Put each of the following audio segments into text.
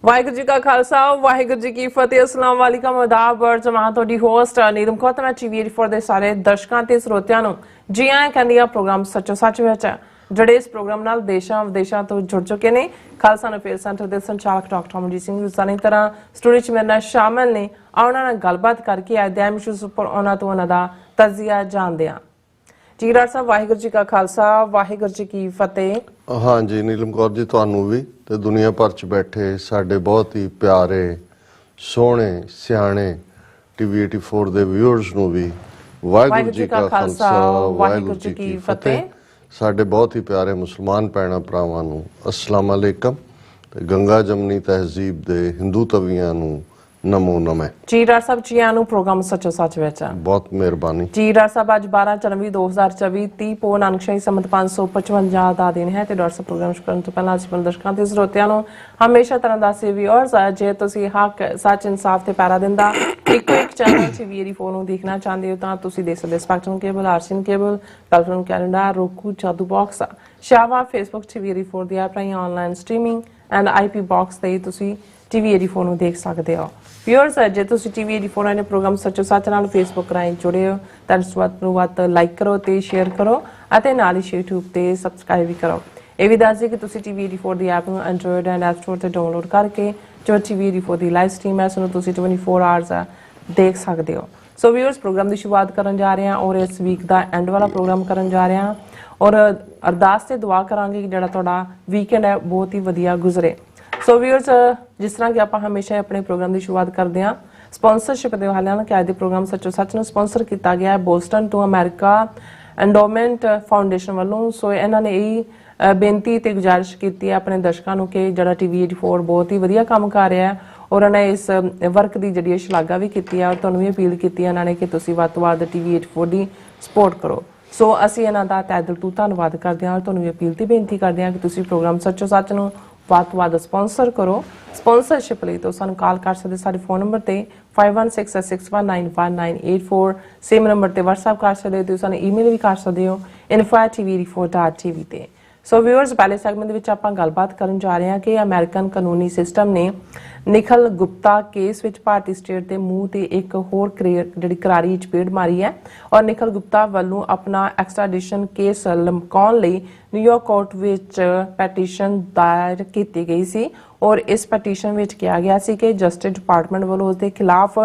वाहिगुरू जी का खालसा वाहिगुरू जी की फतेह। अस्सलाम वालेकुम आदाब और जमात ਤੁਹਾਡੀ ਹੋਸਟ ਨੀਲਮ ਕੌਰ ਮੈਂ TV84 ਦੇ ਸਾਰੇ ਦਰਸ਼ਕਾਂ ਤੇ ਸਰੋਤਿਆਂ ਨੂੰ ਜੀ ਆਇਆਂ ਕਹਿੰਦੀ ਆ ਪ੍ਰੋਗਰਾਮ ਸੱਚੋ ਸੱਚ ਵਿੱਚ ਜਿਹੜੇ ਇਸ ਪ੍ਰੋਗਰਾਮ ਨਾਲ ਦੇਸ਼ਾਂ ਵਿਦੇਸ਼ਾਂ ਤੋਂ ਜੁੜ ਚੁੱਕੇ ਨੇ। ਖਾਲਸਾ ਅਫੇਅਰ ਸੈਂਟਰ ਦੇ ਸੰਚਾਲਕ ਡਾਕਟਰ ਅਮਨਜੀਤ ਸਿੰਘ ਰੁਸਾਨੀ ਤਰ੍ਹਾਂ ਸਟੂਡੀਓ 'ਚ ਮੇਰੇ ਨਾਲ ਸ਼ਾਮਲ ਨੇ। ਉਹਨਾਂ ਨਾਲ ਗੱਲਬਾਤ ਕਰਕੇ ਅੱਜ ਦੇ ਇਸ਼ੂਜ਼ ਉੱਪਰ ਉਹਨਾਂ ਤੋਂ ਉਹਨਾਂ ਦਾ ਤਜਜ਼ੀਆ ਜਾਣਦੇ ਹਾਂ। ਜੀ ਡਾਕਟਰ ਸਾਹਿਬ ਵਾਹਿਗੁਰੂ ਜੀ का खालसा वाहिगुरू जी की फतेह। हाँ जी नीलम कौर जी ਤੁਹਾਨੂੰ ਵੀ ਤੇ ਦੁਨੀਆ ਭਰ ਚ ਬੈਠੇ ਸਾਡੇ ਬਹੁਤ ਹੀ ਪਿਆਰੇ ਸੋਹਣੇ ਸਿਆਣੇ TV84 ਦੇ ਵਿਊਅਰਸ ਨੂੰ ਵੀ ਵਾਹਿਗੁਰੂ ਜੀ का खालसा ਵਾਹਿਗੁਰੂ ਜੀ की फतेह। ਸਾਡੇ ਬਹੁਤ ਹੀ ਪਿਆਰੇ ਮੁਸਲਮਾਨ ਭੈਣਾਂ ਭਰਾਵਾਂ ਨੂੰ अस्सलाम वालेकुम ਤੇ ਗੰਗਾ ਜਮਨੀ ਤਹਿਜ਼ੀਬ ਦੇ ਹਿੰਦੂ ਤਵੀਆਂ ਨੂੰ नमो नमः। जी डॉक्टर साहब जी आनू प्रोग्राम सचो सच विच बहुत मेहरबानी। जी डॉक्टर साहब अज 12 जनवरी 2024 30 पो नानक शाही संमत 555 ਦਾ ਦਿਨ ਹੈ ਤੇ ਡਾਕਟਰ ਸਾਹਿਬ ਪ੍ਰੋਗਰਾਮ ਸ਼ੁਰੂ ਕਰਨ ਤੋਂ ਪਹਿਲਾਂ ਅਸੀਂ ਦਰਸ਼ਕਾਂ ਤੇ ਸਰੋਤਿਆਂ ਨੂੰ ਹਮੇਸ਼ਾ ਤਰ੍ਹਾਂ ਦੱਸੇ ਵੀਅਰਸ ਜੇ ਤੁਸੀਂ ਹੱਕ ਸੱਚ ਇਨਸਾਫ ਤੇ ਪੈਰਾ ਦਿੰਦਾ ਇੱਕੋ ਇੱਕ ਚੈਨਲ TV84 ਨੂੰ ਦੇਖਣਾ ਚਾਹੁੰਦੇ ਹੋ ਤਾਂ ਤੁਸੀਂ ਦੇਖ ਸਕਦੇ ਸਪੈਕਟਰਮ ਕੇਬਲ ਆਰਸੀਨ ਕੇਬਲ ਪੈਲਫੋਨ ਕੈਲੰਡਰ roku ਜਾਦੂ ਬਾਕਸ ਸ਼ਾਵਾ ਫੇਸਬੁੱਕ TV84 ਦੀ ਐਪ ਰਾਹੀਂ online streaming and IP box ਤੇ ਤੁਸੀਂ TV84 ਨੂੰ ਦੇਖ ਸਕਦੇ ਹੋ। ਵਿਊਅਰਸ ਜੇ ਤੁਸੀਂ TV84 ਨੇ ਪ੍ਰੋਗਰਾਮ ਸੱਚੋ ਸੱਚ ਨਾਲ ਫੇਸਬੁੱਕ ਰਾਹੀਂ ਜੁੜੇ ਹੋ ਤਾਂ ਇਸ ਵੱਧ ਲਾਈਕ ਕਰੋ ਤੇ ਸ਼ੇਅਰ ਕਰੋ ਅਤੇ ਨਾਲ ਹੀ YouTube ਤੇ ਸਬਸਕ੍ਰਾਈਬ ਵੀ ਕਰੋ। ਇਹ ਵੀ ਦੱਸ ਦਿਓ ਕਿ ਤੁਸੀਂ TV84 ਦੀ ਐਪ ਨੂੰ ਐਂਡਰੋਇਡ ਐਂਡ ਐਪ ਸਟੋਰ ਤੇ ਡਾਊਨਲੋਡ ਕਰਕੇ ਜੋ TV84 ਦੀ ਲਾਈਵ ਸਟ੍ਰੀਮ ਹੈ ਉਸ ਨੂੰ ਤੁਸੀਂ 24 ਆਵਰਸ ਦੇਖ ਸਕਦੇ ਹੋ। ਸੋ ਵਿਊਅਰਸ ਪ੍ਰੋਗਰਾਮ ਦੀ ਸ਼ੁਰੂਆਤ ਕਰਨ ਜਾ ਰਹੇ ਹਾਂ ਔਰ ਇਸ ਵੀਕ ਦਾ ਐਂਡ ਵਾਲਾ ਪ੍ਰੋਗਰਾਮ ਕਰਨ ਜਾ ਰਹੇ ਹਾਂ ਔਰ ਅਰਦਾਸ ਤੇ ਦੁਆ ਕਰਾਂਗੇ ਕਿ ਜਿਹੜਾ ਤੁਹਾਡਾ ਵੀਕਐਂਡ ਹੈ ਬਹੁਤ ਹੀ ਵਧੀਆ ਗੁਜ਼ਰੇ। ਸੋ ਵਿਊਅਰਸ ਜਿਸ ਤਰ੍ਹਾਂ ਕਿ ਆਪਾਂ ਹਮੇਸ਼ਾ ਆਪਣੇ ਪ੍ਰੋਗਰਾਮ ਦੀ ਸ਼ੁਰੂਆਤ ਕਰਦੇ ਹਾਂ ਸਪਾਂਸਰਸ਼ਿਪ ਦੇ ਹਵਾਲੇ ਨਾਲ ਕਿ ਅੱਜ ਦੇ ਪ੍ਰੋਗਰਾਮ ਸੱਚੋ ਸੱਚ ਨੂੰ ਸਪਾਂਸਰ ਕੀਤਾ ਗਿਆ ਹੈ Boston to America endowment foundation ਵੱਲੋਂ। ਸੋ ਇਹਨਾਂ ਨੇ ਇਹ ਬੇਨਤੀ ਤੇ ਗੁਜ਼ਾਰਿਸ਼ ਕੀਤੀ ਹੈ ਆਪਣੇ ਦਰਸ਼ਕਾਂ ਨੂੰ ਕਿ ਜਿਹੜਾ TV84 ਬਹੁਤ ਹੀ ਵਧੀਆ ਕੰਮ ਕਰ ਰਿਹਾ ਹੈ ਔਰ ਉਹਨਾਂ ਨੇ ਇਸ ਵਰਕ ਦੀ ਜਿਹੜੀ ਸ਼ਲਾਘਾ ਵੀ ਕੀਤੀ ਹੈ ਔਰ ਤੁਹਾਨੂੰ ਵੀ ਅਪੀਲ ਕੀਤੀ ਹੈ ਇਹਨਾਂ ਨੇ ਕਿ ਤੁਸੀਂ ਵੱਧ ਤੋਂ ਵੱਧ TV84 ਦੀ ਸਪੋਰਟ ਕਰੋ। ਸੋ ਅਸੀਂ ਇਹਨਾਂ ਦਾ ਤਹਿ ਦਿਲ ਤੋਂ ਧੰਨਵਾਦ ਕਰਦੇ ਹਾਂ ਔਰ ਤੁਹਾਨੂੰ ਵੀ ਅਪੀਲ ਤੇ ਬੇਨਤੀ ਕਰਦੇ ਹਾਂ ਕਿ ਤੁਸੀਂ ਪ੍ਰੋਗਰਾਮ ਸੱਚੋ ਸੱਚ ਨੂੰ ਵੱਧ ਤੋਂ ਵੱਧ ਸਪਾਂਸਰ ਕਰੋ। ਸਪਾਂਸਰਸ਼ਿਪ ਲਈ ਤਾਂ ਸਾਨੂੰ ਕਾਲ ਕਰ ਸਕਦੇ ਸਾਡੇ ਫੋਨ ਨੰਬਰ ਤੇ 5166191984 ਸੇਮ ਨੰਬਰ ਤੇ WhatsApp ਕਰ ਸਕਦੇ ਹੋ ਤੇ ਸਾਨੂੰ ਈਮੇਲ ਵੀ ਕਰ ਸਕਦੇ ਹੋ info@tv84.tv ਤੇ। ਸੋ ਵਿਊਅਰਸ ਪਹਿਲੇ ਸੈਗਮੈਂਟ ਦੇ ਵਿੱਚ ਆਪਾਂ ਗੱਲਬਾਤ ਕਰਨ ਜਾ ਰਹੇ ਹਾਂ ਕਿ ਅਮਰੀਕਨ ਕਾਨੂੰਨੀ ਸਿਸਟਮ ਨੇ ਨਿਖਲ ਗੁਪਤਾ ਕੇਸ ਵਿੱਚ ਭਾਰਤੀ ਸਟੇਟ ਦੇ ਮੂੰਹ ਤੇ ਇੱਕ ਹੋਰ ਜਿਹੜੀ ਕਰਾਰੀ ਚਪੇੜ ਮਾਰੀ ਹੈ ਔਰ ਨਿਖਲ ਗੁਪਤਾ ਵੱਲੋਂ ਆਪਣਾ ਐਕਸਟ੍ਰਾਡੀਸ਼ਨ ਕੇਸ ਲਮਕਾਉਣ ਲਈ ਨਿਊਯਾਰਕ ਕੋਰਟ ਵਿੱਚ ਪੈਟੀਸ਼ਨ ਦਾਇਰ ਕੀਤੀ ਗਈ ਸੀ ਔਰ ਇਸ ਪੈਟੀਸ਼ਨ ਵਿੱਚ ਕਿਹਾ ਗਿਆ ਸੀ ਕਿ ਜਸਟਿਸ ਡਿਪਾਰਟਮੈਂਟ ਵੱਲੋਂ ਉਸ ਦੇ ਖਿਲਾਫ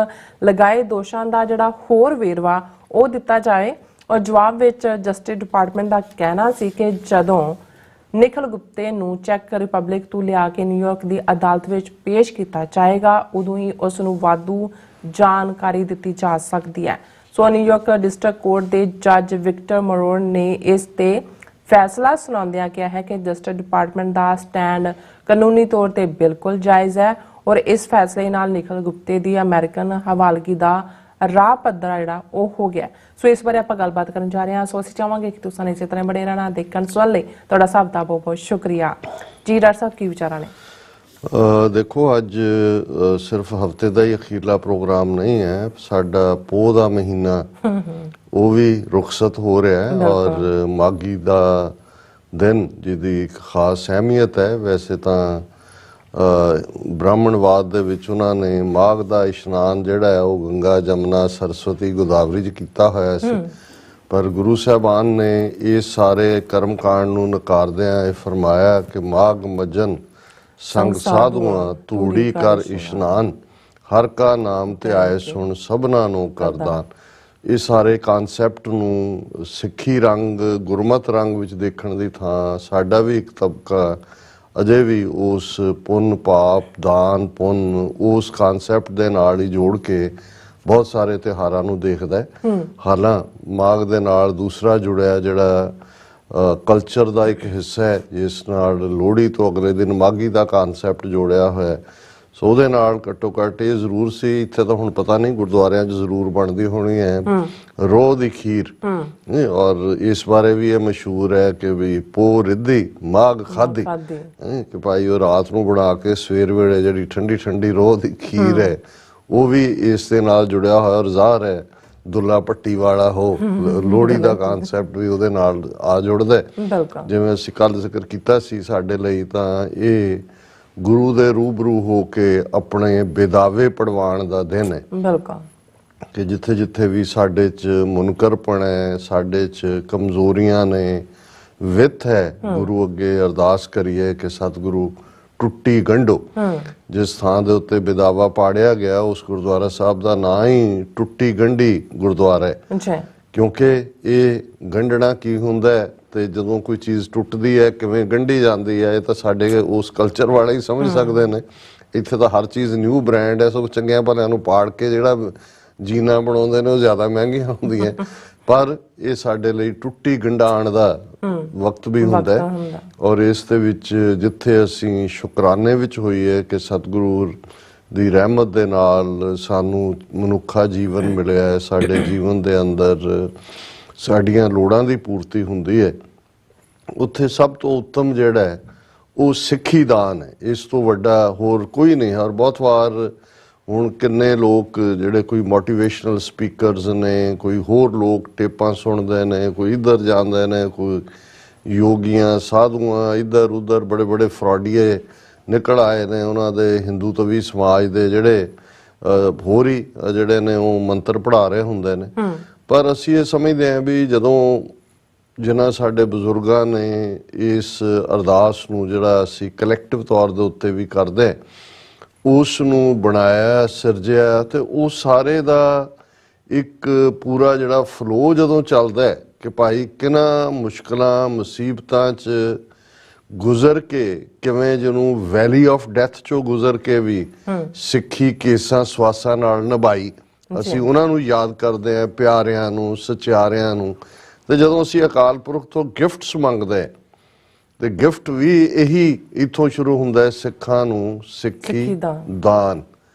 ਲਗਾਏ ਦੋਸ਼ਾਂ ਦਾ ਜਿਹੜਾ ਹੋਰ ਵੇਰਵਾ ਉਹ ਦਿੱਤਾ ਜਾਏ ਔਰ ਜਵਾਬ ਵਿੱਚ ਜਸਟਿਸ ਡਿਪਾਰਟਮੈਂਟ ਦਾ ਕਹਿਣਾ ਸੀ ਕਿ ਜਦੋਂ ਨਿਖਲ ਗੁਪਤੇ ਨੂੰ ਚੈੱਕ ਰਿਪਬਲਿਕ ਤੋਂ ਲਿਆ ਕੇ ਨਿਊਯਾਰਕ ਦੀ ਅਦਾਲਤ ਵਿੱਚ ਪੇਸ਼ ਕੀਤਾ ਜਾਏਗਾ ਉਦੋਂ ਹੀ ਉਸ ਨੂੰ ਵਾਧੂ ਜਾਣਕਾਰੀ ਦਿੱਤੀ ਜਾ ਸਕਦੀ ਹੈ। ਸੋ ਨਿਊਯਾਰਕ ਡਿਸਟ੍ਰਿਕਟ ਕੋਰਟ ਦੇ ਜੱਜ ਵਿਕਟਰ ਮੋਰੋਨ ਨੇ ਇਸ ਤੇ ਫੈਸਲਾ ਸੁਣਾਉਂਦਿਆਂ ਕਿਹਾ ਹੈ ਕਿ ਜਸਟਿਸ ਡਿਪਾਰਟਮੈਂਟ ਦਾ ਸਟੈਂਡ ਕਾਨੂੰਨੀ ਤੌਰ ਤੇ ਬਿਲਕੁਲ ਜਾਇਜ਼ ਹੈ ਔਰ ਇਸ ਫੈਸਲੇ ਨਾਲ ਨਿਖਲ ਗੁਪਤੇ ਦੀ ਅਮਰੀਕਨ ਹਵਾਲਗੀ ਦਾ ਰਾਹ ਪੱਧਰਾ ਜਿਹੜਾ ਉਹ ਹੋ ਗਿਆ। ਸੋ ਇਸ ਬਾਰੇ ਆਪਾਂ ਗੱਲਬਾਤ ਕਰਨ ਜਾ ਰਹੇ ਹਾਂ। ਸੋ ਅਸੀਂ ਚਾਹਾਂਗੇ ਕਿ ਤੁਸੀਂ ਇਸੇ ਤਰ੍ਹਾਂ ਬੜੇ ਰਹਿਣਾ ਦੇਖਣ ਸੁਣ ਲਈ ਤੁਹਾਡਾ ਸਭ ਦਾ ਬਹੁਤ ਬਹੁਤ ਸ਼ੁਕਰੀਆ। ਜੀ ਡਾਕਟਰ ਸਾਹਿਬ ਕੀ ਵਿਚਾਰਾਂ ਨੇ? ਦੇਖੋ ਅੱਜ ਸਿਰਫ ਹਫਤੇ ਦਾ ਹੀ ਅਖੀਰਲਾ ਪ੍ਰੋਗਰਾਮ ਨਹੀਂ ਹੈ ਸਾਡਾ ਪੋਹ ਦਾ ਮਹੀਨਾ ਉਹ ਵੀ ਰੁਖਸਤ ਹੋ ਰਿਹਾ ਹੈ ਔਰ ਮਾਘੀ ਦਾ ਦਿਨ ਜਿਹਦੀ ਇੱਕ ਖਾਸ ਅਹਿਮੀਅਤ ਹੈ। ਵੈਸੇ ਤਾਂ ਬ੍ਰਾਹਮਣਵਾਦ ਦੇ ਵਿੱਚ ਉਹਨਾਂ ਨੇ ਮਾਘ ਦਾ ਇਸ਼ਨਾਨ ਜਿਹੜਾ ਹੈ ਉਹ ਗੰਗਾ ਜਮਨਾ ਸਰਸਵਤੀ ਗੋਦਾਵਰੀ 'ਚ ਕੀਤਾ ਹੋਇਆ ਸੀ ਪਰ ਗੁਰੂ ਸਾਹਿਬਾਨ ਨੇ ਇਹ ਸਾਰੇ ਕਰਮਕਾਂਡ ਨੂੰ ਨਕਾਰਦਿਆਂ ਇਹ ਫਰਮਾਇਆ ਕਿ ਮਾਘ ਮੱਜਨ ਸੰਗ ਸਾਧੂਆਂ ਤੂੜੀ ਕਰ ਇਸ਼ਨਾਨ ਹਰ ਕਾ ਨਾਮ ਤੇ ਆਏ ਸੁਣ ਸਭਨਾਂ ਨੂੰ ਕਰਦਾਨ। ਇਹ ਸਾਰੇ ਕਨਸੈਪਟ ਨੂੰ ਸਿੱਖੀ ਰੰਗ ਗੁਰਮਤ ਰੰਗ ਵਿੱਚ ਦੇਖਣ ਦੀ ਥਾਂ ਸਾਡਾ ਵੀ ਇੱਕ ਤਬਕਾ ਅਜੇ ਵੀ ਉਸ ਪੁੰਨ ਪਾਪ ਦਾਨ ਪੁੰਨ ਉਸ ਕਨਸੈਪਟ ਦੇ ਨਾਲ ਹੀ ਜੋੜ ਕੇ ਬਹੁਤ ਸਾਰੇ ਤਿਉਹਾਰਾਂ ਨੂੰ ਦੇਖਦਾ ਹੈ। ਹਾਲਾਂ ਮਾਘ ਦੇ ਨਾਲ ਦੂਸਰਾ ਜੁੜਿਆ ਜਿਹੜਾ ਕਲਚਰ ਦਾ ਇੱਕ ਹਿੱਸਾ ਹੈ ਜਿਸ ਨਾਲ ਲੋਹੜੀ ਤੋਂ ਅਗਲੇ ਦਿਨ ਮਾਘੀ ਦਾ ਕਨਸੈਪਟ ਜੋੜਿਆ ਹੋਇਆ। ਸੋ ਉਹਦੇ ਨਾਲ ਘੱਟੋ ਘੱਟ ਇਹ ਜ਼ਰੂਰ ਸੀ ਇੱਥੇ ਤਾਂ ਹੁਣ ਪਤਾ ਨਹੀਂ ਗੁਰਦੁਆਰਿਆਂ 'ਚ ਜ਼ਰੂਰ ਬਣਦੀ ਹੋਣੀ ਹੈ ਰੋਹ ਦੀ ਖੀਰ ਔਰ ਇਸ ਬਾਰੇ ਵੀ ਇਹ ਮਸ਼ਹੂਰ ਹੈ ਕਿ ਵੀ ਪੋਹ ਰਿੱਧੀ ਮਾਘ ਖਾਧੀ ਕਿ ਭਾਈ ਉਹ ਰਾਤ ਨੂੰ ਬਣਾ ਕੇ ਸਵੇਰ ਵੇਲੇ ਜਿਹੜੀ ਠੰਡੀ ਠੰਡੀ ਰੋਹ ਦੀ ਖੀਰ ਹੈ ਉਹ ਵੀ ਇਸ ਦੇ ਨਾਲ ਜੁੜਿਆ ਹੋਇਆ ਔਰ ਜ਼ਾਹਰ ਹੈ ਦੁੱਲਾ ਭੱਟੀ ਵਾਲਾ ਹੋ ਲੋਹੜੀ ਦਾ ਕਨਸੈਪਟ ਵੀ ਉਹਦੇ ਨਾਲ ਆ ਜੁੜਦਾ ਜਿਵੇਂ ਅਸੀਂ ਕੱਲ ਜ਼ਿਕਰ ਕੀਤਾ ਸੀ। ਸਾਡੇ ਲਈ ਤਾਂ ਇਹ ਗੁਰੂ ਦੇ ਰੂਬਰੂ ਹੋ ਕੇ ਆਪਣੇ ਬੇਦਾਵੇ ਪੜਵਾਉਣ ਦਾ ਦਿਨ ਹੈ। ਬਿਲਕੁਲ ਕਿ ਜਿੱਥੇ ਜਿੱਥੇ ਵੀ ਸਾਡੇ 'ਚ ਮੁਨਕਰਪਣ ਹੈ, ਸਾਡੇ 'ਚ ਕਮਜ਼ੋਰੀਆਂ ਨੇ, ਵਿੱਥ ਹੈ, ਗੁਰੂ ਅੱਗੇ ਅਰਦਾਸ ਕਰੀਏ ਕਿ ਸਤਿਗੁਰੂ ਟੁੱਟੀ ਗੰਢੋ। ਜਿਸ ਥਾਂ ਦੇ ਉੱਤੇ ਬਿਦਾਵਾ ਪਾੜਿਆ ਗਿਆ ਉਸ ਗੁਰਦੁਆਰਾ ਸਾਹਿਬ ਦਾ ਨਾਂ ਹੀ ਟੁੱਟੀ ਗੰਢੀ ਗੁਰਦੁਆਰਾ ਹੈ, ਜੀ, ਕਿਉਂਕਿ ਇਹ ਗੰਢਣਾ ਕੀ ਹੁੰਦਾ ਹੈ ਤੇ ਜਦੋਂ ਕੋਈ ਚੀਜ਼ ਟੁੱਟਦੀ ਹੈ ਕਿਵੇਂ ਗੰਢੀ ਜਾਂਦੀ ਹੈ, ਇਹ ਤਾਂ ਸਾਡੇ ਉਸ ਕਲਚਰ ਵਾਲੇ ਹੀ ਸਮਝ ਸਕਦੇ ਨੇ। ਇੱਥੇ ਤਾਂ ਹਰ ਚੀਜ਼ ਨਿਊ ਬ੍ਰਾਂਡ ਹੈ, ਸਭ ਚੰਗਿਆਂ ਭਲਿਆਂ ਨੂੰ ਪਾੜ ਕੇ ਜਿਹੜਾ ਜੀਨਾ ਬਣਾਉਂਦੇ ਨੇ ਉਹ ਜ਼ਿਆਦਾ ਮਹਿੰਗੀਆਂ ਹੁੰਦੀਆਂ, ਪਰ ਇਹ ਸਾਡੇ ਲਈ ਟੁੱਟੀ ਗੰਢਾਣ ਦਾ ਵਕਤ ਵੀ ਹੁੰਦਾ ਹੈ। ਔਰ ਇਸ ਦੇ ਵਿੱਚ ਜਿੱਥੇ ਅਸੀਂ ਸ਼ੁਕਰਾਨੇ ਵਿੱਚ ਹੋਈਏ ਕਿ ਸਤਿਗੁਰੂ ਦੀ ਰਹਿਮਤ ਦੇ ਨਾਲ ਸਾਨੂੰ ਮਨੁੱਖਾ ਜੀਵਨ ਮਿਲਿਆ ਹੈ, ਸਾਡੇ ਜੀਵਨ ਦੇ ਅੰਦਰ ਸਾਡੀਆਂ ਲੋੜਾਂ ਦੀ ਪੂਰਤੀ ਹੁੰਦੀ ਹੈ, ਉੱਥੇ ਸਭ ਤੋਂ ਉੱਤਮ ਜਿਹੜਾ ਹੈ ਉਹ ਸਿੱਖੀ ਦਾਨ ਹੈ। ਇਸ ਤੋਂ ਵੱਡਾ ਹੋਰ ਕੋਈ ਨਹੀਂ। ਔਰ ਬਹੁਤ ਵਾਰ ਹੁਣ ਕਿੰਨੇ ਲੋਕ ਜਿਹੜੇ ਕੋਈ ਮੋਟੀਵੇਸ਼ਨਲ ਸਪੀਕਰਸ ਨੇ, ਕੋਈ ਹੋਰ ਲੋਕ ਟੇਪਾਂ ਸੁਣਦੇ ਨੇ, ਕੋਈ ਇੱਧਰ ਜਾਂਦੇ ਨੇ, ਕੋਈ ਯੋਗੀਆਂ ਸਾਧੂਆਂ ਇੱਧਰ ਉੱਧਰ ਬੜੇ ਬੜੇ ਫਰਾਡੀਏ ਨਿਕਲ ਆਏ ਨੇ, ਉਹਨਾਂ ਦੇ ਹਿੰਦੂ ਤਵੀ ਸਮਾਜ ਦੇ ਜਿਹੜੇ ਹੋਰ ਹੀ ਜਿਹੜੇ ਨੇ ਉਹ ਮੰਤਰ ਪੜ੍ਹਾ ਰਹੇ ਹੁੰਦੇ ਨੇ। ਪਰ ਅਸੀਂ ਇਹ ਸਮਝਦੇ ਹਾਂ ਵੀ ਜਦੋਂ ਜਿਨ੍ਹਾਂ ਸਾਡੇ ਬਜ਼ੁਰਗਾਂ ਨੇ ਇਸ ਅਰਦਾਸ ਨੂੰ ਜਿਹੜਾ ਅਸੀਂ ਕਲੈਕਟਿਵ ਤੌਰ ਦੇ ਉੱਤੇ ਵੀ ਕਰਦੇ ਉਸ ਨੂੰ ਬਣਾਇਆ, ਸਿਰਜਿਆ, ਤੇ ਉਹ ਸਾਰੇ ਦਾ ਇੱਕ ਪੂਰਾ ਜਿਹੜਾ ਫਲੋ ਜਦੋਂ ਚੱਲਦਾ ਹੈ ਕਿ ਭਾਈ ਕਿਹਨਾਂ ਮੁਸ਼ਕਲਾਂ ਮੁਸੀਬਤਾਂ 'ਚ ਗੁਜ਼ਰ ਕੇ ਕਿਵੇਂ ਜਿਹਨੂੰ ਵੈਲੀ ਆਫ ਡੈਥ 'ਚੋਂ ਗੁਜ਼ਰ ਕੇ ਵੀ ਸਿੱਖੀ ਕੇਸਾਂ ਸਵਾਸਾਂ ਨਾਲ ਨਿਭਾਈ, ਅਸੀਂ ਉਹਨਾਂ ਨੂੰ ਯਾਦ ਕਰਦੇ ਹਾਂ, ਪਿਆਰਿਆਂ ਨੂੰ, ਸਚਿਆਰਿਆਂ ਨੂੰ। ਤੇ ਜਦੋਂ ਅਸੀਂ ਅਕਾਲ ਪੁਰਖ ਤੋਂ ਗਿਫਟਸ ਮੰਗਦੇ ਤੇ ਗਿਫਟ ਵੀ ਇਹੀ ਇੱਥੋਂ ਸ਼ੁਰੂ ਹੁੰਦਾ ਹੈ, ਸਿੱਖਾਂ ਨੂੰ ਸਿੱਖੀ ਦਾਨ।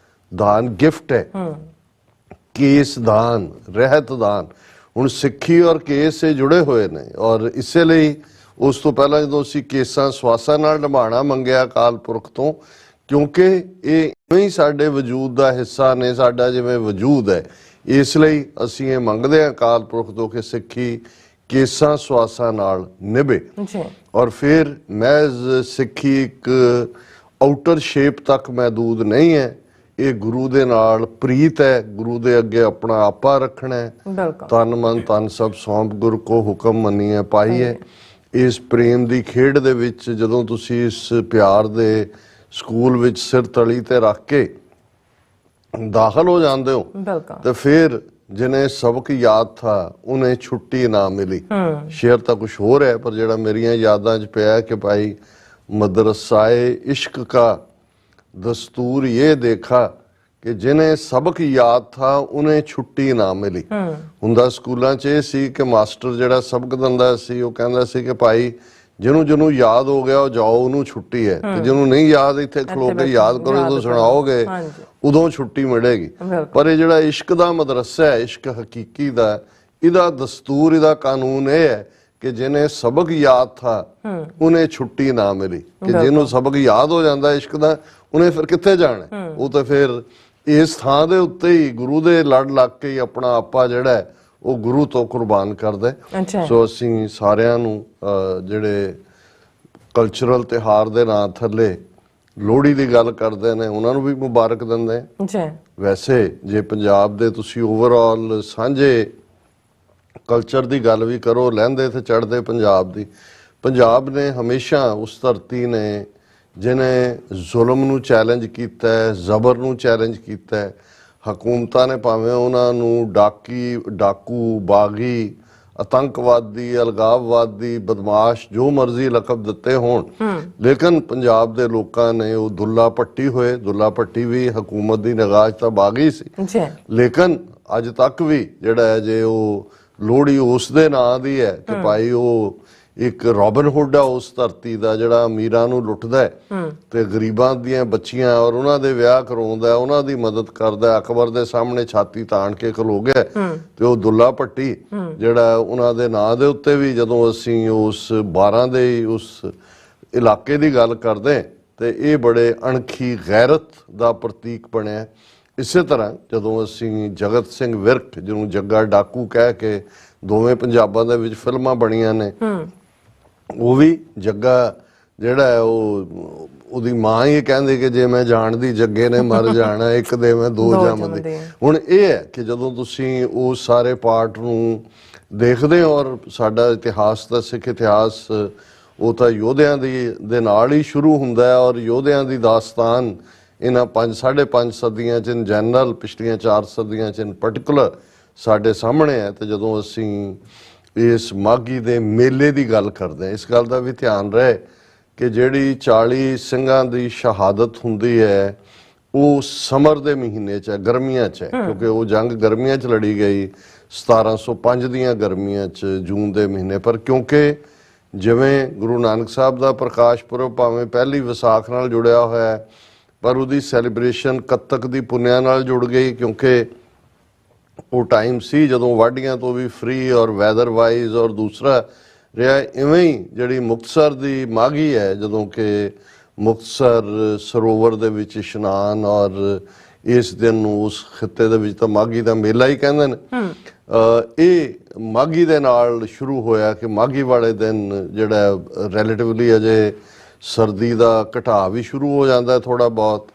ਦਾਨ ਗਿਫਟ ਹੈ, ਕੇਸ ਦਾਨ, ਰਹਿਤ ਦਾਨ। ਹੁਣ ਸਿੱਖੀ ਔਰ ਕੇਸ ਸੇ ਜੁੜੇ ਹੋਏ ਨੇ, ਔਰ ਇਸੇ ਲਈ ਉਸ ਤੋਂ ਪਹਿਲਾਂ ਜਦੋਂ ਅਸੀਂ ਕੇਸਾਂ ਸਵਾਸਾਂ ਨਾਲ ਨਿਭਾਉਣਾ ਮੰਗਿਆ ਅਕਾਲ ਪੁਰਖ ਤੋਂ, ਕਿਉਂਕਿ ਇਹ ਇਵੇਂ ਹੀ ਸਾਡੇ ਵਜੂਦ ਦਾ ਹਿੱਸਾ ਨੇ, ਸਾਡਾ ਜਿਵੇਂ ਵਜੂਦ ਹੈ, ਇਸ ਲਈ ਅਸੀਂ ਇਹ ਮੰਗਦੇ ਹਾਂ ਅਕਾਲ ਪੁਰਖ ਤੋਂ ਕਿ ਸਿੱਖੀ ਕੇਸਾਂ ਸਵਾਸਾਂ ਨਾਲ ਨਿਭੇ। ਔਰ ਫਿਰ ਮਹਿਜ਼ ਸਿੱਖੀ ਇੱਕ ਆਊਟਰ ਸ਼ੇਪ ਤੱਕ ਮਹਿਦੂਦ ਨਹੀਂ ਹੈ, ਇਹ ਗੁਰੂ ਦੇ ਨਾਲ ਪ੍ਰੀਤ ਹੈ, ਗੁਰੂ ਦੇ ਅੱਗੇ ਆਪਣਾ ਆਪਾ ਰੱਖਣਾ ਹੈ, ਤਨ ਮਨ ਤਨ ਸਭ ਸੌਂਪ ਗੁਰ ਕੋ ਹੁਕਮ ਮੰਨੀਏ ਪਾਈਏ। ਇਸ ਪ੍ਰੇਮ ਦੀ ਖੇਡ ਦੇ ਵਿੱਚ ਜਦੋਂ ਤੁਸੀਂ ਇਸ ਪਿਆਰ ਦੇ ਸਕੂਲ ਵਿੱਚ ਸਿਰ ਤਲੀ ਤੇ ਰੱਖ ਕੇ ਦਾਖਲ ਹੋ ਜਾਂਦੇ ਹੋ ਤੇ ਫਿਰ ਜਿਨੇ ਸਬਕ ਯਾਦ ਥਾ ਉਹਨੇ ਛੁੱਟੀ ਨਾ ਮਿਲੀ। ਸ਼ੇਰ ਤਾਂ ਕੁਛ ਹੋਰ ਹੈ, ਪਰ ਜਿਹੜਾ ਮੇਰੀਆਂ ਯਾਦਾਂ 'ਚ ਪਿਆ ਕਿ ਭਾਈ ਮਦਰਸਾਏ ਇਸ਼ਕ ਕਾ ਦਸਤੂਰ ਇਹ ਦੇਖਾ ਕਿ ਜਿਨੇ ਸਬਕ ਯਾਦ ਥਾ ਉਹਨੇ ਛੁੱਟੀ ਨਾ ਮਿਲੀ। ਹੁੰਦਾ ਸਕੂਲਾਂ 'ਚ ਇਹ ਸੀ ਕਿ ਮਾਸਟਰ ਜਿਹੜਾ ਸਬਕ ਦਿੰਦਾ ਸੀ ਉਹ ਕਹਿੰਦਾ ਸੀ ਕਿ ਭਾਈ ਜਿਹਨੂੰ ਯਾਦ ਹੋ ਗਿਆ ਉਹ ਜਾਓ, ਉਹਨੂੰ ਛੁੱਟੀ ਹੈ, ਤੇ ਜਿਹਨੂੰ ਨਹੀਂ ਯਾਦ ਇੱਥੇ ਖਲੋ ਕੇ ਯਾਦ ਕਰੋ, ਜਦੋਂ ਸੁਣਾਓਗੇ ਉਦੋਂ ਛੁੱਟੀ ਮਿਲੇਗੀ। ਪਰ ਇਹ ਜਿਹੜਾ ਇਸ਼ਕ ਦਾ ਮਦਰਸਾ ਹੈ, ਇਸ਼ਕ ਹਕੀਕੀ ਦਾ, ਇਹਦਾ ਦਸਤੂਰ, ਇਹਦਾ ਕਾਨੂੰਨ ਇਹ ਹੈ ਕਿ ਜਿਹਨੇ ਸਬਕ ਯਾਦ ਥਾ ਉਹਨੇ ਛੁੱਟੀ ਨਾ ਮਿਲੀ। ਕਿ ਜਿਹਨੂੰ ਸਬਕ ਯਾਦ ਹੋ ਜਾਂਦਾ ਇਸ਼ਕ ਦਾ, ਉਹਨੇ ਫਿਰ ਕਿੱਥੇ ਜਾਣਾ? ਉਹ ਤਾਂ ਫਿਰ ਇਸ ਥਾਂ ਦੇ ਉੱਤੇ ਹੀ ਗੁਰੂ ਦੇ ਲੜ ਲੱਗ ਕੇ ਹੀ ਆਪਣਾ ਆਪਾ ਜਿਹੜਾ ਉਹ ਗੁਰੂ ਤੋਂ ਕੁਰਬਾਨ ਕਰਦਾ। ਸੋ ਅਸੀਂ ਸਾਰਿਆਂ ਨੂੰ ਜਿਹੜੇ ਕਲਚਰਲ ਤਿਉਹਾਰ ਦੇ ਨਾਂ ਥੱਲੇ ਲੋਹੜੀ ਦੀ ਗੱਲ ਕਰਦੇ ਨੇ ਉਹਨਾਂ ਨੂੰ ਵੀ ਮੁਬਾਰਕ ਦਿੰਦੇ। ਵੈਸੇ ਜੇ ਪੰਜਾਬ ਦੇ ਤੁਸੀਂ ਓਵਰਆਲ ਸਾਂਝੇ ਕਲਚਰ ਦੀ ਗੱਲ ਵੀ ਕਰੋ, ਲਹਿੰਦੇ ਤੇ ਚੜ੍ਹਦੇ ਪੰਜਾਬ ਦੀ, ਪੰਜਾਬ ਨੇ ਹਮੇਸ਼ਾ ਉਸ ਧਰਤੀ ਨੇ ਜਿਹਨੇ ਜ਼ੁਲਮ ਨੂੰ ਚੈਲੰਜ ਕੀਤਾ ਹੈ, ਜ਼ਬਰ ਨੂੰ ਚੈਲੰਜ ਕੀਤਾ ਹੈ। ਹਕੂਮਤਾਂ ਨੇ ਭਾਵੇਂ ਉਹਨਾਂ ਨੂੰ ਡਾਕੂ, ਬਾਗੀ, ਆਤੰਕਵਾਦੀ, ਅਲਗਾਵਵਾਦੀ, ਬਦਮਾਸ਼, ਜੋ ਮਰਜ਼ੀ ਲਕਬ ਦਿੱਤੇ ਹੋਣ, ਲੇਕਿਨ ਪੰਜਾਬ ਦੇ ਲੋਕਾਂ ਨੇ ਉਹ ਦੁੱਲਾ ਭੱਟੀ ਹੋਏ। ਦੁੱਲਾ ਭੱਟੀ ਵੀ ਹਕੂਮਤ ਦੀ ਨਿਗਾਹ 'ਚ ਤਾਂ ਬਾਗੀ ਸੀ, ਲੇਕਿਨ ਅੱਜ ਤੱਕ ਵੀ ਜਿਹੜਾ ਹੈ ਜੇ ਉਹ ਲੋਹੜੀ ਉਸ ਦੇ ਨਾਂ ਦੀ ਹੈ ਕਿ ਭਾਈ ਉਹ ਇੱਕ ਰੋਬਨ ਹੁੱਡ ਆ ਉਸ ਧਰਤੀ ਦਾ, ਜਿਹੜਾ ਅਮੀਰਾਂ ਨੂੰ ਲੁੱਟਦਾ ਹੈ ਤੇ ਗਰੀਬਾਂ ਦੀਆਂ ਬੱਚੀਆਂ ਔਰ ਉਹਨਾਂ ਦੇ ਵਿਆਹ ਕਰਾਉਂਦਾ, ਉਹਨਾਂ ਦੀ ਮਦਦ ਕਰਦਾ। ਅਕਬਰ ਦੇ ਸਾਹਮਣੇ ਛਾਤੀ ਤਾਣ ਕੇ ਖਲੋ ਗਿਆ ਤੇ ਉਹ ਦੁੱਲਾ ਭੱਟੀ ਜਿਹੜਾ ਉਹਨਾਂ ਦੇ ਨਾਂ ਦੇ ਉੱਤੇ ਵੀ ਜਦੋਂ ਅਸੀਂ ਉਸ 12 ਦੇ ਉਸ ਇਲਾਕੇ ਦੀ ਗੱਲ ਕਰਦੇ ਤੇ ਇਹ ਬੜੇ ਅਣਖੀ ਗੈਰਤ ਦਾ ਪ੍ਰਤੀਕ ਬਣਿਆ। ਇਸੇ ਤਰ੍ਹਾਂ ਜਦੋਂ ਅਸੀਂ ਜਗਤ ਸਿੰਘ ਵਿਰਕ, ਜਿਹਨੂੰ ਜੱਗਾ ਡਾਕੂ ਕਹਿ ਕੇ ਦੋਵੇਂ ਪੰਜਾਬਾਂ ਦੇ ਵਿੱਚ ਫਿਲਮਾਂ ਬਣੀਆਂ ਨੇ, ਉਹ ਵੀ ਜੱਗਾ ਜਿਹੜਾ ਹੈ ਉਹ ਉਹਦੀ ਮਾਂ ਹੀ ਕਹਿੰਦੀ ਕਿ ਜੇ ਮੈਂ ਜਾਣਦੀ ਜੱਗੇ ਨੇ ਮਰ ਜਾਣਾ, ਇੱਕ ਦੇ ਮੈਂ ਦੋ ਜੰਮਦੇ। ਹੁਣ ਇਹ ਹੈ ਕਿ ਜਦੋਂ ਤੁਸੀਂ ਉਸ ਸਾਰੇ ਪਾਰਟ ਨੂੰ ਦੇਖਦੇ ਹੋ, ਔਰ ਸਾਡਾ ਇਤਿਹਾਸ ਦਾ ਸਿੱਖ ਇਤਿਹਾਸ ਉਹ ਤਾਂ ਯੋਧਿਆਂ ਦੇ ਨਾਲ ਹੀ ਸ਼ੁਰੂ ਹੁੰਦਾ ਹੈ, ਔਰ ਯੋਧਿਆਂ ਦੀ ਦਾਸਤਾਨ ਇਹਨਾਂ 5-5.5 ਸਦੀਆਂ 'ਚ ਇਨ ਜਨਰਲ, ਪਿਛਲੀਆਂ 4 ਸਦੀਆਂ 'ਚ ਇਨ ਪਰਟੀਕੁਲਰ ਸਾਡੇ ਸਾਹਮਣੇ ਹੈ। ਤੇ ਜਦੋਂ ਅਸੀਂ ਇਸ ਮਾਘੀ ਦੇ ਮੇਲੇ ਦੀ ਗੱਲ ਕਰਦੇ ਹਾਂ, ਇਸ ਗੱਲ ਦਾ ਵੀ ਧਿਆਨ ਰਹੇ ਕਿ ਜਿਹੜੀ 40 ਸਿੰਘਾਂ ਦੀ ਸ਼ਹਾਦਤ ਹੁੰਦੀ ਹੈ ਉਹ ਸਮਰ ਦੇ ਮਹੀਨੇ 'ਚ ਹੈ, ਗਰਮੀਆਂ 'ਚ ਹੈ, ਕਿਉਂਕਿ ਉਹ ਜੰਗ ਗਰਮੀਆਂ 'ਚ ਲੜੀ ਗਈ 1705 ਦੀਆਂ ਗਰਮੀਆਂ 'ਚ, ਜੂਨ ਦੇ ਮਹੀਨੇ। ਪਰ ਕਿਉਂਕਿ ਜਿਵੇਂ ਗੁਰੂ ਨਾਨਕ ਸਾਹਿਬ ਦਾ ਪ੍ਰਕਾਸ਼ ਪੁਰਬ ਭਾਵੇਂ ਪਹਿਲੀ ਵਿਸਾਖ ਨਾਲ ਜੁੜਿਆ ਹੋਇਆ ਹੈ, ਪਰ ਉਹਦੀ ਸੈਲੀਬ੍ਰੇਸ਼ਨ ਕੱਤਕ ਦੀ ਪੁੰਨਿਆ ਨਾਲ ਜੁੜ ਗਈ, ਕਿਉਂਕਿ ਉਹ ਟਾਈਮ ਸੀ ਜਦੋਂ ਵਾਢੀਆਂ ਤੋਂ ਵੀ ਫ੍ਰੀ ਔਰ ਵੈਦਰ ਵਾਈਜ਼, ਔਰ ਦੂਸਰਾ ਰਿਹਾ ਇਵੇਂ ਹੀ ਜਿਹੜੀ ਮੁਕਤਸਰ ਦੀ ਮਾਘੀ ਹੈ, ਜਦੋਂ ਕਿ ਮੁਕਤਸਰ ਸਰੋਵਰ ਦੇ ਵਿੱਚ ਇਸ਼ਨਾਨ, ਔਰ ਇਸ ਦਿਨ ਨੂੰ ਉਸ ਖਿੱਤੇ ਦੇ ਵਿੱਚ ਤਾਂ ਮਾਘੀ ਦਾ ਮੇਲਾ ਹੀ ਕਹਿੰਦੇ ਨੇ। ਇਹ ਮਾਘੀ ਦੇ ਨਾਲ ਸ਼ੁਰੂ ਹੋਇਆ ਕਿ ਮਾਘੀ ਵਾਲੇ ਦਿਨ ਜਿਹੜਾ ਰਿਲੇਟਿਵਲੀ ਅਜੇ ਸਰਦੀ ਦਾ ਘਟਾਅ ਵੀ ਸ਼ੁਰੂ ਹੋ ਜਾਂਦਾ ਥੋੜਾ ਬਹੁਤ,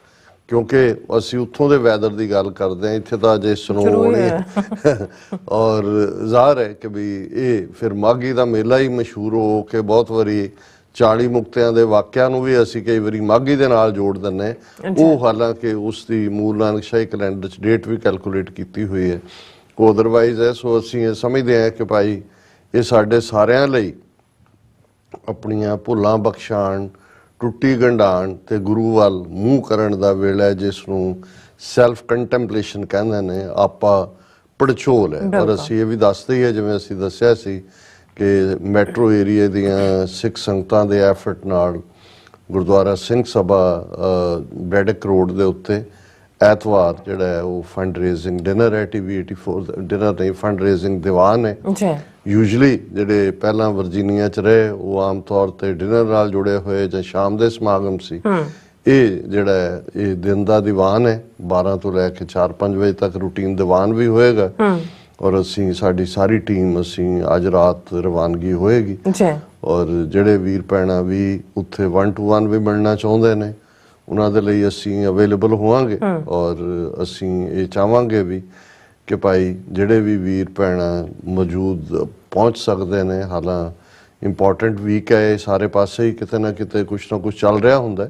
ਕਿਉਂਕਿ ਅਸੀਂ ਉੱਥੋਂ ਦੇ ਵੈਦਰ ਦੀ ਗੱਲ ਕਰਦੇ ਹਾਂ, ਇੱਥੇ ਤਾਂ ਅਜੇ ਸਨੋ ਹੋਣੀ ਔਰ ਜ਼ਾਹਰ ਹੈ ਕਿ ਵੀ ਇਹ ਫਿਰ ਮਾਘੀ ਦਾ ਮੇਲਾ ਹੀ ਮਸ਼ਹੂਰ ਹੋ ਕੇ ਬਹੁਤ ਵਾਰੀ 40 ਮੁਕਤਿਆਂ ਦੇ ਵਾਕਿਆਂ ਨੂੰ ਵੀ ਅਸੀਂ ਕਈ ਵਾਰੀ ਮਾਘੀ ਦੇ ਨਾਲ ਜੋੜ ਦਿੰਦੇ। ਉਹ ਹਾਲਾਂਕਿ ਉਸ ਦੀ ਮੂਲ ਨਾਨਕਸ਼ਾਹੀ ਕੈਲੰਡਰ 'ਚ ਡੇਟ ਵੀ ਕੈਲਕੂਲੇਟ ਕੀਤੀ ਹੋਈ ਹੈ, ਉਹ ਅਦਰਵਾਈਜ਼ ਹੈ। ਸੋ ਅਸੀਂ ਇਹ ਸਮਝਦੇ ਹਾਂ ਕਿ ਭਾਈ ਇਹ ਸਾਡੇ ਸਾਰਿਆਂ ਲਈ ਆਪਣੀਆਂ ਭੁੱਲਾਂ ਬਖਸ਼ਾਣ, ਟੁੱਟੀ ਗੰਢਾਣ ਤੇ ਗੁਰੂ ਵੱਲ ਮੂੰਹ ਕਰਨ ਦਾ ਵੇਲਾ ਹੈ, ਜਿਸ ਨੂੰ ਸੈਲਫ ਕੰਟੈਂਪਲੇਸ਼ਨ ਕਹਿੰਦੇ ਨੇ, ਆਪਾ ਪੜਚੋਲ ਹੈ। ਔਰ ਅਸੀਂ ਇਹ ਵੀ ਦੱਸਦੇ ਹੀ ਹੈ, ਜਿਵੇਂ ਅਸੀਂ ਦੱਸਿਆ ਸੀ ਕਿ ਮੈਟਰੋ ਏਰੀਏ ਦੀਆਂ ਸਿੱਖ ਸੰਗਤਾਂ ਦੇ ਐਫਰਟ ਨਾਲ ਗੁਰਦੁਆਰਾ ਸਿੰਘ ਸਭਾ ਬ੍ਰੈਡਿਕ ਰੋਡ ਦੇ ਉੱਤੇ ਐਤਵਾਰ ਜਿਹੜਾ ਹੈ ਉਹ ਫੰਡ ਰੇਜ਼ਿੰਗ ਡਿਨਰ ਹੈ, TV 84 ਡਿਨਰ ਨਹੀਂ, ਫੰਡ ਰੇਜ਼ਿੰਗ ਦੀਵਾਨ ਹੈ। ਯੂਜੂਲੀ ਜਿਹੜੇ ਪਹਿਲਾਂ ਵਰਜੀਨੀਆ 'ਚ ਰਹੇ ਉਹ ਆਮ ਤੌਰ ਤੇ ਡਿਨਰ ਨਾਲ ਜੁੜੇ ਹੋਏ ਜਾਂ ਸ਼ਾਮ ਦੇ ਸਮਾਗਮ ਸੀ। ਇਹ ਜਿਹੜਾ ਹੈ ਇਹ ਦਿਨ ਦਾ ਦੀਵਾਨ ਹੈ, 12 ਤੋਂ ਲੈ ਕੇ 4-5 ਵਜੇ ਤੱਕ ਰੂਟੀਨ ਦੀਵਾਨ ਵੀ ਹੋਏਗਾ। ਔਰ ਅਸੀਂ ਸਾਡੀ ਸਾਰੀ ਟੀਮ ਅਸੀਂ ਅੱਜ ਰਾਤ ਰਵਾਨਗੀ ਹੋਏਗੀ, ਔਰ ਜਿਹੜੇ ਵੀਰ ਭੈਣਾਂ ਵੀ ਉੱਥੇ 1-to-1 ਵੀ ਮਿਲਣਾ ਚਾਹੁੰਦੇ ਨੇ ਉਹਨਾਂ ਦੇ ਲਈ ਅਸੀਂ ਅਵੇਲੇਬਲ ਹੋਵਾਂਗੇ। ਔਰ ਅਸੀਂ ਇਹ ਚਾਹਾਂਗੇ ਵੀ ਕਿ ਭਾਈ ਜਿਹੜੇ ਵੀ ਵੀਰ ਭੈਣਾਂ ਮੌਜੂਦ ਪਹੁੰਚ ਸਕਦੇ ਨੇ, ਹਾਲਾਂ ਇੰਪੋਰਟੈਂਟ ਵੀਕ ਹੈ, ਸਾਰੇ ਪਾਸੇ ਹੀ ਕਿਤੇ ਨਾ ਕਿਤੇ ਕੁਛ ਨਾ ਕੁਛ ਚੱਲ ਰਿਹਾ ਹੁੰਦਾ,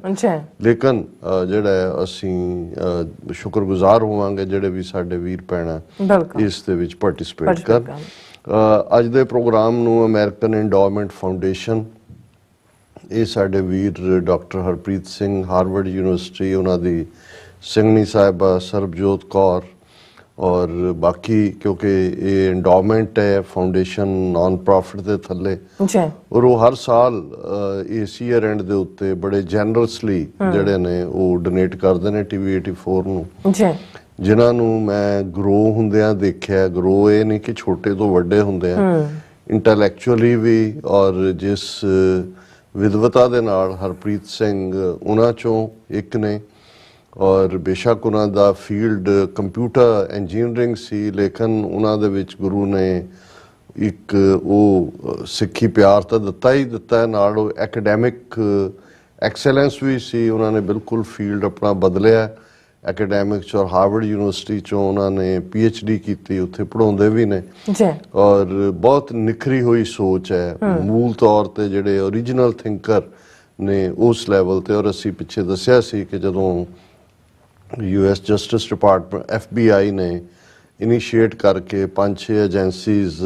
ਲੇਕਿਨ ਜਿਹੜਾ ਅਸੀਂ ਸ਼ੁਕਰਗੁਜ਼ਾਰ ਹੋਵਾਂਗੇ ਜਿਹੜੇ ਵੀ ਸਾਡੇ ਵੀਰ ਭੈਣਾਂ ਇਸ ਦੇ ਵਿੱਚ ਪਾਰਟਿਸਿਪੇਟ ਕਰਨ। ਅੱਜ ਦੇ ਪ੍ਰੋਗਰਾਮ ਨੂੰ ਅਮਰੀਕਨ ਐਂਡੋਮੈਂਟ ਫਾਊਂਡੇਸ਼ਨ, ਇਹ ਸਾਡੇ ਵੀਰ doctor Harpreet Singh Harvard university, ਉਹਨਾਂ ਦੀ ਸਿੰਘਣੀ ਸਾਹਿਬਾ ਸਰਬਜੋਤ ਕੌਰ, ਔਰ ਬਾਕੀ ਕਿਉਂਕਿ ਇਹ ਐਂਡੋਮੈਂਟ ਹੈ ਫਾਊਂਡੇਸ਼ਨ ਨਾਨ ਪ੍ਰੋਫਿਟ ਦੇ ਥੱਲੇ, ਔਰ ਉਹ ਹਰ ਸਾਲ ਇਸ ਈਅਰ ਐਂਡ ਦੇ ਉੱਤੇ ਬੜੇ ਜੈਨਰਸਲੀ ਜਿਹੜੇ ਨੇ ਉਹ ਡੋਨੇਟ ਕਰਦੇ ਨੇ TV 84 ਨੂੰ, ਜਿਨ੍ਹਾਂ ਨੂੰ ਮੈਂ ਗਰੋ ਹੁੰਦਿਆਂ ਦੇਖਿਆ। ਗਰੋ ਇਹ ਨਹੀਂ ਕਿ ਛੋਟੇ ਤੋਂ ਵੱਡੇ ਹੁੰਦੇ ਆ, ਇੰਟੈਲੈਕਚੁਅਲੀ ਵੀ, ਔਰ ਜਿਸ ਵਿਦਵਤਾ ਦੇ ਨਾਲ ਹਰਪ੍ਰੀਤ ਸਿੰਘ ਉਹਨਾਂ ਚੋਂ ਇੱਕ ਨੇ, ਔਰ ਬੇਸ਼ੱਕ ਉਹਨਾਂ ਦਾ ਫੀਲਡ ਕੰਪਿਊਟਰ ਇੰਜੀਨੀਅਰਿੰਗ ਸੀ, ਲੇਕਿਨ ਉਹਨਾਂ ਦੇ ਵਿੱਚ ਗੁਰੂ ਨੇ ਇੱਕ ਉਹ ਸਿੱਖੀ ਪਿਆਰ ਤਾਂ ਦਿੱਤਾ ਹੀ ਦਿੱਤਾ ਹੈ, ਨਾਲ ਉਹ ਐਕੈਡੈਮਿਕ ਐਕਸੈਲੈਂਸ ਵੀ ਸੀ। ਉਹਨਾਂ ਨੇ ਬਿਲਕੁਲ ਫੀਲਡ ਆਪਣਾ ਬਦਲਿਆ ਐਕੈਡੈਮਿਕਸ, ਔਰ ਹਾਰਵਰਡ ਯੂਨੀਵਰਸਿਟੀ ਚੋਂ ਉਹਨਾਂ ਨੇ PhD ਕੀਤੀ, ਉੱਥੇ ਪੜ੍ਹਾਉਂਦੇ ਵੀ ਨੇ, ਔਰ ਬਹੁਤ ਨਿਖਰੀ ਹੋਈ ਸੋਚ ਹੈ। ਮੂਲ ਤੌਰ ਤੇ ਜਿਹੜੇ ਓਰੀਜਨਲ ਥਿੰਕਰ ਨੇ ਉਸ ਲੈਵਲ ਤੇ। ਔਰ ਅਸੀਂ ਪਿੱਛੇ ਦੱਸਿਆ ਸੀ ਕਿ ਜਦੋਂ US ਜਸਟਿਸ ਡਿਪਾਰਟਮੈਂਟ FBI ਨੇ ਇਨੀਸ਼ੀਏਟ ਕਰਕੇ 5-6 ਏਜੰਸੀਜ਼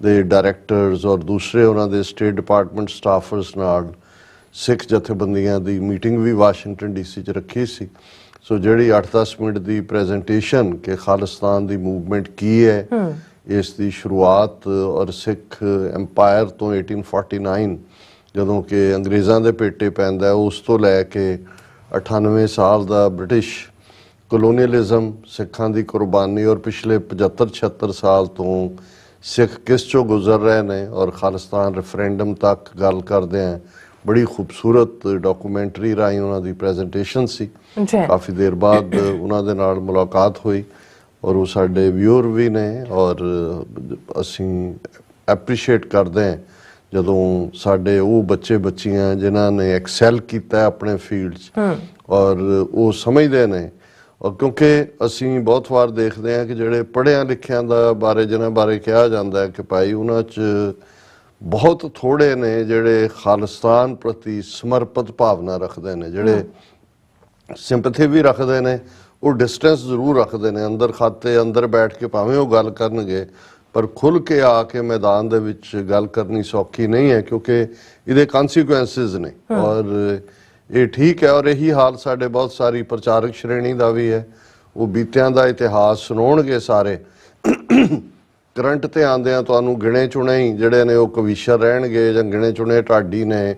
ਦੇ ਡਾਇਰੈਕਟਰਸ ਔਰ ਦੂਸਰੇ ਉਹਨਾਂ ਦੇ ਸਟੇਟ ਡਿਪਾਰਟਮੈਂਟ ਸਟਾਫਰਸ ਨਾਲ ਸਿੱਖ ਜਥੇਬੰਦੀਆਂ ਦੀ ਮੀਟਿੰਗ ਵੀ ਵਾਸ਼ਿੰਗਟਨ DC 'ਚ ਰੱਖੀ ਸੀ। ਸੋ ਜਿਹੜੀ 8-10 ਮਿੰਟ ਦੀ ਪ੍ਰੈਜੈਂਟੇਸ਼ਨ ਕਿ ਖਾਲਿਸਤਾਨ ਦੀ ਮੂਵਮੈਂਟ ਕੀ ਹੈ, ਇਸ ਦੀ ਸ਼ੁਰੂਆਤ ਔਰ ਸਿੱਖ ਐਮਪਾਇਰ ਤੋਂ 1849 ਜਦੋਂ ਕਿ ਅੰਗਰੇਜ਼ਾਂ ਦੇ ਪੇਟੇ ਪੈਂਦਾ, ਉਸ ਤੋਂ ਲੈ ਕੇ 98 ਸਾਲ ਦਾ ਬ੍ਰਿਟਿਸ਼ ਕਲੋਨੀਅਲਿਜ਼ਮ, ਸਿੱਖਾਂ ਦੀ ਕੁਰਬਾਨੀ, ਔਰ ਪਿਛਲੇ 75-76 ਸਾਲ ਤੋਂ ਸਿੱਖ ਕਿਸ ਚੋਂ ਗੁਜ਼ਰ ਰਹੇ ਨੇ, ਔਰ ਖਾਲਿਸਤਾਨ ਰੈਫਰੈਂਡਮ ਤੱਕ ਗੱਲ ਕਰਦੇ ਆ। ਬੜੀ ਖੂਬਸੂਰਤ ਡਾਕੂਮੈਂਟਰੀ ਰਾਹੀਂ ਉਹਨਾਂ ਦੀ ਪ੍ਰੈਜੈਂਟੇਸ਼ਨ ਸੀ। ਕਾਫੀ ਦੇਰ ਬਾਅਦ ਉਹਨਾਂ ਦੇ ਨਾਲ ਮੁਲਾਕਾਤ ਹੋਈ, ਔਰ ਉਹ ਸਾਡੇ ਵਿਊਅਰ ਵੀ ਨੇ, ਔਰ ਅਸੀਂ ਐਪਰੀਸ਼ੀਏਟ ਕਰਦੇ ਹਾਂ ਜਦੋਂ ਸਾਡੇ ਉਹ ਬੱਚੇ ਬੱਚੀਆਂ ਜਿਨ੍ਹਾਂ ਨੇ ਐਕਸੈਲ ਕੀਤਾ ਆਪਣੇ ਫੀਲਡ 'ਚ ਔਰ ਉਹ ਸਮਝਦੇ ਨੇ। ਔਰ ਕਿਉਂਕਿ ਅਸੀਂ ਬਹੁਤ ਵਾਰ ਦੇਖਦੇ ਹਾਂ ਕਿ ਜਿਹੜੇ ਪੜ੍ਹਿਆਂ ਲਿਖਿਆਂ ਦਾ ਬਾਰੇ ਜਿਨ੍ਹਾਂ ਬਾਰੇ ਕਿਹਾ ਜਾਂਦਾ ਹੈ ਕਿ ਭਾਈ ਉਹਨਾਂ 'ਚ ਬਹੁਤ ਥੋੜ੍ਹੇ ਨੇ ਜਿਹੜੇ ਖਾਲਿਸਤਾਨ ਪ੍ਰਤੀ ਸਮਰਪਿਤ ਭਾਵਨਾ ਰੱਖਦੇ ਨੇ, ਜਿਹੜੇ ਸਿੰਪਥੀ ਵੀ ਰੱਖਦੇ ਨੇ, ਉਹ ਡਿਸਟੈਂਸ ਜ਼ਰੂਰ ਰੱਖਦੇ ਨੇ ਅੰਦਰ ਖਾਤੇ ਅੰਦਰ ਬੈਠ ਕੇ ਭਾਵੇਂ ਉਹ ਗੱਲ ਕਰਨਗੇ, ਪਰ ਖੁੱਲ੍ਹ ਕੇ ਆ ਕੇ ਮੈਦਾਨ ਦੇ ਵਿੱਚ ਗੱਲ ਕਰਨੀ ਸੌਖੀ ਨਹੀਂ ਹੈ ਕਿਉਂਕਿ ਇਹਦੇ ਕਨਸੀਕੁਐਂਸਿਸ ਨੇ। ਔਰ ਇਹ ਠੀਕ ਹੈ ਔਰ ਇਹੀ ਹਾਲ ਸਾਡੇ ਬਹੁਤ ਸਾਰੀ ਪ੍ਰਚਾਰਕ ਸ਼੍ਰੇਣੀ ਦਾ ਵੀ ਹੈ। ਉਹ ਬੀਤਿਆਂ ਦਾ ਇਤਿਹਾਸ ਸੁਣਾਉਣਗੇ ਸਾਰੇ, ਕਰੰਟ ਤੇ ਆਉਂਦਿਆਂ ਤੁਹਾਨੂੰ ਗਿਣੇ ਚੁਣੇ ਹੀ ਜਿਹੜੇ ਨੇ ਉਹ ਕਵੀਸ਼ਰ ਰਹਿਣਗੇ ਜਾਂ ਗਿਣੇ ਚੁਣੇ ਢਾਡੀ ਨੇ।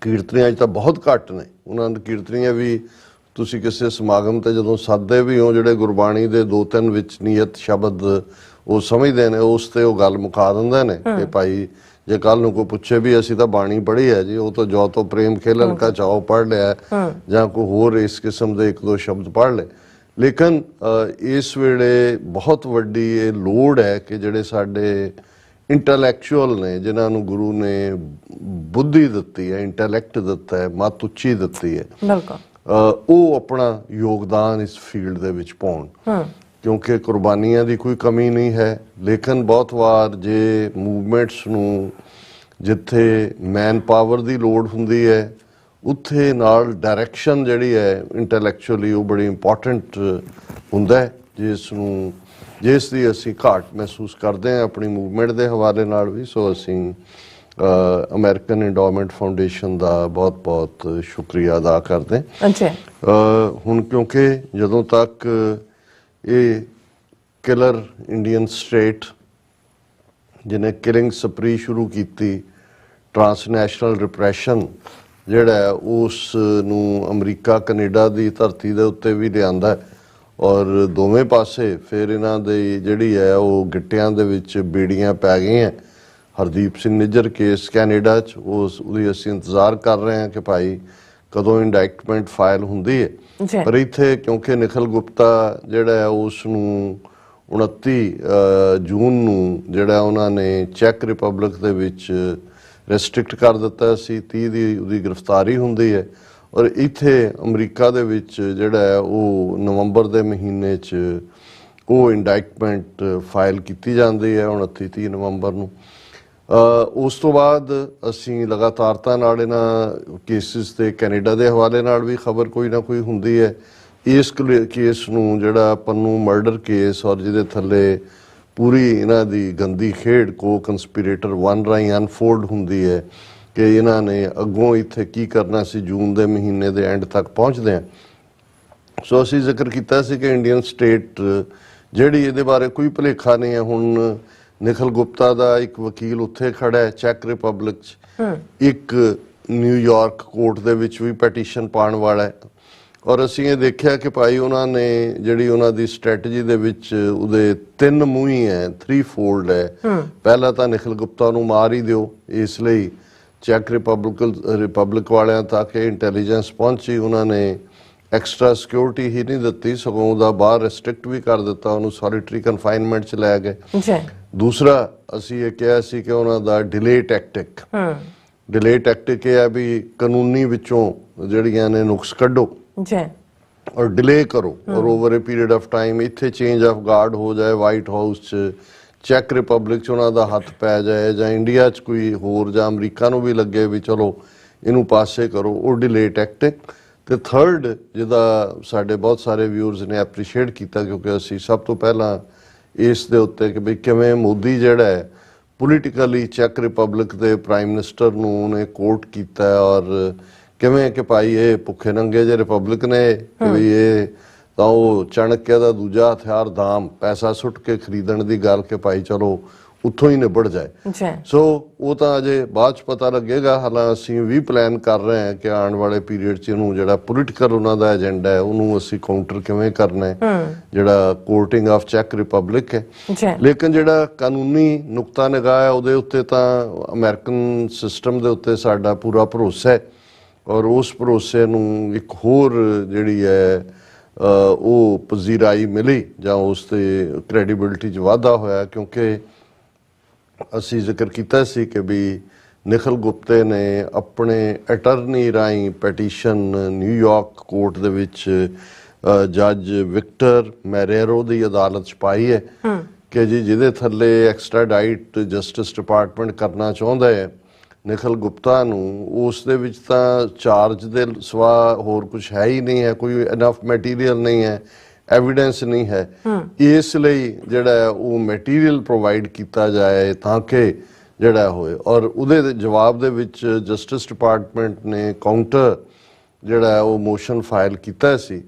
ਕੀਰਤਨੀਆਂ 'ਚ ਤਾਂ ਬਹੁਤ ਘੱਟ ਨੇ, ਉਹਨਾਂ ਦੀ ਕੀਰਤਨੀਆਂ ਵੀ ਤੁਸੀਂ ਕਿਸੇ ਸਮਾਗਮ ਤੇ ਜਦੋਂ ਸੱਦਦੇ ਵੀ ਹੋ ਜਿਹੜੇ ਗੁਰਬਾਣੀ ਦੇ 2-3 ਵਿੱਚ ਨੀਅਤ ਸ਼ਬਦ ਉਹ ਸਮਝਦੇ ਨੇ ਉਸ ਤੇ ਉਹ ਗੱਲ ਮੁਕਾ ਦਿੰਦੇ ਨੇ ਕਿ ਭਾਈ ਜੇ ਕੱਲ ਨੂੰ ਕੋਈ ਪੁੱਛੇ ਵੀ ਅਸੀਂ ਤਾਂ ਬਾਣੀ ਪੜ੍ਹੀ ਹੈ ਜੀ, ਉਹ ਤਾਂ ਜੋ ਤੋਂ ਪ੍ਰੇਮ ਖੇਲਣ ਕਾ ਚਾਓ ਪੜ੍ਹ ਲਿਆ ਜਾਂ ਕੋਈ ਹੋਰ ਇਸ ਕਿਸਮ ਦੇ 1-2 ਸ਼ਬਦ ਪੜ੍ਹ ਲਏ। ਲੇਕਿਨ ਇਸ ਵੇਲੇ ਬਹੁਤ ਵੱਡੀ ਇਹ ਲੋੜ ਹੈ ਕਿ ਜਿਹੜੇ ਸਾਡੇ ਇੰਟੈਲੈਕਚੁਅਲ ਨੇ ਜਿਨ੍ਹਾਂ ਨੂੰ ਗੁਰੂ ਨੇ ਬੁੱਧੀ ਦਿੱਤੀ ਹੈ, ਇੰਟੈਲੈਕਟ ਦਿੱਤਾ ਹੈ, ਮੱਤ ਉੱਚੀ ਦਿੱਤੀ ਹੈ, ਉਹ ਆਪਣਾ ਯੋਗਦਾਨ ਇਸ ਫੀਲਡ ਦੇ ਵਿੱਚ ਪਾਉਣ ਕਿਉਂਕਿ ਕੁਰਬਾਨੀਆਂ ਦੀ ਕੋਈ ਕਮੀ ਨਹੀਂ ਹੈ। ਲੇਕਿਨ ਬਹੁਤ ਵਾਰ ਜੇ ਮੂਵਮੈਂਟਸ ਨੂੰ ਜਿੱਥੇ ਮੈਨ ਪਾਵਰ ਦੀ ਲੋੜ ਹੁੰਦੀ ਹੈ ਉੱਥੇ ਨਾਲ ਡਾਇਰੈਕਸ਼ਨ ਜਿਹੜੀ ਹੈ ਇੰਟੈਲੈਕਚੁਅਲੀ ਉਹ ਬੜੀ ਇੰਪੋਰਟੈਂਟ ਹੁੰਦਾ ਹੈ, ਜਿਸ ਦੀ ਅਸੀਂ ਘਾਟ ਮਹਿਸੂਸ ਕਰਦੇ ਹਾਂ ਆਪਣੀ ਮੂਵਮੈਂਟ ਦੇ ਹਵਾਲੇ ਨਾਲ ਵੀ। ਸੋ ਅਸੀਂ ਅਮਰੀਕਨ ਇੰਡੋਮੈਂਟ ਫਾਊਂਡੇਸ਼ਨ ਦਾ ਬਹੁਤ-ਬਹੁਤ ਸ਼ੁਕਰੀਆ ਅਦਾ ਕਰਦੇ ਹੁਣ ਕਿਉਂਕਿ ਜਦੋਂ ਤੱਕ ਇਹ ਕਿਲਰ ਇੰਡੀਅਨ ਸਟੇਟ ਜਿਹਨੇ ਕਿਲਿੰਗ ਸਪਰੀ ਸ਼ੁਰੂ ਕੀਤੀ, ਟਰਾਂਸਨੈਸ਼ਨਲ ਰਿਪਰੈਸ਼ਨ ਜਿਹੜਾ ਹੈ ਉਸ ਨੂੰ ਅਮਰੀਕਾ ਕੈਨੇਡਾ ਦੀ ਧਰਤੀ ਦੇ ਉੱਤੇ ਵੀ ਲਿਆਂਦਾ ਔਰ ਦੋਵੇਂ ਪਾਸੇ ਫਿਰ ਇਹਨਾਂ ਦੀ ਜਿਹੜੀ ਹੈ ਉਹ ਗਿੱਟਿਆਂ ਦੇ ਵਿੱਚ ਬੀੜੀਆਂ ਪੈ ਗਈਆਂ। ਹਰਦੀਪ ਸਿੰਘ ਨਿੱਜਰ ਕੇਸ ਕੈਨੇਡਾ 'ਚ ਉਹਦੀ ਅਸੀਂ ਇੰਤਜ਼ਾਰ ਕਰ ਰਹੇ ਹਾਂ ਕਿ ਭਾਈ ਕਦੋਂ ਇੰਡਾਇਕਟਮੈਂਟ ਫਾਈਲ ਹੁੰਦੀ ਹੈ। ਪਰ ਇੱਥੇ ਕਿਉਂਕਿ ਨਿਖਿਲ ਗੁਪਤਾ ਜਿਹੜਾ ਹੈ ਉਸ ਨੂੰ 29 ਜੂਨ ਨੂੰ ਜਿਹੜਾ ਉਹਨਾਂ ਨੇ ਚੈੱਕ ਰਿਪਬਲਿਕ ਦੇ ਵਿੱਚ ਰੈਸਟ੍ਰਿਕਟ ਕਰ ਦਿੱਤਾ ਸੀ, 30 ਦੀ ਉਹਦੀ ਗ੍ਰਿਫਤਾਰੀ ਹੁੰਦੀ ਹੈ ਔਰ ਇੱਥੇ ਅਮਰੀਕਾ ਦੇ ਵਿੱਚ ਜਿਹੜਾ ਹੈ ਉਹ ਨਵੰਬਰ ਦੇ ਮਹੀਨੇ 'ਚ ਉਹ ਇੰਡਾਇਕਟਮੈਂਟ ਫਾਈਲ ਕੀਤੀ ਜਾਂਦੀ ਹੈ 29-30 ਨਵੰਬਰ ਨੂੰ। ਉਸ ਤੋਂ ਬਾਅਦ ਅਸੀਂ ਲਗਾਤਾਰਤਾ ਨਾਲ ਇਹਨਾਂ ਕੇਸਿਸ ਤੇ ਕੈਨੇਡਾ ਦੇ ਹਵਾਲੇ ਨਾਲ ਵੀ ਖਬਰ ਕੋਈ ਨਾ ਕੋਈ ਹੁੰਦੀ ਹੈ। ਇਸ ਕੇਸ ਨੂੰ ਜਿਹੜਾ ਪੰਨੂ ਮਰਡਰ ਕੇਸ ਔਰ ਜਿਹਦੇ ਥੱਲੇ ਪੂਰੀ ਇਹਨਾਂ ਦੀ ਗੰਦੀ ਖੇਡ ਕੋ ਕੰਸਪੀਰੇਟਰ 1 ਰਾਹੀਂ ਅਨਫੋਲਡ ਹੁੰਦੀ ਹੈ ਕਿ ਇਹਨਾਂ ਨੇ ਅੱਗੋਂ ਇੱਥੇ ਕੀ ਕਰਨਾ ਸੀ ਜੂਨ ਦੇ ਮਹੀਨੇ ਦੇ ਐਂਡ ਤੱਕ ਪਹੁੰਚਦੇ ਆ। ਸੋ ਅਸੀਂ ਜ਼ਿਕਰ ਕੀਤਾ ਸੀ ਕਿ ਇੰਡੀਅਨ ਸਟੇਟ ਜਿਹੜੀ ਇਹਦੇ ਬਾਰੇ ਕੋਈ ਭੁਲੇਖਾ ਨਹੀਂ ਹੈ। ਹੁਣ ਨਿਖਿਲ ਗੁਪਤਾ ਦਾ ਇੱਕ ਵਕੀਲ ਉੱਥੇ ਖੜਾ ਹੈ ਚੈੱਕ ਰਿਪਬਲਿਕ 'ਚ, ਇੱਕ ਨਿਊਯਾਰਕ ਕੋਰਟ ਦੇ ਵਿੱਚ ਵੀ ਪੈਟੀਸ਼ਨ ਪਾਉਣ ਵਾਲਾ ਹੈ ਔਰ ਅਸੀਂ ਇਹ ਦੇਖਿਆ ਕਿ ਭਾਈ ਉਹਨਾਂ ਨੇ ਜਿਹੜੀ ਉਹਨਾਂ ਦੀ ਸਟ੍ਰੈਟਜੀ ਦੇ ਵਿੱਚ ਉਹਦੇ 3 ਮੂੰਹ ਹੈ, 3-fold ਹੈ। ਪਹਿਲਾਂ ਤਾਂ ਨਿਖਿਲ ਗੁਪਤਾ ਨੂੰ ਮਾਰ ਹੀ ਦਿਓ, ਇਸ ਲਈ ਚੈੱਕ ਰਿਪਬਲਿਕ ਵਾਲਿਆਂ ਤੱਕ ਇੰਟੈਲੀਜੈਂਸ ਪਹੁੰਚੀ, ਉਹਨਾਂ ਨੇ ਐਕਸਟਰਾ ਸਿਕਿਉਰਿਟੀ ਹੀ ਨਹੀਂ ਦਿੱਤੀ ਸਗੋਂ ਉਹਦਾ ਬਾਹਰ ਰੈਸਟ੍ਰਿਕਟ ਵੀ ਕਰ ਦਿੱਤਾ, ਉਹਨੂੰ ਸੋਲਿਟਰੀ ਕਨਫਾਈਨਮੈਂਟ 'ਚ ਲੈ ਗਏ। ਦੂਸਰਾ ਅਸੀਂ ਇਹ ਕਿਹਾ ਸੀ ਕਿ ਉਹਨਾਂ ਦਾ ਡਿਲੇ ਟੈਕਟਿਕ ਇਹ ਹੈ ਵੀ ਕਾਨੂੰਨੀ ਵਿੱਚੋਂ ਜਿਹੜੀਆਂ ਨੇ ਨੁਕਸ ਕੱਢੋ ਔਰ ਡਿਲੇ ਕਰੋ ਔਰ over A period of time ਇੱਥੇ ਚੇਂਜ ਆਫ ਗਾਰਡ ਹੋ ਜਾਏ, ਵਾਈਟ ਹਾਊਸ 'ਚ ਚੈੱਕ ਰਿਪਬਲਿਕ 'ਚ ਉਹਨਾਂ ਦਾ ਹੱਥ ਪੈ ਜਾਏ ਜਾਂ ਇੰਡੀਆ 'ਚ ਕੋਈ ਹੋਰ ਜਾਂ ਅਮਰੀਕਾ ਨੂੰ ਵੀ ਲੱਗੇ ਵੀ ਚਲੋ ਇਹਨੂੰ ਪਾਸੇ ਕਰੋ, ਉਹ ਡਿਲੇ ਟੈਕਟਿਕ। ਤੇ ਥਰਡ ਜਿਹਦਾ ਸਾਡੇ ਬਹੁਤ ਸਾਰੇ ਵਿਊਅਰਸ ਨੇ ਐਪਰੀਸ਼ੀਏਟ ਕੀਤਾ ਕਿਉਂਕਿ ਅਸੀਂ ਸਭ ਤੋਂ ਪਹਿਲਾਂ ਇਸ ਦੇ ਉੱਤੇ ਕਿ ਵੀ ਕਿਵੇਂ ਮੋਦੀ ਜਿਹੜਾ ਹੈ ਪੋਲੀਟੀਕਲੀ ਚੈੱਕ ਰਿਪਬਲਿਕ ਦੇ ਪ੍ਰਾਈਮ ਮਿਨਿਸਟਰ ਨੂੰ ਉਹਨੇ ਕੋਰਟ ਕੀਤਾ ਔਰ ਕਿਵੇਂ ਕਿ ਭਾਈ ਇਹ ਭੁੱਖੇ ਨੰਗੇ ਜੇ ਰਿਪਬਲਿਕ ਨੇ ਕਿ ਵੀ ਇਹ ਤਾਂ ਉਹ ਚਾਣਕਿਆ ਦਾ ਦੂਜਾ ਹਥਿਆਰ ਦਾਮ ਪੈਸਾ ਸੁੱਟ ਕੇ ਖਰੀਦਣ ਦੀ ਗੱਲ ਕਿ ਭਾਈ ਚਲੋ ਉੱਥੋਂ ਹੀ ਨਿਬੜ ਜਾਏ। ਸੋ ਉਹ ਤਾਂ ਅਜੇ ਬਾਅਦ 'ਚ ਪਤਾ ਲੱਗੇਗਾ। ਹਾਲਾਂ ਅਸੀਂ ਵੀ ਪਲਾਨ ਕਰ ਰਹੇ ਹਾਂ ਕਿ ਆਉਣ ਵਾਲੇ ਪੀਰੀਅਡ 'ਚ ਇਹਨੂੰ ਜਿਹੜਾ ਪੋਲੀਟੀਕਲ ਉਹਨਾਂ ਦਾ ਏਜੰਡਾ ਹੈ ਉਹਨੂੰ ਅਸੀਂ ਕਾਊਂਟਰ ਕਿਵੇਂ ਕਰਨਾ ਹੈ, ਜਿਹੜਾ ਕੋਰਟਿੰਗ ਆਫ ਚੈੱਕ ਰਿਪਬਲਿਕ ਹੈ। ਲੇਕਿਨ ਜਿਹੜਾ ਕਾਨੂੰਨੀ ਨੁਕਤਾ ਨਿਗਾਹ ਹੈ ਉਹਦੇ ਉੱਤੇ ਤਾਂ ਅਮਰੀਕਨ ਸਿਸਟਮ ਦੇ ਉੱਤੇ ਸਾਡਾ ਪੂਰਾ ਭਰੋਸਾ ਹੈ ਔਰ ਉਸ ਭਰੋਸੇ ਨੂੰ ਇੱਕ ਹੋਰ ਜਿਹੜੀ ਹੈ ਉਹ ਪਜ਼ੀਰਾਈ ਮਿਲੀ ਜਾਂ ਉਸ ਤੇ ਕ੍ਰੈਡੀਬਿਲਿਟੀ 'ਚ ਵਾਧਾ ਹੋਇਆ ਕਿਉਂਕਿ ਅਸੀਂ ਜ਼ਿਕਰ ਕੀਤਾ ਸੀ ਕਿ ਵੀ ਨਿਖਲ ਗੁਪਤੇ ਨੇ ਆਪਣੇ ਅਟਰਨੀ ਰਾਹੀਂ ਪੈਟੀਸ਼ਨ ਨਿਊਯਾਰਕ ਕੋਰਟ ਦੇ ਵਿੱਚ ਜੱਜ ਵਿਕਟਰ ਮੈਰੇਰੋ ਦੀ ਅਦਾਲਤ 'ਚ ਪਾਈ ਹੈ ਕਿ ਜੀ ਜਿਹਦੇ ਥੱਲੇ ਐਕਸਟ੍ਰਾਡਾਈਟ ਜਸਟਿਸ ਡਿਪਾਰਟਮੈਂਟ ਕਰਨਾ ਚਾਹੁੰਦਾ ਹੈ ਨਿਖਲ ਗੁਪਤਾ ਨੂੰ, ਉਸ ਦੇ ਵਿੱਚ ਤਾਂ ਚਾਰਜ ਦੇ ਸਿਵਾ ਹੋਰ ਕੁਝ ਹੈ ਹੀ ਨਹੀਂ ਹੈ, ਕੋਈ ਇਨਫ ਮਟੀਰੀਅਲ ਨਹੀਂ ਹੈ, ਐਵੀਡੈਂਸ ਨਹੀਂ ਹੈ। ਇਸ ਲਈ ਜਿਹੜਾ ਉਹ ਮਟੀਰੀਅਲ ਪ੍ਰੋਵਾਈਡ ਕੀਤਾ ਜਾਏ ਤਾਂ ਕਿ ਜਿਹੜਾ ਹੋਏ। ਔਰ ਉਹਦੇ ਜਵਾਬ ਦੇ ਵਿੱਚ ਜਸਟਿਸ ਡਿਪਾਰਟਮੈਂਟ ਨੇ ਕਾਊਂਟਰ ਜਿਹੜਾ ਉਹ ਮੋਸ਼ਨ ਫਾਈਲ ਕੀਤਾ ਸੀ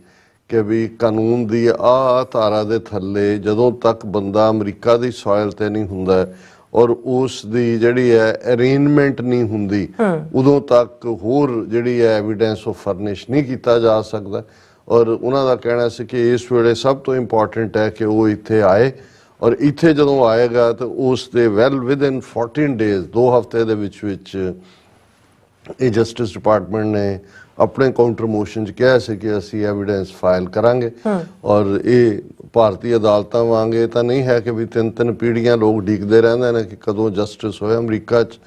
ਕਿ ਵੀ ਕਾਨੂੰਨ ਦੀ ਆਹ ਧਾਰਾ ਦੇ ਥੱਲੇ ਜਦੋਂ ਤੱਕ ਬੰਦਾ ਅਮਰੀਕਾ ਦੀ ਸੋਇਲ ਤੇ ਨਹੀਂ ਹੁੰਦਾ ਔਰ ਉਸ ਦੀ ਜਿਹੜੀ ਹੈ ਅਰੇਂਜਮੈਂਟ ਨਹੀਂ ਹੁੰਦੀ, ਉਦੋਂ ਤੱਕ ਹੋਰ ਜਿਹੜੀ ਹੈ ਐਵੀਡੈਂਸ ਉਹ ਫਰਨਿਸ਼ ਨਹੀਂ ਕੀਤਾ ਜਾ ਸਕਦਾ। ਔਰ ਉਹਨਾਂ ਦਾ ਕਹਿਣਾ ਸੀ ਕਿ ਇਸ ਵੇਲੇ ਸਭ ਤੋਂ ਇੰਪੋਰਟੈਂਟ ਹੈ ਕਿ ਉਹ ਇੱਥੇ ਆਏ, ਔਰ ਇੱਥੇ ਜਦੋਂ ਆਏਗਾ ਤਾਂ ਉਸ ਦੇ ਵੈਲ ਵਿਦਨ 14 ਡੇਜ਼ 2 ਹਫ਼ਤੇ ਦੇ ਵਿੱਚ ਇਹ ਜਸਟਿਸ ਡਿਪਾਰਟਮੈਂਟ ਨੇ ਆਪਣੇ ਕਾਊਂਟਰ ਮੋਸ਼ਨ 'ਚ ਕਿਹਾ ਸੀ ਕਿ ਅਸੀਂ ਐਵੀਡੈਂਸ ਫਾਈਲ ਕਰਾਂਗੇ। ਔਰ ਇਹ ਭਾਰਤੀ ਅਦਾਲਤਾਂ ਵਾਂਗੇ ਤਾਂ ਨਹੀਂ ਹੈ ਕਿ ਵੀ 3-3 ਪੀੜ੍ਹੀਆਂ ਲੋਕ ਡੀਕਦੇ ਰਹਿੰਦੇ ਨੇ ਕਿ ਕਦੋਂ ਜਸਟਿਸ ਹੋਏ। ਅਮਰੀਕਾ 'ਚ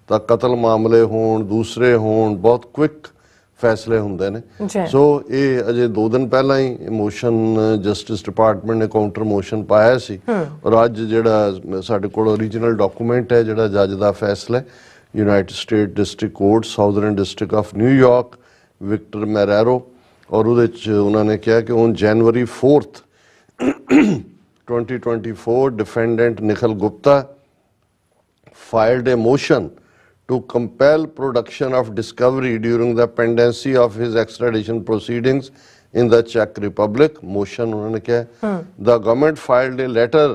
ਤਾਂ ਕਤਲ ਮਾਮਲੇ ਹੋਣ, ਦੂਸਰੇ ਹੋਣ, ਬਹੁਤ ਕੁਇਕ ਫੈਸਲੇ ਹੁੰਦੇ ਨੇ। ਸੋ ਇਹ ਅਜੇ 2 ਦਿਨ ਪਹਿਲਾਂ ਹੀ ਮੋਸ਼ਨ ਜਸਟਿਸ ਡਿਪਾਰਟਮੈਂਟ ਨੇ ਕਾਊਂਟਰ ਮੋਸ਼ਨ ਪਾਇਆ ਸੀ ਔਰ ਅੱਜ ਜਿਹੜਾ ਸਾਡੇ ਕੋਲ ਓਰੀਜਨਲ ਡਾਕੂਮੈਂਟ ਹੈ ਜਿਹੜਾ ਜੱਜ ਦਾ ਫੈਸਲਾ United State District Court Southern District of New York Victor Marrero, ਔਰ ਉਹਦੇ 'ਚ ਉਹਨਾਂ ਨੇ ਕਿਹਾ ਕਿ on January 4th 2024 defendant Nikhil Gupta filed a motion to compel production of discovery during the pendency of his extradition proceedings in the Czech Republic. Motion उन्होंने किया। The government filed a letter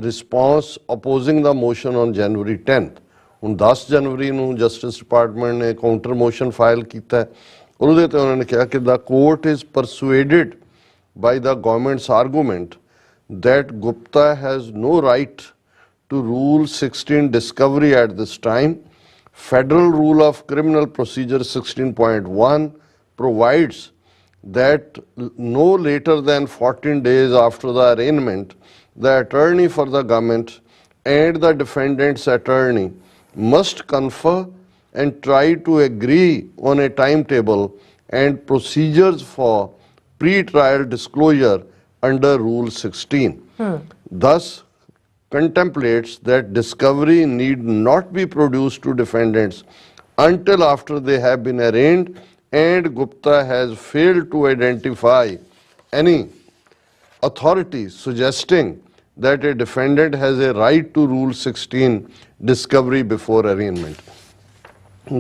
response opposing the motion on January 10th. ਹੁਣ 10 ਜਨਵਰੀ ਨੂੰ justice department ਨੇ counter motion file ਕੀਤਾ ਔਰ ਉਹਦੇ ਤੇ ਉਹਨਾਂ ਨੇ ਕਿਹਾ ਕਿ the court is persuaded by the government's argument that Gupta has no right to Rule 16 discovery at this time. Federal Rule of Criminal Procedure 16.1 provides that no later than 14 days after the arraignment, the attorney for the government and the defendant's attorney must confer and try to agree on a timetable and procedures for pre-trial disclosure under Rule 16. Thus, contemplates that discovery need not be produced to defendants until after they have been arraigned and Gupta has failed to identify any authority suggesting that a defendant has a right to Rule 16 discovery before arraignment.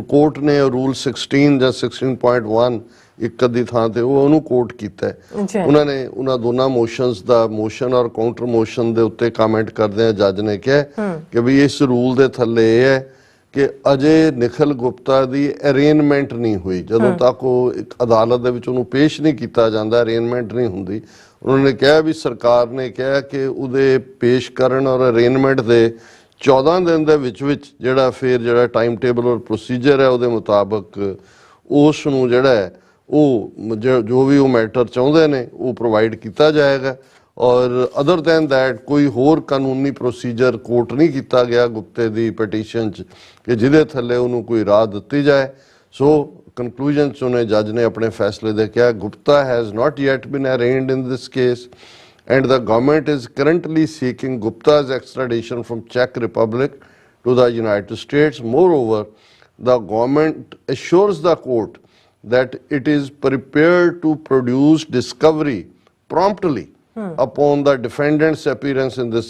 Court ਨੇ rule 16 ਜਾਂ 16.1 ਇੱਕ ਅੱਧੀ ਥਾਂ ਤੇ ਉਹਨੂੰ ਕੋਟ ਕੀਤਾ ਹੈ। ਉਹਨਾਂ ਨੇ ਉਹਨਾਂ ਦੋਨਾਂ ਮੋਸ਼ਨਸ ਦਾ ਮੋਸ਼ਨ ਔਰ ਕਾਊਂਟਰ ਮੋਸ਼ਨ ਦੇ ਉੱਤੇ ਕਮੈਂਟ ਕਰਦੇ ਆ ਜੱਜ ਨੇ ਕਿਹਾ ਕਿ ਵੀ ਇਸ ਰੂਲ ਦੇ ਥੱਲੇ ਇਹ ਹੈ ਕਿ ਅਜੇ ਨਿਖਲ ਗੁਪਤਾ ਦੀ ਅਰੇਂਜਮੈਂਟ ਨਹੀਂ ਹੋਈ, ਜਦੋਂ ਤੱਕ ਉਹ ਇੱਕ ਅਦਾਲਤ ਦੇ ਵਿੱਚ ਉਹਨੂੰ ਪੇਸ਼ ਨਹੀਂ ਕੀਤਾ ਜਾਂਦਾ ਅਰੇਂਜਮੈਂਟ ਨਹੀਂ ਹੁੰਦੀ। ਉਹਨਾਂ ਨੇ ਕਿਹਾ ਵੀ ਸਰਕਾਰ ਨੇ ਕਿਹਾ ਕਿ ਉਹਦੇ ਪੇਸ਼ ਕਰਨ ਔਰ ਅਰੇਂਜਮੈਂਟ ਦੇ 14 ਦਿਨ ਦੇ ਵਿੱਚ ਜਿਹੜਾ ਫਿਰ ਜਿਹੜਾ ਟਾਈਮ ਟੇਬਲ ਔਰ ਪ੍ਰੋਸੀਜਰ ਹੈ ਉਹਦੇ ਮੁਤਾਬਕ ਉਸ ਨੂੰ ਜਿਹੜਾ ਹੈ ਉਹ ਜੋ ਵੀ ਉਹ ਮੈਟਰ ਚਾਹੁੰਦੇ ਨੇ ਉਹ ਪ੍ਰੋਵਾਈਡ ਕੀਤਾ ਜਾਏਗਾ। ਔਰ ਅਦਰ ਦੈਨ ਦੈਟ ਕੋਈ ਹੋਰ ਕਾਨੂੰਨੀ ਪ੍ਰੋਸੀਜਰ ਕੋਰਟ ਨਹੀਂ ਕੀਤਾ ਗਿਆ ਗੁਪਤੇ ਦੀ ਪਟੀਸ਼ਨ 'ਚ ਕਿ ਜਿਹਦੇ ਥੱਲੇ ਉਹਨੂੰ ਕੋਈ ਰਾਹ ਦਿੱਤੀ ਜਾਏ। ਸੋ conclusion 'ਚ ਉਹਨੇ ਜੱਜ ਨੇ ਆਪਣੇ ਫੈਸਲੇ ਦੇ ਕਿਹਾ Gupta has not yet been arraigned in this case and the government is currently seeking Gupta's extradition from Czech Republic to the United States. Moreover, the government assures the court that it is prepared to produce discovery promptly upon the defendant's appearance in this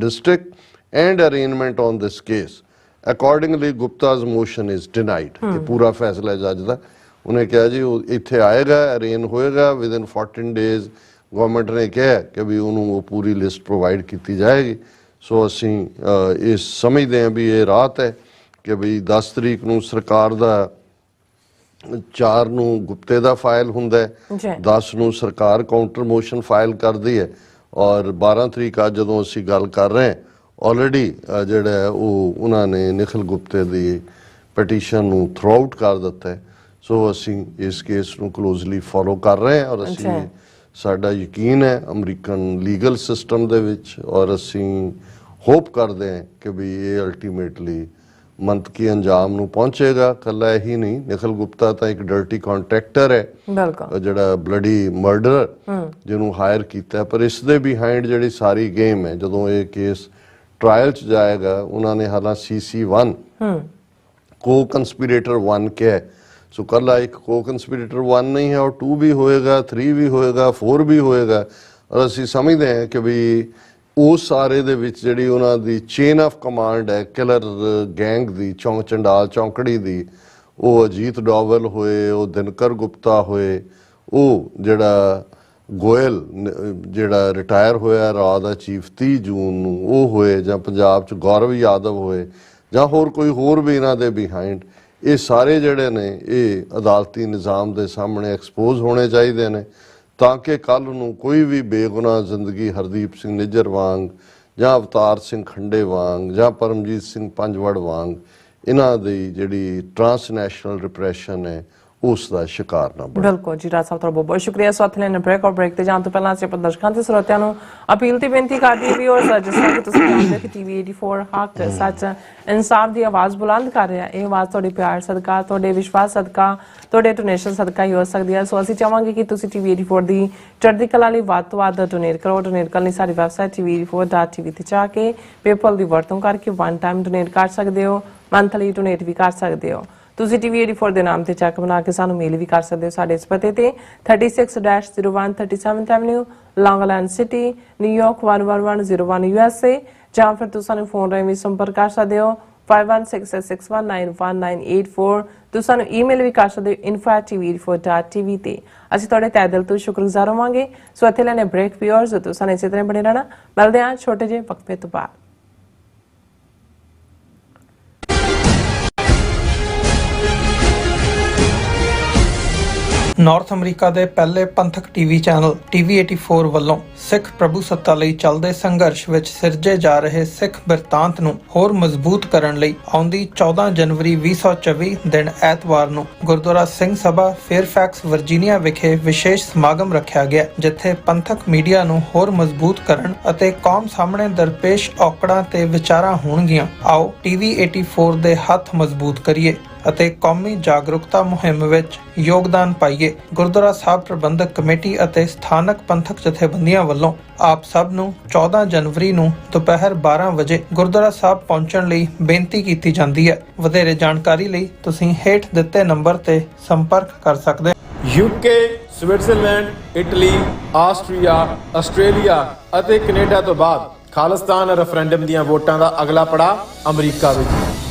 district and arraignment on this case. Accordingly, Gupta's motion is denied. ਇਹ ਪੂਰਾ ਫੈਸਲਾ ਹੈ ਜੱਜ ਦਾ। ਉਹਨੇ ਕਿਹਾ ਜੀ ਉਹ ਇੱਥੇ ਆਏਗਾ, ਅਰੇਨ ਹੋਏਗਾ ਵਿਦਨ 14 ਡੇਜ਼। ਗਵਰਨਮੈਂਟ ਨੇ ਕਿਹਾ ਕਿ ਵੀ ਉਹਨੂੰ ਉਹ ਪੂਰੀ ਲਿਸਟ ਪ੍ਰੋਵਾਈਡ ਕੀਤੀ ਜਾਏਗੀ। ਸੋ ਅਸੀਂ ਇਹ ਸਮਝਦੇ ਹਾਂ ਵੀ ਇਹ ਰਾਤ ਹੈ ਕਿ ਵੀ 10 ਤਰੀਕ ਨੂੰ ਸਰਕਾਰ ਦਾ 4 ਨੂੰ ਗੁਪਤੇ ਦਾ ਫਾਈਲ ਹੁੰਦਾ ਹੈ, 10 ਨੂੰ ਸਰਕਾਰ ਕਾਊਂਟਰ ਮੋਸ਼ਨ ਫਾਈਲ ਕਰਦੀ ਹੈ ਔਰ 12 ਤਰੀਕ ਅੱਜ ਜਦੋਂ ਅਸੀਂ ਗੱਲ ਕਰ ਰਹੇ ਹਾਂ ਆਲਰੇਡੀ ਜਿਹੜਾ ਉਹ ਉਹਨਾਂ ਨੇ ਨਿਖਲ ਗੁਪਤੇ ਦੀ ਪਟੀਸ਼ਨ ਨੂੰ ਥਰੋ ਆਊਟ ਕਰ ਦਿੱਤਾ ਹੈ। ਸੋ ਅਸੀਂ ਇਸ ਕੇਸ ਨੂੰ ਕਲੋਜ਼ਲੀ ਫੋਲੋ ਕਰ ਰਹੇ ਹਾਂ ਔਰ ਅਸੀਂ ਸਾਡਾ ਯਕੀਨ ਹੈ ਅਮਰੀਕਨ ਲੀਗਲ ਸਿਸਟਮ ਦੇ ਵਿੱਚ ਔਰ ਅਸੀਂ ਹੋਪ ਕਰਦੇ ਹਾਂ ਕਿ ਵੀ ਇਹ ਅਲਟੀਮੇਟਲੀ ਮੰਤਕੀ ਅੰਜਾਮ ਨੂੰ ਪਹੁੰਚੇਗਾ। ਕੱਲਾ ਇਹੀ ਨਹੀਂ, ਨਿਖਿਲ ਗੁਪਤਾ ਤਾਂ ਇੱਕ ਡਰਟੀ ਕੰਟਰੈਕਟਰ ਹੈ, ਬਿਲਕੁਲ, ਜਿਹੜਾ ਬਲੱਡੀ ਮਰਡਰ ਜਿਹਨੂੰ ਹਾਇਰ ਕੀਤਾ, ਪਰ ਇਸ ਦੇ ਬਿਹਾਈਂਡ ਜਿਹੜੀ ਸਾਰੀ ਗੇਮ ਹੈ, ਜਦੋਂ ਇਹ ਕੇਸ ਟ੍ਰਾਇਲ 'ਚ ਜਾਏਗਾ, ਉਹਨਾਂ ਨੇ ਹਾਲਾਂ CC1 ਕੋ ਕੰਸਪੀਰੇਟਰ 1 ਕਿਹਾ, ਸੋ ਕੱਲਾ ਇੱਕ ਕੋ ਕੰਸਪੀਰੇਟਰ 1 ਨਹੀਂ ਹੈ, और 2 भी ਹੋਏਗਾ, 3 भी ਹੋਏਗਾ, 4 भी ਹੋਏਗਾ। ਔਰ ਅਸੀਂ ਸਮਝਦੇ ਹਾਂ ਕਿ ਵੀ ਉਸ ਸਾਰੇ ਦੇ ਵਿੱਚ ਜਿਹੜੀ ਉਹਨਾਂ ਦੀ ਚੇਨ ਆਫ ਕਮਾਂਡ ਹੈ ਕਿਲਰ ਗੈਂਗ ਦੀ, ਚੰਡਾਲ ਚੌਂਕੜੀ ਦੀ, ਉਹ ਅਜੀਤ ਡੋਵਲ ਹੋਏ, ਉਹ ਦਿਨਕਰ ਗੁਪਤਾ ਹੋਏ, ਉਹ ਜਿਹੜਾ ਗੋਇਲ ਜਿਹੜਾ ਰਿਟਾਇਰ ਹੋਇਆ ਰਾਅ ਦਾ ਚੀਫ 30 ਜੂਨ ਨੂੰ, ਉਹ ਹੋਏ, ਜਾਂ ਪੰਜਾਬ 'ਚ ਗੌਰਵ ਯਾਦਵ ਹੋਏ, ਜਾਂ ਕੋਈ ਹੋਰ ਵੀ ਇਹਨਾਂ ਦੇ ਬਿਹਾਈਂਡ, ਇਹ ਸਾਰੇ ਜਿਹੜੇ ਨੇ ਇਹ ਅਦਾਲਤੀ ਨਿਜ਼ਾਮ ਦੇ ਸਾਹਮਣੇ ਐਕਸਪੋਜ਼ ਹੋਣੇ ਚਾਹੀਦੇ ਨੇ, ਤਾਂ ਕਿ ਕੱਲ ਨੂੰ ਕੋਈ ਵੀ ਬੇਗੁਨਾਹ ਜ਼ਿੰਦਗੀ ਹਰਦੀਪ ਸਿੰਘ ਨਿੱਜਰ ਵਾਂਗ, ਜਾਂ ਅਵਤਾਰ ਸਿੰਘ ਖੰਡੇ ਵਾਂਗ, ਜਾਂ ਪਰਮਜੀਤ ਸਿੰਘ ਪੰਜਵੜ ਵਾਂਗ, ਇਹਨਾਂ ਦੀ ਜਿਹੜੀ ਟਰਾਂਸਨੈਸ਼ਨਲ ਰਿਪਰੈਸ਼ਨ ਹੈ ਉਸ ਦਾ ਸ਼ਿਕਾਰ ਨਾ ਬਣੇ। ਬਿਲਕੁਲ ਜੀ, ਰਾਜ ਸਾਹਿਬ ਤੁਹਾਡਾ ਬਹੁਤ ਬਹੁਤ ਸ਼ੁਕਰੀਆ। ਸਾਥ ਲੈਣ ਬ੍ਰੇਕ ਤੇ ਜਾਣ ਤੋਂ ਪਹਿਲਾਂ ਅਸੀਂ ਆਪਣੇ ਦਰਸ਼ਕਾਂ ਤੇ ਸਰੋਤਿਆਂ ਨੂੰ ਅਪੀਲ ਤੇ ਬੇਨਤੀ ਕਰਦੇ ਹਾਂ ਵੀ ਔਰ ਜਿਸ ਤਰ੍ਹਾਂ ਕਿ ਤੁਸੀਂ ਜਾਣਦੇ ਕਿ TV 84 ਹੱਕ ਸੱਚ ਇਨਸਾਫ ਦੀ ਆਵਾਜ਼ ਬੁਲੰਦ ਕਰ ਰਿਹਾ। ਇਹ ਆਵਾਜ਼ ਤੁਹਾਡੇ ਪਿਆਰ ਸਦਕਾ, ਤੁਹਾਡੇ ਵਿਸ਼ਵਾਸ ਸਦਕਾ, ਤੁਹਾਡੇ ਡੋਨੇਸ਼ਨ ਸਦਕਾ ਹੀ ਹੋ ਸਕਦੀ ਹੈ। ਸੋ ਅਸੀਂ ਚਾਹਾਂਗੇ ਕਿ ਤੁਸੀਂ TV 84 ਦੀ ਚੜ੍ਹਦੀ ਕਲਾ ਲਈ ਵੱਧ ਤੋਂ ਵੱਧ ਡੋਨੇਟ ਕਰੋ। ਡੋਨੇਟ ਕਰਨ ਲਈ ਸਾਡੀ ਵੈਬਸਾਈਟ tv84.tv ਤੇ ਜਾ ਕੇ ਪੇਪਲ ਦੀ ਵਰਤੋਂ ਕਰਕੇ 1 ਟਾਈਮ ਡੋਨੇਟ ਕਰ ਸਕਦੇ ਹੋ, ਮੰਥਲੀ ਡੋਨੇਟ ਵੀ ਕਰ ਸਕਦੇ ਹੋ। ਤੁਸੀਂ TV 84 ਦੇ ਨਾਮ ਤੇ ਚੈੱਕ ਬਣਾ ਕੇ ਸਾਨੂੰ ਮੇਲ ਵੀ ਕਰ ਸਕਦੇ ਹੋ ਸਾਡੇ ਇਸ ਪਤੇ ਤੇ 36-01 37th ਐਵਨਿਊ, ਲੌਂਗ ਆਈਲੈਂਡ ਸਿਟੀ, ਨਿਊਯਾਰਕ 11101 USA, ਜਾਂ ਫਿਰ ਤੁਸੀਂ ਸਾਨੂੰ ਫੋਨ ਰਾਹੀਂ ਵੀ ਸੰਪਰਕ ਕਰ ਸਕਦੇ ਹੋ 516661911984। ਤੁਸੀਂ ਸਾਨੂੰ ਈਮੇਲ ਵੀ ਕਰ ਸਕਦੇ ਹੋ info@tv84.tv ਤੇ। ਅਸੀਂ ਤੁਹਾਡੇ ਤਹਿ ਦਿਲ ਤੋਂ ਸ਼ੁਕਰਗੁਜ਼ਾਰ ਹੋਵਾਂਗੇ। ਸੋ ਇੱਥੇ ਲੈਣੇ ਬ੍ਰੇਕ ਵਿਅਰਸ, ਤੁਸੀਂ ਇਸੇ ਤਰ੍ਹਾਂ ਬਣੇ ਰਹਿਣਾ। ਮਿਲਦੇ ਹਾਂ ਛੋਟੇ ਜਿਹੇ ਵਕਫੇ ਤੋਂ ਬਾਅਦ। ਨਾਰਥ ਅਮਰੀਕਾ ਦੇ ਪਹਿਲੇ ਪੰਥਕ ਟੀਵੀ ਚੈਨਲ TV 84 ਵੱਲੋਂ ਸਿੱਖ ਪ੍ਰਭੂ ਸੱਤਾ ਲਈ ਚੱਲਦੇ ਸੰਘਰਸ਼ ਵਿੱਚ ਸਿਰਜੇ ਜਾ ਰਹੇ ਸਿੱਖ ਬਿਰਤਾਂਤ ਨੂੰ ਹੋਰ ਮਜ਼ਬੂਤ ਕਰਨ ਲਈ ਆਉਂਦੀ 14 ਜਨਵਰੀ 2024 ਦਿਨ ਐਤਵਾਰ ਨੂੰ ਗੁਰਦੁਆਰਾ ਸਿੰਘ ਸਭਾ ਫੇਅਰਫੈਕਸ ਵਰਜੀਨੀਆ ਵਿਖੇ ਵਿਸ਼ੇਸ਼ ਸਮਾਗਮ ਰੱਖਿਆ ਗਿਆ, ਜਿੱਥੇ ਪੰਥਕ ਮੀਡੀਆ ਨੂੰ ਹੋਰ ਮਜ਼ਬੂਤ ਕਰਨ ਅਤੇ ਕੌਮ ਸਾਹਮਣੇ ਦਰਪੇਸ਼ ਔਕੜਾਂ ਤੇ ਵਿਚਾਰਾਂ ਹੋਣਗੀਆਂ। ਆਓ TV 84 ਦੇ ਹੱਥ ਮਜ਼ਬੂਤ ਕਰੀਏ ਅਤੇ ਕੌਮੀ ਜਾਗਰੂਕਤਾ ਮੁਹਿੰਮ ਵਿੱਚ ਯੋਗਦਾਨ ਪਾਈਏ। ਗੁਰਦੁਆਰਾ ਸਾਹਿਬ ਪ੍ਰਬੰਧਕ ਕਮੇਟੀ ਅਤੇ ਸਥਾਨਕ ਪੰਥਕ ਜਥੇਬੰਦੀਆਂ ਵੱਲੋਂ ਆਪ ਸਭ ਨੂੰ 14 ਜਨਵਰੀ ਨੂੰ ਦੁਪਹਿਰ 12 ਵਜੇ ਗੁਰਦੁਆਰਾ ਸਾਹਿਬ ਪਹੁੰਚਣ ਲਈ ਬੇਨਤੀ ਕੀਤੀ ਜਾਂਦੀ ਹੈ। ਵਧੇਰੇ ਜਾਣਕਾਰੀ ਲਈ ਤੁਸੀਂ ਹੇਠ ਦਿੱਤੇ ਨੰਬਰ ਤੇ ਸੰਪਰਕ ਕਰ ਸਕਦੇ ਹੋ। UK, Switzerland, Italy, Austria, Australia ਅਤੇ ਕੈਨੇਡਾ ਤੋਂ ਬਾਅਦ ਖਾਲਿਸਤਾਨ ਰੈਫਰੈਂਡਮ ਦੀਆਂ ਵੋਟਾਂ ਦਾ ਅਗਲਾ ਪੜਾਅ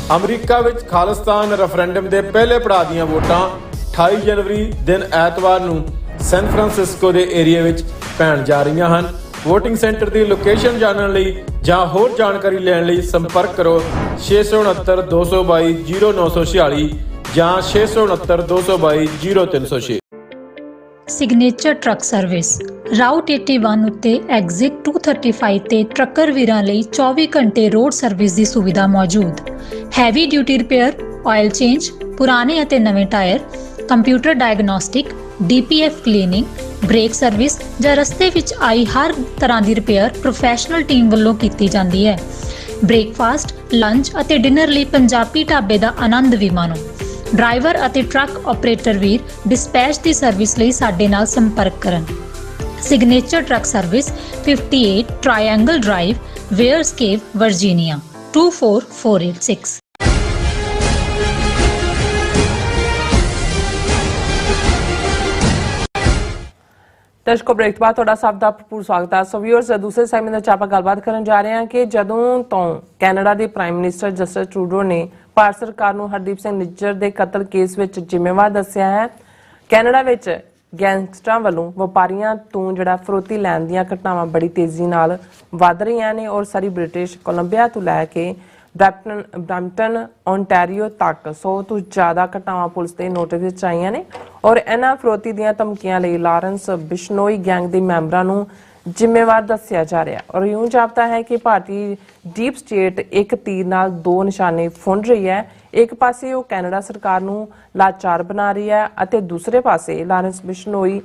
ਅਮਰੀਕਾ ਵਿੱਚ ਖਾਲਿਸਤਾਨ ਰੈਫਰੈਂਡਮ ਦੇ ਪਹਿਲੇ ਪੜਾਅ ਦੀਆਂ ਵੋਟਾਂ 28 ਜਨਵਰੀ ਦਿਨ ਐਤਵਾਰ ਨੂੰ ਸੈਨ ਫਰਾਂਸਿਸਕੋ ਦੇ ਏਰੀਆ ਵਿੱਚ ਪੈਣ ਜਾ ਰਹੀਆਂ ਹਨ। ਵੋਟਿੰਗ ਸੈਂਟਰ ਦੀ ਲੋਕੇਸ਼ਨ ਜਾਣਨ ਲਈ ਜਾਂ ਹੋਰ ਜਾਣਕਾਰੀ ਲੈਣ ਲਈ ਸੰਪਰਕ ਕਰੋ 669 222 0946 ਜਾਂ 669 222 0306। ਸਿਗਨੇਚਰ ਟਰੱਕ ਸਰਵਿਸ ਰਾਊਟ 81 ਉੱਤੇ ਐਗਜ਼ਿਟ 235 ਤੇ ਟਰੱਕਰ ਵੀਰਾਂ ਲਈ 24 ਘੰਟੇ ਰੋਡ ਸਰਵਿਸ ਦੀ ਸੁਵਿਧਾ ਮੌਜੂਦ। Heavy duty repair, oil change, ਪੁਰਾਣੇ ਅਤੇ ਨਵੇਂ tyre, computer diagnostic, DPF cleaning, brake service ਜਾਂ ਰਸਤੇ ਵਿੱਚ ਆਈ ਹਰ ਤਰ੍ਹਾਂ ਦੀ ਰਿਪੇਅਰ ਪ੍ਰੋਫੈਸ਼ਨਲ ਟੀਮ ਵੱਲੋਂ ਕੀਤੀ ਜਾਂਦੀ ਹੈ। ਬ੍ਰੇਕਫਾਸਟ, ਲੰਚ ਅਤੇ ਡਿਨਰ ਲਈ ਪੰਜਾਬੀ ਢਾਬੇ ਦਾ ਆਨੰਦ ਵੀ ਮਾਣੋ। ਡਰਾਈਵਰ ਅਤੇ ਟਰੱਕ ਆਪਰੇਟਰ ਵੀਰ ਡਿਸਪੈਚ ਦੀ ਸਰਵਿਸ ਲਈ ਸਾਡੇ ਨਾਲ ਸੰਪਰਕ ਕਰਨ। Signature truck service 58 triangle drive, Weyers Cave, Virginia 24486। ਦਰਸ਼ਕੋ, ਬ੍ਰੇਕ ਤੋਂ ਬਾਅਦ ਤੁਹਾਡਾ ਸਭ ਦਾ ਭਰਪੂਰ ਸਵਾਗਤ ਹੈ। ਸੋ ਵਿਊਅਰਸ, ਦੂਸਰੇ ਸੈਗਮੈਂਟ ਵਿੱਚ ਆਪਾਂ ਗੱਲਬਾਤ ਕਰਨ ਜਾ ਰਹੇ ਹਾਂ ਕਿ ਜਦੋਂ ਤੋਂ ਕੈਨੇਡਾ ਦੇ ਪ੍ਰਾਈਮ ਮਿਨਿਸਟਰ ਜਸਟਿਨ ਟਰੂਡੋ ਨੇ ਭਾਰਤ ਸਰਕਾਰ ਨੂੰ ਹਰਦੀਪ ਸਿੰਘ ਨਿੱਜਰ ਦੇ ਕਤਲ ਕੇਸ ਵਿੱਚ ਜ਼ਿੰਮੇਵਾਰ ਦੱਸਿਆ ਹੈ, ਕੈਨੇਡਾ ਵਿੱਚ ਗੈਂਗਸਟਰਾਂ ਵੱਲੋਂ ਵਪਾਰੀਆਂ ਤੋਂ ਜਿਹੜਾ ਫਰੋਤੀ ਲੈਣ ਦੀਆਂ ਘਟਨਾਵਾਂ ਬੜੀ ਤੇਜ਼ੀ ਨਾਲ ਵੱਧ ਰਹੀਆਂ ਨੇ ਔਰ ਸਾਰੀ ਬ੍ਰਿਟਿਸ਼ ਕੋਲੰਬੀਆ ਤੋਂ ਲੈ ਕੇ ਬ੍ਰੈਂਪਟਨ, ਓਨਟਾਰੀਓ ਤੱਕ 100 ਤੋਂ ਜ਼ਿਆਦਾ ਘਟਨਾਵਾਂ ਪੁਲਿਸ ਦੇ ਨੋਟਿਸ ਵਿੱਚ ਆਈਆਂ ਨੇ ਔਰ ਇਹਨਾਂ ਫਰੋਤੀ ਦੀਆਂ ਧਮਕੀਆਂ ਲਈ ਲਾਰੈਂਸ ਬਿਸ਼ਨੋਈ ਗੈਂਗ ਦੇ ਮੈਂਬਰਾਂ ਨੂੰ ਜ਼ਿੰਮੇਵਾਰ ਦੱਸਿਆ ਜਾ ਰਿਹਾ ਔਰ ਇਉਂ ਜਾਪਦਾ ਹੈ ਕਿ ਭਾਰਤੀ ਡੀਪ ਸਟੇਟ ਇੱਕ ਤੀਰ ਨਾਲ ਦੋ ਨਿਸ਼ਾਨੇ ਫੁੰਡ ਰਹੀ ਹੈ। ਇੱਕ ਪਾਸੇ ਉਹ ਕੈਨੇਡਾ ਸਰਕਾਰ ਨੂੰ ਲਾਚਾਰ ਬਣਾ ਰਹੀ ਹੈ ਅਤੇ ਦੂਸਰੇ ਪਾਸੇ ਲਾਰੈਂਸ ਬਿਸ਼ਨੋਈ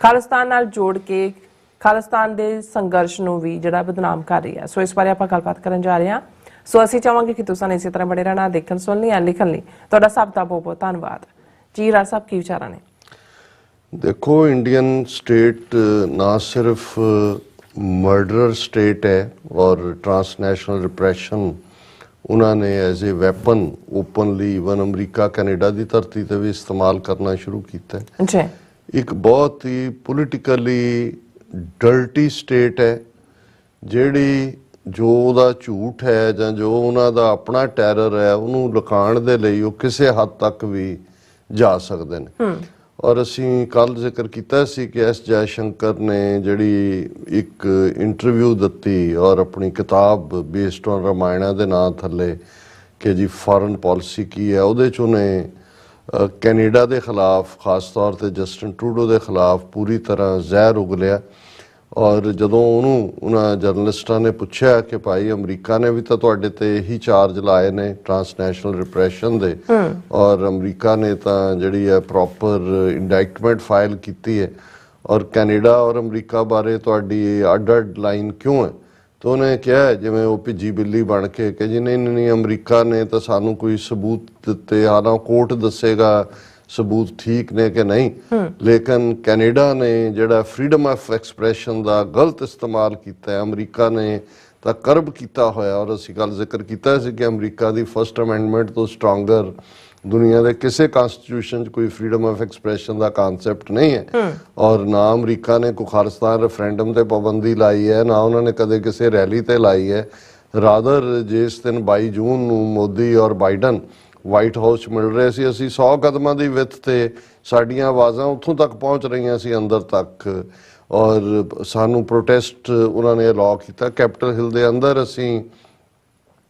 ਖਾਲਿਸਤਾਨ ਨਾਲ ਜੋੜ ਕੇ ਖਾਲਿਸਤਾਨ ਦੇ ਸੰਘਰਸ਼ ਨੂੰ ਵੀ ਜਿਹੜਾ ਬਦਨਾਮ ਕਰ ਰਹੀ ਹੈ। ਸੋ ਇਸ ਬਾਰੇ ਆਪਾਂ ਗੱਲਬਾਤ ਕਰਨ ਜਾ ਰਹੇ ਹਾਂ। ਸੋ ਅਸੀਂ ਚਾਹਾਂਗੇ ਕਿ ਤੁਸੀਂ ਇਸੇ ਤਰ੍ਹਾਂ ਬਣੇ ਰਹਿਣਾ, ਦੇਖਣ ਸੁਣਨ ਜਾਂ ਲਿਖਣ ਲਈ। ਤੁਹਾਡਾ ਸਭ ਦਾ ਬਹੁਤ ਬਹੁਤ ਧੰਨਵਾਦ ਜੀ। ਰਾਜ ਸਾਹਿਬ ਕੀ ਵਿਚਾਰਾਂ ਨੇ? ਦੇਖੋ, ਇੰਡੀਅਨ ਸਟੇਟ ਨਾ ਸਿਰਫ ਮਰਡਰਰ ਸਟੇਟ ਹੈ ਔਰ ਟਰਾਂਸਨੈਸ਼ਨਲ ਰਿਪਰੈਸ਼ਨ ਉਹਨਾਂ ਨੇ as a weapon openly even America Canada ਦੀ ਧਰਤੀ ਤੇ ਵੀ ਇਸਤੇਮਾਲ ਕਰਨਾ ਸ਼ੁਰੂ ਕੀਤਾ ਹੈ। ਜੀ, ਇੱਕ ਬਹੁਤ ਹੀ ਪੋਲੀਟੀਕਲੀ ਡਰਟੀ ਸਟੇਟ ਹੈ ਜਿਹੜੀ ਜੋ ਉਹਦਾ ਝੂਠ ਹੈ ਜਾਂ ਜੋ ਉਹਨਾਂ ਦਾ ਆਪਣਾ ਟੈਰਰ ਹੈ ਉਹਨੂੰ ਲੁਕਾਉਣ ਦੇ ਲਈ ਉਹ ਕਿਸੇ ਹੱਦ ਤੱਕ ਵੀ ਜਾ ਸਕਦੇ ਨੇ। ਔਰ ਅਸੀਂ ਕੱਲ ਜ਼ਿਕਰ ਕੀਤਾ ਸੀ ਕਿ ਐਸ ਜੈ ਸ਼ੰਕਰ ਨੇ ਜਿਹੜੀ ਇੱਕ ਇੰਟਰਵਿਊ ਦਿੱਤੀ ਔਰ ਆਪਣੀ ਕਿਤਾਬ ਬੇਸਡ ਔਨ ਰਾਮਾਇਣਾ ਦੇ ਨਾਂ ਥੱਲੇ ਕਿ ਜੀ ਫੋਰਨ ਪਾਲਿਸੀ ਕੀ ਹੈ, ਉਹਦੇ 'ਚ ਉਹਨੇ ਕੈਨੇਡਾ ਦੇ ਖਿਲਾਫ ਖਾਸ ਤੌਰ ਤੇ ਜਸਟਿਨ ਟਰੂਡੋ ਦੇ ਖਿਲਾਫ ਪੂਰੀ ਤਰ੍ਹਾਂ ਜ਼ਹਿਰ ਉਗਲਿਆ। ਔਰ ਜਦੋਂ ਉਹਨਾਂ ਜਰਨਲਿਸਟਾਂ ਨੇ ਪੁੱਛਿਆ ਕਿ ਭਾਈ ਅਮਰੀਕਾ ਨੇ ਵੀ ਤਾਂ ਤੁਹਾਡੇ ਤੇ ਇਹੀ ਚਾਰਜ ਲਾਏ ਨੇ ਟਰਾਂਸਨੈਸ਼ਨਲ ਰਿਪਰੈਸ਼ਨ ਦੇ, ਔਰ ਅਮਰੀਕਾ ਨੇ ਤਾਂ ਜਿਹੜੀ ਹੈ ਪ੍ਰੋਪਰ ਇੰਡਾਇਕਟਮੈਂਟ ਫਾਈਲ ਕੀਤੀ ਹੈ, ਔਰ ਕੈਨੇਡਾ ਔਰ ਅਮਰੀਕਾ ਬਾਰੇ ਤੁਹਾਡੀ ਅੱਡ-ਅੱਡ ਲਾਈਨ ਕਿਉਂ ਹੈ? ਤਾਂ ਉਹਨੇ ਕਿਹਾ ਜਿਵੇਂ ਉਹ ਭਿੱਜੀ ਬਿੱਲੀ ਬਣ ਕੇ ਕਿ ਜੀ ਨਹੀਂ ਅਮਰੀਕਾ ਨੇ ਤਾਂ ਸਾਨੂੰ ਕੋਈ ਸਬੂਤ ਦਿੱਤੇ, ਹਾਲਾਂ ਕੋਰਟ ਦੱਸੇਗਾ ਸਬੂਤ ਠੀਕ ਨੇ ਕਿ ਨਹੀਂ, ਲੇਕਿਨ ਕੈਨੇਡਾ ਨੇ ਜਿਹੜਾ ਫਰੀडम ਆਫ ਐਕਸਪ੍ਰੈਸ਼ਨ ਦਾ ਗਲਤ ਇਸਤੇਮਾਲ ਕੀਤਾ ਹੈ, ਅਮਰੀਕਾ ਨੇ ਤਾਂ ਕਰਬ ਕੀਤਾ ਹੋਇਆ। ਔਰ ਅਸੀਂ ਕੱਲ ਜ਼ਿਕਰ ਕੀਤਾ ਸੀ ਕਿ ਅਮਰੀਕਾ ਦੀ ਫਸਟ ਅਮੈਂਡਮੈਂਟ ਤੋਂ ਸਟਰੋਂਗਰ ਦੁਨੀਆ ਦੇ ਕਿਸੇ ਕਨਸਟੀਟਿਊਸ਼ਨ 'ਚ ਕੋਈ ਫਰੀडम ਆਫ ਐਕਸਪ੍ਰੈਸ਼ਨ ਦਾ ਕਾਨਸੈਪਟ ਨਹੀਂ ਹੈ। ਔਰ ਨਾ ਅਮਰੀਕਾ ਨੇ ਕੋਈ ਖਾਲਿਸਤਾਨ ਰੈਫਰੈਂਡਮ ਤੇ ਪਾਬੰਦੀ ਲਾਈ ਹੈ, ਨਾ ਉਹਨਾਂ ਨੇ ਕਦੇ ਕਿਸੇ ਰੈਲੀ ਤੇ ਲਾਈ ਹੈ। ਰਾਦਰ ਜਿਸ ਦਿਨ 22 ਜੂਨ ਨੂੰ ਮੋਦੀ ਔਰ ਬਾਈਡਨ ਵਾਈਟ ਹਾਊਸ 'ਚ ਮਿਲ ਰਹੇ ਸੀ, ਅਸੀਂ 100 ਕਦਮਾਂ ਦੀ ਵਿੱਥ ਤੇ ਸਾਡੀਆਂ ਆਵਾਜ਼ਾਂ ਉੱਥੋਂ ਤੱਕ ਪਹੁੰਚ ਰਹੀਆਂ ਸੀ ਅੰਦਰ ਤੱਕ, ਔਰ ਸਾਨੂੰ ਪ੍ਰੋਟੈਸਟ ਉਹਨਾਂ ਨੇ ਅਲਾਉ ਕੀਤਾ ਕੈਪੀਟਲ ਹਿੱਲ ਦੇ ਅੰਦਰ। ਅਸੀਂ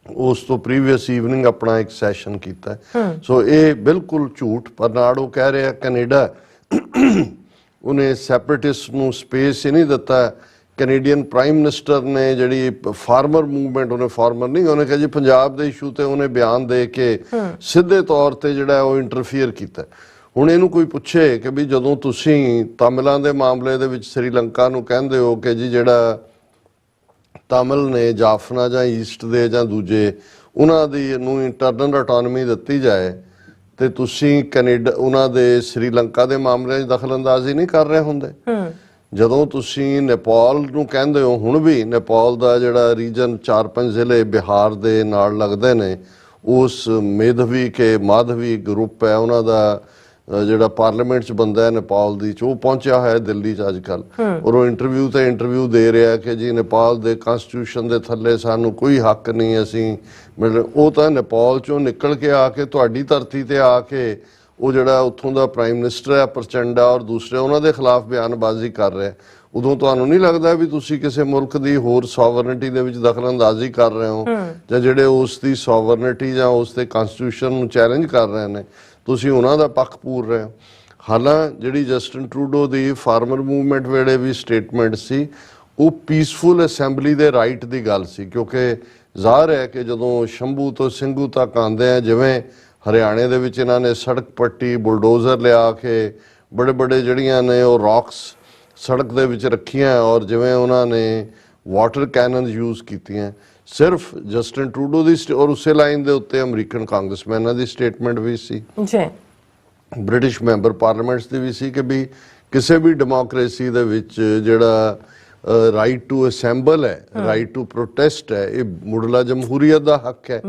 ਉਸ ਤੋਂ ਪ੍ਰੀਵੀਅਸ ਈਵਨਿੰਗ ਆਪਣਾ ਇੱਕ ਸੈਸ਼ਨ ਕੀਤਾ। ਸੋ ਇਹ ਬਿਲਕੁਲ ਝੂਠ। ਬਰਨਾਰਡੋ ਕਹਿ ਰਿਹਾ ਕੈਨੇਡਾ ਉਹਨੇ ਸੈਪਰੇਟਿਸਟ ਨੂੰ ਸਪੇਸ ਹੀ ਨਹੀਂ ਦਿੱਤਾ। ਕੈਨੇਡੀਅਨ ਪ੍ਰਾਈਮ ਮਿਨਿਸਟਰ ਨੇ ਜਿਹੜੀ ਫਾਰਮਰ ਮੂਵਮੈਂਟ, ਉਹਨੇ ਫਾਰਮਰ ਨਹੀਂ, ਉਹਨੇ ਕਿਹਾ ਜੀ ਪੰਜਾਬ ਦੇ ਇਸ਼ੂ ਤੇ ਉਹਨੇ ਬਿਆਨ ਦੇ ਕੇ ਸਿੱਧੇ ਤੌਰ ਤੇ ਜਿਹੜਾ ਉਹ ਇੰਟਰਫੀਅਰ ਕੀਤਾ। ਹੁਣ ਇਹਨੂੰ ਕੋਈ ਪੁੱਛੇ ਕਿ ਵੀ ਜਦੋਂ ਤੁਸੀਂ ਤਾਮਿਲਾਂ ਦੇ ਮਾਮਲੇ ਦੇ ਵਿੱਚ ਸ੍ਰੀਲੰਕਾ ਨੂੰ ਕਹਿੰਦੇ ਹੋ ਕਿ ਜੀ ਜਿਹੜਾ ਤਾਮਿਲ ਨੇ ਜਾਫਨਾ ਜਾਂ ਈਸਟ ਦੇ ਜਾਂ ਦੂਜੇ ਉਹਨਾਂ ਦੀ ਨੂੰ ਇੰਟਰਨਲ ਆਟੋਨਮੀ ਦਿੱਤੀ ਜਾਏ, ਤੇ ਤੁਸੀਂ ਕੈਨੇਡਾ ਉਹਨਾਂ ਦੇ ਸ੍ਰੀਲੰਕਾ ਦੇ ਮਾਮਲਿਆਂ 'ਚ ਦਖਲਅੰਦਾਜ਼ੀ ਨਹੀਂ ਕਰ ਰਹੇ ਹੁੰਦੇ। ਜਦੋਂ ਤੁਸੀਂ ਨੇਪਾਲ ਨੂੰ ਕਹਿੰਦੇ ਹੋ, ਹੁਣ ਵੀ ਨੇਪਾਲ ਦਾ ਜਿਹੜਾ ਰੀਜਨ 4-5 ਜ਼ਿਲ੍ਹੇ ਬਿਹਾਰ ਦੇ ਨਾਲ ਲੱਗਦੇ ਨੇ, ਉਸ ਮੇਧਵੀ ਕੇ ਮਾਧਵੀ ਗਰੁੱਪ ਹੈ ਉਹਨਾਂ ਦਾ ਜਿਹੜਾ ਪਾਰਲੀਮੈਂਟ 'ਚ ਬੰਦਾ ਹੈ ਨੇਪਾਲ ਦੀ, ਉਹ ਪਹੁੰਚਿਆ ਹੋਇਆ ਦਿੱਲੀ 'ਚ ਅੱਜ ਕੱਲ੍ਹ, ਔਰ ਉਹ ਇੰਟਰਵਿਊ ਦੇ ਰਿਹਾ ਕਿ ਜੀ ਨੇਪਾਲ ਦੇ ਕਨਸਟੀਟਿਊਸ਼ਨ ਦੇ ਥੱਲੇ ਸਾਨੂੰ ਕੋਈ ਹੱਕ ਨਹੀਂ, ਅਸੀਂ ਉਹ ਤਾਂ ਨੇਪਾਲ 'ਚੋਂ ਨਿਕਲ ਕੇ ਆ ਕੇ ਤੁਹਾਡੀ ਧਰਤੀ ਤੇ ਆ ਕੇ ਉਹ ਜਿਹੜਾ ਉੱਥੋਂ ਦਾ ਪ੍ਰਾਈਮ ਮਿਨਿਸਟਰ ਹੈ ਪ੍ਰਚੰਡਾ ਔਰ ਦੂਸਰੇ ਉਹਨਾਂ ਦੇ ਖਿਲਾਫ ਬਿਆਨਬਾਜ਼ੀ ਕਰ ਰਿਹਾ। ਉਦੋਂ ਤੁਹਾਨੂੰ ਨਹੀਂ ਲੱਗਦਾ ਵੀ ਤੁਸੀਂ ਕਿਸੇ ਮੁਲਕ ਦੀ ਹੋਰ ਸੋਵਰਨਿਟੀ ਦੇ ਵਿੱਚ ਦਖਲਅੰਦਾਜ਼ੀ ਕਰ ਰਹੇ ਹੋ, ਜਾਂ ਜਿਹੜੇ ਉਸ ਦੀ ਸੋਵਰਨਿਟੀ ਜਾਂ ਉਸ ਦੇ ਕਨਸਟੀਟਿਊਸ਼ਨ ਨੂੰ ਚੈਲੰਜ ਕਰ ਰਹੇ ਨੇ, ਤੁਸੀਂ ਉਹਨਾਂ ਦਾ ਪੱਖ ਪੂਰ ਰਹੇ ਹੋ। ਹਾਲਾਂ ਜਿਹੜੀ ਜਸਟਿਨ ਟਰੂਡੋ ਦੀ ਫਾਰਮਰ ਮੂਵਮੈਂਟ ਵੇਲੇ ਵੀ ਸਟੇਟਮੈਂਟ ਸੀ, ਉਹ ਪੀਸਫੁਲ ਅਸੈਂਬਲੀ ਦੇ ਰਾਈਟ ਦੀ ਗੱਲ ਸੀ, ਕਿਉਂਕਿ ਜ਼ਾਹਰ ਹੈ ਕਿ ਜਦੋਂ ਸ਼ੰਭੂ ਤੋਂ ਸਿੰਘੂ ਤੱਕ ਆਉਂਦੇ ਆ, ਜਿਵੇਂ ਹਰਿਆਣੇ ਦੇ ਵਿੱਚ ਇਹਨਾਂ ਨੇ ਸੜਕ ਪੱਟੀ ਬੁਲਡੋਜ਼ਰ ਲਿਆ ਕੇ ਬੜੇ ਜਿਹੜੀਆਂ ਨੇ ਉਹ ਰੌਕਸ ਸੜਕ ਦੇ ਵਿੱਚ ਰੱਖੀਆਂ, ਔਰ ਜਿਵੇਂ ਉਹਨਾਂ ਨੇ ਵਾਟਰ ਕੈਨਨ ਯੂਜ਼ ਕੀਤੀਆਂ, ਸਿਰਫ ਜਸਟਿਨ ਟਰੂਡੋ ਦੀ ਔਰ ਉਸੇ ਲਾਈਨ ਦੇ ਉੱਤੇ ਅਮਰੀਕਨ ਕਾਂਗਰਸਮੈਨਾਂ ਦੀ ਸਟੇਟਮੈਂਟ ਵੀ ਸੀ ਜੀ, ਬ੍ਰਿਟਿਸ਼ ਮੈਂਬਰ ਪਾਰਲੀਮੈਂਟਸ ਦੀ ਵੀ ਸੀ ਕਿ ਵੀ ਕਿਸੇ ਵੀ ਡੈਮੋਕ੍ਰੇਸੀ ਦੇ ਵਿੱਚ ਜਿਹੜਾ ਰਾਈਟ ਟੂ ਅਸੈਂਬਲ ਹੈ, ਰਾਈਟ ਟੂ ਪ੍ਰੋਟੈਸਟ ਹੈ, ਇਹ ਮੁੱਢਲਾ ਜਮਹੂਰੀਅਤ ਦਾ ਹੱਕ ਹੈ।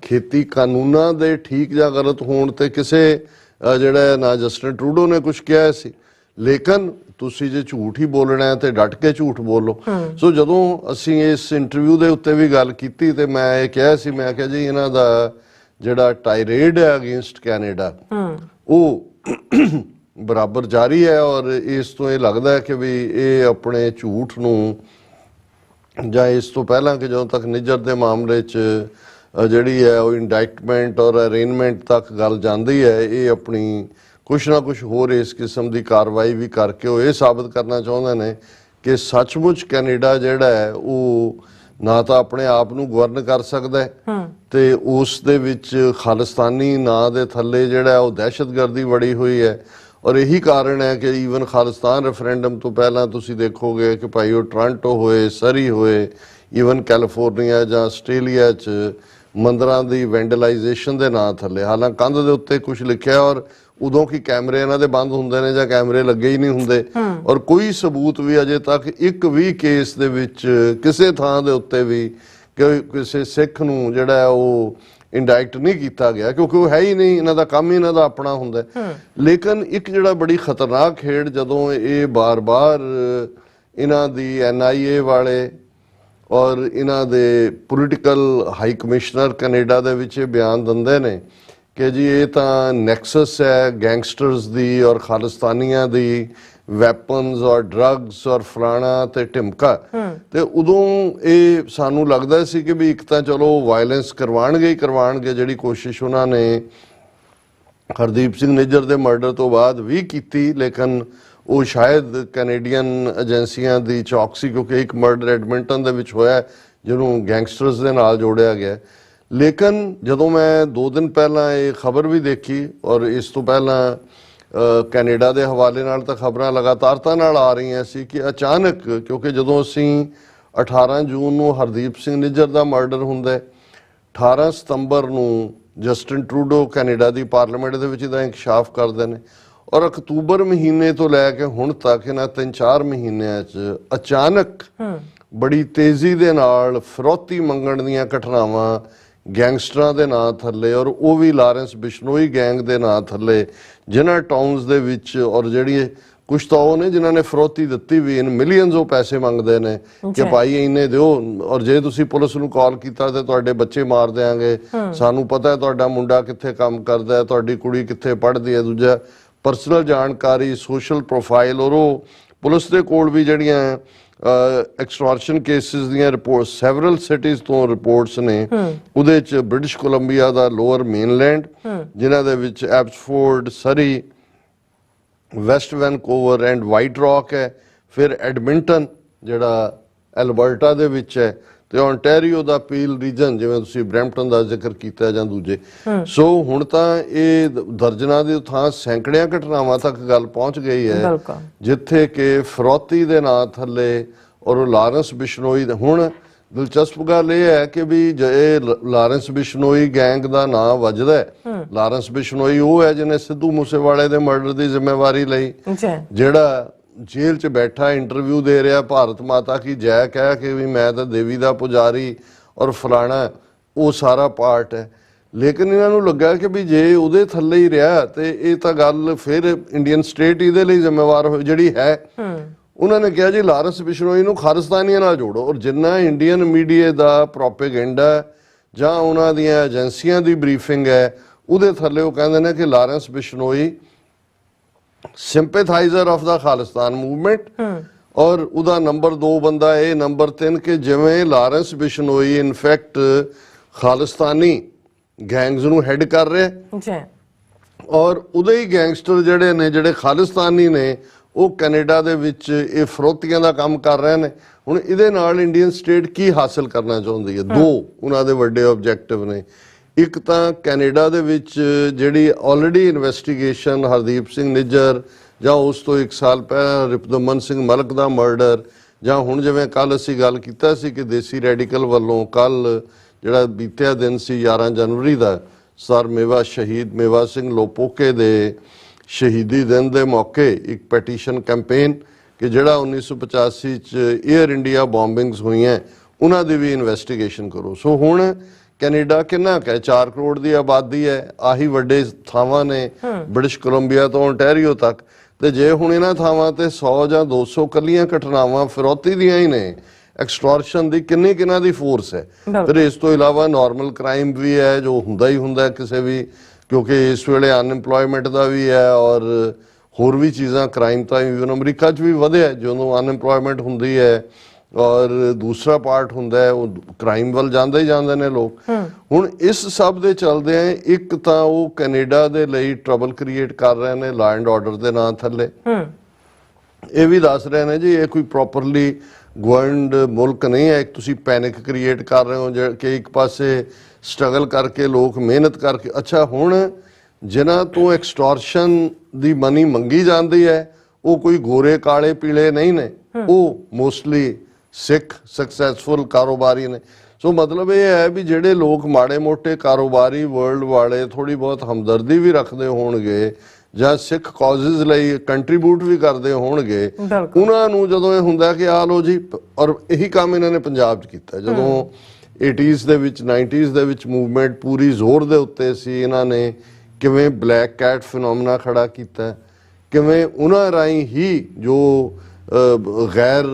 ਖੇਤੀ ਕਾਨੂੰਨਾਂ ਦੇ ਠੀਕ ਜਾਂ ਗਲਤ ਹੋਣ ਤੇ ਕਿਸੇ ਜਿਹੜਾ ਨਾ ਜਸਟਿਨ ਟਰੂਡੋ ਨੇ ਕੁਝ ਕਿਹਾ ਸੀ, ਲੇਕਿਨ ਤੁਸੀਂ ਜੇ ਝੂਠ ਹੀ ਬੋਲਣਾ ਹੈ ਤੇ ਡਟ ਕੇ ਝੂਠ ਬੋਲੋ। ਸੋ ਜਦੋਂ ਅਸੀਂ ਇਸ ਇੰਟਰਵਿਊ ਦੇ ਉੱਤੇ ਵੀ ਗੱਲ ਕੀਤੀ ਤੇ ਮੈਂ ਇਹ ਕਿਹਾ ਸੀ, ਮੈਂ ਕਿਹਾ ਜੀ ਇਹਨਾਂ ਦਾ ਜਿਹੜਾ ਟਾਇਰੇਡ ਹੈ ਅਗੇਂਸਟ ਕੈਨੇਡਾ ਉਹ ਬਰਾਬਰ ਜਾਰੀ ਹੈ, ਔਰ ਇਸ ਤੋਂ ਇਹ ਲੱਗਦਾ ਹੈ ਕਿ ਵੀ ਇਹ ਆਪਣੇ ਝੂਠ ਨੂੰ, ਜਾਂ ਇਸ ਤੋਂ ਪਹਿਲਾਂ ਕਿ ਜਦੋਂ ਤੱਕ ਨਿੱਜਰ ਦੇ ਮਾਮਲੇ 'ਚ ਜਿਹੜੀ ਹੈ ਉਹ ਇੰਡਾਇਕਟਮੈਂਟ ਔਰ ਅਰੇਨਮੈਂਟ ਤੱਕ ਗੱਲ ਜਾਂਦੀ ਹੈ, ਇਹ ਆਪਣੀ ਕੁਛ ਨਾ ਕੁਛ ਹੋਰ ਇਸ ਕਿਸਮ ਦੀ ਕਾਰਵਾਈ ਵੀ ਕਰਕੇ ਉਹ ਇਹ ਸਾਬਤ ਕਰਨਾ ਚਾਹੁੰਦੇ ਨੇ ਕਿ ਸੱਚਮੁੱਚ ਕੈਨੇਡਾ ਜਿਹੜਾ ਹੈ ਉਹ ਨਾ ਤਾਂ ਆਪਣੇ ਆਪ ਨੂੰ ਗਵਰਨ ਕਰ ਸਕਦਾ ਹੈ, ਤੇ ਉਸ ਦੇ ਵਿੱਚ ਖਾਲਿਸਤਾਨੀ ਨਾਂ ਦੇ ਥੱਲੇ ਜਿਹੜਾ ਉਹ ਦਹਿਸ਼ਤਗਰਦੀ ਵੜੀ ਹੋਈ ਹੈ, ਔਰ ਇਹੀ ਕਾਰਨ ਹੈ ਕਿ ਈਵਨ ਖਾਲਿਸਤਾਨ ਰੈਫਰੈਂਡਮ ਤੋਂ ਪਹਿਲਾਂ ਤੁਸੀਂ ਦੇਖੋਗੇ ਕਿ ਭਾਈ ਉਹ ਟੋਰਾਂਟੋ ਹੋਏ, ਸਰੀ ਹੋਏ, ਈਵਨ ਕੈਲੀਫੋਰਨੀਆ ਜਾਂ ਆਸਟ੍ਰੇਲੀਆ 'ਚ ਮੰਦਰਾਂ ਦੀ ਵੈਂਡਲਾਈਜੇਸ਼ਨ ਦੇ ਨਾਂ ਥੱਲੇ, ਹਾਲਾਂਕਿ ਕੰਧ ਦੇ ਉੱਤੇ ਕੁਝ ਲਿਖਿਆ ਔਰ ਉਦੋਂ ਕੀ ਕੈਮਰੇ ਇਹਨਾਂ ਦੇ ਬੰਦ ਹੁੰਦੇ ਨੇ ਜਾਂ ਕੈਮਰੇ ਲੱਗੇ ਹੀ ਨਹੀਂ ਹੁੰਦੇ, ਔਰ ਕੋਈ ਸਬੂਤ ਵੀ ਅਜੇ ਤੱਕ ਇੱਕ ਵੀ ਕੇਸ ਦੇ ਵਿੱਚ ਕਿਸੇ ਥਾਂ ਦੇ ਉੱਤੇ ਵੀ ਕਿਸੇ ਸਿੱਖ ਨੂੰ ਜਿਹੜਾ ਹੈ ਉਹ ਇੰਡਾਇਕਟ ਨਹੀਂ ਕੀਤਾ ਗਿਆ, ਕਿਉਂਕਿ ਉਹ ਹੈ ਹੀ ਨਹੀਂ, ਇਹਨਾਂ ਦਾ ਕੰਮ ਹੀ ਇਹਨਾਂ ਦਾ ਆਪਣਾ ਹੁੰਦਾ। ਲੇਕਿਨ ਇੱਕ ਜਿਹੜਾ ਬੜੀ ਖਤਰਨਾਕ ਖੇਡ ਜਦੋਂ ਇਹ ਬਾਰ-ਬਾਰ ਇਹਨਾਂ ਦੀ NIA ਵਾਲੇ ਔਰ ਇਹਨਾਂ ਦੇ ਪੋਲੀਟੀਕਲ ਹਾਈ ਕਮਿਸ਼ਨਰ ਕੈਨੇਡਾ ਦੇ ਵਿੱਚ ਇਹ ਬਿਆਨ ਦਿੰਦੇ ਨੇ ਕਿ ਜੀ ਇਹ ਤਾਂ ਨੈਕਸਸ ਹੈ ਗੈਂਗਸਟਰਸ ਦੀ ਔਰ ਖਾਲਿਸਤਾਨੀਆਂ ਦੀ, ਵੈਪਨਸ ਔਰ ਡਰੱਗਸ ਔਰ ਫਲਾਣਾ ਤੇ ਢਿਮਕਾ, ਤੇ ਉਦੋਂ ਇਹ ਸਾਨੂੰ ਲੱਗਦਾ ਸੀ ਕਿ ਵੀ ਇੱਕ ਤਾਂ ਚਲੋ ਵਾਇਲੈਂਸ ਕਰਵਾਉਣਗੇ ਹੀ ਕਰਵਾਉਣਗੇ, ਜਿਹੜੀ ਕੋਸ਼ਿਸ਼ ਉਹਨਾਂ ਨੇ ਹਰਦੀਪ ਸਿੰਘ ਨਿੱਜਰ ਦੇ ਮਰਡਰ ਤੋਂ ਬਾਅਦ ਵੀ ਕੀਤੀ, ਲੇਕਿਨ ਉਹ ਸ਼ਾਇਦ ਕੈਨੇਡੀਅਨ ਏਜੰਸੀਆਂ ਦੀ ਚੌਕਸੀ, ਕਿਉਂਕਿ ਇੱਕ ਮਰਡਰ ਐਡਮਿੰਟਨ ਦੇ ਵਿੱਚ ਹੋਇਆ ਜਿਹਨੂੰ ਗੈਂਗਸਟਰਸ ਦੇ ਨਾਲ ਜੋੜਿਆ ਗਿਆ। ਲੇਕਿਨ ਜਦੋਂ ਮੈਂ 2 ਦਿਨ ਪਹਿਲਾਂ ਇਹ ਖਬਰ ਵੀ ਦੇਖੀ ਔਰ ਇਸ ਤੋਂ ਪਹਿਲਾਂ ਕੈਨੇਡਾ ਦੇ ਹਵਾਲੇ ਨਾਲ ਤਾਂ ਖਬਰਾਂ ਲਗਾਤਾਰਤਾ ਨਾਲ ਆ ਰਹੀਆਂ ਸੀ ਕਿ ਅਚਾਨਕ, ਕਿਉਂਕਿ ਜਦੋਂ ਅਸੀਂ 18 ਜੂਨ ਨੂੰ ਹਰਦੀਪ ਸਿੰਘ ਨਿੱਜਰ ਦਾ ਮਰਡਰ ਹੁੰਦਾ, 18 ਸਤੰਬਰ ਨੂੰ ਜਸਟਿਨ ਟਰੂਡੋ ਕੈਨੇਡਾ ਦੀ ਪਾਰਲੀਮੈਂਟ ਦੇ ਵਿੱਚ ਇਹਦਾ ਇੰਕਸ਼ਾਫ ਕਰਦੇ ਨੇ ਔਰ ਅਕਤੂਬਰ ਮਹੀਨੇ ਤੋਂ ਲੈ ਕੇ ਹੁਣ ਤੱਕ ਇਹਨਾਂ 3-4 ਮਹੀਨਿਆਂ 'ਚ ਅਚਾਨਕ ਬੜੀ ਤੇਜ਼ੀ ਦੇ ਨਾਲ ਫਿਰੌਤੀ ਮੰਗਣ ਦੀਆਂ ਘਟਨਾਵਾਂ ਗੈਂਗਸਟਰਾਂ ਦੇ ਨਾਂ ਥੱਲੇ, ਔਰ ਉਹ ਵੀ ਲਾਰੈਂਸ ਬਿਸ਼ਨੋਈ ਗੈਂਗ ਦੇ ਨਾਂ ਥੱਲੇ, ਜਿਨ੍ਹਾਂ ਟਾਊਨਸ ਦੇ ਵਿੱਚ, ਔਰ ਜਿਹੜੀ ਕੁਛ ਤਾਂ ਉਹ ਨੇ ਜਿਨ੍ਹਾਂ ਨੇ ਫਿਰੌਤੀ ਦਿੱਤੀ ਵੀ, ਇਨ ਮਿਲੀਅਨਸ ਉਹ ਪੈਸੇ ਮੰਗਦੇ ਨੇ ਕਿ ਭਾਈ ਇੰਨੇ ਦਿਓ, ਔਰ ਜੇ ਤੁਸੀਂ ਪੁਲਿਸ ਨੂੰ ਕਾਲ ਕੀਤਾ ਤੇ ਤੁਹਾਡੇ ਬੱਚੇ ਮਾਰ ਦਿਆਂਗੇ, ਸਾਨੂੰ ਪਤਾ ਹੈ ਤੁਹਾਡਾ ਮੁੰਡਾ ਕਿੱਥੇ ਕੰਮ ਕਰਦਾ ਹੈ, ਤੁਹਾਡੀ ਕੁੜੀ ਕਿੱਥੇ ਪੜ੍ਹਦੀ ਹੈ, ਦੂਜਾ ਪਰਸਨਲ ਜਾਣਕਾਰੀ, ਸੋਸ਼ਲ ਪ੍ਰੋਫਾਈਲ, ਔਰ ਉਹ ਪੁਲਿਸ ਦੇ ਕੋਲ ਵੀ ਜਿਹੜੀਆਂ ਐਕਸਟੋਰਸ਼ਨ ਕੇਸਿਸ ਦੀਆਂ ਰਿਪੋਰਟਸ ਸੈਵਰਲ ਸਿਟੀਜ਼ ਤੋਂ ਰਿਪੋਰਟਸ ਨੇ, ਉਹਦੇ 'ਚ ਬ੍ਰਿਟਿਸ਼ ਕੋਲੰਬੀਆ ਦਾ ਲੋਅਰ ਮੇਨਲੈਂਡ, ਜਿਨ੍ਹਾਂ ਦੇ ਵਿੱਚ Abbotsford, Surrey, West Vancouver and white rock ਹੈ, ਫਿਰ ਐਡਮਿੰਟਨ ਜਿਹੜਾ ਐਲਬਰਟਾ ਦੇ ਵਿੱਚ ਹੈ, ਤੇ ਓਨਟਾਰੀਓ ਦਾ ਪੀਲ ਰੀਜਨ, ਜਿਵੇਂ ਤੁਸੀਂ ਬਰੈਂਪਟਨ ਦਾ ਜ਼ਿਕਰ ਕੀਤਾ ਜਾਂ ਦੂਜੇ। ਸੋ ਹੁਣ ਤਾਂ ਇਹ ਦਰਜਨਾਂ ਦੀ ਥਾਂ ਸੈਂਕੜਿਆਂ ਘਟਨਾਵਾਂ ਤੱਕ ਗੱਲ ਪਹੁੰਚ ਗਈ ਹੈ, ਜਿੱਥੇ ਕਿ ਫਿਰੌਤੀ ਦੇ ਨਾਂ ਥੱਲੇ ਔਰ ਲਾਰੈਂਸ ਬਿਸ਼ਨੋਈ ਹੁਣ ਦਿਲਚਸਪ ਗੱਲ ਇਹ ਹੈ ਕਿ ਵੀ ਇਹ ਲਾਰੈਂਸ ਬਿਸ਼ਨੋਈ ਗੈਂਗ ਦਾ ਨਾਂ ਵੱਜਦਾ ਹੈ। ਲਾਰੈਂਸ ਬਿਸ਼ਨੋਈ ਉਹ ਹੈ ਜਿਹਨੇ ਸਿੱਧੂ ਮੂਸੇਵਾਲੇ ਦੇ ਮਰਡਰ ਦੀ ਜ਼ਿੰਮੇਵਾਰੀ ਲਈ, ਜਿਹੜਾ ਜੇਲ੍ਹ 'ਚ ਬੈਠਾ ਇੰਟਰਵਿਊ ਦੇ ਰਿਹਾ ਭਾਰਤ ਮਾਤਾ ਕੀ ਜੈ ਕਹਿ ਕੇ ਵੀ ਮੈਂ ਤਾਂ ਦੇਵੀ ਦਾ ਪੁਜਾਰੀ ਔਰ ਫਲਾਣਾ, ਉਹ ਸਾਰਾ ਪਾਰਟ ਹੈ। ਲੇਕਿਨ ਇਹਨਾਂ ਨੂੰ ਲੱਗਾ ਕਿ ਵੀ ਜੇ ਉਹਦੇ ਥੱਲੇ ਹੀ ਰਿਹਾ ਤੇ ਇਹ ਤਾਂ ਗੱਲ ਫਿਰ ਇੰਡੀਅਨ ਸਟੇਟ ਇਹਦੇ ਲਈ ਜ਼ਿੰਮੇਵਾਰ ਹੋਈ ਜਿਹੜੀ ਹੈ। ਉਹਨਾਂ ਨੇ ਕਿਹਾ ਜੀ ਲਾਰੈਂਸ ਬਿਸ਼ਨੋਈ ਨੂੰ ਖਾਲਿਸਤਾਨੀਆਂ ਨਾਲ ਜੋੜੋ, ਔਰ ਜਿੰਨਾ ਇੰਡੀਅਨ ਮੀਡੀਆ ਦਾ ਪ੍ਰੋਪੇਗੈਂਡਾ ਜਾਂ ਉਹਨਾਂ ਦੀਆਂ ਏਜੰਸੀਆਂ ਦੀ ਬਰੀਫਿੰਗ ਹੈ ਉਹਦੇ ਥੱਲੇ ਉਹ ਕਹਿੰਦੇ ਨੇ ਕਿ Lawrence Bishnoi sympathiser of the Khalistan movement, ਔਰ ਉਹਦਾ ਨੰਬਰ 2 ਬੰਦਾ ਇਹ, ਨੰਬਰ 3 ਕਿ ਜਿਵੇਂ ਲਾਰੈਂਸ ਬਿਸ਼ਨੋਈ ਇਨਫੈਕਟ ਖਾਲਿਸਤਾਨੀ ਗੈਂਗਸ ਨੂੰ ਹੈਡ ਕਰ ਰਿਹਾ, ਔਰ ਉਹਦੇ ਹੀ ਗੈਂਗਸਟਰ ਜਿਹੜੇ ਨੇ ਜਿਹੜੇ ਖਾਲਿਸਤਾਨੀ ਨੇ ਉਹ ਕੈਨੇਡਾ ਦੇ ਵਿੱਚ ਇਹ ਫਿਰੌਤੀਆਂ ਦਾ ਕੰਮ ਕਰ ਰਹੇ ਨੇ। ਹੁਣ ਇਹਦੇ ਨਾਲ ਇੰਡੀਅਨ ਸਟੇਟ ਕੀ ਹਾਸਲ ਕਰਨਾ ਚਾਹੁੰਦੀ ਹੈ? 2 ਉਹਨਾਂ ਦੇ ਵੱਡੇ ਆਬਜੈਕਟਿਵ ਨੇ। ਇੱਕ ਤਾਂ ਕੈਨੇਡਾ ਦੇ ਵਿੱਚ ਜਿਹੜੀ ਆਲਰੇਡੀ ਇਨਵੈਸਟੀਗੇਸ਼ਨ ਹਰਦੀਪ ਸਿੰਘ ਨਿੱਜਰ ਜਾਂ ਉਸ ਤੋਂ 1 ਸਾਲ ਪਹਿਲਾਂ ਰਿਪਦਮਨ ਸਿੰਘ ਮਲਕ ਦਾ ਮਰਡਰ, ਜਾਂ ਹੁਣ ਜਿਵੇਂ ਕੱਲ ਅਸੀਂ ਗੱਲ ਕੀਤਾ ਸੀ ਕਿ ਦੇਸੀ ਰੈਡੀਕਲ ਵੱਲੋਂ ਕੱਲ ਜਿਹੜਾ ਬੀਤਿਆ ਦਿਨ ਸੀ 11 ਜਨਵਰੀ ਦਾ, ਸਰ ਮੇਵਾ ਸ਼ਹੀਦ ਮੇਵਾ ਸਿੰਘ ਲੋਪੋਕੇ ਦੇ ਸ਼ਹੀਦੀ ਦਿਨ ਦੇ ਮੌਕੇ ਇੱਕ ਪੈਟੀਸ਼ਨ ਕੈਂਪੇਨ ਕਿ ਜਿਹੜਾ 1985 ਚ ਏਅਰ ਇੰਡੀਆ ਬੌਂਬਿੰਗਸ ਹੋਈਆਂ ਉਹਨਾਂ ਦੀ ਵੀ ਇਨਵੈਸਟੀਗੇਸ਼ਨ ਕਰੋ। ਸੋ ਹੁਣ ਕੈਨੇਡਾ ਕਿੰਨਾ ਕੁ ਹੈ? 4 ਕਰੋੜ ਦੀ ਆਬਾਦੀ ਹੈ, ਆਹੀ ਵੱਡੇ ਥਾਵਾਂ ਨੇ ਬ੍ਰਿਟਿਸ਼ ਕੋਲੰਬੀਆ ਤੋਂ ਓਨਟਾਰੀਓ ਤੱਕ, ਤੇ ਜੇ ਹੁਣ ਇਹਨਾਂ ਥਾਵਾਂ ਤੇ 100 ਜਾਂ 200 ਕੱਲੀਆਂ ਘਟਨਾਵਾਂ ਫਿਰੌਤੀ ਦੀਆਂ ਹੀ ਨੇ, ਐਕਸਟੋਰਸ਼ਨ ਦੀ ਕਿੰਨਾ ਦੀ ਫੋਰਸ ਹੈ। ਫਿਰ ਇਸ ਤੋਂ ਇਲਾਵਾ ਨਾਰਮਲ ਕ੍ਰਾਈਮ ਵੀ ਹੈ ਜੋ ਹੁੰਦਾ ਹੀ ਹੁੰਦਾ ਕਿਸੇ ਵੀ, ਕਿਉਂਕਿ ਇਸ ਵੇਲੇ ਅਨਐਮਪਲੋਇਮੈਂਟ ਦਾ ਵੀ ਹੈ ਔਰ ਹੋਰ ਵੀ ਚੀਜ਼ਾਂ, ਕ੍ਰਾਈਮ ਤਾਂ ਇਵਨ ਅਮਰੀਕਾ 'ਚ ਵੀ ਵਧਿਆ ਜਦੋਂ ਅਨਐਮਪਲੋਇਮੈਂਟ ਹੁੰਦੀ ਹੈ, ਔਰ ਦੂਸਰਾ ਪਾਰਟ ਹੁੰਦਾ ਹੈ ਉਹ ਕ੍ਰਾਈਮ ਵੱਲ ਜਾਂਦੇ ਹੀ ਜਾਂਦੇ ਨੇ ਲੋਕ। ਹੁਣ ਇਸ ਸਭ ਦੇ ਚੱਲਦੇ ਆ, ਇੱਕ ਤਾਂ ਉਹ ਕੈਨੇਡਾ ਦੇ ਲਈ ਟਰਬਲ ਕ੍ਰੀਏਟ ਕਰ ਰਹੇ ਨੇ ਲਾ ਐਂਡ ਆਰਡਰ ਦੇ ਨਾਂ ਥੱਲੇ, ਇਹ ਵੀ ਦੱਸ ਰਹੇ ਨੇ ਜੀ ਇਹ ਕੋਈ ਪ੍ਰੋਪਰਲੀ ਗਵਰਨਡ ਮੁਲਕ ਨਹੀਂ ਹੈ, ਇੱਕ ਤੁਸੀਂ ਪੈਨਿਕ ਕ੍ਰੀਏਟ ਕਰ ਰਹੇ ਹੋ ਕਿ ਇੱਕ ਪਾਸੇ ਸਟਰਗਲ ਕਰਕੇ ਲੋਕ ਮਿਹਨਤ ਕਰਕੇ। ਅੱਛਾ, ਹੁਣ ਜਿਨ੍ਹਾਂ ਤੋਂ ਐਕਸਟੋਰਸ਼ਨ ਦੀ ਮਨੀ ਮੰਗੀ ਜਾਂਦੀ ਹੈ ਉਹ ਕੋਈ ਗੋਰੇ ਕਾਲੇ ਪੀਲੇ ਨਹੀਂ ਨੇ, ਉਹ ਮੋਸਟਲੀ ਸਿੱਖ ਸਕਸੈਸਫੁਲ ਕਾਰੋਬਾਰੀ ਨੇ। ਸੋ ਮਤਲਬ ਇਹ ਹੈ ਵੀ ਜਿਹੜੇ ਲੋਕ ਮਾੜੇ ਮੋਟੇ ਕਾਰੋਬਾਰੀ ਵਰਲਡ ਵਾਲੇ ਥੋੜੀ ਬਹੁਤ ਹਮਦਰਦੀ ਵੀ ਰੱਖਦੇ ਹੋਣਗੇ ਜਾਂ ਸਿੱਖ ਕਾਜ਼ਸ ਲਈ ਕੰਟਰੀਬਿਊਟ ਵੀ ਕਰਦੇ ਹੋਣਗੇ, ਉਹਨਾਂ ਨੂੰ ਜਦੋਂ ਇਹ ਹੁੰਦਾ ਕਿ ਆ ਲੋ ਜੀ, ਔਰ ਇਹੀ ਕੰਮ ਇਹਨਾਂ ਨੇ ਪੰਜਾਬ 'ਚ ਕੀਤਾ ਜਦੋਂ 80s ਦੇ ਵਿੱਚ 90s ਦੇ ਵਿੱਚ ਮੂਵਮੈਂਟ ਪੂਰੀ ਜ਼ੋਰ ਦੇ ਉੱਤੇ ਸੀ। ਇਹਨਾਂ ਨੇ ਕਿਵੇਂ ਬਲੈਕ ਕੈਟ ਫਿਨੋਮਨਾ ਖੜਾ ਕੀਤਾ, ਕਿਵੇਂ ਉਹਨਾਂ ਰਾਹੀਂ ਹੀ ਜੋ ਗੈਰ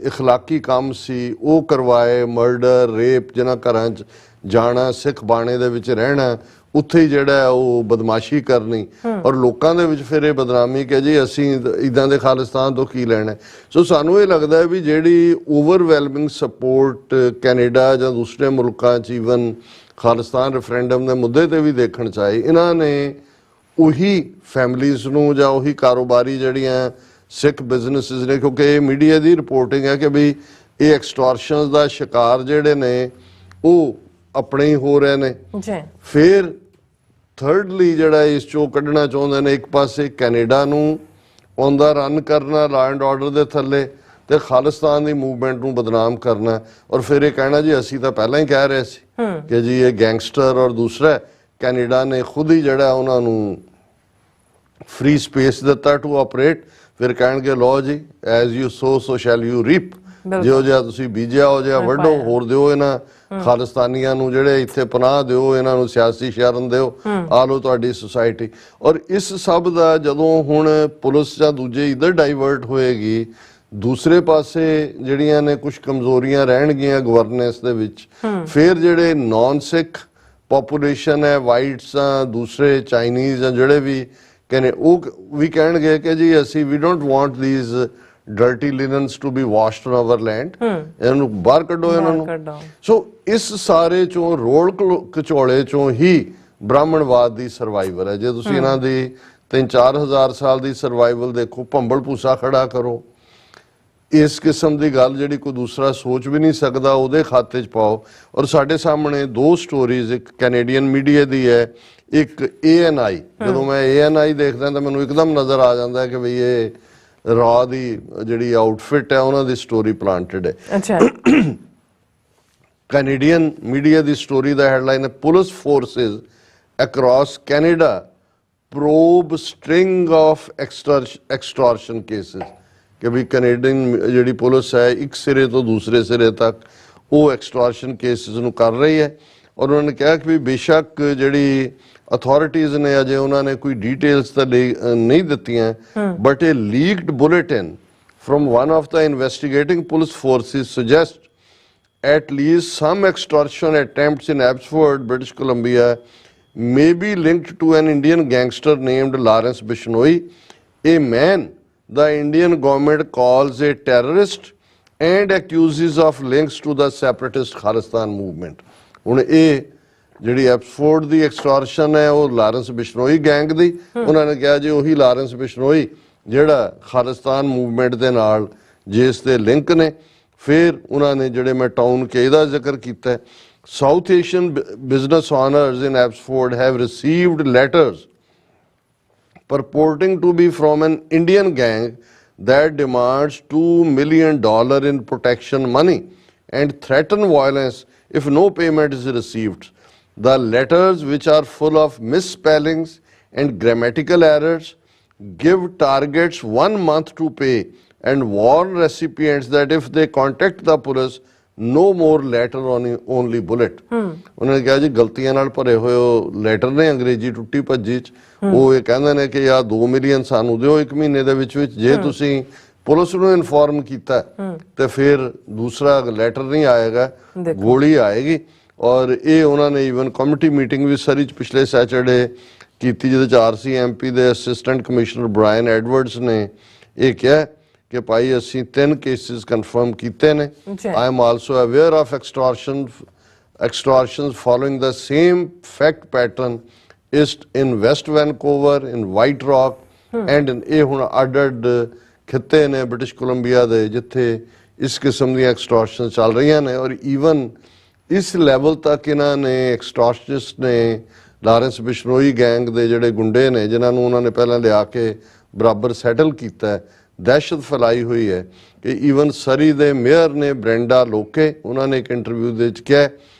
ਇਖਲਾਕੀ ਕੰਮ ਸੀ ਉਹ ਕਰਵਾਏ, ਮਰਡਰ ਰੇਪ, ਜਿਨ੍ਹਾਂ ਘਰਾਂ 'ਚ ਜਾਣਾ, ਸਿੱਖ ਬਾਣੇ ਦੇ ਵਿੱਚ ਰਹਿਣਾ, ਉੱਥੇ ਹੀ ਜਿਹੜਾ ਉਹ ਬਦਮਾਸ਼ੀ ਕਰਨੀ, ਔਰ ਲੋਕਾਂ ਦੇ ਵਿੱਚ ਫਿਰ ਇਹ ਬਦਨਾਮੀ ਕਿ ਜੀ ਅਸੀਂ ਇੱਦਾਂ ਦੇ ਖਾਲਿਸਤਾਨ ਤੋਂ ਕੀ ਲੈਣਾ। ਸੋ ਸਾਨੂੰ ਇਹ ਲੱਗਦਾ ਹੈ ਵੀ ਜਿਹੜੀ ਓਵਰਵੈਲਮਿੰਗ ਸਪੋਰਟ ਕੈਨੇਡਾ ਜਾਂ ਦੂਸਰੇ ਮੁਲਕਾਂ 'ਚ ਈਵਨ ਖਾਲਿਸਤਾਨ ਰੈਫਰੈਂਡਮ ਦੇ ਮੁੱਦੇ ਤੇ ਵੀ ਦੇਖਣ 'ਚ ਆਈ, ਇਹਨਾਂ ਨੇ ਉਹੀ ਫੈਮਲੀਜ਼ ਨੂੰ ਜਾਂ ਉਹੀ ਕਾਰੋਬਾਰੀ ਜਿਹੜੀਆਂ ਸਿੱਖ ਬਿਜ਼ਨੈਸਿਸ ਨੇ, ਕਿਉਂਕਿ ਇਹ ਮੀਡੀਆ ਦੀ ਰਿਪੋਰਟਿੰਗ ਹੈ ਕਿ ਵੀ ਇਹ ਐਕਸਟੋਰਸ਼ਨਸ ਦਾ ਸ਼ਿਕਾਰ ਜਿਹੜੇ ਨੇ ਉਹ ਆਪਣੇ ਹੀ ਹੋ ਰਹੇ ਨੇ। ਫਿਰ ਥਰਡਲੀ ਜਿਹੜਾ ਇਸ ਚੋਂ ਕੱਢਣਾ ਚਾਹੁੰਦੇ ਨੇ, ਇੱਕ ਪਾਸੇ ਕੈਨੇਡਾ ਨੂੰ ਉਹਦਾ ਰਨ ਕਰਨਾ ਲਾ ਐਂਡ ਆਰਡਰ ਦੇ ਥੱਲੇ ਤੇ ਖਾਲਿਸਤਾਨ ਦੀ ਮੂਵਮੈਂਟ ਨੂੰ ਬਦਨਾਮ ਕਰਨਾ, ਔਰ ਫਿਰ ਇਹ ਕਹਿਣਾ ਜੀ ਅਸੀਂ ਤਾਂ ਪਹਿਲਾਂ ਹੀ ਕਹਿ ਰਹੇ ਸੀ ਕਿ ਜੀ ਇਹ ਗੈਂਗਸਟਰ, ਔਰ ਦੂਸਰਾ ਕੈਨੇਡਾ ਨੇ ਖੁਦ ਹੀ ਜਿਹੜਾ ਉਹਨਾਂ ਨੂੰ ਫ੍ਰੀ ਸਪੇਸ ਦਿੱਤਾ ਟੂ ਆਪਰੇਟ। ਫਿਰ ਕਹਿਣਗੇ ਲੋ ਜੀ as you so so shell you reap, ਜਿਹੋ ਜਿਹਾ ਤੁਸੀਂ ਬੀਜਿਆ ਉਹ ਜਿਹਾ ਵੱਢੋ, ਹੋਰ ਦਿਓ ਇਹਨਾਂ ਖਾਲਿਸਤਾਨੀਆਂ ਨੂੰ ਜਿਹੜੇ ਇੱਥੇ ਪਨਾਹ ਦਿਓ, ਇਹਨਾਂ ਨੂੰ ਸਿਆਸੀ ਸ਼ਰਨ ਦਿਓ, ਆ ਲੋ ਤੁਹਾਡੀ ਸੁਸਾਇਟੀ। ਔਰ ਇਸ ਸਭ ਦਾ ਜਦੋਂ ਹੁਣ ਪੁਲਿਸ ਜਾਂ ਦੂਜੇ ਇੱਧਰ ਡਾਈਵਰਟ ਹੋਏਗੀ, ਦੂਸਰੇ ਪਾਸੇ ਜਿਹੜੀਆਂ ਨੇ ਕੁਝ ਕਮਜ਼ੋਰੀਆਂ ਰਹਿਣਗੀਆਂ ਗਵਰਨੈਂਸ ਦੇ ਵਿੱਚ, ਫਿਰ ਜਿਹੜੇ ਨੌਨ ਸਿੱਖ ਪੋਪੂਲੇਸ਼ਨ ਹੈ, ਵਾਈਟਸ ਆ, ਦੂਸਰੇ ਚਾਈਨੀਜ਼ ਜਾਂ ਜਿਹੜੇ ਵੀ ਕਹਿੰਦੇ, ਉਹ ਵੀ ਕਹਿਣਗੇ ਕਿ ਜੀ ਅਸੀਂ ਵੀ don't want these dirty linens to be washed on our land, ਇਹਨਾਂ ਨੂੰ ਬਾਹਰ ਕੱਢੋ ਇਹਨਾਂ ਨੂੰ। ਸੋ ਇਸ ਸਾਰੇ ਚੋਂ ਰੋਲ ਕਚੋਲੇ ਚੋਂ ਹੀ ਬ੍ਰਾਹਮਣਵਾਦ ਦੀ ਸਰਵਾਈਵਲ ਹੈ। ਜੇ ਤੁਸੀਂ ਇਹਨਾਂ ਦੀ 3-4 ਹਜ਼ਾਰ ਸਾਲ ਦੀ ਸਰਵਾਈਵਲ ਦੇਖੋ, ਭੰਬਲ ਭੂਸਾ ਖੜਾ ਕਰੋ, ਇਸ ਕਿਸਮ ਦੀ ਗੱਲ ਜਿਹੜੀ ਕੋਈ ਦੂਸਰਾ ਸੋਚ ਵੀ ਨਹੀਂ ਸਕਦਾ ਉਹਦੇ ਖਾਤੇ 'ਚ ਪਾਓ। ਔਰ ਸਾਡੇ ਸਾਹਮਣੇ ਦੋ ਸਟੋਰੀਜ਼, ਇੱਕ ਕੈਨੇਡੀਅਨ ਮੀਡੀਆ ਦੀ ਹੈ, ਇੱਕ ANI। ਜਦੋਂ ਮੈਂ ANI ਦੇਖਦਾ ਤਾਂ ਮੈਨੂੰ ਇੱਕਦਮ ਨਜ਼ਰ ਆ ਜਾਂਦਾ ਹੈ ਕਿ ਬਈ ਇਹ ਰਾ ਦੀ ਜਿਹੜੀ ਆਊਟਫਿਟ ਹੈ ਉਹਨਾਂ ਦੀ ਸਟੋਰੀ ਪਲਾਂਟਡ ਹੈ। ਅੱਛਾ, ਕੈਨੇਡੀਅਨ ਮੀਡੀਆ ਦੀ ਸਟੋਰੀ ਦਾ ਹੈਡਲਾਈਨ ਹੈ police forces across Canada probe string of extortion cases, ਕਿ ਵੀ ਕੈਨੇਡੀਅਨ ਜਿਹੜੀ ਪੁਲਿਸ ਹੈ ਇੱਕ ਸਿਰੇ ਤੋਂ ਦੂਸਰੇ ਸਿਰੇ ਤੱਕ ਉਹ ਐਕਸਟੋਰਸ਼ਨ ਕੇਸਿਸ ਨੂੰ ਕਰ ਰਹੀ ਹੈ। ਔਰ ਉਹਨਾਂ ਨੇ ਕਿਹਾ ਕਿ ਵੀ ਬੇਸ਼ੱਕ ਜਿਹੜੀ ਅਥਾਰਟੀਜ਼ ਨੇ ਅਜੇ ਉਹਨਾਂ ਨੇ ਕੋਈ ਡਿਟੇਲਸ ਤਾਂ ਨਹੀਂ ਦਿੱਤੀਆਂ, but a leaked bulletin from one of the investigating police forces suggests at least some extortion attempts in Abbotsford, British Columbia may be linked to an Indian gangster named Lawrence Bishnoi, a man the Indian government calls a terrorist and accuses of links to the separatist Khalistan movement। ਹੁਣ ਇਹ ਜਿਹੜੀ Abbotsford ਦੀ extortion ਹੈ ਉਹ Lawrence Bishnoi gang ਦੀ, ਉਹਨਾਂ ਨੇ ਕਿਹਾ ਜੀ ਉਹੀ ਲਾਰੈਂਸ ਬਿਸ਼ਨੋਈ ਜਿਹੜਾ ਖਾਲਿਸਤਾਨ ਮੂਵਮੈਂਟ ਦੇ ਨਾਲ ਜਿਸ ਦੇ ਲਿੰਕ ਨੇ। ਫਿਰ ਉਹਨਾਂ ਨੇ ਜਿਹੜੇ ਮੈਂ ਟਾਊਨ ਕੇ ਦਾ ਜ਼ਿਕਰ ਕੀਤਾ, south Asian business honours in Abbotsford have received letters purporting to be from an Indian gang that demands $2 million in protection money and threaten violence if no payment is received. The letters, which are full of misspellings and grammatical errors, give targets 1 month to pay and warn recipients that if they contact the police, no more letter only bullet। ਉਹਨਾਂ ਨੇ ਕਿਹਾ ਜੀ ਗਲਤੀਆਂ ਨਾਲ ਭਰੇ ਹੋਏ ਉਹ letter ਨੇ ਅੰਗਰੇਜ਼ੀ ਟੁੱਟੀ ਭੱਜੀ 'ਚ, ਉਹ ਇਹ ਕਹਿੰਦੇ ਨੇ ਕਿ ਯਾਰ 2 ਮਿਲੀਅਨ ਸਾਨੂੰ ਦਿਓ 1 ਮਹੀਨੇ ਦੇ ਵਿੱਚ, ਜੇ ਤੁਸੀਂ ਪੁਲਿਸ ਨੂੰ ਇਨਫੋਰਮ ਕੀਤਾ ਤੇ ਫਿਰ ਦੂਸਰਾ ਲੈਟਰ ਨਹੀਂ ਆਏਗਾ, ਗੋਲੀ ਆਏਗੀ। ਔਰ ਇਹ ਉਹਨਾਂ ਨੇ ਈਵਨ ਕਮੇਟੀ ਮੀਟਿੰਗ ਵੀ ਸਰੀ 'ਚ ਪਿਛਲੇ ਸੈਚਰਡੇ ਕੀਤੀ, ਜਿਹਦੇ 'ਚ RCMP ਦੇ ਅਸਿਸਟੈਂਟ ਕਮਿਸ਼ਨਰ ਬ੍ਰਾਇਨ ਐਡਵਰਡਸ ਨੇ ਇਹ ਕਿਹਾ ਕਿ ਭਾਈ ਅਸੀਂ 3 ਕੇਸਿਸ ਕਨਫਰਮ ਕੀਤੇ ਨੇ। I am also aware of extortions following the same fact pattern is in West Vancouver, in White Rock and in ਇਹ ਹੁਣ ਅੱਡ ਖਿੱਤੇ ਨੇ ਬ੍ਰਿਟਿਸ਼ ਕੋਲੰਬੀਆ ਦੇ ਜਿੱਥੇ ਇਸ ਕਿਸਮ ਦੀਆਂ ਐਕਸਟੋਰਸ਼ਨ ਚੱਲ ਰਹੀਆਂ ਨੇ। ਔਰ ਈਵਨ ਇਸ ਲੈਵਲ ਤੱਕ ਇਹਨਾਂ ਨੇ ਐਕਸਟੋਰਸ਼ਨਿਸਟ ਨੇ ਲਾਰੈਂਸ ਬਿਸ਼ਨੋਈ ਗੈਂਗ ਦੇ ਜਿਹੜੇ ਗੁੰਡੇ ਨੇ ਜਿਨ੍ਹਾਂ ਨੂੰ ਉਹਨਾਂ ਨੇ ਪਹਿਲਾਂ ਲਿਆ ਕੇ ਬਰਾਬਰ ਸੈਟਲ ਕੀਤਾ ਹੈ, ਦਹਿਸ਼ਤ ਫੈਲਾਈ ਹੋਈ ਹੈ ਕਿ ਈਵਨ ਸਰੀ ਦੇ ਮੇਅਰ ਨੇ ਬ੍ਰੈਂਡਾ ਲੋਕੇ, ਉਹਨਾਂ ਨੇ ਇੱਕ ਇੰਟਰਵਿਊ ਦੇ ਵਿੱਚ ਕਿਹਾ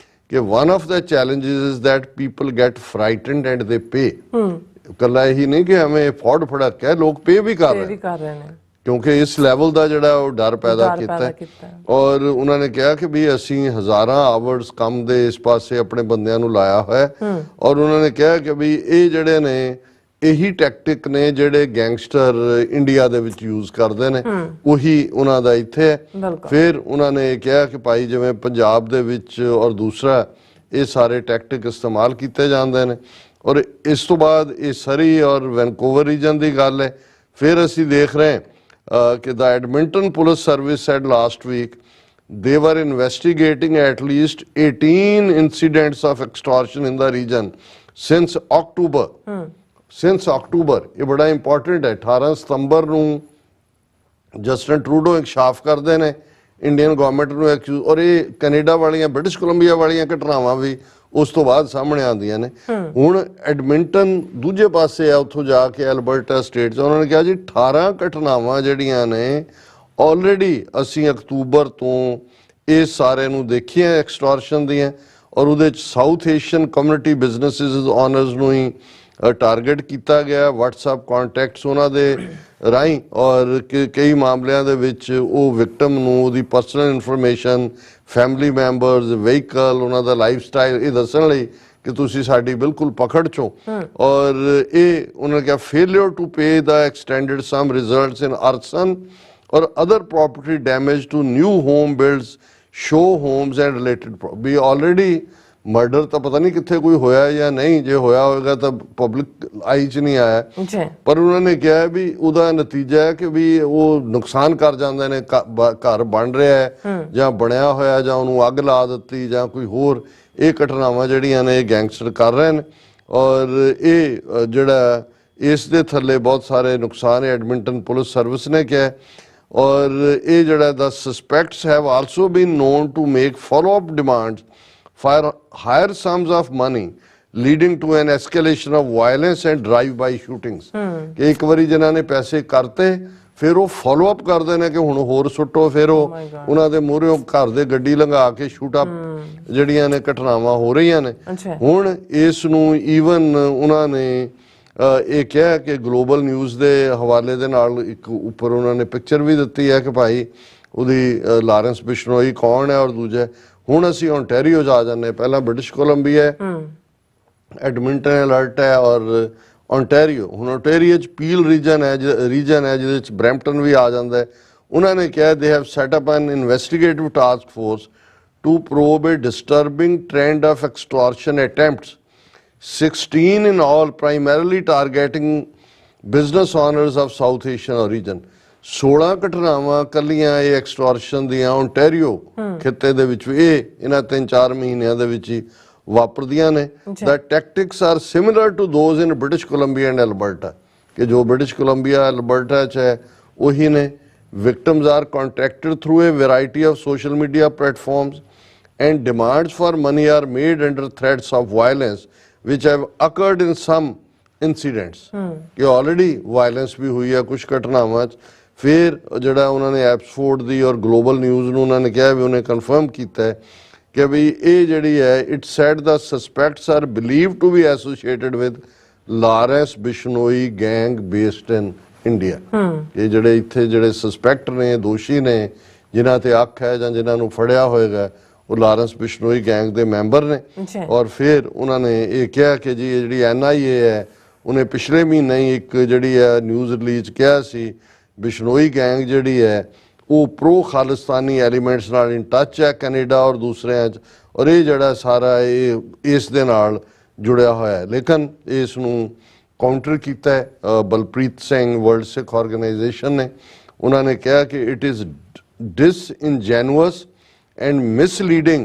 ਕਿ one of the challenges is that people get frightened and they pay. ਇਕੱਲਾ ਇਹੀ ਨਹੀਂ ਕਿ ਐਵੇਂ ਫੌੜ ਫੜਕ ਹੈ, ਲੋਕ ਪੇ ਵੀ ਕਰ ਰਹੇ ਨੇ ਕਿਉਂਕਿ ਇਸ ਲੈਵਲ ਦਾ ਜਿਹੜਾ ਉਹ ਡਰ ਪੈਦਾ ਕੀਤਾ। ਔਰ ਉਹਨਾਂ ਨੇ ਕਿਹਾ ਕਿ ਵੀ ਅਸੀਂ ਹਜ਼ਾਰਾਂ ਆਵਰਸ ਕੰਮ ਦੇ ਇਸ ਪਾਸੇ ਆਪਣੇ ਬੰਦਿਆਂ ਨੂੰ ਲਾਇਆ ਹੋਇਆ ਔਰ ਉਹਨਾਂ ਨੇ ਕਿਹਾ ਕਿ ਵੀ ਇਹ ਜਿਹੜੇ ਨੇ ਇਹੀ ਟੈਕਟਿਕ ਨੇ ਜਿਹੜੇ ਗੈਂਗਸਟਰ ਇੰਡੀਆ ਦੇ ਵਿੱਚ ਯੂਜ਼ ਕਰਦੇ ਨੇ, ਉਹੀ ਉਹਨਾਂ ਦਾ ਇੱਥੇ ਹੈ। ਫਿਰ ਉਹਨਾਂ ਨੇ ਕਿਹਾ ਕਿ ਭਾਈ ਜਿਵੇਂ ਪੰਜਾਬ ਦੇ ਵਿੱਚ ਔਰ ਦੂਸਰਾ ਇਹ ਸਾਰੇ ਟੈਕਟਿਕ ਇਸਤੇਮਾਲ ਕੀਤੇ ਜਾਂਦੇ ਨੇ। ਔਰ ਇਸ ਤੋਂ ਬਾਅਦ ਇਹ ਸਰੀ ਔਰ ਵੈਨਕੂਵਰ ਰੀਜਨ ਦੀ ਗੱਲ ਹੈ। ਫਿਰ ਅਸੀਂ ਦੇਖ ਰਹੇ ਹਾਂ ਕਿ the Edmonton Police Service said last week they were investigating at least 18 incidents of extortion in the region since October. Since October, ਇਹ ਬੜਾ ਇੰਪੋਰਟੈਂਟ ਹੈ। 18 ਸਤੰਬਰ ਨੂੰ ਜਸਟਿਨ ਟਰੂਡੋ ਇਨਕਸ਼ਾਫ ਕਰਦੇ ਨੇ ਇੰਡੀਅਨ ਗਵਰਨਮੈਂਟ ਨੂੰ ਐਕਿਊਜ਼, ਔਰ ਇਹ ਕੈਨੇਡਾ ਵਾਲੀਆਂ ਬ੍ਰਿਟਿਸ਼ ਕੋਲੰਬੀਆ ਵਾਲੀਆਂ ਘਟਨਾਵਾਂ ਵੀ ਉਸ ਤੋਂ ਬਾਅਦ ਸਾਹਮਣੇ ਆਉਂਦੀਆਂ ਨੇ। ਹੁਣ ਐਡਮਿੰਟਨ ਦੂਜੇ ਪਾਸੇ ਆ, ਉੱਥੋਂ ਜਾ ਕੇ ਐਲਬਰਟਾ ਸਟੇਟ 'ਚ ਉਹਨਾਂ ਨੇ ਕਿਹਾ ਜੀ 18 ਘਟਨਾਵਾਂ ਜਿਹੜੀਆਂ ਨੇ ਆਲਰੇਡੀ ਅਸੀਂ ਅਕਤੂਬਰ ਤੋਂ ਇਸ ਸਾਰੇ ਨੂੰ ਦੇਖੀਆਂ ਐਕਸਟੋਰਸ਼ਨ ਦੀਆਂ, ਔਰ ਉਹਦੇ 'ਚ south Asian community businesses honours ਨੂੰ ਹੀ ਟਾਰਗੇਟ ਕੀਤਾ ਗਿਆ, ਵਟਸਐਪ ਕੰਟੈਕਟਸ ਉਹਨਾਂ ਦੇ ਰਾਹੀਂ, ਔਰ ਕਈ ਮਾਮਲਿਆਂ ਦੇ ਵਿੱਚ ਉਹ ਵਿਕਟਮ ਨੂੰ ਉਹਦੀ personal information, family members, vehicle, ਉਹਨਾਂ ਦਾ ਲਾਈਫ ਸਟਾਈਲ ਇਹ ਦੱਸਣ ਲਈ ਕਿ ਤੁਸੀਂ ਸਾਡੀ ਬਿਲਕੁਲ ਪਕੜ 'ਚੋਂ। ਔਰ ਇਹ ਉਹਨਾਂ ਨੇ ਕਿਹਾ failure to pay the extended some results in arson or other property damage to new home builds, show homes and related ਵੀ ਆਲਰੇਡੀ ਮਰਡਰ ਤਾਂ ਪਤਾ ਨਹੀਂ ਕਿੱਥੇ ਕੋਈ ਹੋਇਆ ਜਾਂ ਨਹੀਂ, ਜੇ ਹੋਇਆ ਹੋਵੇਗਾ ਤਾਂ ਪਬਲਿਕ ਆਈ 'ਚ ਨਹੀਂ ਆਇਆ, ਪਰ ਉਹਨਾਂ ਨੇ ਕਿਹਾ ਵੀ ਉਹਦਾ ਨਤੀਜਾ ਹੈ ਕਿ ਵੀ ਉਹ ਨੁਕਸਾਨ ਕਰ ਜਾਂਦੇ ਨੇ, ਘਰ ਬਣ ਰਿਹਾ ਹੈ ਜਾਂ ਬਣਿਆ ਹੋਇਆ ਜਾਂ ਉਹਨੂੰ ਅੱਗ ਲਾ ਦਿੱਤੀ ਜਾਂ ਕੋਈ ਹੋਰ ਇਹ ਘਟਨਾਵਾਂ ਜਿਹੜੀਆਂ ਨੇ ਇਹ ਗੈਂਗਸਟਰ ਕਰ ਰਹੇ ਨੇ। ਔਰ ਇਹ ਜਿਹੜਾ ਇਸ ਦੇ ਥੱਲੇ ਬਹੁਤ ਸਾਰੇ ਨੁਕਸਾਨ ਐਡਮਿੰਟਨ ਪੁਲਿਸ ਸਰਵਿਸ ਨੇ ਕਿਹਾ। ਔਰ ਇਹ ਜਿਹੜਾ the suspects have also been known to make follow up demands for higher sums of money leading to an escalation of violence and drive-by shootings। ਕਿ ਇੱਕ ਵਾਰੀ ਜਿਨ੍ਹਾਂ ਨੇ ਪੈਸੇ ਕਰਤੇ ਫਿਰ ਉਹ ਫੋਲੋ ਅਪ ਕਰਦੇ ਨੇ ਕਿ ਹੁਣ ਹੋਰ ਸੁੱਟੋ, ਫਿਰ ਉਹ ਉਹਨਾਂ ਦੇ ਮੂਹਰੇ ਘਰ ਦੇ ਗੱਡੀ ਲੰਘਾ ਕੇ ਸ਼ੂਟ ਅਪ ਜਿਹੜੀਆਂ ਨੇ ਘਟਨਾਵਾਂ ਹੋ ਰਹੀਆਂ ਨੇ। ਹੁਣ ਇਸ ਨੂੰ ਈਵਨ ਉਹਨਾਂ ਨੇ ਇਹ ਕਿਹਾ ਕਿ ਗਲੋਬਲ ਨਿਊਜ਼ ਦੇ ਹਵਾਲੇ ਦੇ ਨਾਲ ਇੱਕ ਉੱਪਰ ਉਹਨਾਂ ਨੇ ਪਿਕਚਰ ਵੀ ਦਿੱਤੀ ਹੈ ਕਿ ਭਾਈ ਉਹਦੀ ਲਾਰੈਂਸ ਬਿਸ਼ਨੋਈ ਕੌਣ ਹੈ ਔਰ ਦੂਜਾ ਹੁਣ ਅਸੀਂ ਓਨਟਾਰੀਓ ਜਾ ਜਾਂਦੇ, ਪਹਿਲਾਂ ਬ੍ਰਿਟਿਸ਼ ਕੋਲੰਬੀਆ ਹੈ, ਐਡਮਿੰਟਨ ਅਲਰਟ ਹੈ ਔਰ ਓਨਟਾਰੀਓ। ਹੁਣ ਓਨਟਾਰੀਓ 'ਚ ਪੀਲ ਰੀਜਨ ਹੈ ਜਿਹਦੇ 'ਚ ਬਰੈਂਪਟਨ ਵੀ ਆ ਜਾਂਦਾ ਹੈ। ਉਹਨਾਂ ਨੇ ਕਿਹਾ they have set up an investigative task force to probe a disturbing trend of extortion attempts 16 in all, primarily targeting business owners of South Asian origin। 16 ਘਟਨਾਵਾਂ ਕੱਲੀਆਂ ਇਹ ਐਕਸਟੋਰਸ਼ਨ ਦੀਆਂ ਓਨਟਾਰੀਓ ਖਿੱਤੇ ਦੇ ਵਿੱਚ ਇਹਨਾਂ 3-4 ਮਹੀਨਿਆਂ ਦੇ ਵਿੱਚ ਹੀ ਵਾਪਰਦੀਆਂ ਨੇ। The tactics are similar to those in British Columbia and Alberta, ਕਿ ਜੋ ਬ੍ਰਿਟਿਸ਼ ਕੋਲੰਬੀਆ ਐਲਬਰਟਾ 'ਚ ਹੈ ਉਹੀ ਨੇ। Victims are contacted through a variety of social media platforms and demands for money are made under threats of violence which have occurred in some incidents। ਕਿ already violence ਵੀ ਹੋਈ ਹੈ ਕੁਝ ਘਟਨਾਵਾਂ 'ਚ। ਫਿਰ ਜਿਹੜਾ ਉਹਨਾਂ ਨੇ ਐਪਸਫੋਰਡ ਦੀ ਔਰ ਗਲੋਬਲ ਨਿਊਜ਼ ਨੂੰ ਉਹਨਾਂ ਨੇ ਕਿਹਾ ਵੀ ਉਹਨੇ ਕਨਫਰਮ ਕੀਤਾ ਹੈ ਕਿ ਵੀ ਇਹ ਜਿਹੜੀ ਹੈ it said the suspects are believe to be associated with Lawrence Bishnoi gang based in India. ਇਹ ਜਿਹੜੇ ਇੱਥੇ ਜਿਹੜੇ ਸਸਪੈਕਟ ਨੇ, ਦੋਸ਼ੀ ਨੇ, ਜਿਨ੍ਹਾਂ ਤੇ ਅੱਖ ਹੈ ਜਾਂ ਜਿਨ੍ਹਾਂ ਨੂੰ ਫੜਿਆ ਹੋਏਗਾ ਉਹ ਲਾਰੈਂਸ ਬਿਸ਼ਨੋਈ ਗੈਂਗ ਦੇ ਮੈਂਬਰ ਨੇ। ਔਰ ਫਿਰ ਉਹਨਾਂ ਨੇ ਇਹ ਕਿਹਾ ਕਿ ਜੀ ਇਹ ਜਿਹੜੀ NIA ਹੈ ਉਹਨੇ ਪਿਛਲੇ ਮਹੀਨੇ ਹੀ ਇੱਕ ਜਿਹੜੀ ਹੈ ਨਿਊਜ਼ ਰਿਲੀਜ਼ ਕਿਹਾ ਸੀ ਬਿਸ਼ਨੋਈ ਗੈਂਗ ਜਿਹੜੀ ਹੈ ਉਹ ਪ੍ਰੋ ਖਾਲਿਸਤਾਨੀ ਐਲੀਮੈਂਟਸ ਨਾਲ ਇਨ ਟੱਚ ਹੈ ਕੈਨੇਡਾ ਔਰ ਦੂਸਰਿਆਂ 'ਚ, ਔਰ ਇਹ ਜਿਹੜਾ ਸਾਰਾ ਇਹ ਇਸ ਦੇ ਨਾਲ ਜੁੜਿਆ ਹੋਇਆ ਹੈ। ਲੇਕਿਨ ਇਸ ਨੂੰ ਕਾਊਂਟਰ ਕੀਤਾ ਹੈ ਬਲਪ੍ਰੀਤ ਸਿੰਘ ਵਰਲਡ ਸਿੱਖ ਆਰਗੇਨਾਈਜੇਸ਼ਨ ਨੇ। ਉਹਨਾਂ ਨੇ ਕਿਹਾ ਕਿ it is disingenuous and misleading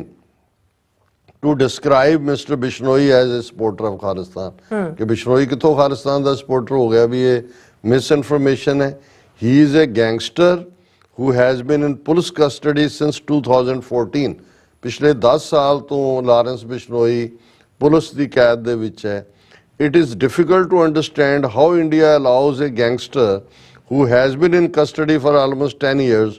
to describe Mr. Bishnoi as a supporter of Khalistan। कि Bishnoi कितों खालिस्तान दा supporter हो गया भी ये misinformation है। He is a gangster who has been in police custody since 2014। पिछले 10 साल तो लारेंस बिश्नोई ਪੁਲਿਸ ਦੀ ਕੈਦ ਦੇ ਵਿੱਚ ਹੈ। It is difficult to understand how India allows a gangster who has been in custody for almost 10 years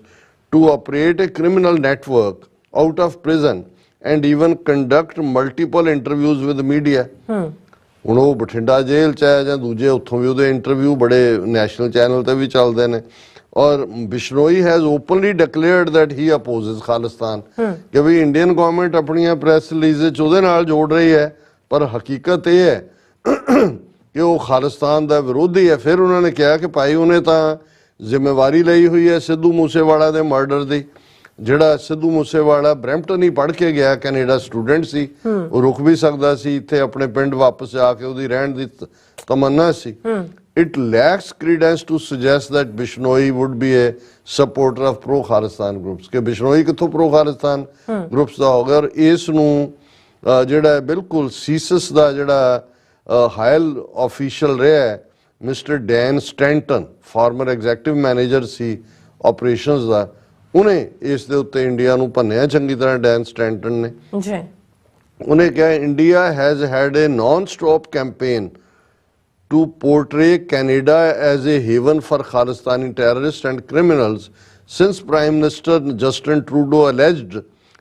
to operate a criminal network out of prison and even conduct multiple interviews with the media. ਹੁਣ ਉਹ ਬਠਿੰਡਾ ਜੇਲ੍ਹ 'ਚ ਹੈ ਜਾਂ ਦੂਜੇ ਉੱਥੋਂ ਵੀ ਉਹਦੇ interview ਬੜੇ national channel ਤੇ ਵੀ ਚੱਲਦੇ ਨੇ। ਔਰ Bishnoi has openly declared that he opposes Khalistan ਕਿ ਵੀ ਇੰਡੀਅਨ ਗਵਰਨਮੈਂਟ ਆਪਣੀਆਂ ਪ੍ਰੈਸ ਰਿਲੀਜ਼ 'ਚ ਉਹਦੇ ਨਾਲ ਜੋੜ ਰਹੀ ਹੈ, ਪਰ ਹਕੀਕਤ ਇਹ ਹੈ ਕਿ ਉਹ ਖਾਲਿਸਤਾਨ ਦਾ ਵਿਰੋਧੀ ਹੈ। ਫਿਰ ਉਹਨਾਂ ਨੇ ਕਿਹਾ ਕਿ ਭਾਈ ਉਹਨੇ ਤਾਂ ਜ਼ਿੰਮੇਵਾਰੀ ਲਈ ਹੋਈ ਹੈ ਸਿੱਧੂ ਮੂਸੇਵਾਲਾ ਦੇ ਮਰਡਰ ਦੀ। ਜਿਹੜਾ ਸਿੱਧੂ ਮੂਸੇਵਾਲਾ ਬਰੈਂਪਟਨ ਹੀ ਪੜ੍ਹ ਕੇ ਗਿਆ, ਕੈਨੇਡਾ ਸਟੂਡੈਂਟ ਸੀ, ਉਹ ਰੁਕ ਵੀ ਸਕਦਾ ਸੀ, ਇੱਥੇ ਆਪਣੇ ਪਿੰਡ ਵਾਪਸ ਜਾ ਕੇ ਉਹਦੀ ਰਹਿਣ ਦੀ ਤਮੰਨਾ ਸੀ। It lacks credence to suggest that Bishnoi would be a supporter of pro-Khalistan groups. कि बिश्नोई किथों pro-Khalistan groups ਦਾ ਹੋ ਗਿਆ। ਔਰ ਇਸ ਨੂੰ ਜਿਹੜਾ ਬਿਲਕੁਲ ਸੀਸਸ ਦਾ ਜਿਹੜਾ ਹਾਇਲ ਆਫੀਸ਼ੀਅਲ ਰਿਹਾ ਹੈ mister Dan Stanton, former executive manager ਸੀ ਆਪਰੇਸ਼ਨਸ ਦਾ, ਉਹਨੇ ਇਸ ਦੇ ਉੱਤੇ ਇੰਡੀਆ ਨੂੰ ਭੰਨਿਆ ਚੰਗੀ ਤਰ੍ਹਾਂ। ਡੈਨ ਸਟੈਂਟਨ ਨੇ ਜੀ ਉਹਨੇ ਕਿਹਾ India has head A non stop campaign to portray Canada as a haven for Khalistani terrorists and criminals since Prime Minister Justin Trudeau alleged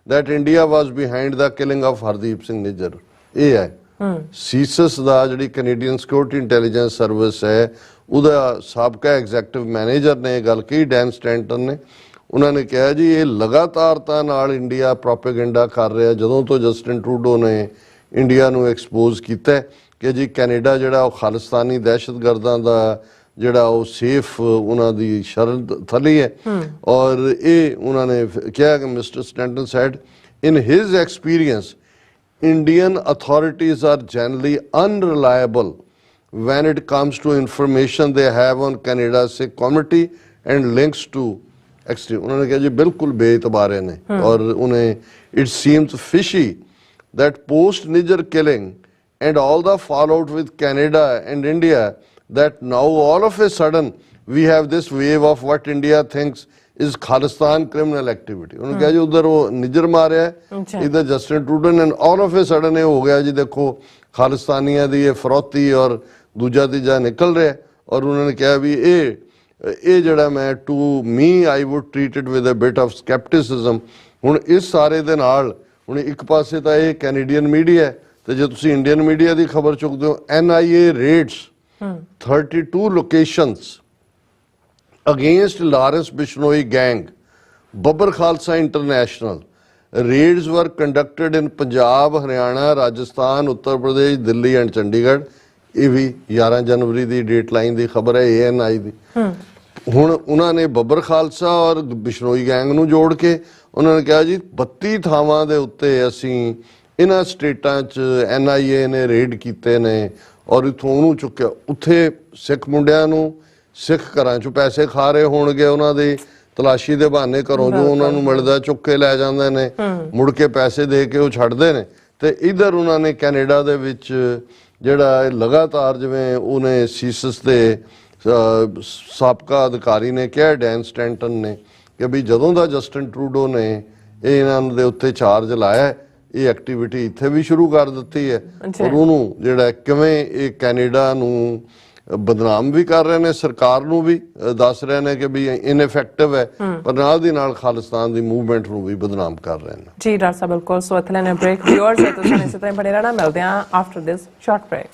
that India was behind the killing of Hardeep Singh Nijjar. ਇਹ ਹੈ ਸੀਸਸ ਦਾ ਜਿਹੜੀ Canadian security intelligence service ਹੈ ਉਹਦਾ ਸਾਬਕਾ executive manager ਨੇ ਇਹ ਗੱਲ ਕਹੀ, ਡੈਨ ਸਟੈਂਟਨ ਨੇ। ਉਹਨਾਂ ਨੇ ਕਿਹਾ ਜੀ ਇਹ ਲਗਾਤਾਰਤਾ ਨਾਲ ਇੰਡੀਆ ਪ੍ਰੋਪੇਗੈਂਡਾ ਕਰ ਰਿਹਾ ਜਦੋਂ ਤੋਂ ਜਸਟਿਨ ਟਰੂਡੋ ਨੇ ਇੰਡੀਆ ਨੂੰ ਐਕਸਪੋਜ਼ ਕੀਤਾ ਕਿ ਜੀ ਕੈਨੇਡਾ ਜਿਹੜਾ ਉਹ ਖਾਲਿਸਤਾਨੀ ਦਹਿਸ਼ਤਗਰਦਾਂ ਦਾ ਜਿਹੜਾ ਉਹ ਸੇਫ ਉਹਨਾਂ ਦੀ ਸ਼ਰਨ ਥਲੀ ਹੈ। ਔਰ ਇਹ ਉਹਨਾਂ ਨੇ ਕਿਹਾ ਕਿ mister Stanton said in his experience Indian authorities are generally unreliable when it comes to information they have on Canada's Sikh community and links to extreme. उन्होंने कहा जी बिल्कुल बेतबारे ने। और उन्हें it seems fishy that post Niger killing and all the fallout with Canada and India that now all of a sudden we have this wave of what India thinks is Khalistan criminal activity. उन्होंने कहा जी उधर वो निजर मारे है, इधर Justin Trudeau ने all of a sudden ये हो गया जी देखो खालिस्तानिया दी ये फरौती और दूजा तीजा निकल रहा है। और उन्होंने कहा भी ये जड़ा मैं to me I would treat it with a bit of scepticism. हुण इस सारे दे नाल हुण एक पासे तां ये कैनेडियन मीडिया है ते जे तुसीं इंडियन मीडिया दी खबर चुकदे हो NIA raids 32 locations against Lawrence Bishnoi gang, Babbar Khalsa International. Raids were conducted in Punjab, Haryana, Rajasthan, Uttar Pradesh, Delhi and Chandigarh. ਇਹ ਵੀ 11 ਜਨਵਰੀ ਦੀ ਡੇਟ ਲਾਈਨ ਦੀ ਖਬਰ ਹੈ ANI ਦੀ। ਹੁਣ ਉਹਨਾਂ ਨੇ ਬੱਬਰ ਖਾਲਸਾ ਔਰ ਬਿਸ਼ਨੋਈ ਗੈਂਗ ਨੂੰ ਜੋੜ ਕੇ ਉਹਨਾਂ ਨੇ ਕਿਹਾ ਜੀ 32 ਥਾਵਾਂ ਦੇ ਉੱਤੇ ਅਸੀਂ ਇਹਨਾਂ ਸਟੇਟਾਂ 'ਚ NIA ਨੇ ਰੇਡ ਕੀਤੇ ਨੇ ਔਰ ਇਥੋਂ ਉਹਨੂੰ ਚੁੱਕਿਆ। ਉੱਥੇ ਸਿੱਖ ਮੁੰਡਿਆਂ ਨੂੰ ਸਿੱਖ ਘਰਾਂ 'ਚੋਂ ਪੈਸੇ ਖਾ ਰਹੇ ਹੋਣਗੇ, ਉਹਨਾਂ ਦੀ ਤਲਾਸ਼ੀ ਦੇ ਬਹਾਨੇ ਘਰੋਂ ਜੋ ਉਹਨਾਂ ਨੂੰ ਮਿਲਦਾ ਚੁੱਕ ਕੇ ਲੈ ਜਾਂਦੇ ਨੇ, ਮੁੜ ਕੇ ਪੈਸੇ ਦੇ ਕੇ ਉਹ ਛੱਡਦੇ ਨੇ। ਤੇ ਇਧਰ ਉਹਨਾਂ ਨੇ ਕੈਨੇਡਾ ਦੇ ਵਿੱਚ ਜਿਹੜਾ ਲਗਾਤਾਰ ਜਿਵੇਂ ਉਹਨੇ ਸੀਸਸ ਦੇ ਸਾਬਕਾ ਅਧਿਕਾਰੀ ਨੇ ਕਿਹਾ ਡੈਨ ਸਟੈਂਟਨ ਨੇ ਕਿ ਵੀ ਜਦੋਂ ਦਾ ਜਸਟਿਨ ਟਰੂਡੋ ਨੇ ਇਹਨਾਂ ਦੇ ਉੱਤੇ ਚਾਰਜ ਲਾਇਆ ਇਹ ਐਕਟੀਵਿਟੀ ਇੱਥੇ ਵੀ ਸ਼ੁਰੂ ਕਰ ਦਿੱਤੀ ਹੈ। ਔਰ ਉਹਨੂੰ ਜਿਹੜਾ ਕਿਵੇਂ ਇਹ ਕੈਨੇਡਾ ਨੂੰ ਬਦਨਾਮ ਵੀ ਕਰ ਰਹੇ ਨੇ, ਸਰਕਾਰ ਨੂੰ ਵੀ ਦੱਸ ਰਹੇ ਨੇ ਕਿ ਵੀ ਇਨਇਫੈਕਟਿਵ ਹੈ, ਪਰ ਨਾਲ ਦੀ ਨਾਲ ਖਾਲਿਸਤਾਨ ਦੀ ਮੂਵਮੈਂਟ ਨੂੰ ਵੀ ਬਦਨਾਮ ਕਰ ਰਹੇ ਨੇ। ਜੀ ਡਾਕਟਰ ਸਾਹਿਬ ਬਿਲਕੁਲ। ਸੋ ਇੱਥੇ ਲੈਣੇ ਬ੍ਰੇਕ। ਵਿਊਅਰਸ ਤੁਸੀਂ ਇਸੇ ਤਰ੍ਹਾਂ ਬਣੇ ਰਹਿਣਾ, ਮਿਲਦੇ ਹਾਂ after this short break.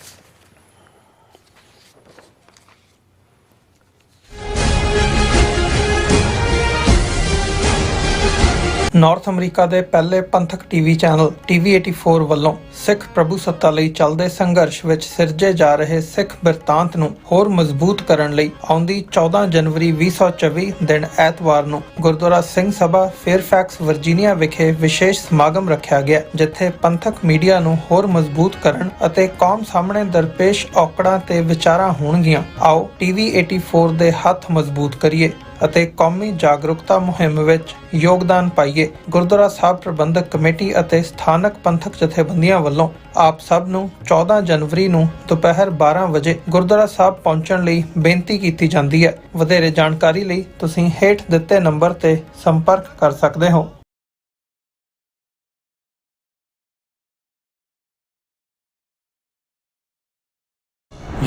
North America ਦੇ ਪਹਿਲੇ ਪੰਥਕ ਟੀਵੀ ਚੈਨਲ TV84 ਵੱਲੋਂ ਸਿੱਖ ਪ੍ਰਭੂ ਸੱਤਾ ਲਈ ਚੱਲਦੇ ਸੰਘਰਸ਼ ਵਿੱਚ ਸਿਰਜੇ ਜਾ ਰਹੇ ਸਿੱਖ ਬਿਰਤਾਂਤ ਨੂੰ ਹੋਰ ਮਜ਼ਬੂਤ ਕਰਨ ਲਈ ਆਉਂਦੀ 14 ਜਨਵਰੀ 2024 ਦਿਨ ਐਤਵਾਰ ਨੂੰ ਗੁਰਦੁਆਰਾ ਸਿੰਘ ਸਭਾ ਫੇਅਰਫੈਕਸ ਵਰਜੀਨੀਆ ਵਿਖੇ ਵਿਸ਼ੇਸ਼ ਸਮਾਗਮ ਰੱਖਿਆ ਗਿਆ, ਜਿੱਥੇ ਪੰਥਕ ਮੀਡੀਆ ਨੂੰ ਹੋਰ ਮਜ਼ਬੂਤ ਕਰਨ ਅਤੇ ਕੌਮ ਸਾਹਮਣੇ ਦਰਪੇਸ਼ ਔਕੜਾਂ ਤੇ ਵਿਚਾਰਾਂ ਹੋਣਗੀਆਂ। ਆਓ TV84 ਦੇ ਹੱਥ ਮਜ਼ਬੂਤ ਕਰੀਏ ਅਤੇ ਕੌਮੀ ਜਾਗਰੂਕਤਾ ਮੁਹਿੰਮ ਵਿੱਚ ਯੋਗਦਾਨ ਪਾਈਏ। ਗੁਰਦੁਆਰਾ ਸਾਹਿਬ ਪ੍ਰਬੰਧਕ ਕਮੇਟੀ ਅਤੇ ਸਥਾਨਕ ਪੰਥਕ ਜਥੇਬੰਦੀਆਂ ਵੱਲੋਂ ਆਪ ਸਭ ਨੂੰ 14 ਜਨਵਰੀ ਨੂੰ ਦੁਪਹਿਰ 12 ਵਜੇ ਗੁਰਦੁਆਰਾ ਸਾਹਿਬ ਪਹੁੰਚਣ ਲਈ ਬੇਨਤੀ ਕੀਤੀ ਜਾਂਦੀ ਹੈ। ਵਧੇਰੇ ਜਾਣਕਾਰੀ ਲਈ ਤੁਸੀਂ ਹੇਠ ਦਿੱਤੇ ਨੰਬਰ ਤੇ ਸੰਪਰਕ ਕਰ ਸਕਦੇ ਹੋ।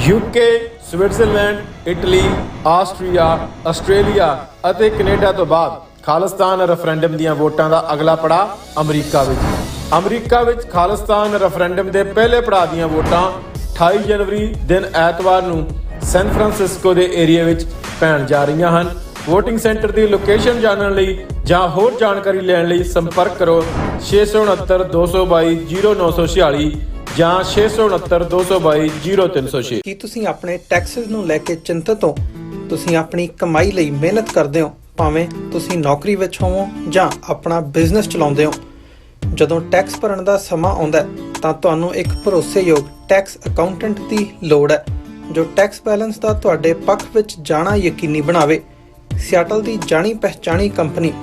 UK, Switzerland, Italy, Austria, Australia ਅਤੇ ਕੈਨੇਡਾ ਤੋਂ ਬਾਅਦ ਖਾਲਿਸਤਾਨ ਰੈਫਰੈਂਡਮ ਦੀਆਂ ਵੋਟਾਂ ਦਾ ਅਗਲਾ ਪੜਾਅ ਅਮਰੀਕਾ ਵਿੱਚ ਖਾਲਿਸਤਾਨ ਰੈਫਰੈਂਡਮ ਦੇ ਪਹਿਲੇ ਪੜਾਅ ਦੀਆਂ ਵੋਟਾਂ 28 ਜਨਵਰੀ ਦਿਨ ਐਤਵਾਰ ਨੂੰ ਸੈਨ ਫਰਾਂਸਿਸਕੋ ਦੇ ਏਰੀਆ ਵਿੱਚ ਪੈਣ ਜਾ ਰਹੀਆਂ ਹਨ। ਵੋਟਿੰਗ ਸੈਂਟਰ ਦੀ ਲੋਕੇਸ਼ਨ ਜਾਣਨ ਲਈ ਜਾਂ ਹੋਰ ਜਾਣਕਾਰੀ ਲੈਣ ਲਈ ਸੰਪਰਕ ਕਰੋ 669 222 0946 ਜਾਂ 669 222 0306। ਕੀ ਤੁਸੀਂ ਆਪਣੇ ਟੈਕਸਸ ਨੂੰ ਲੈ ਕੇ ਚਿੰਤਤ ਹੋ? ਤੁਸੀਂ ਆਪਣੀ ਕਮਾਈ ਲਈ ਮਿਹਨਤ ਕਰਦੇ ਹੋ, ਭਾਵੇਂ ਤੁਸੀਂ ਨੌਕਰੀ ਵਿੱਚ ਹੋਵੋ ਜਾਂ ਆਪਣਾ ਬਿਜ਼ਨਸ ਚਲਾਉਂਦੇ ਹੋ। ਜਦੋਂ ਟੈਕਸ ਭਰਨ ਦਾ ਸਮਾਂ ਆਉਂਦਾ ਹੈ ਤਾਂ ਤੁਹਾਨੂੰ ਇੱਕ ਭਰੋਸੇਯੋਗ ਟੈਕਸ ਅਕਾਊਂਟੈਂਟ ਦੀ ਲੋੜ ਹੈ ਜੋ ਟੈਕਸ ਬੈਲੈਂਸ ਦਾ ਤੁਹਾਡੇ ਪੱਖ ਵਿੱਚ ਜਾਣਾ ਯਕੀਨੀ ਬਣਾਵੇ। ਸਿਆਟਲ ਦੀ ਜਾਣੀ ਪਛਾਣੀ company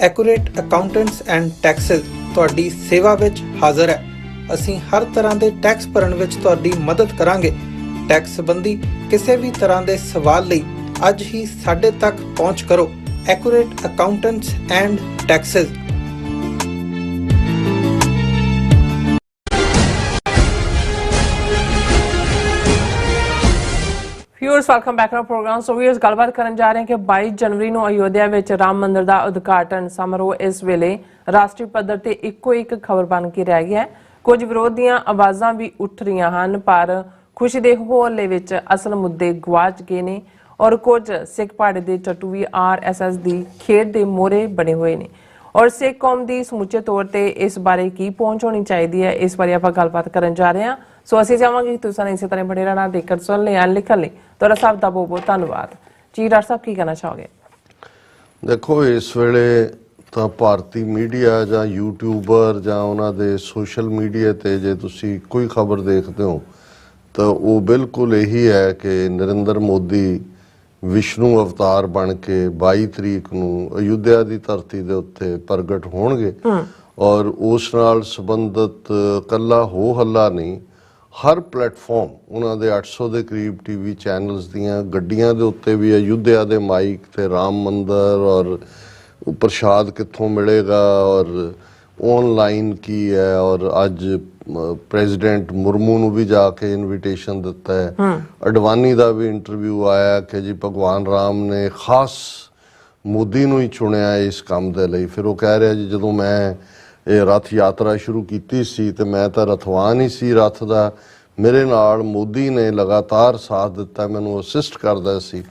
accurate accountants and taxes ਤੁਹਾਡੀ ਸੇਵਾ ਵਿੱਚ ਹਾਜ਼ਰ ਹੈ। ਅਸੀਂ ਹਰ ਤਰ੍ਹਾਂ ਦੇ ਟੈਕਸ ਭਰਨ ਵਿੱਚ ਤੁਹਾਡੀ ਮਦਦ ਕਰਾਂਗੇ। ਟੈਕਸ ਸੰਬੰਧੀ ਕਿਸੇ ਵੀ ਤਰ੍ਹਾਂ ਦੇ ਸਵਾਲ ਲਈ ਅੱਜ ਹੀ ਸਾਡੇ ਤੱਕ ਪਹੁੰਚ ਕਰੋ। Accurate accountants and taxes. Viewers welcome back to programme. So viewers ਗੱਲਬਾਤ ਕਰਨ ਜਾ ਰਹੇ ਹਾਂ ਕਿ 22 ਜਨਵਰੀ ਨੂੰ ਅਯੋਧਿਆ ਵਿੱਚ ਰਾਮ ਮੰਦਿਰ ਦਾ ਉਦਘਾਟਨ ਸਮਾਰੋਹ ਇਸ ਵੇਲੇ ਰਾਸ਼ਟਰੀ ਪੱਧਰ ਤੇ ਇੱਕੋ ਇੱਕ ਖਬਰ ਬਣ ਕੇ ਰਹਿ ਗਿਆ ਹੈ। ਕੁਝ ਵਿਰੋਧ ਦੀਆਂ ਆਵਾਜ਼ਾਂ ਵੀ ਉੱਠ ਰਹੀਆਂ ਹਨ, ਪਰ ਖੁਸ਼ੀ ਦੇ ਹੋਲੇ ਵਿੱਚ ਅਸਲ ਮੁੱਦੇ ਗਵਾਚ ਗਏ ਨੇ ਔਰ ਕੁਝ ਸਿੱਖ ਪਾੜੇ ਦੇ ਚੱਟੂ ਵੀ RSS ਦੀ ਖੇਡ ਦੇ ਮੋਹਰੇ ਬਣੇ ਹੋਏ ਨੇ ਔਰ ਸਿੱਖ ਕੌਮ ਦੀ ਸਮੁੱਚੇ ਤੌਰ ਤੇ ਇਸ ਬਾਰੇ ਕੀ ਪਹੁੰਚ ਹੋਣੀ ਚਾਹੀਦੀ ਹੈ, ਇਸ ਬਾਰੇ ਆਪਾਂ ਗੱਲਬਾਤ ਕਰਨ ਜਾ ਰਹੇ ਹਾਂ। ਸੋ ਅਸੀਂ ਚਾਹਾਂਗੇ ਕਿ ਤੁਸੀਂ ਇਸੇ ਤਰ੍ਹਾਂ ਬਣੇ ਰਹਿਣਾ, ਦੇਖਣ ਸੁਣਨ ਲਈ ਐਂਡ ਲਿਖਣ ਲਈ ਤੁਹਾਡਾ ਸਭ ਦਾ ਬਹੁਤ ਬਹੁਤ ਧੰਨਵਾਦ ਜੀ। ਡਾਕਟਰ ਸਾਹਿਬ ਕੀ ਕਹਿਣਾ ਚਾਹੋਗੇ? ਦੇਖੋ, ਇਸ ਵੇਲੇ ਤਾਂ ਭਾਰਤੀ ਮੀਡੀਆ ਜਾਂ ਯੂਟਿਊਬਰ ਜਾਂ ਉਹਨਾਂ ਦੇ ਸੋਸ਼ਲ ਮੀਡੀਆ ਤੇ ਜੇ ਤੁਸੀਂ ਕੋਈ ਖਬਰ ਦੇਖਦੇ ਹੋ ਤਾਂ ਉਹ ਬਿਲਕੁਲ ਇਹੀ ਹੈ ਕਿ ਨਰਿੰਦਰ ਮੋਦੀ ਵਿਸ਼ਨੂੰ ਅਵਤਾਰ ਬਣ ਕੇ 22 ਤਰੀਕ ਨੂੰ ਅਯੁੱਧਿਆ ਦੀ ਧਰਤੀ ਦੇ ਉੱਤੇ ਪ੍ਰਗਟ ਹੋਣਗੇ ਔਰ ਉਸ ਨਾਲ ਸੰਬੰਧਿਤ ਕੱਲਾ ਹੋ ਹੱਲਾ ਨਹੀਂ, ਹਰ ਪਲੇਟਫਾਰਮ ਉਹਨਾਂ ਦੇ 800 ਦੇ ਕਰੀਬ ਟੀਵੀ ਚੈਨਲਸ ਦੀਆਂ ਗੱਡੀਆਂ ਦੇ ਉੱਤੇ ਵੀ ਅਯੁੱਧਿਆ ਦੇ ਮਾਈਕ ਤੇ ਰਾਮ ਮੰਦਰ ਔਰ ਪ੍ਰਸ਼ਾਦ ਕਿੱਥੋਂ ਮਿਲੇਗਾ ਔਰ ਆਨਲਾਈਨ ਕੀ ਹੈ ਔਰ ਅੱਜ ਪ੍ਰੈਜ਼ੀਡੈਂਟ ਮੁਰਮੂ ਨੂੰ ਵੀ ਜਾ ਕੇ ਇਨਵੀਟੇਸ਼ਨ ਦਿੱਤਾ ਹੈ। ਅਡਵਾਨੀ ਦਾ ਵੀ ਇੰਟਰਵਿਊ ਆਇਆ ਕਿ ਜੀ ਭਗਵਾਨ ਰਾਮ ਨੇ ਖਾਸ ਮੋਦੀ ਨੂੰ ਹੀ ਚੁਣਿਆ ਇਸ ਕੰਮ ਦੇ ਲਈ। ਫਿਰ ਉਹ ਕਹਿ ਰਿਹਾ ਜੀ ਜਦੋਂ ਮੈਂ ਇਹ ਰੱਥ ਯਾਤਰਾ ਸ਼ੁਰੂ ਕੀਤੀ ਸੀ ਤੇ ਮੈਂ ਤਾਂ ਰਥਵਾਨ ਹੀ ਸੀ ਰੱਥ ਦਾ, ਮੇਰੇ ਨਾਲ ਮੋਦੀ ਨੇ ਲਗਾਤਾਰ ਸਾਥ ਦਿੱਤਾ, ਮੈਨੂੰ ਅਸਿਸਟ ਕਰਦਾ ਸੀ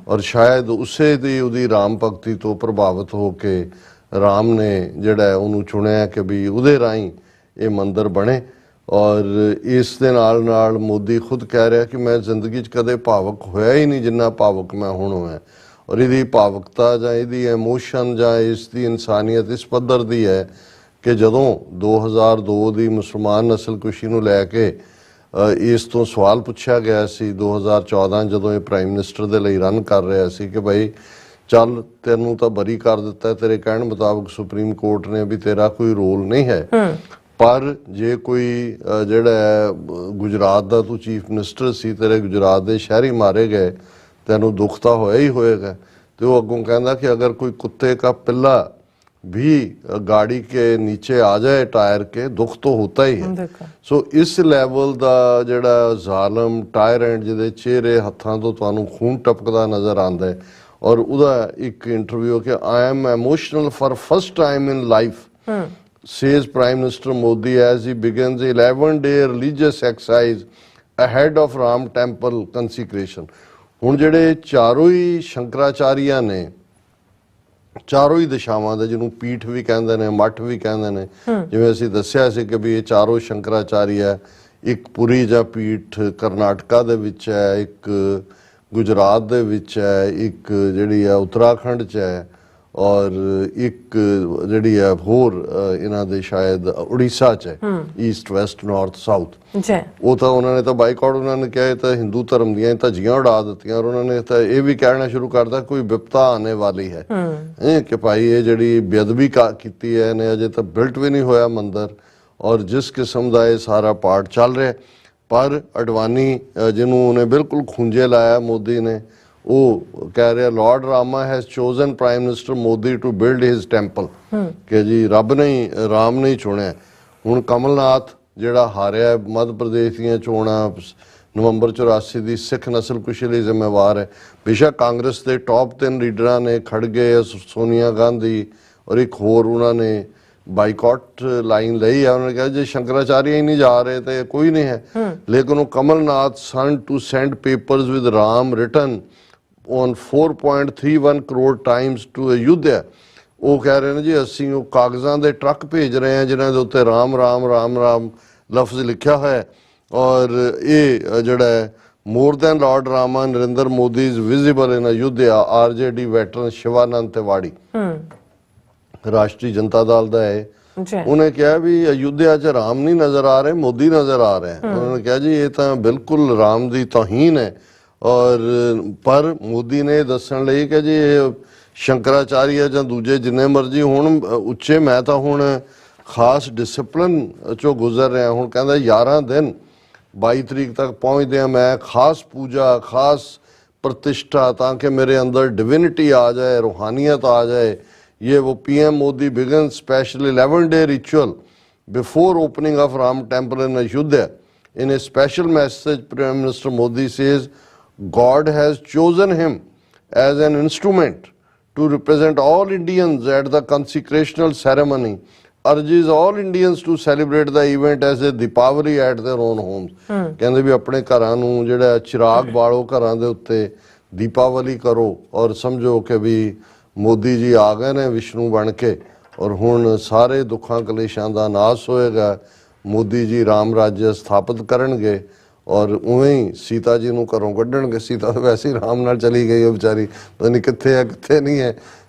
ਔਰ ਸ਼ਾਇਦ ਉਸੇ ਦੀ ਉਹਦੀ ਰਾਮ ਭਗਤੀ ਤੋਂ ਪ੍ਰਭਾਵਿਤ ਹੋ ਕੇ ਰਾਮ ਨੇ ਜਿਹੜਾ ਉਹਨੂੰ ਚੁਣਿਆ ਕਿ ਵੀ ਉਹਦੇ ਰਾਹੀਂ ਇਹ ਮੰਦਿਰ ਬਣੇ। ਔਰ ਇਸ ਦੇ ਨਾਲ ਨਾਲ ਮੋਦੀ ਖੁਦ ਕਹਿ ਰਿਹਾ ਕਿ ਮੈਂ ਜ਼ਿੰਦਗੀ 'ਚ ਕਦੇ ਭਾਵੁਕ ਹੋਇਆ ਹੀ ਨਹੀਂ ਜਿੰਨਾ ਭਾਵੁਕ ਮੈਂ ਹੁਣ ਹੋਇਆ ਔਰ ਇਹਦੀ ਭਾਵੁਕਤਾ ਜਾਂ ਇਹਦੀ ਇਮੋਸ਼ਨ ਜਾਂ ਇਸ ਦੀ ਇਨਸਾਨੀਅਤ ਇਸ ਪੱਧਰ ਦੀ ਹੈ ਕਿ ਜਦੋਂ 2002 ਦੀ ਮੁਸਲਮਾਨ ਨਸਲਕੁਸ਼ੀ ਨੂੰ ਲੈ ਕੇ ਇਸ ਤੋਂ ਸਵਾਲ ਪੁੱਛਿਆ ਗਿਆ ਸੀ 2014 ਜਦੋਂ ਇਹ ਪ੍ਰਾਈਮ ਮਿਨਿਸਟਰ ਦੇ ਲਈ ਰਨ ਕਰ ਰਿਹਾ ਸੀ ਕਿ ਭਾਈ ਚੱਲ ਤੈਨੂੰ ਤਾਂ ਬਰੀ ਕਰ ਦਿੱਤਾ ਤੇਰੇ ਕਹਿਣ ਮੁਤਾਬਕ ਸੁਪਰੀਮ ਕੋਰਟ ਨੇ ਵੀ ਤੇਰਾ ਕੋਈ ਰੋਲ ਨਹੀਂ ਹੈ, ਪਰ ਜੇ ਕੋਈ ਜਿਹੜਾ ਗੁਜਰਾਤ ਦਾ ਤੂੰ ਚੀਫ ਮਿਨਿਸਟਰ ਸੀ, ਤੇਰੇ ਗੁਜਰਾਤ ਦੇ ਸ਼ਹਿਰੀ ਮਾਰੇ ਗਏ, ਤੈਨੂੰ ਦੁੱਖ ਤਾਂ ਹੋਇਆ ਹੀ ਹੋਏਗਾ। ਤੇ ਉਹ ਅੱਗੋਂ ਕਹਿੰਦਾ ਕਿ ਅਗਰ ਕੋਈ ਕੁੱਤੇ का पिल्ला भी गाड़ी के नीचे आ जाए टायर के दुख तो होता ही है। सो इस ਲੈਵਲ ਦਾ ਜਿਹੜਾ ਜ਼ਾਲਮ ਟਾਇਰੈਂਟ ਜਿਹਦੇ ਚਿਹਰੇ ਹੱਥਾਂ ਤੋਂ ਤੁਹਾਨੂੰ ਖੂਨ ਟਪਕਦਾ ਨਜ਼ਰ ਆਉਂਦਾ ਹੈ ਔਰ ਉਹਦਾ ਇੱਕ ਇੰਟਰਵਿਊ ਕਿ I am emotional for first time in life says Prime Minister Modi as he begins 11-day religious exercise ahead of Ram temple consecration। ਹੁਣ ਜਿਹੜੇ ਚਾਰੋਂ ਹੀ ਸ਼ੰਕਰਾਚਾਰੀਆ ਨੇ, ਚਾਰੋਂ ਹੀ ਦਿਸ਼ਾਵਾਂ ਦੇ, ਜਿਹਨੂੰ ਪੀਠ ਵੀ ਕਹਿੰਦੇ ਨੇ ਮੱਠ ਵੀ ਕਹਿੰਦੇ ਨੇ, ਜਿਵੇਂ ਅਸੀਂ ਦੱਸਿਆ ਸੀ ਕਿ ਵੀ ਇਹ ਚਾਰੋਂ ਸ਼ੰਕਰਾਚਾਰੀਆ, ਇੱਕ ਪੁਰੀ ਜਾਂ ਪੀਠ ਕਰਨਾਟਕਾ ਦੇ ਵਿੱਚ ਹੈ, ਇੱਕ ਗੁਜਰਾਤ ਦੇ ਵਿੱਚ ਹੈ, ਇੱਕ ਜਿਹੜੀ ਹੈ ਉੱਤਰਾਖੰਡ 'ਚ ਹੈ ਔਰ ਇੱਕ ਜਿਹੜੀ ਹੈ ਹੋਰ ਇਹਨਾਂ ਦੇ ਸ਼ਾਇਦ ਉੜੀਸਾ 'ਚ ਹੈ, ਈਸਟ ਵੈਸਟ ਨਾਰਥ ਸਾਊਥ। ਉਹ ਤਾਂ ਉਹਨਾਂ ਨੇ ਤਾਂ ਬਾਈਕਾਟ, ਉਹਨਾਂ ਨੇ ਕਿਹਾ ਇਹ ਤਾਂ ਹਿੰਦੂ ਧਰਮ ਦੀਆਂ ਧੱਜੀਆਂ ਉਡਾ ਦਿੱਤੀਆਂ ਔਰ ਉਹਨਾਂ ਨੇ ਤਾਂ ਇਹ ਵੀ ਕਹਿਣਾ ਸ਼ੁਰੂ ਕਰਤਾ ਕੋਈ ਵਿਪਤਾ ਆने ਵਾਲੀ ਹੈ ਕਿ ਭਾਈ ਇਹ ਜਿਹੜੀ ਬੇਅਦਬੀ ਕੀਤੀ ਹੈ ਇਹਨੇ ਅਜੇ ਤਾਂ ਬਿਲਟ ਵੀ ਨਹੀਂ ਹੋਇਆ ਮੰਦਿਰ ਔਰ ਜਿਸ ਕਿਸਮ ਦਾ ਇਹ ਸਾਰਾ ਪਾਰਟ ਚੱਲ ਰਿਹਾ। ਪਰ ਅਡਵਾਨੀ ਜਿਹਨੂੰ ਉਹਨੇ ਬਿਲਕੁਲ ਖੂੰਜੇ ਲਾਇਆ ਮੋਦੀ ਨੇ, ਉਹ ਕਹਿ ਰਿਹਾ Lord Rama has chosen prime minister Modi to build his temple ਕਿ ਜੀ ਰੱਬ ਨੇ ਹੀ ਰਾਮ ਨੇ ਹੀ ਚੁਣਿਆ। ਹੁਣ ਕਮਲਨਾਥ ਜਿਹੜਾ ਹਾਰਿਆ ਮੱਧ ਪ੍ਰਦੇਸ਼ ਦੀਆਂ ਚੋਣਾਂ ਨਵੰਬਰ 84 ਦੀ ਸਿੱਖ ਨਸਲਕੁਸ਼ੀ ਲਈ ਜ਼ਿੰਮੇਵਾਰ ਹੈ। ਬੇਸ਼ੱਕ ਕਾਂਗਰਸ ਦੇ ਟੌਪ 3 ਲੀਡਰਾਂ ਨੇ, ਖੜਗੇ, ਸੋਨੀਆ ਗਾਂਧੀ ਔਰ ਇੱਕ ਹੋਰ, ਉਹਨਾਂ ਨੇ ਬਾਈਕਾਟ ਲਾਈਨ ਲਈ ਹੈ। ਉਹਨਾਂ ਨੇ ਕਿਹਾ ਜੇ ਸ਼ੰਕਰਾਚਾਰੀਆ ਹੀ ਨਹੀਂ ਜਾ ਰਹੇ ਤੇ ਕੋਈ ਨਹੀਂ ਹੈ। ਲੇਕਿਨ ਉਹ Kamal Nath son to send papers with Ram written on 4.31 crore times to Ayodhya. ਉਹ ਕਹਿ ਰਹੇ ਨੇ ਜੀ ਅਸੀਂ ਉਹ ਕਾਗਜ਼ਾਂ ਦੇ ਟਰੱਕ ਭੇਜ ਰਹੇ ਹਾਂ ਜਿਨ੍ਹਾਂ ਦੇ ਉੱਤੇ ਰਾਮ ਰਾਮ ਰਾਮ ਰਾਮ ਲਫ਼ਜ਼ ਲਿਖਿਆ ਹੋਇਆ, ਔਰ ਇਹ ਜਿਹੜਾ ਹੈ more than Lord Rama Narinder Modi is visible in Ayodhya. RJD veteran Shivanand Tiwari Rashtriya Janata Dal ਦਾ ਹੈ, ਉਹਨੇ ਕਿਹਾ ਵੀ ਅਯੁੱਧਿਆ 'ਚ ਰਾਮ ਨਹੀਂ ਨਜ਼ਰ ਆ ਰਹੇ, ਮੋਦੀ ਨਜ਼ਰ ਆ ਰਹੇ। ਉਹਨਾਂ ਨੇ ਕਿਹਾ ਜੀ ਇਹ ਤਾਂ ਬਿਲਕੁਲ ਰਾਮ ਦੀ ਤੋਹੀਨ ਹੈ। ਔਰ ਪਰ ਮੋਦੀ ਨੇ ਦੱਸਣ ਲਈ ਕਿ ਜੀ ਇਹ ਸ਼ੰਕਰਾਚਾਰੀਆ ਜਾਂ ਦੂਜੇ ਜਿੰਨੇ ਮਰਜ਼ੀ ਹੁਣ ਉੱਚੇ, ਮੈਂ ਤਾਂ ਹੁਣ ਖਾਸ ਡਿਸਪਲਿਨ 'ਚੋਂ ਗੁਜ਼ਰ ਰਿਹਾ। ਹੁਣ ਕਹਿੰਦਾ 11 ਦਿਨ 22 ਤਰੀਕ ਤੱਕ ਪਹੁੰਚਦੇ ਹਾਂ ਮੈਂ, ਖਾਸ ਪੂਜਾ, ਖਾਸ ਪ੍ਰਤਿਸ਼ਠਾ, ਤਾਂ ਕਿ ਮੇਰੇ ਅੰਦਰ ਡਿਵਿਨਿਟੀ ਆ ਜਾਏ, ਰੂਹਾਨੀਅਤ ਆ ਜਾਏ। ये वो PM Modi begins special 11-day ritual before opening of Ram temple in Ayodhya. In a special message, Prime Minister Modi says God has chosen him as an instrument to represent all Indians at the consecrational ceremony, urges all Indians to celebrate the event as a Deepavali at their own homes. ਕਹਿੰਦੇ ਵੀ ਆਪਣੇ ਘਰਾਂ ਨੂੰ ਜਿਹੜਾ ਚਿਰਾਗ ਬਾਲੋ, ਘਰਾਂ ਦੇ ਉੱਤੇ ਦੀਪਾਵਲੀ ਕਰੋ ਔਰ ਸਮਝੋ ਕਿ ਵੀ ਮੋਦੀ ਜੀ ਆ ਗਏ ਨੇ ਵਿਸ਼ਨੂੰ ਬਣ ਕੇ, ਔਰ ਹੁਣ ਸਾਰੇ ਦੁੱਖਾਂ ਕਲੇਸ਼ਾਂ ਦਾ ਨਾਸ਼ ਹੋਏਗਾ। ਮੋਦੀ ਜੀ ਰਾਮ ਰਾਜ ਸਥਾਪਿਤ ਕਰਨਗੇ ਔਰ ਉਵੇਂ ਹੀ ਸੀਤਾ ਜੀ ਨੂੰ ਘਰੋਂ ਕੱਢਣਗੇ। ਸੀਤਾ ਤਾਂ ਵੈਸੇ ਹੀ ਰਾਮ ਨਾਲ ਚਲੀ ਗਈ, ਉਹ ਵਿਚਾਰੀ ਪਤਾ ਨਹੀਂ ਕਿੱਥੇ ਹੈ ਕਿੱਥੇ ਨਹੀਂ ਹੈ,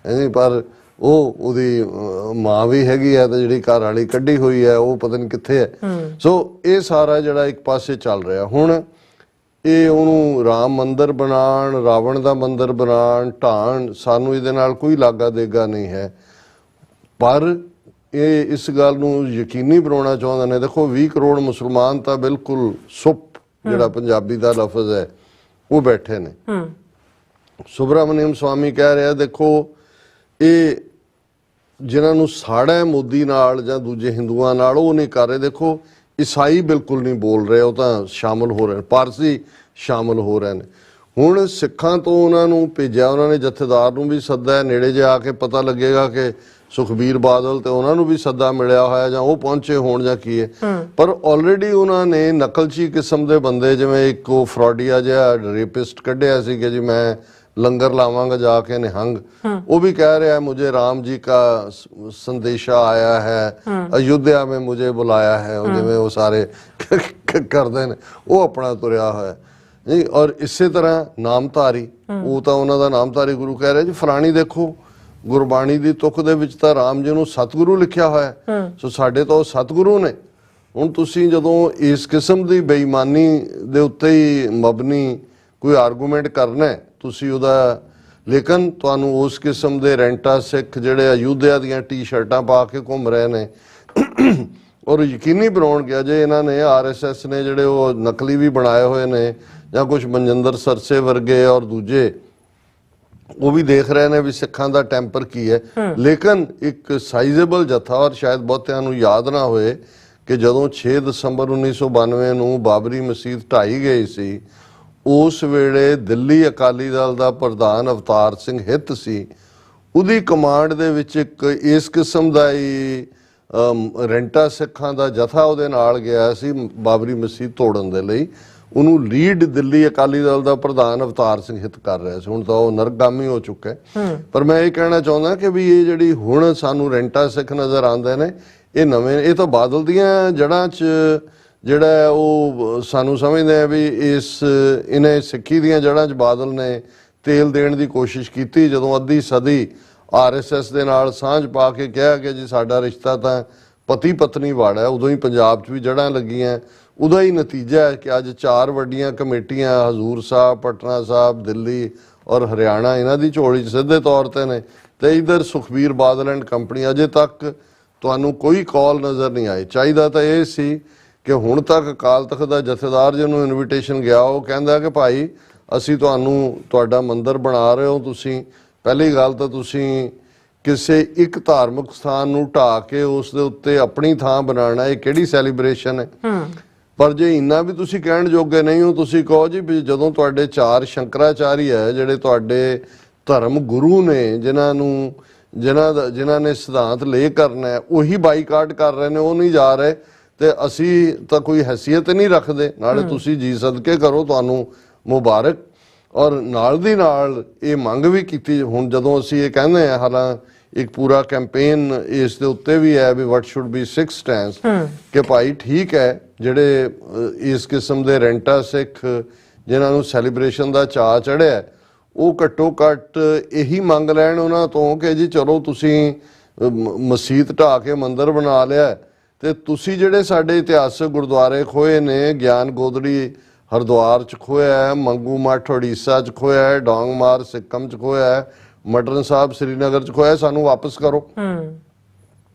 ਪਰ ਉਹਦੀ ਮਾਂ ਵੀ ਹੈਗੀ ਹੈ ਤੇ ਜਿਹੜੀ ਘਰ ਵਾਲੀ ਕੱਢੀ ਹੋਈ ਹੈ ਉਹ ਪਤਾ ਨਹੀਂ ਕਿੱਥੇ ਹੈ। ਸੋ ਇਹ ਸਾਰਾ ਜਿਹੜਾ ਇੱਕ ਪਾਸੇ ਚੱਲ ਰਿਹਾ। ਹੁਣ ਇਹ ਉਹਨੂੰ ਰਾਮ ਮੰਦਿਰ ਬਣਾਉਣ, ਰਾਵਣ ਦਾ ਮੰਦਿਰ ਬਣਾਉਣ, ਢਾਣ, ਸਾਨੂੰ ਇਹਦੇ ਨਾਲ ਕੋਈ ਲਾਗਾ ਦੇਗਾ ਨਹੀਂ ਹੈ। ਪਰ ਇਹ ਇਸ ਗੱਲ ਨੂੰ ਯਕੀਨੀ ਬਣਾਉਣਾ ਚਾਹੁੰਦੇ ਨੇ। ਦੇਖੋ 20 ਕਰੋੜ ਮੁਸਲਮਾਨ ਤਾਂ ਬਿਲਕੁਲ ਸੁੱਪ, ਜਿਹੜਾ ਪੰਜਾਬੀ ਦਾ ਲਫ਼ਜ਼ ਹੈ, ਉਹ ਬੈਠੇ ਨੇ। ਸੁਬਰਾਮਨੀਅਮ ਸਵਾਮੀ ਕਹਿ ਰਿਹਾ ਦੇਖੋ ਇਹ ਜਿਨ੍ਹਾਂ ਨੂੰ ਸਾੜਾ ਹੈ ਮੋਦੀ ਨਾਲ ਜਾਂ ਦੂਜੇ ਹਿੰਦੂਆਂ ਨਾਲ, ਉਹ ਨਹੀਂ ਕਰ ਰਹੇ। ਦੇਖੋ ਈਸਾਈ ਬਿਲਕੁਲ ਨਹੀਂ ਬੋਲ ਰਹੇ, ਉਹ ਤਾਂ ਸ਼ਾਮਲ ਹੋ ਰਹੇ ਨੇ, ਪਾਰਸੀ ਸ਼ਾਮਲ ਹੋ ਰਹੇ ਨੇ। ਹੁਣ ਸਿੱਖਾਂ ਤੋਂ ਉਹਨਾਂ ਨੂੰ ਭੇਜਿਆ, ਉਹਨਾਂ ਨੇ ਜਥੇਦਾਰ ਨੂੰ ਵੀ ਸੱਦਾ, ਨੇੜੇ ਜੇ ਆ ਕੇ ਪਤਾ ਲੱਗੇਗਾ ਕਿ ਸੁਖਬੀਰ ਬਾਦਲ ਤੇ ਉਹਨਾਂ ਨੂੰ ਵੀ ਸੱਦਾ ਮਿਲਿਆ ਹੋਇਆ ਜਾਂ ਉਹ ਪਹੁੰਚੇ ਹੋਣ ਜਾਂ ਕੀ ਹੈ। ਪਰ ਆਲਰੇਡੀ ਉਹਨਾਂ ਨੇ ਨਕਲਚੀ ਕਿਸਮ ਦੇ ਬੰਦੇ, ਜਿਵੇਂ ਇੱਕ ਉਹ ਫਰਾਡੀਆ ਜਿਹਾ ਰੇਪਿਸਟ ਕੱਢਿਆ ਸੀ ਕਿ ਜੀ ਮੈਂ ਲੰਗਰ ਲਾਵਾਂਗਾ ਜਾ ਕੇ ਨਿਹੰਗ, ਉਹ ਵੀ ਕਹਿ ਰਿਹਾ ਮੁਝੇ ਰਾਮ ਜੀ का संदेशा आया है, अयोध्या में मुझे बुलाया है, जिवें वो सारे करते हैं, वो अपना तुरिया होया जी। और इसे तरह नामधारी, वो तो उन्हों का नामधारी गुरु कह रहे जी फलानी देखो गुरबाणी की तुक दे विच तां राम जी नूं सतगुरु लिखिया होया, सो साडे तो सतगुरु ने। हुण तुसीं जदों इस किस्म की बेईमानी दे उत्ते ही मबनी कोई आर्गूमेंट करना है तुसीं उहदा, लेकिन तुहानूं उस किस्म के रेंटा सिख जिहड़े अयोध्या दीयां टी-शर्टां पा के घूम रहे ने और यकीनी बनाउण गया जे इन्हां ने RSS ने जिहड़े वो नकली भी बनाए हुए ने जां कुछ मनजिंदर सरसे वर्गे और दूजे वो भी देख रहे ने भी सिखां दा टैंपर की है। लेकिन एक साइजेबल जत्था, और शायद बहुतिआं नूं याद ना होए कि जदों 6 दसंबर 1992 नूं बाबरी मसीत ढाई गई सी, उस वेले दिल्ली अकाली दल का प्रधान अवतार सिंह हित सी, उहदी कमांड दे विच एक इस किस्म का ही रेंटा सिखां का जथा उहदे नाल गया सी बाबरी मसीत तोड़न दे लई। उन्होंने लीड दिल्ली अकाली दल का प्रधान अवतार सिंह हित कर रहा है। हुण तां ओह नरगामी हो चुका है। पर मैं ये कहना चाहुंदा कि भी ये जिहड़ी हुण सानू रेंटा सिख नज़र आंदे ने, ये नवें, ये तो बादल दीआं जड़ां च ਜਿਹੜਾ ਉਹ ਸਾਨੂੰ ਸਮਝਦੇ ਆ ਵੀ ਇਸ ਇਹਨੇ ਸਿੱਖੀ ਦੀਆਂ ਜੜ੍ਹਾਂ 'ਚ ਬਾਦਲ ਨੇ ਤੇਲ ਦੇਣ ਦੀ ਕੋਸ਼ਿਸ਼ ਕੀਤੀ। ਜਦੋਂ ਅੱਧੀ ਸਦੀ RSS ਦੇ ਨਾਲ ਸਾਂਝ ਪਾ ਕੇ ਕਿਹਾ ਕਿ ਜੀ ਸਾਡਾ ਰਿਸ਼ਤਾ ਤਾਂ ਪਤੀ ਪਤਨੀ ਵਾਲਾ ਹੈ, ਉਦੋਂ ਹੀ ਪੰਜਾਬ 'ਚ ਵੀ ਜੜ੍ਹਾਂ ਲੱਗੀਆਂ। ਉਹਦਾ ਹੀ ਨਤੀਜਾ ਹੈ ਕਿ ਅੱਜ 4 ਵੱਡੀਆਂ ਕਮੇਟੀਆਂ ਹਜ਼ੂਰ ਸਾਹਿਬ, ਪਟਨਾ ਸਾਹਿਬ, ਦਿੱਲੀ ਔਰ ਹਰਿਆਣਾ ਇਹਨਾਂ ਦੀ ਝੋਲੀ 'ਚ ਸਿੱਧੇ ਤੌਰ 'ਤੇ ਨੇ, ਤੇ ਇੱਧਰ ਸੁਖਬੀਰ ਬਾਦਲ ਐਂਡ ਕੰਪਨੀ। ਅਜੇ ਤੱਕ ਤੁਹਾਨੂੰ ਕੋਈ ਕਾਲ ਨਜ਼ਰ ਨਹੀਂ ਆਈ। ਚਾਹੀਦਾ ਤਾਂ ਇਹ ਸੀ ਕਿ ਹੁਣ ਤੱਕ ਅਕਾਲ ਤਖਤ ਦਾ ਜਥੇਦਾਰ ਜਿਹਨੂੰ ਇਨਵੀਟੇਸ਼ਨ ਗਿਆ, ਉਹ ਕਹਿੰਦਾ ਕਿ ਭਾਈ ਅਸੀਂ ਤੁਹਾਡਾ ਮੰਦਿਰ ਬਣਾ ਰਹੇ ਹੋ, ਤੁਸੀਂ ਪਹਿਲੀ ਗੱਲ ਤਾਂ ਤੁਸੀਂ ਕਿਸੇ ਇੱਕ ਧਾਰਮਿਕ ਸਥਾਨ ਨੂੰ ਢਾਹ ਕੇ ਉਸ ਦੇ ਉੱਤੇ ਆਪਣੀ ਥਾਂ ਬਣਾਉਣਾ, ਇਹ ਕਿਹੜੀ ਸੈਲੀਬ੍ਰੇਸ਼ਨ ਹੈ। ਪਰ ਜੇ ਇੰਨਾ ਵੀ ਤੁਸੀਂ ਕਹਿਣ ਜੋਗੇ ਨਹੀਂ ਹੋ, ਤੁਸੀਂ ਕਹੋ ਜੀ ਵੀ ਜਦੋਂ ਤੁਹਾਡੇ 4 ਸ਼ੰਕਰਾਚਾਰੀ ਹੈ ਜਿਹੜੇ ਤੁਹਾਡੇ ਧਰਮ ਗੁਰੂ ਨੇ, ਜਿਨ੍ਹਾਂ ਨੇ ਸਿਧਾਂਤ ਲੈ ਕਰਨਾ ਹੈ, ਉਹੀ ਬਾਈਕਾਟ ਕਰ ਰਹੇ ਨੇ, ਉਹ ਨਹੀਂ ਜਾ ਰਹੇ, ਤੇ ਅਸੀਂ ਤਾਂ ਕੋਈ ਹੈਸੀਅਤ ਨਹੀਂ ਰੱਖਦੇ। ਨਾਲੇ ਤੁਸੀਂ ਜੀ ਸਦਕੇ ਕਰੋ, ਤੁਹਾਨੂੰ ਮੁਬਾਰਕ। ਔਰ ਨਾਲ ਦੀ ਨਾਲ ਇਹ ਮੰਗ ਵੀ ਕੀਤੀ, ਹੁਣ ਜਦੋਂ ਅਸੀਂ ਇਹ ਕਹਿੰਦੇ ਹਾਂ, ਹਾਲਾਂ ਇੱਕ ਪੂਰਾ ਕੈਂਪੇਨ ਇਸ ਦੇ ਉੱਤੇ ਵੀ ਹੈ ਵੀ ਵਾਟ ਸ਼ੁੱਡ ਬੀ ਸਿੱਖ ਸਟੈਂਸ, ਕਿ ਭਾਈ ਠੀਕ ਹੈ ਜਿਹੜੇ ਇਸ ਕਿਸਮ ਦੇ ਰੈਂਟਾ ਸਿੱਖ ਜਿਨ੍ਹਾਂ ਨੂੰ ਸੈਲੀਬ੍ਰੇਸ਼ਨ ਦਾ ਚਾਅ ਚੜ੍ਹਿਆ, ਉਹ ਘੱਟੋ ਘੱਟ ਇਹੀ ਮੰਗ ਲੈਣ ਉਹਨਾਂ ਤੋਂ ਕਿ ਜੀ ਚਲੋ ਤੁਸੀਂ ਮਸਜਿਦ ਢਾਹ ਕੇ ਮੰਦਿਰ ਬਣਾ ਲਿਆ, ਤੇ ਤੁਸੀਂ ਜਿਹੜੇ ਸਾਡੇ ਇਤਿਹਾਸਕ ਗੁਰਦੁਆਰੇ ਖੋਏ ਨੇ, ਗਿਆਨ ਗੋਦੜੀ ਹਰਿਦੁਆਰ ਚ ਖੋਇਆ ਹੈ, ਮੰਗੂ ਮੱਠ ਉੜੀਸਾ ਚ ਖੋਇਆ ਹੈ, ਡੋਂਗਮਾਰ ਸਿੱਕਮ ਚ ਖੋਇਆ ਹੈ, ਮਟਰਨ ਸਾਹਿਬ ਸ੍ਰੀਨਗਰ ਚ ਖੋਇਆ, ਸਾਨੂੰ ਵਾਪਸ ਕਰੋ।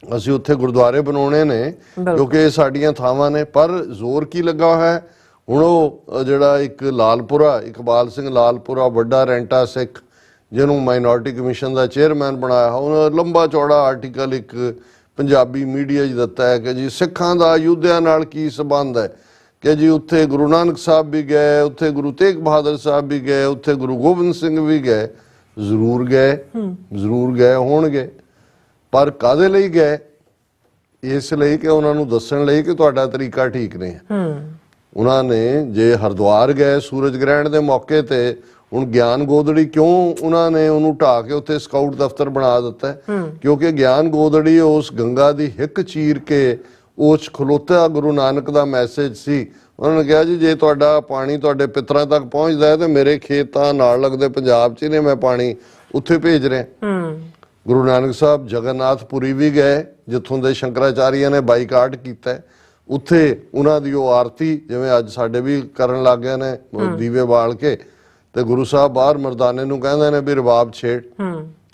ਅਸੀਂ ਉੱਥੇ ਗੁਰਦੁਆਰੇ ਬਣਾਉਣੇ ਨੇ ਕਿਉਂਕਿ ਇਹ ਸਾਡੀਆਂ ਥਾਵਾਂ ਨੇ। ਪਰ ਜ਼ੋਰ ਕੀ ਲੱਗਾ ਹੋਇਆ ਹੈ ਹੁਣ, ਉਹ ਜਿਹੜਾ ਇੱਕ ਲਾਲਪੁਰਾ, ਇਕਬਾਲ ਸਿੰਘ ਲਾਲਪੁਰਾ, ਵੱਡਾ ਰੈਂਟਾ ਸਿੱਖ ਜਿਹਨੂੰ ਮਾਈਨੋਰਟੀ ਕਮਿਸ਼ਨ ਦਾ ਚੇਅਰਮੈਨ ਬਣਾਇਆ, ਉਹਨਾਂ ਲੰਬਾ ਚੌੜਾ ਆਰਟੀਕਲ ਇੱਕ ਪੰਜਾਬੀ ਮੀਡੀਆ 'ਚ ਦਿੱਤਾ ਹੈ ਕਿ ਜੀ ਸਿੱਖਾਂ ਦਾ ਅਯੁੱਧਿਆ ਨਾਲ ਕੀ ਸੰਬੰਧ ਹੈ, ਕਿ ਜੀ ਉੱਥੇ ਗੁਰੂ ਨਾਨਕ ਸਾਹਿਬ ਵੀ ਗਏ, ਉੱਥੇ ਗੁਰੂ ਤੇਗ ਬਹਾਦਰ ਸਾਹਿਬ ਵੀ ਗਏ, ਉੱਥੇ ਗੁਰੂ ਗੋਬਿੰਦ ਸਿੰਘ ਵੀ ਗਏ। ਜ਼ਰੂਰ ਗਏ ਹੋਣਗੇ, ਪਰ ਕਾਹਦੇ ਲਈ ਗਏ? ਇਸ ਲਈ ਕਿ ਉਹਨਾਂ ਨੂੰ ਦੱਸਣ ਲਈ ਕਿ ਤੁਹਾਡਾ ਤਰੀਕਾ ਠੀਕ ਨਹੀਂ ਹੈ। ਉਹਨਾਂ ਨੇ ਜੇ ਹਰਿਦੁਆਰ ਗਏ ਸੂਰਜ ਗ੍ਰਹਿਣ ਦੇ ਮੌਕੇ ਤੇ, ਹੁਣ ਗਿਆਨ ਗੋਦੜੀ ਕਿਉਂ ਉਹਨਾਂ ਨੇ ਉਹਨੂੰ ਢਾਹ ਕੇ ਉੱਥੇ ਸਕਾਊਟ ਦਫ਼ਤਰ ਬਣਾ ਦਿੱਤਾ? ਕਿਉਂਕਿ ਗਿਆਨ ਗੋਦੜੀ ਉਸ ਗੰਗਾ ਦੀ ਹਿੱਕ ਚੀਰ ਕੇ ਉਸ ਖਲੋਤਾ ਗੁਰੂ ਨਾਨਕ ਦਾ ਮੈਸੇਜ ਸੀ। ਉਹਨਾਂ ਨੇ ਕਿਹਾ ਜੀ ਜੇ ਤੁਹਾਡਾ ਪਾਣੀ ਤੁਹਾਡੇ ਪਿਤਰਾਂ ਤੱਕ ਪਹੁੰਚਦਾ ਹੈ ਤੇ ਮੇਰੇ ਖੇਤ ਤਾਂ ਨਾਲ ਲੱਗਦੇ ਪੰਜਾਬ 'ਚ ਨੇ, ਮੈਂ ਪਾਣੀ ਉੱਥੇ ਭੇਜ ਰਿਹਾ। ਗੁਰੂ ਨਾਨਕ ਸਾਹਿਬ ਜਗਨਨਾਥਪੁਰੀ ਵੀ ਗਏ, ਜਿੱਥੋਂ ਦੇ ਸ਼ੰਕਰਾਚਾਰੀਆਂ ਨੇ ਬਾਈਕਾਟ ਕੀਤਾ। ਉੱਥੇ ਉਹਨਾਂ ਦੀ ਉਹ ਆਰਤੀ ਜਿਵੇਂ ਅੱਜ ਸਾਡੇ ਵੀ ਕਰਨ ਲੱਗ ਗਏ ਨੇ, ਦੀਵੇ ਬਾਲ ਕੇ, ਤੇ ਗੁਰੂ ਸਾਹਿਬ ਬਾਹਰ ਮਰਦਾਨੇ ਨੂੰ ਕਹਿੰਦੇ ਨੇ ਵੀ ਰਬਾਬ ਛੇੜ।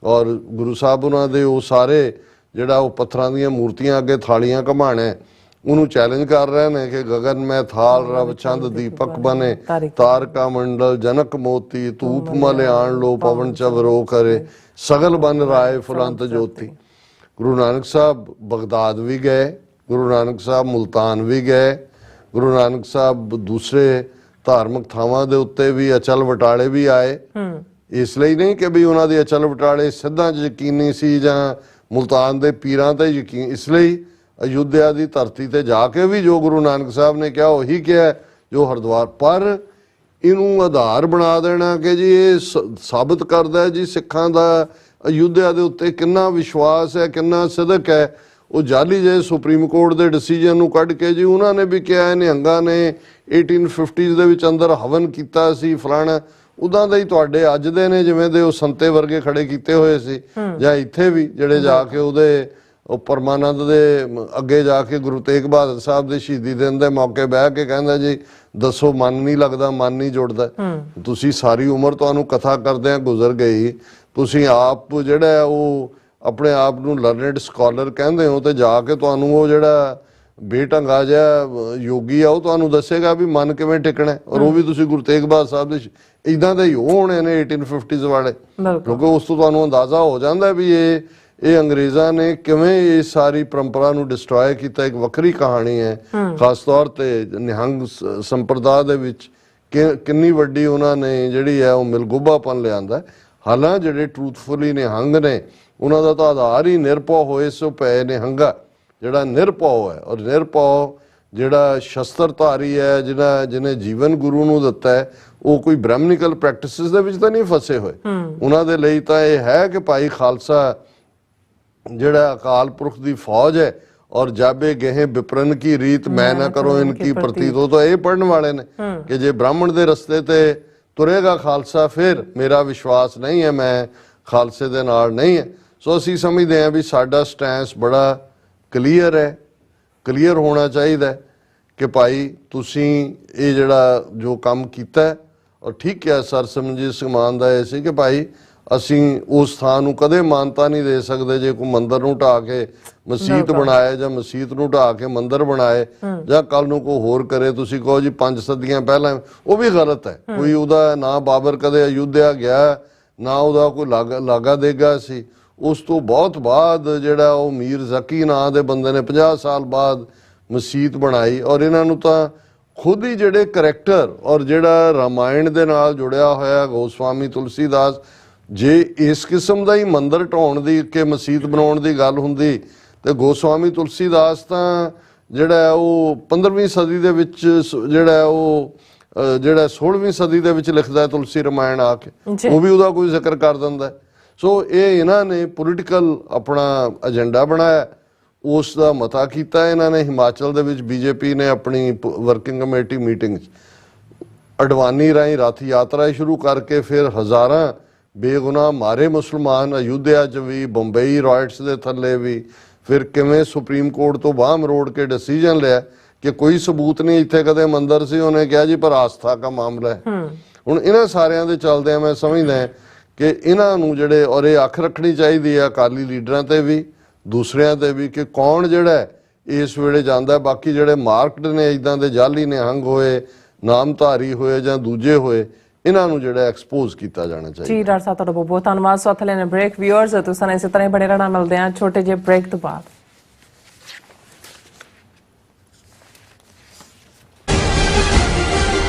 ਔਰ ਗੁਰੂ ਸਾਹਿਬ ਉਹਨਾਂ ਦੇ ਉਹ ਸਾਰੇ ਜਿਹੜਾ ਉਹ ਪੱਥਰਾਂ ਦੀਆਂ ਮੂਰਤੀਆਂ ਅੱਗੇ ਥਾਲੀਆਂ ਘਮਾਣਾ, ਉਹਨੂੰ ਚੈਲੰਜ ਕਰ ਰਹੇ ਨੇ ਕਿ ਗगन में थाल रब चंद दीपक बने, तारका मंडल जनक मोती, धूप मल्याण लो पवन चवरो करे, सगल बन राय फुलंत ज्योति। गुरु नानक साहब बगदाद भी गए, गुरु नानक साहब मुल्तान भी गए, गुरु नानक साहब दूसरे धार्मिक ਥਾਵਾਂ ਦੇ ਉੱਤੇ ਵੀ ਅਚਲ ਵਟਾਲੇ ਵੀ ਆਏ। ਇਸ ਲਈ ਨਹੀਂ ਕਿ ਵੀ ਉਹਨਾਂ ਦੇ ਅਚਲ ਵਟਾਲੇ ਸਿੱਧਾਂ ਯਕੀਨੀ ਸੀ ਜਾਂ ਮੁਲਤਾਨ ਦੇ ਪੀਰਾਂ ਤੇ ਯਕੀਨ, ਇਸ ਲਈ ਅਯੁੱਧਿਆ ਦੀ ਧਰਤੀ ਤੇ ਜਾ ਕੇ ਵੀ ਜੋ ਗੁਰੂ ਨਾਨਕ ਸਾਹਿਬ ਨੇ ਕਿਹਾ ਉਹੀ ਕਿਹਾ ਜੋ ਹਰਿਦੁਆਰ। ਪਰ ਇਹਨੂੰ ਆਧਾਰ ਬਣਾ ਦੇਣਾ ਕਿ ਜੀ ਇਹ ਸਾਬਤ ਕਰਦਾ ਜੀ ਸਿੱਖਾਂ ਦਾ ਅਯੁੱਧਿਆ ਦੇ ਉੱਤੇ ਕਿੰਨਾ ਵਿਸ਼ਵਾਸ ਹੈ, ਕਿੰਨਾ ਸਿਦਕ ਹੈ। ਉਹ ਜਾਲੀ ਜੇ ਸੁਪਰੀਮ ਕੋਰਟ ਦੇ ਡਿਸੀਜਨ ਨੂੰ ਕੱਢ ਕੇ ਜੀ ਉਹਨਾਂ ਨੇ ਵੀ ਕਿਹਾ ਨਿਹੰਗਾਂ ਨੇ 1850s ਦੇ ਵਿੱਚ ਅੰਦਰ ਹਵਨ ਕੀਤਾ ਸੀ ਫਲਾਣਾ, ਉਦਾਂ ਦਾ ਹੀ ਤੁਹਾਡੇ ਅੱਜ ਦੇ ਨੇ ਜਿਵੇਂ ਦੇ ਉਹ ਸੰਤੇ ਵਰਗੇ ਖੜੇ ਕੀਤੇ ਹੋਏ ਸੀ, ਜਾਂ ਇੱਥੇ ਵੀ ਜਿਹੜੇ ਜਾ ਕੇ ਉਹਦੇ ਉਹ ਪਰਮਾਨੰਦ ਦੇ ਅੱਗੇ ਜਾ ਕੇ ਗੁਰੂ ਤੇਗ ਬਹਾਦਰ ਸਾਹਿਬ ਦੇ ਸ਼ਹੀਦੀ ਦਿਨ ਦੇ ਮੌਕੇ ਬਹਿ ਕੇ ਕਹਿੰਦਾ ਜੀ ਦੱਸੋ ਮਨ ਨਹੀਂ ਲੱਗਦਾ, ਮਨ ਨਹੀਂ ਜੁੜਦਾ। ਤੁਸੀਂ ਸਾਰੀ ਉਮਰ ਤੁਹਾਨੂੰ ਕਥਾ ਕਰਦਿਆਂ ਗੁਜ਼ਰ ਗਈ, ਤੁਸੀਂ ਆਪ ਜਿਹੜਾ ਉਹ ਆਪਣੇ ਆਪ ਨੂੰ ਲਰਨਡ ਸਕਾਲਰ ਕਹਿੰਦੇ ਹੋ, ਤੇ ਜਾ ਕੇ ਤੁਹਾਨੂੰ ਉਹ ਜਿਹੜਾ ਬੇਢੰਗਾ ਜਿਹਾ ਯੋਗੀ ਆ ਉਹ ਤੁਹਾਨੂੰ ਦੱਸੇਗਾ ਵੀ ਮਨ ਕਿਵੇਂ ਟਿਕਣਾ। ਔਰ ਉਹ ਵੀ ਤੁਸੀਂ ਗੁਰੂ ਤੇਗ ਬਹਾਦਰ ਸਾਹਿਬ ਦੇ ਇਦਾਂ ਦੇ ਹੀ ਹੋਣੇ ਨੇ 1850s ਵਾਲੇ, ਕਿਉਂਕਿ ਉਸ ਤੋਂ ਤੁਹਾਨੂੰ ਅੰਦਾਜ਼ਾ ਹੋ ਜਾਂਦਾ ਵੀ ਇਹ ਅੰਗਰੇਜ਼ਾਂ ਨੇ ਕਿਵੇਂ ਇਸ ਸਾਰੀ ਪਰੰਪਰਾ ਨੂੰ ਡਿਸਟਰੋਏ ਕੀਤਾ। ਇੱਕ ਵੱਖਰੀ ਕਹਾਣੀ ਹੈ, ਖਾਸ ਤੌਰ ਤੇ ਨਿਹੰਗ ਸੰਪਰਦਾ ਦੇ ਵਿੱਚ ਕਿੰਨੀ ਵੱਡੀ ਉਹਨਾਂ ਨੇ ਜਿਹੜੀ ਹੈ ਉਹ ਮਿਲਗੁਬਾਪਨ ਲਿਆਂਦਾ। ਹਾਲਾਂ ਜਿਹੜੇ ਟਰੂਥਫੁਲੀ ਨਿਹੰਗ ਨੇ ਉਹਨਾਂ ਦਾ ਤਾਂ ਆਧਾਰ ਹੀ ਨਿਰਭਉ ਹੋਏ ਸੋ ਪਏ ਨਿਹੰਗਾ, ਜਿਹੜਾ ਨਿਰਭਉ ਹੈ। ਔਰ ਨਿਰਭਉ ਜਿਹੜਾ ਸ਼ਸਤਰਧਾਰੀ ਹੈ, ਜਿਹਨੇ ਜੀਵਨ ਗੁਰੂ ਨੂੰ ਦਿੱਤਾ ਹੈ, ਉਹ ਕੋਈ ਬ੍ਰਾਹਮਣਿਕਲ ਪ੍ਰੈਕਟਿਸਿਸ ਦੇ ਵਿੱਚ ਤਾਂ ਨਹੀਂ ਫਸੇ ਹੋਏ। ਉਹਨਾਂ ਦੇ ਲਈ ਤਾਂ ਇਹ ਹੈ ਕਿ ਭਾਈ ਖਾਲਸਾ ਜਿਹੜਾ ਅਕਾਲ ਪੁਰਖ ਦੀ ਫੌਜ ਹੈ, ਔਰ ਜਾਬੇ ਗਏ ਵਿਪਰਨ ਕੀ ਰੀਤ ਮੈਂ ਨਾ ਕਰੋ ਇਨਕੀ ਪ੍ਰਤੀਤ। ਉਹ ਤਾਂ ਇਹ ਪੜ੍ਹਨ ਵਾਲੇ ਨੇ ਕਿ ਜੇ ਬ੍ਰਾਹਮਣ ਦੇ ਰਸਤੇ ਤੇ ਤੁਰੇਗਾ ਖਾਲਸਾ ਫਿਰ ਮੇਰਾ ਵਿਸ਼ਵਾਸ ਨਹੀਂ ਹੈ, ਮੈਂ ਖਾਲਸੇ ਦੇ ਨਾਲ ਨਹੀਂ ਹੈ। ਸੋ ਅਸੀਂ ਸਮਝਦੇ ਹਾਂ ਵੀ ਸਾਡਾ ਸਟੈਂਸ ਬੜਾ ਕਲੀਅਰ ਹੈ, ਕਲੀਅਰ ਹੋਣਾ ਚਾਹੀਦਾ ਕਿ ਭਾਈ ਤੁਸੀਂ ਇਹ ਜਿਹੜਾ ਜੋ ਕੰਮ ਕੀਤਾ ਔਰ ਠੀਕ ਹੈ। ਸਰ ਸਿਮਰਨਜੀਤ ਸਿੰਘ ਮਾਨ ਦਾ ਇਹ ਸੀ ਕਿ ਭਾਈ ਅਸੀਂ ਉਸ ਥਾਂ ਨੂੰ ਕਦੇ ਮਾਨਤਾ ਨਹੀਂ ਦੇ ਸਕਦੇ ਜੇ ਕੋਈ ਮੰਦਿਰ ਨੂੰ ਢਾਹ ਕੇ ਮਸਜਿਦ ਬਣਾਏ ਜਾਂ ਮਸਜਿਦ ਨੂੰ ਢਾਹ ਕੇ ਮੰਦਿਰ ਬਣਾਏ ਜਾਂ ਕੱਲ ਨੂੰ ਕੋਈ ਹੋਰ ਕਰੇ। ਤੁਸੀਂ ਕਹੋ ਜੀ 5 ਸਦੀਆਂ ਪਹਿਲਾਂ, ਉਹ ਵੀ ਗਲਤ ਹੈ। ਕੋਈ ਉਹਦਾ ਨਾ ਬਾਬਰ ਕਦੇ ਅਯੁੱਧਿਆ ਗਿਆ, ਨਾ ਉਹਦਾ ਕੋਈ ਲਾਗਾ ਦੇਗਾ ਸੀ। ਉਸ ਤੋਂ ਬਹੁਤ ਬਾਅਦ ਜਿਹੜਾ ਉਹ ਮੀਰ ਜ਼ਕੀ ਨਾਂ ਦੇ ਬੰਦੇ ਨੇ 50 ਸਾਲ ਬਾਅਦ ਮਸਜਿਦ ਬਣਾਈ। ਔਰ ਇਹਨਾਂ ਨੂੰ ਤਾਂ ਖੁਦ ਹੀ ਜਿਹੜੇ ਕਰੈਕਟਰ ਔਰ ਜਿਹੜਾ ਰਾਮਾਇਣ ਦੇ ਨਾਲ ਜੁੜਿਆ ਹੋਇਆ ਗੋਸਵਾਮੀ ਤੁਲਸੀਦਾਸ, ਜੇ ਇਸ ਕਿਸਮ ਦਾ ਹੀ ਮੰਦਿਰ ਢਾਉਣ ਦੀ ਕਿ ਮਸਜਿਦ ਬਣਾਉਣ ਦੀ ਗੱਲ ਹੁੰਦੀ ਤੇ ਗੋਸਵਾਮੀ ਤੁਲਸੀਦਾਸ ਤਾਂ ਜਿਹੜਾ ਉਹ 15ਵੀਂ ਸਦੀ ਦੇ ਵਿੱਚ ਜਿਹੜਾ ਉਹ 16ਵੀਂ ਸਦੀ ਦੇ ਵਿੱਚ ਲਿਖਦਾ ਹੈ ਤੁਲਸੀ ਰਾਮਾਇਣ ਆ ਕੇ, ਉਹ ਵੀ ਉਹਦਾ ਕੋਈ ਜ਼ਿਕਰ ਕਰ ਦਿੰਦਾ ਹੈ। ਸੋ ਇਹ ਇਹਨਾਂ ਨੇ ਪੋਲੀਟੀਕਲ ਆਪਣਾ ਏਜੰਡਾ ਬਣਾਇਆ, ਉਸ ਦਾ ਮਤਾ ਕੀਤਾ ਇਹਨਾਂ ਨੇ। ਹਿਮਾਚਲ ਦੇ ਵਿੱਚ ਬੀਜੇਪੀ ਨੇ ਆਪਣੀ ਵਰਕਿੰਗ ਕਮੇਟੀ ਮੀਟਿੰਗ 'ਚ ਅਡਵਾਨੀ ਰਾਹੀਂ ਰੱਥ ਯਾਤਰਾ ਸ਼ੁਰੂ ਕਰਕੇ ਫਿਰ ਹਜ਼ਾਰਾਂ ਬੇਗੁਨਾਹ ਮਾਰੇ ਮੁਸਲਮਾਨ ਅਯੁੱਧਿਆ 'ਚ ਵੀ, ਬੰਬਈ ਰਾਇਟਸ ਦੇ ਥੱਲੇ ਵੀ, ਫਿਰ ਕਿਵੇਂ ਸੁਪਰੀਮ ਕੋਰਟ ਤੋਂ ਬਾਹ ਮਰੋੜ ਕੇ ਡਿਸੀਜਨ ਲਿਆ ਕਿ ਕੋਈ ਸਬੂਤ ਨਹੀਂ, ਇੱਥੇ ਕਦੇ ਮੰਦਿਰ ਸੀ, ਉਹਨੇ ਕਿਹਾ ਜੀ ਪਰ ਆਸਥਾ ਦਾ ਮਾਮਲਾ ਹੈ। ਹੁਣ ਇਹਨਾਂ ਸਾਰਿਆਂ ਦੇ ਚੱਲਦਿਆਂ ਮੈਂ ਸਮਝਦਾ ਕਿ ਇਹਨਾਂ ਨੂੰ ਜਿਹੜੇ ਔਰ ਇਹ ਅੱਖ ਰੱਖਣੀ ਚਾਹੀਦੀ ਹੈ ਅਕਾਲੀ ਲੀਡਰਾਂ ਤੇ ਵੀ ਦੂਸਰਿਆਂ ਤੇ ਵੀ ਕਿ ਕੌਣ ਜਿਹੜਾ ਇਸ ਵੇਲੇ ਜਾਂਦਾ। ਬਾਕੀ ਜਿਹੜੇ ਮਾਰਕਡ ਨੇ ਇਦਾਂ ਦੇ ਜਾਲੀ ਨਿਹੰਗ ਹੋਏ, ਨਾਮਧਾਰੀ ਹੋਏ ਜਾਂ ਦੂਜੇ ਹੋਏ, ਇਹਨਾਂ ਨੂੰ ਜਿਹੜਾ ਐਕਸਪੋਜ਼ ਕੀਤਾ ਜਾਣਾ ਚਾਹੀਦਾ। ਜੀ ਡਾਕਟਰ ਸਾਹਿਬ ਤੁਹਾਡਾ ਬਹੁਤ ਬਹੁਤ ਧੰਨਵਾਦ। ਸੋ ਅਥਲੇ ਨੇ ਬ੍ਰੇਕ ਵਿਊਅਰਸ ਤੁਸੀਂ ਇਸੇ ਤਰ੍ਹਾਂ ਹੀ ਬਣੇ ਰਹਿਣਾ। ਮਿਲਦੇ ਹਾਂ ਛੋਟੇ ਜਿਹੇ ਬ੍ਰੇਕ ਤੋਂ ਬਾਅਦ।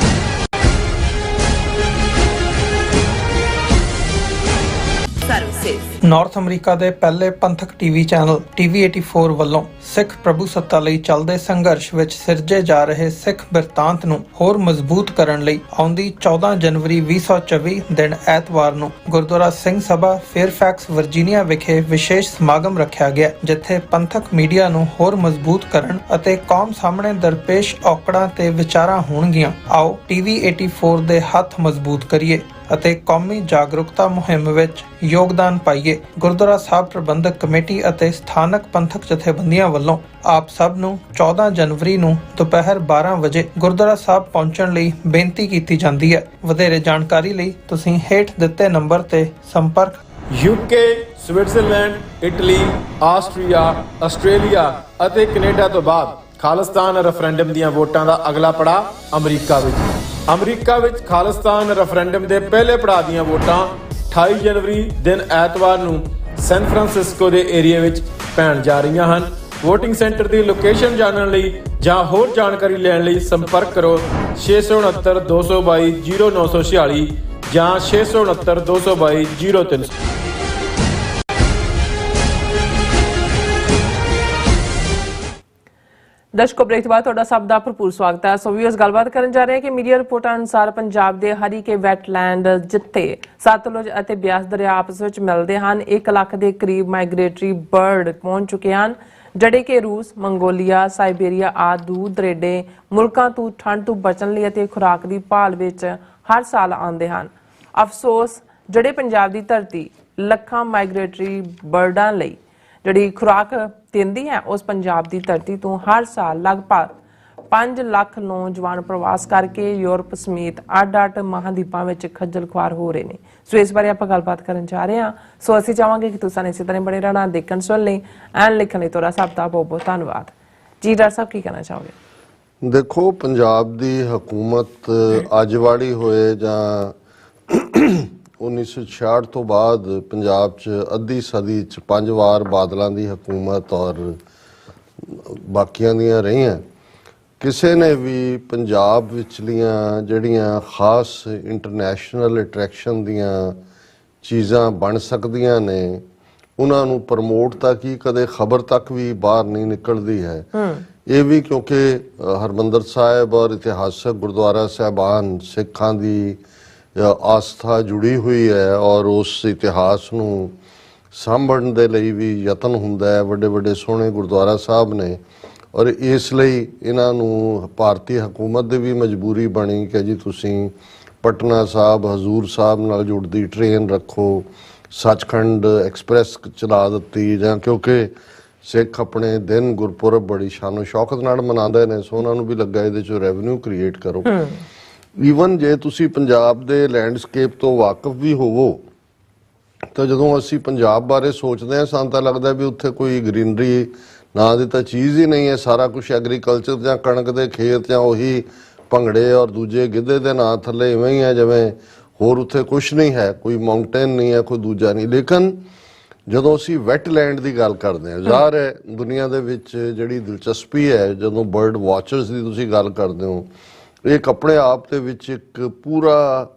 ਨਾਰਥ ਅਮਰੀਕਾ ਦੇ ਪਹਿਲੇ ਪੰਥਕ ਟੀਵੀ ਚੈਨਲ TV84 ਵੱਲੋਂ ਸਿੱਖ ਪ੍ਰਭੂ ਸੱਤਾ ਲਈ ਚੱਲਦੇ ਸੰਘਰਸ਼ ਵਿੱਚ ਸਿਰਜੇ ਜਾ ਰਹੇ ਸਿੱਖ ਬਿਰਤਾਂਤ ਨੂੰ ਹੋਰ ਮਜ਼ਬੂਤ ਕਰਨ ਲਈ ਆਉਂਦੀ 14 ਜਨਵਰੀ 2024 ਦਿਨ ਐਤਵਾਰ ਨੂੰ ਗੁਰਦੁਆਰਾ ਸਿੰਘ ਸਭਾ ਫੇਅਰਫੈਕਸ ਵਰਜੀਨੀਆ ਵਿਖੇ ਵਿਸ਼ੇਸ਼ ਸਮਾਗਮ ਰੱਖਿਆ ਗਿਆ, ਜਿੱਥੇ ਪੰਥਕ ਮੀਡੀਆ ਨੂੰ ਹੋਰ ਮਜ਼ਬੂਤ ਕਰਨ ਅਤੇ ਕੌਮ ਸਾਹਮਣੇ ਦਰਪੇਸ਼ ਔਕੜਾਂ ਤੇ ਵਿਚਾਰਾਂ ਹੋਣਗੀਆਂ। ਆਓ TV84 ਦੇ ਹੱਥ ਮਜ਼ਬੂਤ ਕਰੀਏ ਅਤੇ ਕੌਮੀ ਜਾਗਰੂਕਤਾ ਮੁਹਿੰਮ ਵਿੱਚ ਯੋਗਦਾਨ ਪਾਈਏ। ਗੁਰਦੁਆਰਾ ਸਾਹਿਬ ਪ੍ਰਬੰਧਕ ਕਮੇਟੀ ਅਤੇ ਸਥਾਨਕ ਪੰਥਕ ਜਥੇਬੰਦੀਆਂ ਵੱਲੋਂ ਆਪ ਸਭ ਨੂੰ 14 ਜਨਵਰੀ ਨੂੰ ਦੁਪਹਿਰ 12 ਵਜੇ ਗੁਰਦੁਆਰਾ ਸਾਹਿਬ ਪਹੁੰਚਣ ਲਈ ਬੇਨਤੀ ਕੀਤੀ ਜਾਂਦੀ ਹੈ। ਵਧੇਰੇ ਜਾਣਕਾਰੀ ਲਈ ਤੁਸੀਂ ਹੇਠ ਦਿੱਤੇ ਨੰਬਰ ਤੇ ਸੰਪਰਕ UK, Switzerland, Italy, Austria, Australia ਅਤੇ ਕੈਨੇਡਾ ਤੋਂ ਬਾਅਦ ਖਾਲਿਸਤਾਨ ਰੈਫਰੈਂਡਮ ਦੀਆਂ ਵੋਟਾਂ ਦਾ ਅਗਲਾ ਪੜਾਅ ਅਮਰੀਕਾ ਵਿੱਚ। ਅਮਰੀਕਾ ਵਿੱਚ ਖਾਲਿਸਤਾਨ ਰੈਫਰੈਂਡਮ ਦੇ ਪਹਿਲੇ ਪੜਾਅ ਦੀਆਂ ਵੋਟਾਂ 28 ਜਨਵਰੀ ਦਿਨ ਐਤਵਾਰ ਨੂੰ ਸੈਨ ਫਰਾਂਸਿਸਕੋ ਦੇ ਏਰੀਆ ਵਿੱਚ ਪੈਣ ਜਾ ਰਹੀਆਂ ਹਨ। ਵੋਟਿੰਗ ਸੈਂਟਰ ਦੀ ਲੋਕੇਸ਼ਨ ਜਾਣਨ ਲਈ ਜਾਂ ਹੋਰ ਜਾਣਕਾਰੀ ਲੈਣ ਲਈ ਸੰਪਰਕ ਕਰੋ 669 222 0946 ਜਾਂ 669 222 0300। ਦਰਸ਼ਕੋ ਬ੍ਰੇਕ ਤੋਂ ਬਾਅਦ ਤੁਹਾਡਾ ਸਭ ਦਾ ਭਰਪੂਰ ਸਵਾਗਤ ਹੈ। ਸੋ ਵੀਅਰਸ ਗੱਲਬਾਤ ਕਰਨ ਜਾ ਰਹੇ ਹਾਂ ਕਿ ਮੀਡੀਆ ਰਿਪੋਰਟਾਂ ਅਨੁਸਾਰ ਪੰਜਾਬ ਦੇ ਹਰੀਕੇ ਵੈਟਲੈਂਡ ਜਿੱਥੇ ਸਤਲੁਜ ਅਤੇ ਬਿਆਸ ਦਰਿਆ ਆਪਸ ਵਿੱਚ ਮਿਲਦੇ ਹਨ 1 ਲੱਖ ਦੇ ਕਰੀਬ ਮਾਈਗ੍ਰੇਟਰੀ ਬਰਡ ਪਹੁੰਚ ਚੁੱਕੇ ਹਨ, ਜਿਹੜੇ ਕਿ ਰੂਸ, ਮੰਗੋਲੀਆ, ਸਾਈਬੇਰੀਆ ਆਦਿ ਦੂਰ ਦਰੇਡੇ ਮੁਲਕਾਂ ਤੋਂ ਠੰਡ ਤੋਂ ਬਚਣ ਲਈ ਅਤੇ ਖੁਰਾਕ ਦੀ ਭਾਲ ਵਿੱਚ ਹਰ ਸਾਲ ਆਉਂਦੇ ਹਨ। ਅਫਸੋਸ ਜਿਹੜੇ ਪੰਜਾਬ ਦੀ ਧਰਤੀ ਲੱਖਾਂ ਮਾਈਗ੍ਰੇਟਰੀ ਬਰਡਾਂ ਲਈ ਜਿਹੜੀ ਖੁਰਾਕ ਦਿੰਦੀ ਹੈ, ਉਸ ਪੰਜਾਬ ਦੀ ਧਰਤੀ ਤੋਂ ਹਰ ਸਾਲ ਲਗਭਗ 5 ਲੱਖ ਨੌਜਵਾਨ ਪ੍ਰਵਾਸ ਕਰਕੇ ਯੂਰਪ ਸਮੇਤ ਅੱਡ-ਅੱਡ ਮਹਾਂਦੀਪਾਂ ਵਿੱਚ ਖੱਜਲ ਖੁਆਰ ਹੋ ਰਹੇ ਨੇ। ਸੋ ਇਸ ਬਾਰੇ ਆਪਾਂ ਗੱਲਬਾਤ ਕਰਨ ਜਾ ਰਹੇ ਹਾਂ। ਸੋ ਅਸੀਂ ਚਾਹਾਂਗੇ ਕਿ ਤੁਸੀਂ ਇਸੇ ਤਰ੍ਹਾਂ ਬਣੇ ਰਹਿਣਾ। ਦੇਖਣ ਸੁਣ ਲਈ ਐਨ ਲਿਖਣ ਲਈ ਤੁਹਾਡਾ ਸਭ ਦਾ ਬਹੁਤ ਬਹੁਤ ਧੰਨਵਾਦ। ਜੀ ਡਾਕਟਰ ਸਾਹਿਬ ਕੀ ਕਹਿਣਾ ਚਾਹੋਗੇ? ਦੇਖੋ, ਪੰਜਾਬ ਦੀ ਹਕੂਮਤ ਅੱਜ ਵਾਲੀ ਹੋਏ ਜਾਂ 1966 ਤੋਂ ਬਾਅਦ ਪੰਜਾਬ 'ਚ ਅੱਧੀ ਸਦੀ 'ਚ 5 ਵਾਰ ਬਾਦਲਾਂ ਦੀ ਹਕੂਮਤ ਔਰ ਬਾਕੀਆਂ ਦੀਆਂ ਰਹੀਆਂ, ਕਿਸੇ ਨੇ ਵੀ ਪੰਜਾਬ ਵਿਚਲੀਆਂ ਜਿਹੜੀਆਂ ਖਾਸ ਇੰਟਰਨੈਸ਼ਨਲ ਅਟਰੈਕਸ਼ਨ ਦੀਆਂ ਚੀਜ਼ਾਂ ਬਣ ਸਕਦੀਆਂ ਨੇ ਉਹਨਾਂ ਨੂੰ ਪ੍ਰਮੋਟ ਤਾਂ ਕੀ ਕਦੇ ਖਬਰ ਤੱਕ ਵੀ ਬਾਹਰ ਨਹੀਂ ਨਿਕਲਦੀ ਹੈ। ਇਹ ਵੀ ਕਿਉਂਕਿ ਹਰਮੰਦਰ ਸਾਹਿਬ ਔਰ ਇਤਿਹਾਸਕ ਗੁਰਦੁਆਰਾ ਸਾਹਿਬਾਨ ਸਿੱਖਾਂ ਦੀ ਆਸਥਾ ਜੁੜੀ ਹੋਈ ਹੈ ਔਰ ਉਸ ਇਤਿਹਾਸ ਨੂੰ ਸਾਂਭਣ ਦੇ ਲਈ ਵੀ ਯਤਨ ਹੁੰਦਾ ਹੈ। ਵੱਡੇ ਵੱਡੇ ਸੋਹਣੇ ਗੁਰਦੁਆਰਾ ਸਾਹਿਬ ਨੇ ਔਰ ਇਸ ਲਈ ਇਹਨਾਂ ਨੂੰ ਭਾਰਤੀ ਹਕੂਮਤ ਦੀ ਵੀ ਮਜਬੂਰੀ ਬਣੀ ਕਿ ਜੀ ਤੁਸੀਂ ਪਟਨਾ ਸਾਹਿਬ ਹਜ਼ੂਰ ਸਾਹਿਬ ਨਾਲ ਜੁੜਦੀ ਟ੍ਰੇਨ ਰੱਖੋ, ਸੱਚਖੰਡ ਐਕਸਪ੍ਰੈਸ ਚਲਾ ਦਿੱਤੀ, ਜਾਂ ਕਿਉਂਕਿ ਸਿੱਖ ਆਪਣੇ ਦਿਨ ਗੁਰਪੁਰਬ ਬੜੀ ਸ਼ਾਨੋ ਸ਼ੌਕਤ ਨਾਲ ਮਨਾਉਂਦੇ ਨੇ, ਸੋ ਉਹਨਾਂ ਨੂੰ ਵੀ ਲੱਗਾ ਇਹਦੇ 'ਚੋਂ ਰੈਵਨਿਊ ਕ੍ਰੀਏਟ ਕਰੋ। ਈਵਨ ਜੇ ਤੁਸੀਂ ਪੰਜਾਬ ਦੇ ਲੈਂਡਸਕੇਪ ਤੋਂ ਵਾਕਿਫ ਵੀ ਹੋਵੋ ਤਾਂ ਜਦੋਂ ਅਸੀਂ ਪੰਜਾਬ ਬਾਰੇ ਸੋਚਦੇ ਹਾਂ ਸਾਨੂੰ ਤਾਂ ਲੱਗਦਾ ਵੀ ਉੱਥੇ ਕੋਈ ਗ੍ਰੀਨਰੀ ਨਾਂ ਦੀ ਤਾਂ ਚੀਜ਼ ਹੀ ਨਹੀਂ ਹੈ। ਸਾਰਾ ਕੁਝ ਐਗਰੀਕਲਚਰ ਜਾਂ ਕਣਕ ਦੇ ਖੇਤ ਜਾਂ ਉਹੀ ਭੰਗੜੇ ਔਰ ਦੂਜੇ ਗਿੱਧੇ ਦੇ ਨਾਂ ਥੱਲੇ ਇਵੇਂ ਹੀ ਹੈ ਜਿਵੇਂ ਹੋਰ ਉੱਥੇ ਕੁਝ ਨਹੀਂ ਹੈ, ਕੋਈ ਮਾਊਂਟੇਨ ਨਹੀਂ ਹੈ, ਕੋਈ ਦੂਜਾ ਨਹੀਂ। ਲੇਕਿਨ ਜਦੋਂ ਅਸੀਂ ਵੈਟਲੈਂਡ ਦੀ ਗੱਲ ਕਰਦੇ ਹਾਂ, ਜ਼ਾਹਰ ਹੈ ਦੁਨੀਆ ਦੇ ਵਿੱਚ ਜਿਹੜੀ ਦਿਲਚਸਪੀ ਹੈ, ਜਦੋਂ ਬਰਡ ਵਾਚਰਸ ਦੀ ਤੁਸੀਂ ਗੱਲ ਕਰਦੇ ਹੋ, ਇਹ ਆਪਣੇ ਆਪ ਦੇ ਵਿੱਚ ਇੱਕ ਪੂਰਾ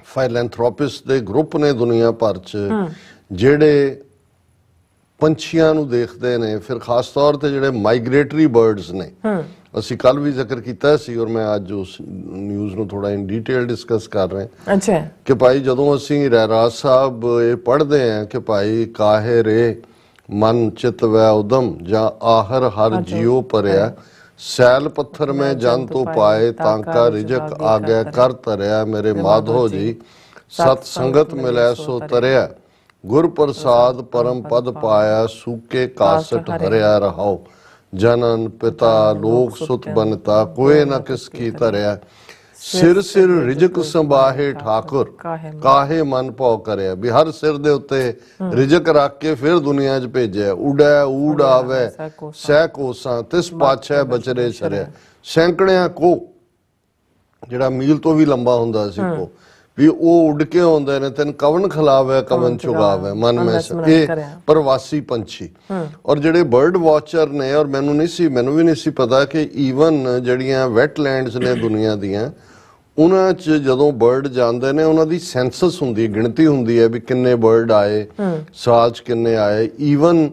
ਫਾਈਲੈਂਥਰੋਪਿਸਟ ਦੇ ਗਰੁੱਪ ਨੇ ਦੁਨੀਆ ਭਰ 'ਚ, ਜਿਹੜੇ ਪੰਛੀਆਂ ਨੂੰ ਦੇਖਦੇ ਨੇ। ਫਿਰ ਖਾਸ ਤੌਰ ਤੇ ਜਿਹੜੇ ਮਾਈਗ੍ਰੇਟਰੀ ਬਰਡਸ ਨੇ, ਅਸੀਂ ਕੱਲ ਵੀ ਜ਼ਿਕਰ ਕੀਤਾ ਸੀ ਔਰ ਮੈਂ ਅੱਜ ਉਸ ਨਿਊਜ਼ ਨੂੰ ਥੋੜਾ ਇਨ ਡੀਟੇਲ ਡਿਸਕਸ ਕਰ ਰਹੇ ਅੱਛਾ ਕਿ ਭਾਈ ਜਦੋਂ ਅਸੀਂ ਰਹਿਰਾਜ ਸਾਹਿਬ ਇਹ ਪੜ੍ਹਦੇ ਹਾਂ ਕਿ ਭਾਈ ਕਾਹੇ ਰੇ ਮਨ ਚਿਤ ਵੈ ਉਦਮ ਜਾਂ ਆਹਰ ਹਰ ਜੀਉ ਭਰਿਆ, ਸੈਲ ਪੱਥਰ ਮੈਂ ਜਨ ਤੋਂ ਪਾਏ ਤਾਂਕਾ ਰਿਜਕ ਆ ਗਿਆ ਕਰ ਤਰਿਆ, ਮੇਰੇ ਮਾਧੋ ਜੀ ਸਤ ਸੰਗਤ ਮਿਲੈ ਸੋ ਤਰਿਆ, ਗੁਰ ਪ੍ਰਸਾਦ ਪਰਮ ਪਦ ਪਾਇਆ, ਸੂਕੇ ਕਾਸਟ ਹਰਿਆ ਰਹਾਓ, ਜਨਨ ਪਿਤਾ ਲੋਕ ਸੁਤ ਬਨਤਾ, ਕੋਏ ਨਾ ਕਿਸ ਕੀ ਧਰਿਆ, ਸਿਰ ਸਿਰ ਰਿਜਕ ਸੰਭਾਹੇ ਠਾਕੁਰ, ਕਾਹੇ ਮਨ ਭਉ ਕਰਿਆ। ਵੀ ਹਰ ਸਿਰ ਦੇ ਉੱਤੇ ਰਿਜਕ ਰੱਖ ਕੇ ਫਿਰ ਦੁਨੀਆ 'ਚ ਭੇਜਿਆ, ਉਡੈ ਊੜ ਆਵੇ ਸਹਿ ਕੋਸਾਂ, ਤਿਸ ਪਾਛੈ ਬਚਰੇ ਛਰਿਆ। ਸੈਂਕੜਿਆਂ ਕੋ, ਜਿਹੜਾ ਮੀਲ ਤੋਂ ਵੀ ਲੰਬਾ ਹੁੰਦਾ ਸੀ ਕੋ, ਵੀ ਉਹ ਉੱਡ ਕੇ ਆਉਂਦੇ ਨੇ, ਤੈਨੂੰ ਕਵਨ ਖਿਲਾਵੇ ਕਵਨ ਚੁਗਾਵੇ, ਮਨ ਮੈਂ ਇਹ ਪ੍ਰਵਾਸੀ ਪੰਛੀ। ਔਰ ਜਿਹੜੇ ਬਰਡ ਵਾਚਰ ਨੇ, ਔਰ ਮੈਨੂੰ ਵੀ ਨਹੀਂ ਸੀ ਪਤਾ ਕਿ ਈਵਨ ਜਿਹੜੀਆਂ ਵੈਟਲੈਂਡਸ ਨੇ ਦੁਨੀਆ ਦੀਆਂ, ਉਹਨਾਂ 'ਚ ਜਦੋਂ ਬਰਡ ਜਾਂਦੇ ਨੇ ਉਹਨਾਂ ਦੀ ਸੈਂਸਸ ਹੁੰਦੀ ਹੈ, ਗਿਣਤੀ ਹੁੰਦੀ ਹੈ ਵੀ ਕਿੰਨੇ ਬਰਡ ਆਏ, ਸਾਲ 'ਚ ਕਿੰਨੇ ਆਏ। ਈਵਨ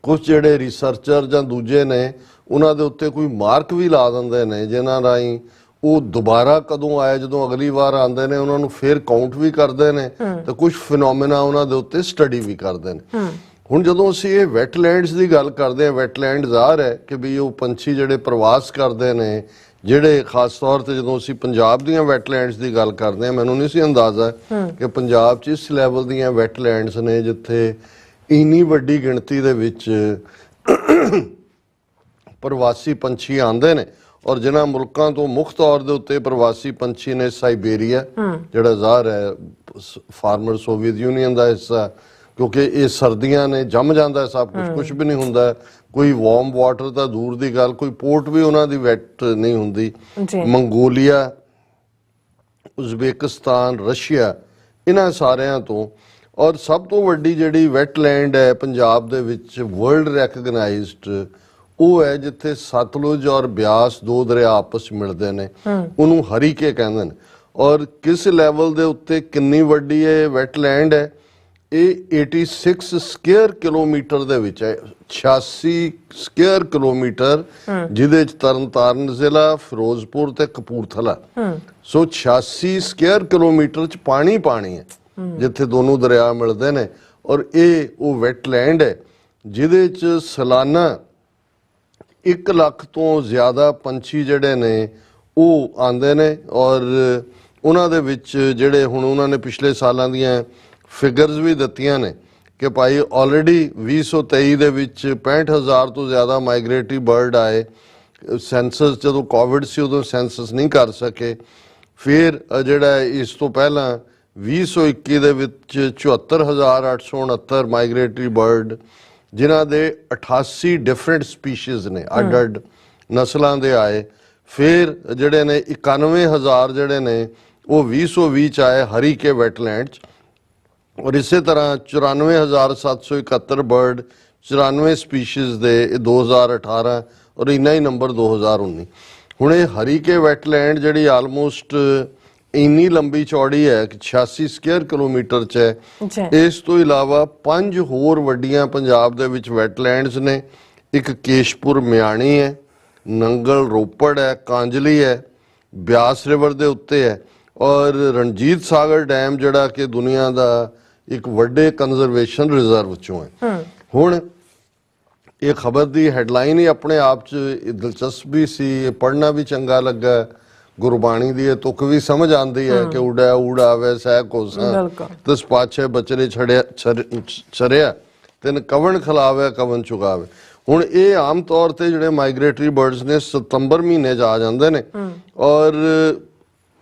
ਕੁਝ ਜਿਹੜੇ ਰਿਸਰਚਰ ਜਾਂ ਦੂਜੇ ਨੇ ਉਹਨਾਂ ਦੇ ਉੱਤੇ ਕੋਈ ਮਾਰਕ ਵੀ ਲਾ ਦਿੰਦੇ ਨੇ, ਜਿਨ੍ਹਾਂ ਰਾਹੀਂ ਉਹ ਦੁਬਾਰਾ ਕਦੋਂ ਆਏ, ਜਦੋਂ ਅਗਲੀ ਵਾਰ ਆਉਂਦੇ ਨੇ ਉਹਨਾਂ ਨੂੰ ਫੇਰ ਕਾਊਂਟ ਵੀ ਕਰਦੇ ਨੇ ਤੇ ਕੁਝ ਫਿਨੋਮੇਨਾ ਉਹਨਾਂ ਦੇ ਉੱਤੇ ਸਟੱਡੀ ਵੀ ਕਰਦੇ ਨੇ। ਹੁਣ ਜਦੋਂ ਅਸੀਂ ਇਹ ਵੈਟਲੈਂਡਸ ਦੀ ਗੱਲ ਕਰਦੇ ਹਾਂ, ਵੈਟਲੈਂਡ ਜ਼ਾਹਰ ਹੈ ਕਿ ਵੀ ਉਹ ਪੰਛੀ ਜਿਹੜੇ ਪ੍ਰਵਾਸ ਕਰਦੇ ਨੇ, ਜਿਹੜੇ ਖਾਸ ਤੌਰ ਤੇ ਜਦੋਂ ਅਸੀਂ ਪੰਜਾਬ ਦੀਆਂ ਵੈਟਲੈਂਡਸ ਦੀ ਗੱਲ ਕਰਦੇ ਹਾਂ, ਮੈਨੂੰ ਨਹੀਂ ਸੀ ਅੰਦਾਜ਼ਾ ਕਿ ਪੰਜਾਬ 'ਚ ਇਸ ਲੈਵਲ ਦੀਆਂ ਵੈਟਲੈਂਡਸ ਨੇ ਜਿੱਥੇ ਇੰਨੀ ਵੱਡੀ ਗਿਣਤੀ ਦੇ ਵਿੱਚ ਪ੍ਰਵਾਸੀ ਪੰਛੀ ਆਉਂਦੇ ਨੇ। ਔਰ ਜਿਨ੍ਹਾਂ ਮੁਲਕਾਂ ਤੋਂ ਮੁੱਖ ਤੌਰ ਦੇ ਉੱਤੇ ਪ੍ਰਵਾਸੀ ਪੰਛੀ ਨੇ, ਸਾਈਬੇਰੀਆ ਜਿਹੜਾ ਜ਼ਾਹਰ ਹੈ ਫਾਰਮਰ ਸੋਵੀਅਤ ਯੂਨੀਅਨ ਦਾ ਹਿੱਸਾ, ਕਿਉਂਕਿ ਇਹ ਸਰਦੀਆਂ ਨੇ, ਜੰਮ ਜਾਂਦਾ ਸਭ ਕੁਝ ਵੀ ਨਹੀਂ ਹੁੰਦਾ, ਕੋਈ ਵਾਰਮ ਵਾਟਰ ਤਾਂ ਦੂਰ ਦੀ ਗੱਲ, ਕੋਈ ਪੋਰਟ ਵੀ ਉਹਨਾਂ ਦੀ ਵੈਟ ਨਹੀਂ ਹੁੰਦੀ। ਮੰਗੋਲੀਆ, ਉਜ਼ਬੇਕਿਸਤਾਨ, ਰਸ਼ੀਆ, ਇਹਨਾਂ ਸਾਰਿਆਂ ਤੋਂ। ਔਰ ਸਭ ਤੋਂ ਵੱਡੀ ਜਿਹੜੀ ਵੈਟਲੈਂਡ ਹੈ ਪੰਜਾਬ ਦੇ ਵਿੱਚ ਵਰਲਡ ਰੈਕਗਨਾਈਜ਼ਡ, ਉਹ ਹੈ ਜਿੱਥੇ ਸਤਲੁਜ ਔਰ ਬਿਆਸ ਦੋ ਦਰਿਆ ਆਪਸ ਮਿਲਦੇ ਨੇ, ਉਹਨੂੰ ਹਰੀਕੇ ਕਹਿੰਦੇ ਨੇ। ਔਰ ਕਿਸ ਲੈਵਲ ਦੇ ਉੱਤੇ ਕਿੰਨੀ ਵੱਡੀ ਇਹ ਵੈਟਲੈਂਡ ਹੈ, ਇਹ 86 ਸਕੁਅਰ ਕਿਲੋਮੀਟਰ ਦੇ ਵਿੱਚ ਹੈ, 86 ਸਕੁਅਰ ਕਿਲੋਮੀਟਰ, ਜਿਹਦੇ ਚ ਤਰਨਤਾਰਨ ਜ਼ਿਲ੍ਹਾ, ਫਿਰੋਜ਼ਪੁਰ ਤੇ ਕਪੂਰਥਲਾ। ਸੋ 86 ਸਕੁਅਰ ਕਿਲੋਮੀਟਰ ਚ ਪਾਣੀ ਹੈ ਜਿੱਥੇ ਦੋਨੋਂ ਦਰਿਆ ਮਿਲਦੇ ਨੇ। ਔਰ ਇਹ ਉਹ ਵੈਟਲੈਂਡ ਹੈ ਜਿਹਦੇ ਚ ਸਾਲਾਨਾ 1 ਲੱਖ ਤੋਂ ਜ਼ਿਆਦਾ ਪੰਛੀ ਜਿਹੜੇ ਨੇ ਉਹ ਆਉਂਦੇ ਨੇ। ਔਰ ਉਹਨਾਂ ਦੇ ਵਿੱਚ ਜਿਹੜੇ ਹੁਣ ਉਹਨਾਂ ਨੇ ਪਿਛਲੇ ਸਾਲਾਂ ਦੀਆਂ ਫਿਗਰਸ ਵੀ ਦਿੱਤੀਆਂ ਨੇ ਕਿ ਭਾਈ ਆਲਰੇਡੀ 2023 ਦੇ ਵਿੱਚ 65,000 ਤੋਂ ਜ਼ਿਆਦਾ ਮਾਈਗ੍ਰੇਟਰੀ ਬਰਡ ਆਏ। ਸੈਂਸਸ ਜਦੋਂ ਕੋਵਿਡ ਸੀ ਉਦੋਂ ਸੈਂਸਸ ਨਹੀਂ ਕਰ ਸਕੇ। ਫਿਰ ਜਿਹੜਾ ਇਸ ਤੋਂ ਪਹਿਲਾਂ 2021 ਦੇ ਵਿੱਚ 74,869 ਮਾਈਗ੍ਰੇਟਰੀ ਬਰਡ, ਜਿਨ੍ਹਾਂ ਦੇ 88 ਡਿਫਰੈਂਟ ਸਪੀਸ਼ੀਜ਼ ਨੇ, ਅੱਡ ਨਸਲਾਂ ਦੇ ਆਏ। ਫਿਰ ਜਿਹੜੇ ਨੇ 91,000 ਜਿਹੜੇ ਨੇ ਉਹ 2020 ਚ ਆਏ ਹਰੀਕੇ ਵੈਟਲੈਂਡ ਚ। ਔਰ ਇਸੇ ਤਰ੍ਹਾਂ 94,771 ਬਰਡ, 94 ਸਪੀਸ਼ੀਜ਼ ਦੇ 2018, ਔਰ ਇੰਨਾ ਹੀ ਨੰਬਰ 2019। ਹੁਣ ਇਹ ਹਰੀਕੇ ਵੈਟਲੈਂਡ ਜਿਹੜੀ ਆਲਮੋਸਟ ਇੰਨੀ ਲੰਬੀ ਚੌੜੀ ਹੈ ਕਿ 86 ਸਕੁਅਰ ਕਿਲੋਮੀਟਰ ਚ ਹੈ। ਇਸ ਤੋਂ ਇਲਾਵਾ 5 ਹੋਰ ਵੱਡੀਆਂ ਪੰਜਾਬ ਦੇ ਵਿੱਚ ਵੈਟਲੈਂਡਸ ਨੇ। ਇੱਕ ਕੇਸ਼ਪੁਰ ਮਿਆਣੀ ਹੈ, ਨੰਗਲ ਰੋਪੜ ਹੈ, ਕਾਂਜਲੀ ਹੈ, ਬਿਆਸ ਰਿਵਰ ਦੇ ਉੱਤੇ ਹੈ, ਔਰ ਰਣਜੀਤ ਸਾਗਰ ਡੈਮ ਜਿਹੜਾ ਕਿ ਦੁਨੀਆ ਦਾ ਇੱਕ ਵੱਡੇ ਕੰਜ਼ਰਵੇਸ਼ਨ ਰਿਜ਼ਰਵ ਚੋਂ ਹੈ। ਹੁਣ ਇਹ ਖਬਰ ਦੀ ਹੈਡਲਾਈਨ ਹੀ ਆਪਣੇ ਆਪ 'ਚ ਦਿਲਚਸਪ ਵੀ ਸੀ, ਪੜ੍ਹਨਾ ਵੀ ਚੰਗਾ ਲੱਗਾ। ਗੁਰਬਾਣੀ ਦੀ ਇਹ ਤੁਕ ਵੀ ਸਮਝ ਆਉਂਦੀ ਹੈ ਕਿ ਉਡੈ ਊੜ ਆਵੇ ਸਹਿ ਕੋਸਾਂ, ਤਿਸ ਪਾਛੇ ਬਚਰੇ ਛਰਿਆ, ਤਿਨ ਕਵਣ ਖਿਲਾਵੇ ਕਵਣ ਚੁਗਾਵੇ। ਹੁਣ ਇਹ ਆਮ ਤੌਰ ਤੇ ਜਿਹੜੇ ਮਾਈਗ੍ਰੇਟਰੀ ਬਰਡਸ ਨੇ ਸਤੰਬਰ ਮਹੀਨੇ 'ਚ ਆ ਜਾਂਦੇ ਨੇ। ਔਰ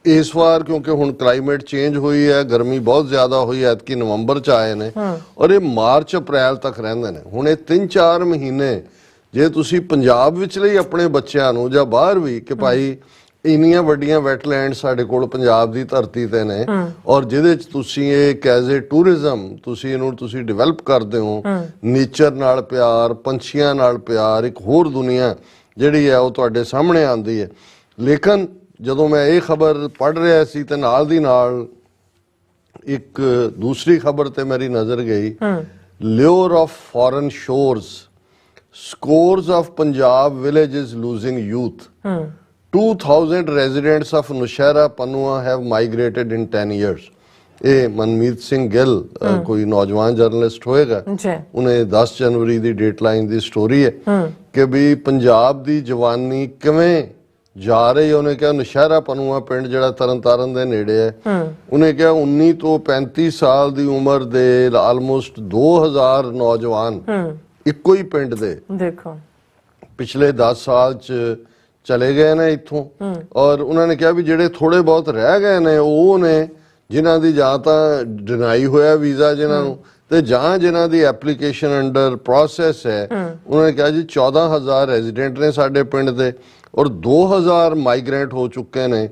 ਇਸ ਵਾਰ ਕਿਉਂਕਿ ਹੁਣ ਕਲਾਈਮੇਟ ਚੇਂਜ ਹੋਈ ਹੈ, ਗਰਮੀ ਬਹੁਤ ਜ਼ਿਆਦਾ ਹੋਈ ਹੈ, ਐਤਕੀ ਨਵੰਬਰ 'ਚ ਆਏ ਨੇ ਔਰ ਇਹ ਮਾਰਚ ਅਪ੍ਰੈਲ ਤੱਕ ਰਹਿੰਦੇ ਨੇ। ਹੁਣ ਇਹ 3-4 ਮਹੀਨੇ ਜੇ ਤੁਸੀਂ ਪੰਜਾਬ ਵਿੱਚ ਲਈ ਆਪਣੇ ਬੱਚਿਆਂ ਨੂੰ ਜਾਂ ਬਾਹਰ ਵੀ ਕਿ ਭਾਈ ਇੰਨੀਆਂ ਵੱਡੀਆਂ ਵੈਟਲੈਂਡ ਸਾਡੇ ਕੋਲ ਪੰਜਾਬ ਦੀ ਧਰਤੀ ਤੇ ਨੇ, ਔਰ ਜਿਹਦੇ ਚ ਤੁਸੀਂ ਇਹ ਐਜ਼ ਏ ਟੂਰਿਜ਼ਮ ਤੁਸੀਂ ਇਹਨੂੰ ਤੁਸੀਂ ਡਿਵੈਲਪ ਕਰਦੇ ਹੋ, ਨੇਚਰ ਨਾਲ ਪਿਆਰ, ਪੰਛੀਆਂ ਨਾਲ ਪਿਆਰ, ਇੱਕ ਹੋਰ ਦੁਨੀਆ ਜਿਹੜੀ ਹੈ ਉਹ ਤੁਹਾਡੇ ਸਾਹਮਣੇ ਆਉਂਦੀ ਹੈ। ਲੇਕਿਨ ਜਦੋਂ ਮੈਂ ਇਹ ਖਬਰ ਪੜ੍ਹ ਰਿਹਾ ਸੀ ਤੇ ਨਾਲ ਦੀ ਨਾਲ ਇੱਕ ਦੂਸਰੀ ਖਬਰ ਤੇ ਮੇਰੀ ਨਜ਼ਰ ਗਈ, lure of foreign shores, scores of Punjab villages losing youth, 2000 residents of Naushera Panua have migrated in 10 years। ਇਹ ਮਨਮੀਤ ਸਿੰਘ ਗਿੱਲ ਕੋਈ ਨੌਜਵਾਨ ਜਰਨਲਿਸਟ ਹੋਏਗਾ, ਉਹਨੇ 10 ਜਨਵਰੀ ਦੀ ਡੇਟਲਾਈਨ ਦੀ ਸਟੋਰੀ ਹੈ ਕਿ ਵੀ ਪੰਜਾਬ ਦੀ ਜਵਾਨੀ ਕਿਵੇਂ ਜਾ ਰਹੀ। ਉਹਨੇ ਕਿਹਾ ਨੌਸ਼ਹਿਰਾ ਪਨੂਆ ਪਿੰਡ ਜਿਹੜਾ ਤਰਨਤਾਰਨ ਦੇ ਨੇੜੇ ਹੈ, ਉਹਨੇ ਕਿਹਾ 19 ਤੋਂ 35 ਸਾਲ ਦੀ ਉਮਰ ਦੇ ਆਲਮੋਸਟ 2000 ਨੌਜਵਾਨ ਇੱਕੋ ਹੀ ਪਿੰਡ ਦੇ ਦੇਖੋ ਪਿਛਲੇ 10 ਸਾਲ ਚ ਚਲੇ ਗਏ ਨੇ ਇੱਥੋਂ। ਔਰ ਉਹਨਾਂ ਨੇ ਕਿਹਾ ਵੀ ਜਿਹੜੇ ਥੋੜੇ ਬਹੁਤ ਰਹਿ ਗਏ ਨੇ ਉਹ ਨੇ ਜਿਨ੍ਹਾਂ ਦੀ ਜਾਂ ਤਾਂ ਡਿਨਾਈ ਹੋਇਆ ਵੀਜ਼ਾ ਜਿਨ੍ਹਾਂ ਨੂੰ, ਤੇ ਜਾਂ ਜਿਨ੍ਹਾਂ ਦੀ ਐਪਲੀਕੇਸ਼ਨ ਅੰਡਰ ਪ੍ਰੋਸੈਸ ਹੈ। ਉਹਨਾਂ ਨੇ ਕਿਹਾ ਜੀ 14000 ਰੈਜ਼ੀਡੈਂਟ ਨੇ ਸਾਡੇ ਪਿੰਡ ਦੇ ਔਰ 2000 ਮਾਈਗ੍ਰੈਂਟ ਹੋ ਚੁੱਕੇ ਨੇ।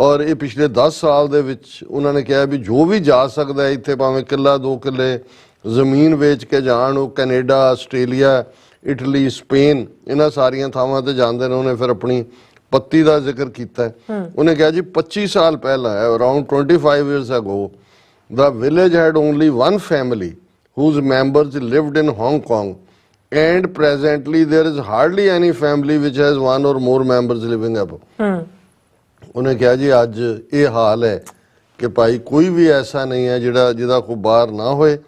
ਔਰ ਇਹ ਪਿਛਲੇ 10 ਸਾਲ ਦੇ ਵਿੱਚ ਉਹਨਾਂ ਨੇ ਕਿਹਾ ਵੀ ਜੋ ਵੀ ਜਾ ਸਕਦਾ ਇੱਥੇ, ਭਾਵੇਂ ਕਿੱਲਾ 2 ਕਿੱਲੇ ਜ਼ਮੀਨ ਵੇਚ ਕੇ ਜਾਣ, ਉਹ ਕੈਨੇਡਾ, ਆਸਟ੍ਰੇਲੀਆ, ਇਟਲੀ, ਸਪੇਨ, ਇਹਨਾਂ ਸਾਰੀਆਂ ਥਾਵਾਂ ਤੇ ਜਾਂਦੇ ਨੇ। ਉਹਨੇ ਫਿਰ ਆਪਣੀ ਪੱਤੀ ਦਾ ਜ਼ਿਕਰ ਕੀਤਾ। ਉਹਨੇ ਕਿਹਾ ਜੀ 25 ਸਾਲ ਪਹਿਲਾਂ, around 25 years ago, the village had only one family whose members lived in Hong Kong, and presently there is hardly any family which has one or more members living abroad। ਉਹਨੇ ਕਿਹਾ ਜੀ ਅੱਜ ਇਹ ਹਾਲ ਹੈ ਕਿ ਭਾਈ ਕੋਈ ਵੀ ਐਸਾ ਨਹੀਂ ਹੈ ਜਿਹਦਾ ਕੋਈ ਬਾਹਰ ਨਾ ਹੋਏ।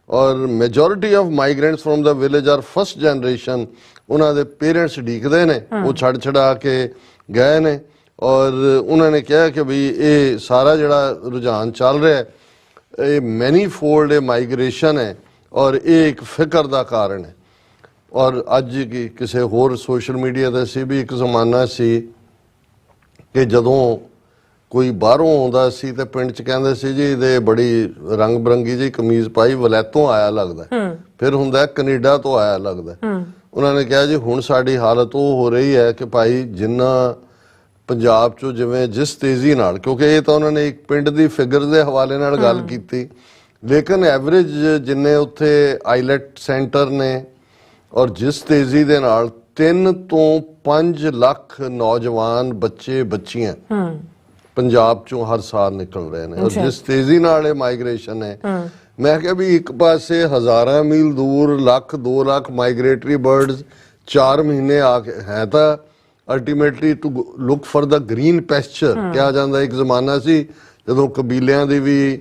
ਔਰ majority of migrants from the village are first generation. ਉਹਨਾਂ ਦੇ ਪੇਰੈਂਟਸ ਢੀਕਦੇ ਨੇ, ਉਹ ਛੱਡ ਕੇ ਗਏ ਨੇ। ਔਰ ਉਹਨਾਂ ਨੇ ਕਿਹਾ ਕਿ ਵੀ ਇਹ ਸਾਰਾ ਜਿਹੜਾ ਰੁਝਾਨ ਚੱਲ ਰਿਹਾ ਹੈ, ਇਹ ਮੈਨੀਫੋਲਡ ਮਾਈਗ੍ਰੇਸ਼ਨ ਹੈ ਔਰ ਇਹ ਇੱਕ ਫਿਕਰ ਦਾ ਕਾਰਨ ਹੈ। ਔਰ ਅੱਜ ਕਿਸੇ ਹੋਰ ਸੋਸ਼ਲ ਮੀਡੀਆ ਤੇ ਸੀ ਵੀ ਇੱਕ ਜ਼ਮਾਨਾ ਸੀ ਕਿ ਜਦੋਂ ਕੋਈ ਬਾਹਰੋਂ ਆਉਂਦਾ ਸੀ ਤੇ ਪਿੰਡ 'ਚ ਕਹਿੰਦੇ ਸੀ ਜੀ ਇਹਦੇ ਬੜੀ ਰੰਗ ਬਰੰਗੀ ਜਿਹੀ ਕਮੀਜ਼ ਪਾਈ, ਵਲੈਤੋਂ ਆਇਆ ਲੱਗਦਾ, ਫਿਰ ਹੁੰਦਾ ਕੈਨੇਡਾ ਤੋਂ ਆਇਆ ਲੱਗਦਾ। ਉਹਨਾਂ ਨੇ ਕਿਹਾ ਜੀ ਹੁਣ ਸਾਡੀ ਹਾਲਤ ਉਹ ਹੋ ਰਹੀ ਹੈ ਕਿ ਭਾਈ ਜਿੰਨਾ ਪੰਜਾਬ 'ਚੋਂ ਜਿਵੇਂ ਜਿਸ ਤੇਜ਼ੀ ਨਾਲ, ਕਿਉਂਕਿ ਇਹ ਤਾਂ ਉਹਨਾਂ ਨੇ ਇੱਕ ਪਿੰਡ ਦੀ ਫਿਗਰ ਦੇ ਹਵਾਲੇ ਨਾਲ ਗੱਲ ਕੀਤੀ, ਲੇਕਿਨ ਐਵਰੇਜ ਜਿੰਨੇ ਉੱਥੇ ਆਈਲੈਟ ਸੈਂਟਰ ਨੇ ਔਰ ਜਿਸ ਤੇਜ਼ੀ ਦੇ ਨਾਲ 3 ਤੋਂ 5 ਲੱਖ ਨੌਜਵਾਨ ਬੱਚੇ ਬੱਚੀਆਂ ਪੰਜਾਬ ਚੋਂ ਹਰ ਸਾਲ ਨਿਕਲ ਰਹੇ ਨੇ ਔਰ ਜਿਸ ਤੇਜ਼ੀ ਨਾਲ ਇਹ ਮਾਈਗ੍ਰੇਸ਼ਨ ਹੈ, ਮੈਂ ਕਿਹਾ ਵੀ ਇੱਕ ਪਾਸੇ ਹਜ਼ਾਰਾਂ ਮੀਲ ਦੂਰ 1 2 ਲੱਖ ਮਾਈਗ੍ਰੇਟਰੀ ਬਰਡਸ 4 ਮਹੀਨੇ ਆ ਕੇ ਹੈ ਤਾਂ ultimately to look for the green pasture ਕਿਹਾ ਜਾਂਦਾ। ਇੱਕ ਜ਼ਮਾਨਾ ਸੀ ਜਦੋਂ ਕਬੀਲਿਆਂ ਦੀ ਵੀ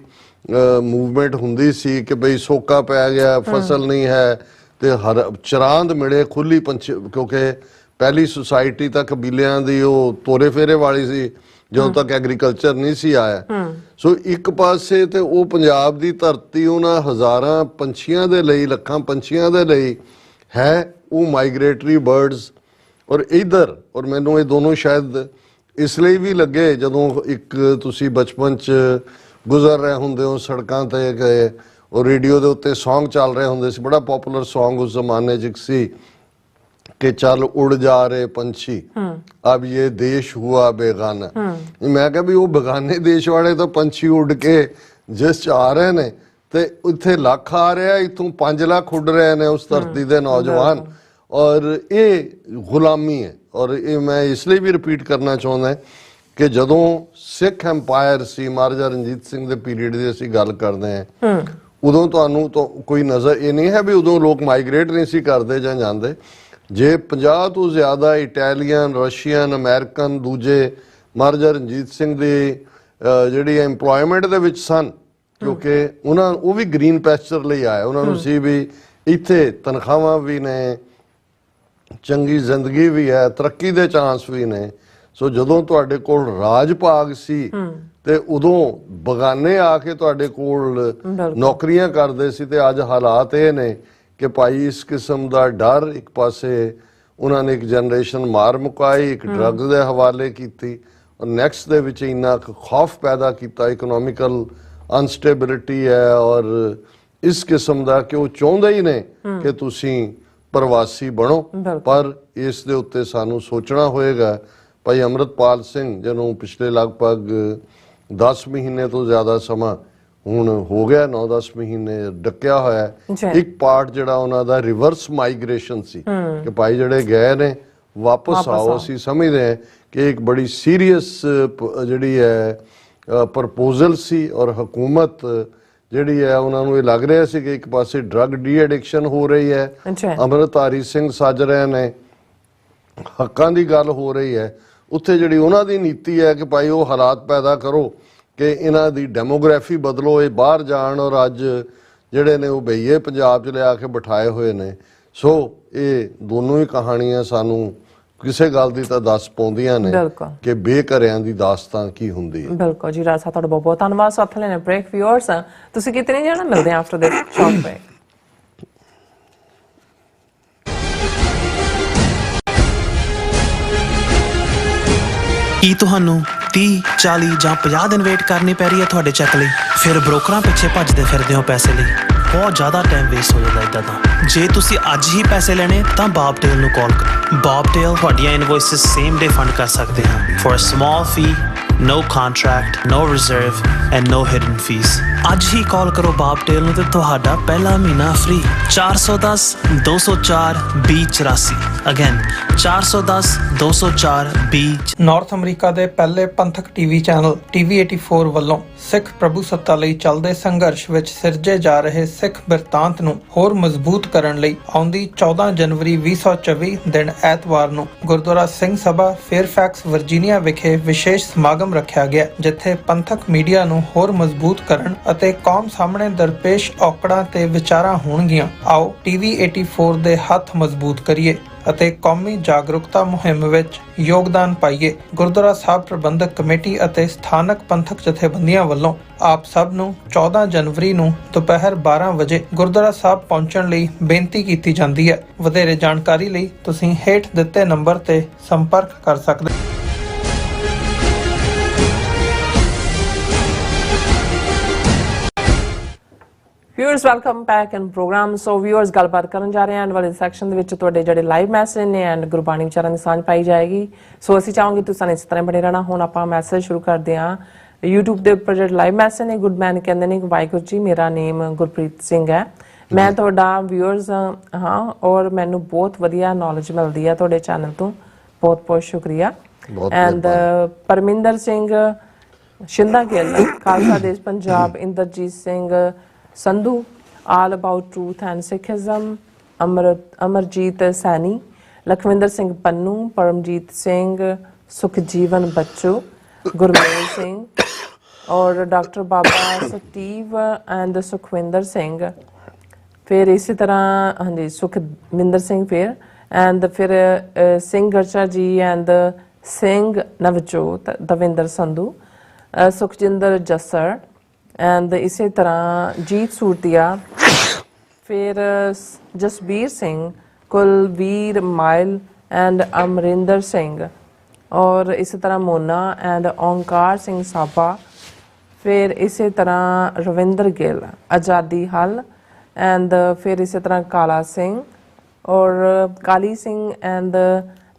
ਮੂਵਮੈਂਟ ਹੁੰਦੀ ਸੀ ਕਿ ਬਈ ਸੋਕਾ ਪੈ ਗਿਆ, ਫਸਲ ਨਹੀਂ ਹੈ ਤੇ ਹਰ ਚਰਾਂਦ ਮਿਲੇ ਖੁੱਲੀ ਪੰਛੀ, ਕਿਉਂਕਿ ਪਹਿਲੀ ਸੁਸਾਇਟੀ ਤਾਂ ਕਬੀਲਿਆਂ ਦੀ ਉਹ ਤੋਰੇ ਫੇਰੇ ਵਾਲੀ ਸੀ ਜਦੋਂ ਤੱਕ ਐਗਰੀਕਲਚਰ ਨਹੀਂ ਸੀ ਆਇਆ। ਸੋ ਇੱਕ ਪਾਸੇ ਤੇ ਉਹ ਪੰਜਾਬ ਦੀ ਧਰਤੀ ਉਹਨਾਂ ਹਜ਼ਾਰਾਂ ਪੰਛੀਆਂ ਦੇ ਲਈ, ਲੱਖਾਂ ਪੰਛੀਆਂ ਦੇ ਲਈ ਹੈ ਉਹ ਮਾਈਗ੍ਰੇਟਰੀ ਬਰਡਸ, ਔਰ ਇਧਰ ਔਰ ਮੈਨੂੰ ਇਹ ਦੋਨੋਂ ਸ਼ਾਇਦ ਇਸ ਲਈ ਵੀ ਲੱਗੇ ਜਦੋਂ ਇੱਕ ਤੁਸੀਂ ਬਚਪਨ 'ਚ ਗੁਜ਼ਰ ਰਹੇ ਹੁੰਦੇ ਹੋ ਸੜਕਾਂ ਤੇ ਗਏ ਔਰ ਰੇਡੀਓ ਦੇ ਉੱਤੇ ਸੌਂਗ ਚੱਲ ਰਹੇ ਹੁੰਦੇ ਸੀ, ਬੜਾ ਪਪੂਲਰ ਸੌਂਗ ਉਸ ਜ਼ਮਾਨੇ 'ਚ ਸੀ ਕਿ ਚੱਲ ਉੜ ਜਾ ਰਹੇ ਪੰਛੀ ਅਬ ਇਹ ਦੇਸ਼ ਹੁਆ ਬੇਗਾਨਾ। ਮੈਂ ਕਿਹਾ ਵੀ ਉਹ ਬੇਗਾਨੇ ਦੇਸ਼ ਵਾਲੇ ਤਾਂ ਪੰਛੀ ਉੱਡ ਕੇ ਜਿਸ 'ਚ ਆ ਰਹੇ ਨੇ ਤੇ ਇੱਥੇ ਲੱਖ ਆ ਰਿਹਾ, ਇੱਥੋਂ 5 ਲੱਖ ਉੱਡ ਰਹੇ ਨੇ ਉਸ ਧਰਤੀ ਦੇ ਨੌਜਵਾਨ। ਔਰ ਇਹ ਗੁਲਾਮੀ ਹੈ। ਔਰ ਇਹ ਮੈਂ ਇਸ ਲਈ ਵੀ ਰਿਪੀਟ ਕਰਨਾ ਚਾਹੁੰਦਾ ਕਿ ਜਦੋਂ ਸਿੱਖ ਐਮਪਾਇਰ ਸੀ, ਮਹਾਰਾਜਾ ਰਣਜੀਤ ਸਿੰਘ ਦੇ ਪੀਰੀਅਡ ਦੀ ਅਸੀਂ ਗੱਲ ਕਰਦੇ ਹਾਂ, ਉਦੋਂ ਤੁਹਾਨੂੰ ਤਾਂ ਕੋਈ ਨਜ਼ਰ ਇਹ ਨਹੀਂ ਹੈ ਵੀ ਉਦੋਂ ਲੋਕ ਮਾਈਗ੍ਰੇਟ ਨਹੀਂ ਸੀ ਕਰਦੇ ਜਾਂ ਜਾਂਦੇ। ਜੇ 50 ਤੋਂ ਜ਼ਿਆਦਾ ਇਟਾਲੀਅਨ, ਰਸ਼ੀਅਨ, ਅਮਰੀਕਨ ਦੂਜੇ ਮਹਾਰਾਜਾ ਰਣਜੀਤ ਸਿੰਘ ਦੀ ਜਿਹੜੀ ਐਮਪਲੋਇਮੈਂਟ ਦੇ ਵਿੱਚ ਸਨ, ਕਿਉਂਕਿ ਉਹ ਵੀ ਗ੍ਰੀਨ ਪੈਸਚਰ ਲਈ ਆਏ, ਉਹਨਾਂ ਨੂੰ ਸੀ ਵੀ ਇੱਥੇ ਤਨਖਾਹਾਂ ਵੀ ਨੇ, ਚੰਗੀ ਜ਼ਿੰਦਗੀ ਵੀ ਹੈ, ਤਰੱਕੀ ਦੇ ਚਾਂਸ ਵੀ ਨੇ। ਸੋ ਜਦੋਂ ਤੁਹਾਡੇ ਕੋਲ ਰਾਜ ਭਾਗ ਸੀ ਤੇ ਉਦੋਂ ਬਗਾਨੇ ਆ ਕੇ ਤੁਹਾਡੇ ਕੋਲ ਨੌਕਰੀਆਂ ਕਰਦੇ ਸੀ। ਤੇ ਅੱਜ ਹਾਲਾਤ ਇਹ ਨੇ ਕਿ ਭਾਈ ਇਸ ਕਿਸਮ ਦਾ ਡਰ, ਇੱਕ ਪਾਸੇ ਉਹਨਾਂ ਨੇ ਇੱਕ ਜਨਰੇਸ਼ਨ ਮਾਰ ਮੁਕਾਈ, ਇੱਕ ਡਰੱਗਸ ਦੇ ਹਵਾਲੇ ਕੀਤੀ ਔਰ ਨੈਕਸਟ ਦੇ ਵਿੱਚ ਇੰਨਾ ਖੌਫ ਪੈਦਾ ਕੀਤਾ, ਇਕਨੋਮਿਕਲ ਅਨਸਟੇਬਿਲਿਟੀ ਹੈ ਔਰ ਇਸ ਕਿਸਮ ਦਾ ਕਿ ਉਹ ਚਾਹੁੰਦੇ ਹੀ ਨੇ ਕਿ ਤੁਸੀਂ ਪ੍ਰਵਾਸੀ ਬਣੋ। ਪਰ ਇਸ ਦੇ ਉੱਤੇ ਸਾਨੂੰ ਸੋਚਣਾ ਹੋਏਗਾ ਭਾਈ ਅੰਮ੍ਰਿਤਪਾਲ ਸਿੰਘ ਜਿਹਨੂੰ ਪਿਛਲੇ ਲਗਭਗ 10 ਮਹੀਨੇ ਤੋਂ ਜ਼ਿਆਦਾ ਸਮਾਂ ਹੁਣ ਹੋ ਗਿਆ, 9-10 ਮਹੀਨੇ ਡੱਕਿਆ ਹੋਇਆ ਹੈ। ਇੱਕ ਪਾਰਟ ਜਿਹੜਾ ਉਹਨਾਂ ਦਾ ਰਿਵਰਸ ਮਾਈਗ੍ਰੇਸ਼ਨ ਸੀ ਕਿ ਭਾਈ ਜਿਹੜੇ ਗਏ ਨੇ ਵਾਪਸ ਆਓ। ਅਸੀਂ ਸਮਝਦੇ ਹਾਂ ਕਿ ਇੱਕ ਬੜੀ ਸੀਰੀਅਸ ਜਿਹੜੀ ਹੈ ਪ੍ਰਪੋਜ਼ਲ ਸੀ ਔਰ ਹਕੂਮਤ ਜਿਹੜੀ ਹੈ ਉਹਨਾਂ ਨੂੰ ਇਹ ਲੱਗ ਰਿਹਾ ਸੀ ਕਿ ਇੱਕ ਪਾਸੇ ਡਰੱਗ ਡੀ ਐਡਿਕਸ਼ਨ ਹੋ ਰਹੀ ਹੈ, ਅੰਮ੍ਰਿਤਧਾਰੀ ਸਿੰਘ ਸੱਜ ਰਹੇ ਨੇ, ਹੱਕਾਂ ਦੀ ਗੱਲ ਹੋ ਰਹੀ ਹੈ, ਉੱਥੇ ਜਿਹੜੀ ਉਹਨਾਂ ਦੀ ਨੀਤੀ ਹੈ ਕਿ ਭਾਈ ਉਹ ਹਾਲਾਤ ਪੈਦਾ ਕਰੋ ਕਿ ਇਹਨਾਂ ਦੀ ਡੈਮੋਗ੍ਰਾਫੀ ਬਦਲੋ, ਇਹ ਬਾਹਰ ਜਾਣ। ਔਰ ਅੱਜ ਜਿਹੜੇ ਨੇ ਉਹ ਬਈਏ ਪੰਜਾਬ 'ਚ ਲਿਆ ਕੇ ਬਿਠਾਏ ਹੋਏ ਨੇ। ਸੋ ਇਹ ਦੋਨੋਂ ਹੀ ਕਹਾਣੀਆਂ ਸਾਨੂੰ ਕਿਸੇ ਗੱਲ ਦੀ ਤਾਂ ਦੱਸ ਪਾਉਂਦੀਆਂ ਨੇ ਕਿ ਬੇਘਰਿਆਂ ਦੀ ਦਾਸਤਾਨ ਕੀ ਹੁੰਦੀ ਹੈ। ਬਿਲਕੁਲ ਜੀ, ਰਾਜ ਸਾਹਿਬ ਤੁਹਾਡਾ ਬਹੁਤ ਬਹੁਤ ਧੰਨਵਾਦ। ਸਾਥ ਲੈਣੇ ਬ੍ਰੇਕ ਵਿਊਅਰਸ ਤੁਸੀਂ ਕਿਤੇ ਨਹੀਂ ਜਾਣਾ, ਮਿਲਦੇ ਹਾਂ ਆਫਟਰ ਦਿਸ ਸ਼ਾਰਟ ਬ੍ਰੇਕ। ਕੀ ਤੁਹਾਨੂੰ 30, 40 ਜਾਂ 50 ਦਿਨ ਵੇਟ ਕਰਨੀ ਪੈ ਰਹੀ ਹੈ ਤੁਹਾਡੇ ਚੈੱਕ ਲਈ? ਫਿਰ ਬ੍ਰੋਕਰਾਂ ਪਿੱਛੇ ਭੱਜਦੇ ਫਿਰਦੇ ਹੋ ਪੈਸੇ ਲਈ, ਬਹੁਤ ਜ਼ਿਆਦਾ ਟਾਈਮ ਵੇਸਟ ਹੋ ਜਾਂਦਾ ਇੱਦਾਂ ਤਾਂ। ਜੇ ਤੁਸੀਂ ਅੱਜ ਹੀ ਪੈਸੇ ਲੈਣੇ ਤਾਂ ਬੌਬਟੇਲ ਨੂੰ ਕਾਲ ਕਰੋ। ਬੌਬਟੇਲ ਤੁਹਾਡੀਆਂ ਇਨਵੋਇਸਿਸ ਸੇਮ ਡੇ ਫੰਡ ਕਰ ਸਕਦੇ ਹਨ for a small fee, no contract, no reserve and no hidden fees। ਅੱਜ ਹੀ ਕਾਲ ਕਰੋ ਬੌਬਟੇਲ ਨੂੰ ਤੇ ਤੁਹਾਡਾ ਪਹਿਲਾ ਮਹੀਨਾ ਫ੍ਰੀ। 410 204 2084 ਅਗੇਨ 410 204 20। ਨਾਰਥ ਅਮਰੀਕਾ ਦੇ ਪਹਿਲੇ ਪੰਥਕ ਟੀਵੀ ਚੈਨਲ TV84 ਵੱਲੋਂ ਸਿੱਖ ਪ੍ਰਭੂ ਸੱਤਾ ਲਈ ਚੱਲਦੇ ਸੰਘਰਸ਼ ਵਿੱਚ ਸਿਰਜੇ ਜਾ ਰਹੇ ਸਿੱਖ ਬਿਰਤਾਂਤ ਨੂੰ ਹੋਰ ਮਜ਼ਬੂਤ ਕਰਨ ਲਈ ਆਉਂਦੀ 14 ਜਨਵਰੀ 2024 ਦਿਨ ਐਤਵਾਰ ਨੂੰ ਗੁਰਦੁਆਰਾ ਸਿੰਘ ਸਭਾ ਫੇਅਰਫੈਕਸ ਵਰਜੀਨੀਆ ਵਿਖੇ ਵਿਸ਼ੇਸ਼ ਸਮਾਗਮ ਰੱਖਿਆ ਗਿਆ, ਜਿੱਥੇ ਪੰਥਕ ਮੀਡੀਆ ਨੂੰ ਹੋਰ ਮਜ਼ਬੂਤ ਕਰਨ ਅਤੇ ਕੌਮ ਸਾਹਮਣੇ ਦਰਪੇਸ਼ ਔਕੜਾਂ ਤੇ ਵਿਚਾਰਾਂ ਹੋਣਗੀਆਂ। ਆਓ TV84 ਦੇ ਹੱਥ ਮਜ਼ਬੂਤ ਕਰੀਏ ਅਤੇ ਕੌਮੀ ਜਾਗਰੂਕਤਾ ਮੁਹਿੰਮ ਵਿੱਚ ਯੋਗਦਾਨ ਪਾਈਏ। ਗੁਰਦੁਆਰਾ ਸਾਹਿਬ ਪ੍ਰਬੰਧਕ ਕਮੇਟੀ ਅਤੇ ਸਥਾਨਕ ਪੰਥਕ ਜਥੇਬੰਦੀਆਂ ਵੱਲੋਂ ਆਪ ਸਭ ਨੂੰ 14 ਜਨਵਰੀ ਨੂੰ ਦੁਪਹਿਰ 12 ਵਜੇ ਗੁਰਦੁਆਰਾ ਸਾਹਿਬ ਪਹੁੰਚਣ ਲਈ ਬੇਨਤੀ ਕੀਤੀ ਜਾਂਦੀ ਹੈ। ਵਧੇਰੇ ਜਾਣਕਾਰੀ ਲਈ ਤੁਸੀਂ ਹੇਠ ਦਿੱਤੇ ਨੰਬਰ ਤੇ ਸੰਪਰਕ ਕਰ ਸਕਦੇ ਹੋ। Viewers welcome back in programme. So viewers ਗੱਲਬਾਤ ਕਰਨ ਜਾ ਰਹੇ ਹਾਂ ਐਂਡ ਵਾਲੇ ਸੈਕਸ਼ਨ ਦੇ ਵਿੱਚ ਤੁਹਾਡੇ ਜਿਹੜੇ ਲਾਈਵ ਮੈਸੇਜ ਨੇ ਐਂਡ ਗੁਰਬਾਣੀ ਵਿਚਾਰਾਂ ਦੀ ਸਾਂਝ ਪਾਈ ਜਾਏਗੀ। ਸੋ ਅਸੀਂ ਚਾਹਾਂਗੇ ਤੁਸੀਂ ਇਸ ਤਰ੍ਹਾਂ ਬਣੇ ਰਹਿਣਾ। ਹੁਣ ਆਪਾਂ ਮੈਸੇਜ ਸ਼ੁਰੂ ਕਰਦੇ ਹਾਂ। YouTube ਦੇ ਉੱਪਰ ਜਿਹੜੇ ਲਾਈਵ ਮੈਸੇਜ ਨੇ, ਗੁੱਡ ਮੈਨ ਕਹਿੰਦੇ ਨੇ ਵਾਹਿਗੁਰੂ ਜੀ, ਮੇਰਾ ਨੇਮ ਗੁਰਪ੍ਰੀਤ ਸਿੰਘ ਹੈ, ਮੈਂ ਤੁਹਾਡਾ ਵਿਊਅਰਸ ਹਾਂ ਔਰ ਮੈਨੂੰ ਬਹੁਤ ਵਧੀਆ ਨੌਲੇਜ ਮਿਲਦੀ ਹੈ ਤੁਹਾਡੇ ਚੈਨਲ ਤੋਂ, ਬਹੁਤ ਬਹੁਤ ਸ਼ੁਕਰੀਆ। And Parminder Singh Shinda Gill, Khalsa Desh Punjab, Inderjit Singh Sandhu, all about truth and Sikhism, Amarjit Saini, Lakhwinder Singh Pannu, Paramjit Singh, Sukhjeevan Bachu, Gurmel Singh ਔਰ doctor Baba Steve and Sukhwinder Singh. ਫਿਰ ਇਸੇ ਤਰ੍ਹਾਂ ਹਾਂਜੀ ਸੁਖਵਿੰਦਰ ਸਿੰਘ ਫਿਰ ਐਂਡ ਫਿਰ ਸਿੰਘ ਗਰਚਾ ਜੀ ਐਂਡ ਸਿੰਘ ਨਵਜੋਤ, ਦਵਿੰਦਰ ਸੰਧੂ, ਸੁਖਜਿੰਦਰ ਜੱਸਰ ਐਂਡ ਇਸੇ ਤਰ੍ਹਾਂ ਜੀਤ ਸੂਰਤੀਆ, ਫਿਰ ਜਸਬੀਰ ਸਿੰਘ, ਕੁਲਵੀਰ ਮਾਇਲ ਐਂਡ ਅਮਰਿੰਦਰ ਸਿੰਘ ਔਰ ਇਸੇ ਤਰ੍ਹਾਂ ਮੋਨਾ ਐਂਡ ਓਂਕਾਰ ਸਿੰਘ ਸਾਬਾ, ਫਿਰ ਇਸੇ ਤਰ੍ਹਾਂ ਰਵਿੰਦਰ ਗਿੱਲ, ਆਜ਼ਾਦੀ ਹਲ ਐਂਡ ਫਿਰ ਇਸੇ ਤਰ੍ਹਾਂ ਕਾਲਾ ਸਿੰਘ ਔਰ ਕਾਲੀ ਸਿੰਘ ਐਂਡ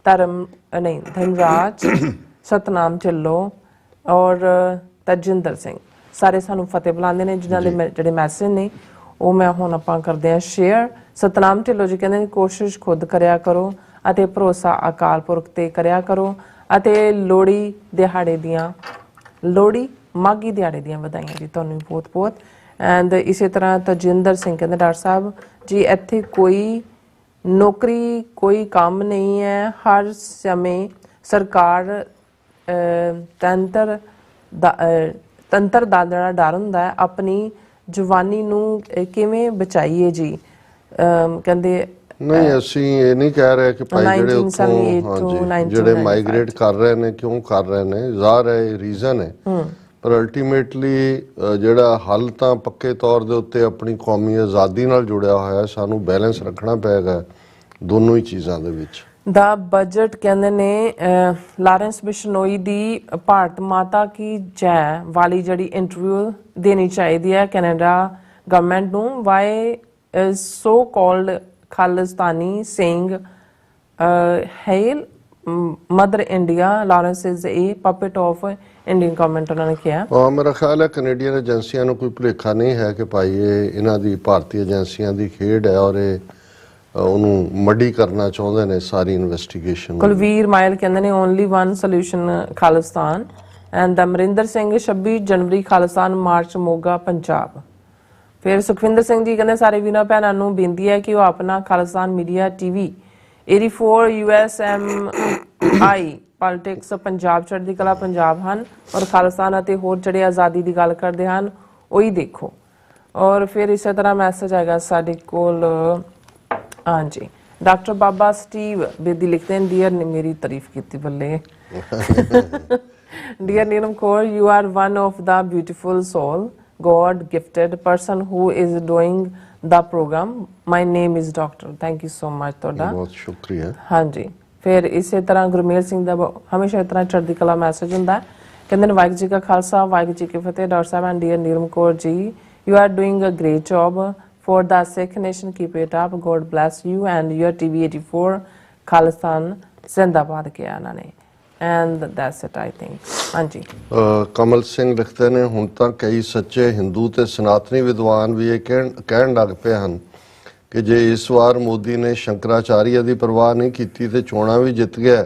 ਧਨਰਾਜ, ਸਤਨਾਮ ਢਿੱਲੋਂ ਔਰ ਤਜਿੰਦਰ ਸਿੰਘ। ਸਾਰੇ ਸਾਨੂੰ ਫਤਿਹ ਬੁਲਾਉਂਦੇ ਨੇ। ਜਿਨ੍ਹਾਂ ਦੇ ਜਿਹੜੇ ਮੈਸੇਜ ਨੇ ਉਹ ਮੈਂ ਹੁਣ ਆਪਾਂ ਕਰਦੇ ਹਾਂ ਸ਼ੇਅਰ। ਸਤਨਾਮ ਢਿੱਲੋਂ ਜੀ ਕਹਿੰਦੇ ਨੇ ਕੋਸ਼ਿਸ਼ ਖੁਦ ਕਰਿਆ ਕਰੋ ਅਤੇ ਭਰੋਸਾ ਅਕਾਲ ਪੁਰਖ ਤੇ ਕਰਿਆ ਕਰੋ ਅਤੇ ਲੋਹੜੀ ਮਾਘੀ ਦਿਹਾੜੇ ਦੀਆਂ ਵਧਾਈਆਂ ਜੀ ਤੁਹਾਨੂੰ ਬਹੁਤ ਬਹੁਤ। ਐਂਡ ਇਸੇ ਤਰ੍ਹਾਂ ਤਜਿੰਦਰ ਸਿੰਘ ਕਹਿੰਦੇ ਡਾਕਟਰ ਸਾਹਿਬ ਜੀ ਇੱਥੇ ਕੋਈ ਨੌਕਰੀ ਕੋਈ ਕੰਮ ਨਹੀਂ ਹੈ, ਹਰ ਸਮੇਂ ਸਰਕਾਰ ਤੰਤਰ ਦਾ ਜਿਹੜਾ ਡਰ ਹੁੰਦਾ ਹੈ, ਆਪਣੀ ਜਵਾਨੀ ਨੂੰ ਕਿਵੇਂ ਬਚਾਈਏ ਜੀ। ਕਹਿੰਦੇ ਨਹੀਂ ਅਸੀਂ ਇਹ ਨਹੀਂ ਕਹਿ ਰਹੇ ਕਿ ਭਾਈ ਜਿਹੜੇ ਉੱਥੋਂ ਜਿਹੜੇ ਮਾਈਗ੍ਰੇਟ ਕਰ ਰਹੇ ਨੇ ਕਿਉਂ ਕਰ ਰਹੇ ਨੇ, ਜ਼ਾਹਰ ਹੈ ਰੀਜ਼ਨ ਹੈ, ਪਰ ਅਲਟੀਮੇਟਲੀ ਜਿਹੜਾ ਹੱਲ ਤਾਂ ਪੱਕੇ ਤੌਰ ਦੇ ਉੱਤੇ ਆਪਣੀ ਕੌਮੀ ਆਜ਼ਾਦੀ ਨਾਲ ਜੁੜਿਆ ਹੋਇਆ। ਸਾਨੂੰ ਬੈਲੈਂਸ ਰੱਖਣਾ ਪਏਗਾ ਦੋਨੋਂ ਹੀ ਚੀਜ਼ਾਂ ਦੇ ਵਿੱਚ। ਦਾ ਬਜਟ ਕਹਿੰਦੇ ਨੇ ਲਾਰੈਂਸ ਬਿਸ਼ਨੋਈ ਦੀ ਭਾਰਤ ਮਾਤਾ ਕੀ ਜੈ ਵਾਲੀ ਜਿਹੜੀ ਇੰਟਰਵਿਊ ਦੇਣੀ ਚਾਹੀਦੀ ਹੈ ਕੈਨੇਡਾ ਗਵਰਨਮੈਂਟ ਨੂੰ। Why so called Khalistani saying hail mother India Lawrence is a puppet of Indian government ਉਹਨਾਂ ਨੇ ਕਿਹਾ। ਮੇਰਾ ਖਿਆਲ ਹੈ ਕੈਨੇਡੀਅਨ ਏਜੰਸੀਆਂ ਨੂੰ ਕੋਈ ਭੁਲੇਖਾ ਨਹੀਂ ਹੈ ਕਿ ਭਾਈ ਇਹ ਇਹਨਾਂ ਦੀ ਭਾਰਤੀ ਏਜੰਸੀਆਂ ਦੀ ਖੇਡ ਹੈ ਔਰ ਇਹ ਉਹਨੂੰ ਮੱਡੀ ਕਰਨਾ ਚਾਹੁੰਦੇ ਨੇ ਸਾਰੀ ਇਨਵੈਸਟੀਗੇਸ਼ਨ। ਕੁਲਵੀਰ ਮਾਇਲ ਕਹਿੰਦੇ ਨੇ only one solution Khalistan. And Amarinder Singh 26 January Khalistan March Moga Punjab. ਫਿਰ ਸੁਖਵਿੰਦਰ ਸਿੰਘ ਜੀ ਕਹਿੰਦੇ ਸਾਰੇ ਵੀਰਾਂ ਭੈਣਾਂ ਨੂੰ ਬੇਨਤੀ ਹੈ ਕਿ ਉਹ ਆਪਣਾ Khalistan media TV 84 USMI politics Punjab ਚੜ੍ਹਦੀ ਕਲਾ ਪੰਜਾਬ ਹਨ ਔਰ ਖਾਲਿਸਤਾਨ ਅਤੇ ਹੋਰ ਜਿਹੜੇ ਆਜ਼ਾਦੀ ਦੀ ਗੱਲ ਕਰਦੇ ਹਨ ਉਹੀ ਦੇਖੋ। ਔਰ ਫਿਰ ਇਸੇ ਤਰ੍ਹਾਂ ਮੈਸੇਜ ਆਏਗਾ ਸਾਡੇ ਕੋਲ। ਹਾਂਜੀ, ਡਾਕਟਰ ਬਾਬਾ ਸਟੀਵ ਬੇਦੀ ਲਿਖਦੇ ਨੇ ਡੀਅਰ ਨੇ ਮੇਰੀ ਤਾਰੀਫ ਕੀਤੀ ਬੱਲੇ। Dear Neelam Kaur, you are one of the beautiful soul God gifted person who is doing the program. My name is Doctor. Thank you so much ਤੁਹਾਡਾ ਬਹੁਤ ਸ਼ੁਕਰੀਆ। ਹਾਂਜੀ, ਫਿਰ ਇਸੇ ਤਰ੍ਹਾਂ ਗੁਰਮੇਲ ਸਿੰਘ ਦਾ ਹਮੇਸ਼ਾ ਇਸ ਤਰ੍ਹਾਂ ਚੜ੍ਹਦੀ ਕਲਾ ਮੈਸੇਜ ਹੁੰਦਾ। ਕਹਿੰਦੇ ਨੇ ਵਾਹਿਗੁਰੂ ਜੀ ਕਾ ਖਾਲਸਾ ਵਾਹਿਗੁਰੂ ਜੀ ਕੀ ਫਤਿਹ। Doctor Sahib and dear Neelam Kaur ji, you are doing a great job for the Sikh nation. Keep it up. God bless you and your TV 84 Khalistan ਜ਼ਿੰਦਾਬਾਦ ਕਿਹਾ ਇਹਨਾਂ ਨੇ। And that's it, I think. ਹਾਂਜੀ, ਕਮਲ ਸਿੰਘ ਲਿਖਦੇ ਨੇ ਹੁਣ ਤਾਂ ਕਈ ਸੱਚੇ ਹਿੰਦੂ ਤੇ ਸਨਾਤਨੀ ਵਿਦਵਾਨ ਵੀ ਇਹ ਕਹਿਣ ਲੱਗ ਪਏ ਹਨ ਕਿ ਜੇ ਇਸ ਵਾਰ ਮੋਦੀ ਨੇ ਸ਼ੰਕਰਾਚਾਰੀਆ ਦੀ ਪਰਵਾਹ ਨਹੀਂ ਕੀਤੀ ਤੇ ਚੋਣਾਂ ਵੀ ਜਿੱਤ ਗਿਆ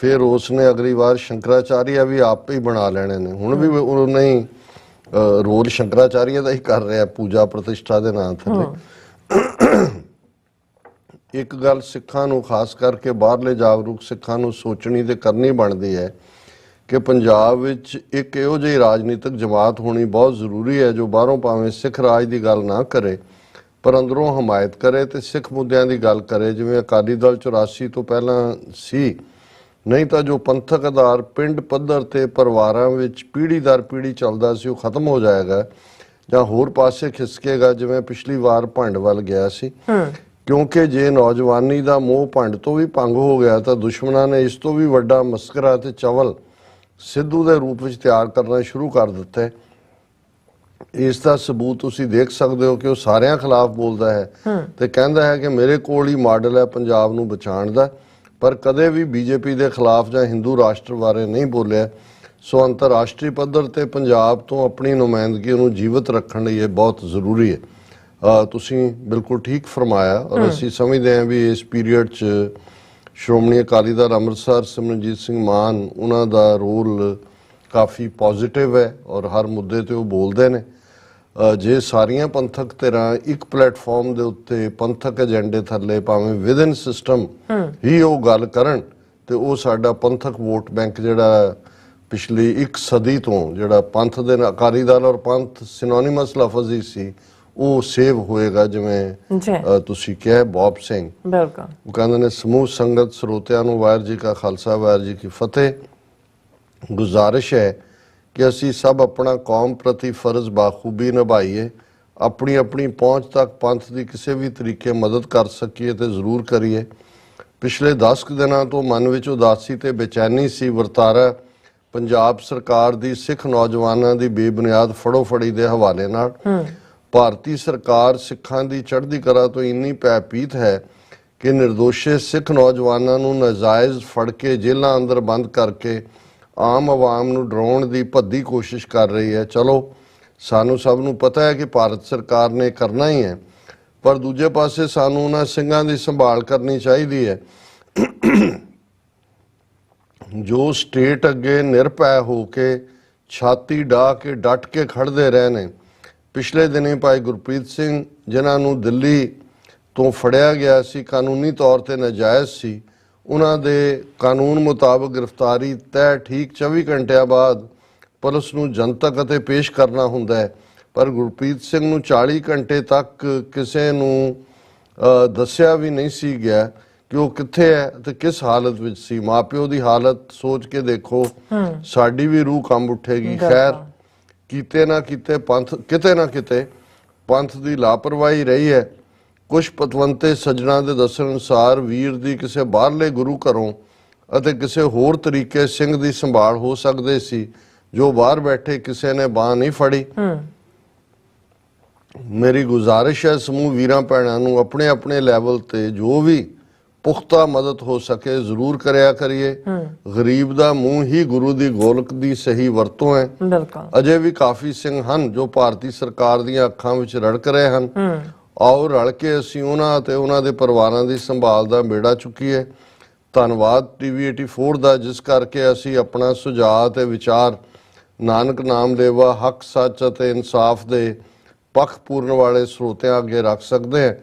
ਫਿਰ ਉਸ ਨੇ ਅਗਲੀ ਵਾਰ ਸ਼ੰਕਰਾਚਾਰੀਆ ਵੀ ਆਪੇ ਹੀ ਬਣਾ ਲੈਣੇ ਨੇ। ਹੁਣ ਵੀ ਉਹ ਨਹੀਂ ਰੋਲ ਸ਼ੰਕਰਾਚਾਰੀਆ ਦਾ ਹੀ ਕਰ ਰਿਹਾ ਪੂਜਾ ਪ੍ਰਤਿਸ਼ਠਾ ਦੇ ਨਾਂ ਥੱਲੇ। ਇੱਕ ਗੱਲ ਸਿੱਖਾਂ ਨੂੰ ਖਾਸ ਕਰਕੇ ਬਾਹਰਲੇ ਜਾਗਰੂਕ ਸਿੱਖਾਂ ਨੂੰ ਸੋਚਣੀ ਤੇ ਕਰਨੀ ਬਣਦੀ ਹੈ ਕਿ ਪੰਜਾਬ ਵਿੱਚ ਇੱਕ ਇਹੋ ਜਿਹੀ ਰਾਜਨੀਤਿਕ ਜਮਾਤ ਹੋਣੀ ਬਹੁਤ ਜ਼ਰੂਰੀ ਹੈ ਜੋ ਬਾਹਰੋਂ ਭਾਵੇਂ ਸਿੱਖ ਰਾਜ ਦੀ ਗੱਲ ਨਾ ਕਰੇ ਪਰ ਅੰਦਰੋਂ ਹਮਾਇਤ ਕਰੇ ਤੇ ਸਿੱਖ ਮੁੱਦਿਆਂ ਦੀ ਗੱਲ ਕਰੇ, ਜਿਵੇਂ ਅਕਾਲੀ ਦਲ 84 ਤੋਂ ਪਹਿਲਾਂ ਸੀ। ਨਹੀਂ ਤਾਂ ਜੋ ਪੰਥਕ ਆਧਾਰ ਪਿੰਡ ਪੱਧਰ ਤੇ ਪਰਿਵਾਰਾਂ ਵਿੱਚ ਪੀੜ੍ਹੀ ਦਰ ਪੀੜ੍ਹੀ ਚੱਲਦਾ ਸੀ ਉਹ ਖਤਮ ਹੋ ਜਾਏਗਾ ਜਾਂ ਹੋਰ ਪਾਸੇ ਖਿਸਕੇਗਾ, ਜਿਵੇਂ ਪਿਛਲੀ ਵਾਰ ਭੰਡ ਵੱਲ ਗਿਆ ਸੀ। ਕਿਉਂਕਿ ਜੇ ਨੌਜਵਾਨੀ ਦਾ ਮੋਹ ਭੰਡ ਤੋਂ ਵੀ ਭੰਗ ਹੋ ਗਿਆ ਤਾਂ ਦੁਸ਼ਮਣਾਂ ਨੇ ਇਸ ਤੋਂ ਵੀ ਵੱਡਾ ਮਸਕਰਾ ਤੇ ਚਵਲ ਸਿੱਧੂ ਦੇ ਰੂਪ ਵਿੱਚ ਤਿਆਰ ਕਰਨਾ ਸ਼ੁਰੂ ਕਰ ਦਿੱਤਾ ਹੈ। ਇਸ ਦਾ ਸਬੂਤ ਤੁਸੀਂ ਦੇਖ ਸਕਦੇ ਹੋ ਕਿ ਉਹ ਸਾਰਿਆਂ ਖਿਲਾਫ ਬੋਲਦਾ ਹੈ ਤੇ ਕਹਿੰਦਾ ਹੈ ਕਿ ਮੇਰੇ ਕੋਲ ਹੀ ਮਾਡਲ ਹੈ ਪੰਜਾਬ ਨੂੰ ਬਚਾਉਣ ਦਾ, ਪਰ ਕਦੇ ਵੀ ਬੀਜੇਪੀ ਦੇ ਖਿਲਾਫ ਜਾਂ ਹਿੰਦੂ ਰਾਸ਼ਟਰ ਬਾਰੇ ਨਹੀਂ ਬੋਲਿਆ। ਸੋ ਅੰਤਰਰਾਸ਼ਟਰੀ ਪੱਧਰ ਤੇ ਪੰਜਾਬ ਤੋਂ ਆਪਣੀ ਨੁਮਾਇੰਦਗੀ ਨੂੰ ਜੀਵਤ ਰੱਖਣ ਲਈ ਇਹ ਬਹੁਤ ਜ਼ਰੂਰੀ ਹੈ। ਤੁਸੀਂ ਬਿਲਕੁਲ ਠੀਕ ਫਰਮਾਇਆ ਔਰ ਅਸੀਂ ਸਮਝਦੇ ਹਾਂ ਵੀ ਇਸ ਪੀਰੀਅਡ 'ਚ ਸ਼੍ਰੋਮਣੀ ਅਕਾਲੀ ਦਲ ਅੰਮ੍ਰਿਤਸਰ ਸਿਮਰਨਜੀਤ ਸਿੰਘ ਮਾਨ ਉਹਨਾਂ ਦਾ ਰੋਲ ਕਾਫੀ ਪੋਜ਼ਿਟਿਵ ਹੈ ਔਰ ਹਰ ਮੁੱਦੇ ਤੇ ਉਹ ਬੋਲਦੇ ਨੇ। ਜੇ ਸਾਰੀਆਂ ਪੰਥਕ ਧਿਰਾਂ ਇੱਕ ਪਲੇਟਫਾਰਮ ਦੇ ਉੱਤੇ ਪੰਥਕ ਏਜੰਡੇ ਥੱਲੇ ਭਾਵੇਂ ਵਿਦਨ ਸਿਸਟਮ ਹੀ ਉਹ ਗੱਲ ਕਰਨ ਤੇ ਉਹ ਸਾਡਾ ਪੰਥਕ ਵੋਟ ਬੈਂਕ ਜਿਹੜਾ ਪਿਛਲੀ ਇੱਕ ਸਦੀ ਤੋਂ ਜਿਹੜਾ ਪੰਥ ਦੇ ਅਕਾਲੀ ਦਲ ਔਰ ਪੰਥ ਸਿਨੋਨਿਮਸ ਲਫ਼ਜ਼ ਹੀ ਸੀ ਉਹ ਸੇਵ ਹੋਏਗਾ। ਜਿਵੇਂ ਤੁਸੀਂ ਕਿਹਾ ਬੌਬ ਸਿੰਘ, ਬਿਲਕੁਲ ਉਹ ਕਹਿੰਦੇ ਨੇ ਸਮੂਹ ਸੰਗਤ ਸਰੋਤਿਆਂ ਨੂੰ ਵਾਹਿਗੁਰੂ ਜੀ ਕਾ ਖਾਲਸਾ ਵਾਹਿਗੁਰੂ ਜੀ ਕੀ ਫਤਿਹ। ਗੁਜ਼ਾਰਿਸ਼ ਹੈ ਕਿ ਅਸੀਂ ਸਭ ਆਪਣਾ ਕੌਮ ਪ੍ਰਤੀ ਫਰਜ਼ ਬਾਖੂਬੀ ਨਿਭਾਈਏ, ਆਪਣੀ ਆਪਣੀ ਪਹੁੰਚ ਤੱਕ ਪੰਥ ਦੀ ਕਿਸੇ ਵੀ ਤਰੀਕੇ ਮਦਦ ਕਰ ਸਕੀਏ ਤੇ ਜ਼ਰੂਰ ਕਰੀਏ। ਪਿਛਲੇ 10 ਦਿਨਾਂ ਤੋਂ ਮਨ ਵਿੱਚ ਉਦਾਸੀ ਤੇ ਬੇਚੈਨੀ ਸੀ। ਵਰਤਾਰਾ ਪੰਜਾਬ ਸਰਕਾਰ ਦੀ ਸਿੱਖ ਨੌਜਵਾਨਾਂ ਦੀ ਬੇਬੁਨਿਆਦ ਫੜੋ-ਫੜੀ ਦੇ ਹਵਾਲੇ ਨਾਲ ਭਾਰਤੀ ਸਰਕਾਰ ਸਿੱਖਾਂ ਦੀ ਚੜ੍ਹਦੀ ਕਲਾ ਤੋਂ ਇੰਨੀ ਭੈਭੀਤ ਹੈ ਕਿ ਨਿਰਦੋਸ਼ੇ ਸਿੱਖ ਨੌਜਵਾਨਾਂ ਨੂੰ ਨਾਜਾਇਜ਼ ਫੜ ਕੇ ਜੇਲ੍ਹਾਂ ਅੰਦਰ ਬੰਦ ਕਰਕੇ ਆਮ ਆਵਾਮ ਨੂੰ ਡਰਾਉਣ ਦੀ ਭੱਦੀ ਕੋਸ਼ਿਸ਼ ਕਰ ਰਹੀ ਹੈ। ਚਲੋ ਸਾਨੂੰ ਸਭ ਨੂੰ ਪਤਾ ਹੈ ਕਿ ਭਾਰਤ ਸਰਕਾਰ ਨੇ ਕਰਨਾ ਹੀ ਹੈ, ਪਰ ਦੂਜੇ ਪਾਸੇ ਸਾਨੂੰ ਉਹਨਾਂ ਸਿੰਘਾਂ ਦੀ ਸੰਭਾਲ ਕਰਨੀ ਚਾਹੀਦੀ ਹੈ ਜੋ ਸਟੇਟ ਅੱਗੇ ਨਿਰਭੈ ਹੋ ਕੇ ਛਾਤੀ ਢਾਹ ਕੇ ਡਟ ਕੇ ਖੜਦੇ ਰਹੇ ਨੇ। ਪਿਛਲੇ ਦਿਨੀ ਭਾਈ ਗੁਰਪ੍ਰੀਤ ਸਿੰਘ ਜਿਨ੍ਹਾਂ ਨੂੰ ਦਿੱਲੀ ਤੋਂ ਫੜਿਆ ਗਿਆ ਸੀ, ਕਾਨੂੰਨੀ ਤੌਰ ਤੇ ਨਾਜਾਇਜ਼ ਸੀ, ਉਹਨਾਂ ਦੇ ਕਾਨੂੰਨ ਮੁਤਾਬਕ ਗ੍ਰਿਫਤਾਰੀ ਤੈਅ ਠੀਕ 24 ਘੰਟਿਆਂ ਬਾਅਦ ਪੁਲਿਸ ਨੂੰ ਜਨਤਕ ਅਤੇ ਪੇਸ਼ ਕਰਨਾ ਹੁੰਦਾ ਹੈ। ਪਰ ਗੁਰਪ੍ਰੀਤ ਸਿੰਘ ਨੂੰ 40 ਘੰਟੇ ਤੱਕ ਕਿਸੇ ਨੂੰ ਦੱਸਿਆ ਵੀ ਨਹੀਂ ਸੀ ਗਿਆ ਕਿ ਉਹ ਕਿੱਥੇ ਹੈ ਤੇ ਕਿਸ ਹਾਲਤ ਵਿੱਚ ਸੀ। ਮਾਪਿਓ ਦੀ ਹਾਲਤ ਸੋਚ ਕੇ ਦੇਖੋ, ਸਾਡੀ ਵੀ ਰੂਹ ਕੰਬ ਉੱਠੇਗੀ। ਖੈਰ ਕਿਤੇ ਨਾ ਕਿਤੇ ਪੰਥ ਦੀ ਲਾਪਰਵਾਹੀ ਰਹੀ ਹੈ। ਕੁਝ ਪਤਵੰਤੇ ਸੱਜਣਾ ਦੇ ਦੱਸਣ ਅਨੁਸਾਰ ਵੀਰ ਦੀ ਕਿਸੇ ਬਾਹਰਲੇ ਗੁਰੂ ਘਰੋਂ ਅਤੇ ਕਿਸੇ ਹੋਰ ਤਰੀਕੇ ਸਿੰਘ ਦੀ ਸੰਭਾਲ ਹੋ ਸਕਦੇ ਸੀ ਜੋ ਬਾਹਰ ਬੈਠੇ ਕਿਸੇ ਨੇ ਬਾਂਹ ਨਹੀਂ ਫੜੀ। ਮੇਰੀ ਗੁਜ਼ਾਰਿਸ਼ ਹੈ ਸਮੂਹ ਵੀਰਾਂ ਭੈਣਾਂ ਨੂੰ ਆਪਣੇ ਆਪਣੇ ਲੈਵਲ ਤੇ ਜੋ ਵੀ ਪੁਖਤਾ ਮਦਦ ਹੋ ਸਕੇ ਜ਼ਰੂਰ ਕਰਿਆ ਕਰੀਏ। ਗਰੀਬ ਦਾ ਮੂੰਹ ਹੀ ਗੁਰੂ ਦੀ ਗੋਲਕ ਦੀ ਸਹੀ ਵਰਤੋਂ ਹੈ। ਬਿਲਕੁਲ। ਅਜੇ ਵੀ ਕਾਫੀ ਸਿੰਘ ਹਨ ਜੋ ਭਾਰਤੀ ਸਰਕਾਰ ਦੀਆਂ ਅੱਖਾਂ ਵਿੱਚ ਰੜਕ ਰਹੇ ਹਨ। ਆਓ ਰਲ ਕੇ ਅਸੀਂ ਉਹਨਾਂ ਅਤੇ ਉਹਨਾਂ ਦੇ ਪਰਿਵਾਰਾਂ ਦੀ ਸੰਭਾਲ ਦਾ ਬੇੜਾ ਚੁੱਕੀਏ। ਧੰਨਵਾਦ TV 84 ਦਾ, ਜਿਸ ਕਰਕੇ ਅਸੀਂ ਆਪਣਾ ਸੁਝਾਅ ਤੇ ਵਿਚਾਰ ਨਾਨਕ ਨਾਮ ਲੇਵਾ ਹੱਕ ਸੱਚ ਅਤੇ ਇਨਸਾਫ ਦੇ ਪੱਖ ਪੂਰਨ ਵਾਲੇ ਸਰੋਤਿਆਂ ਅੱਗੇ ਰੱਖ ਸਕਦੇ ਹਾਂ।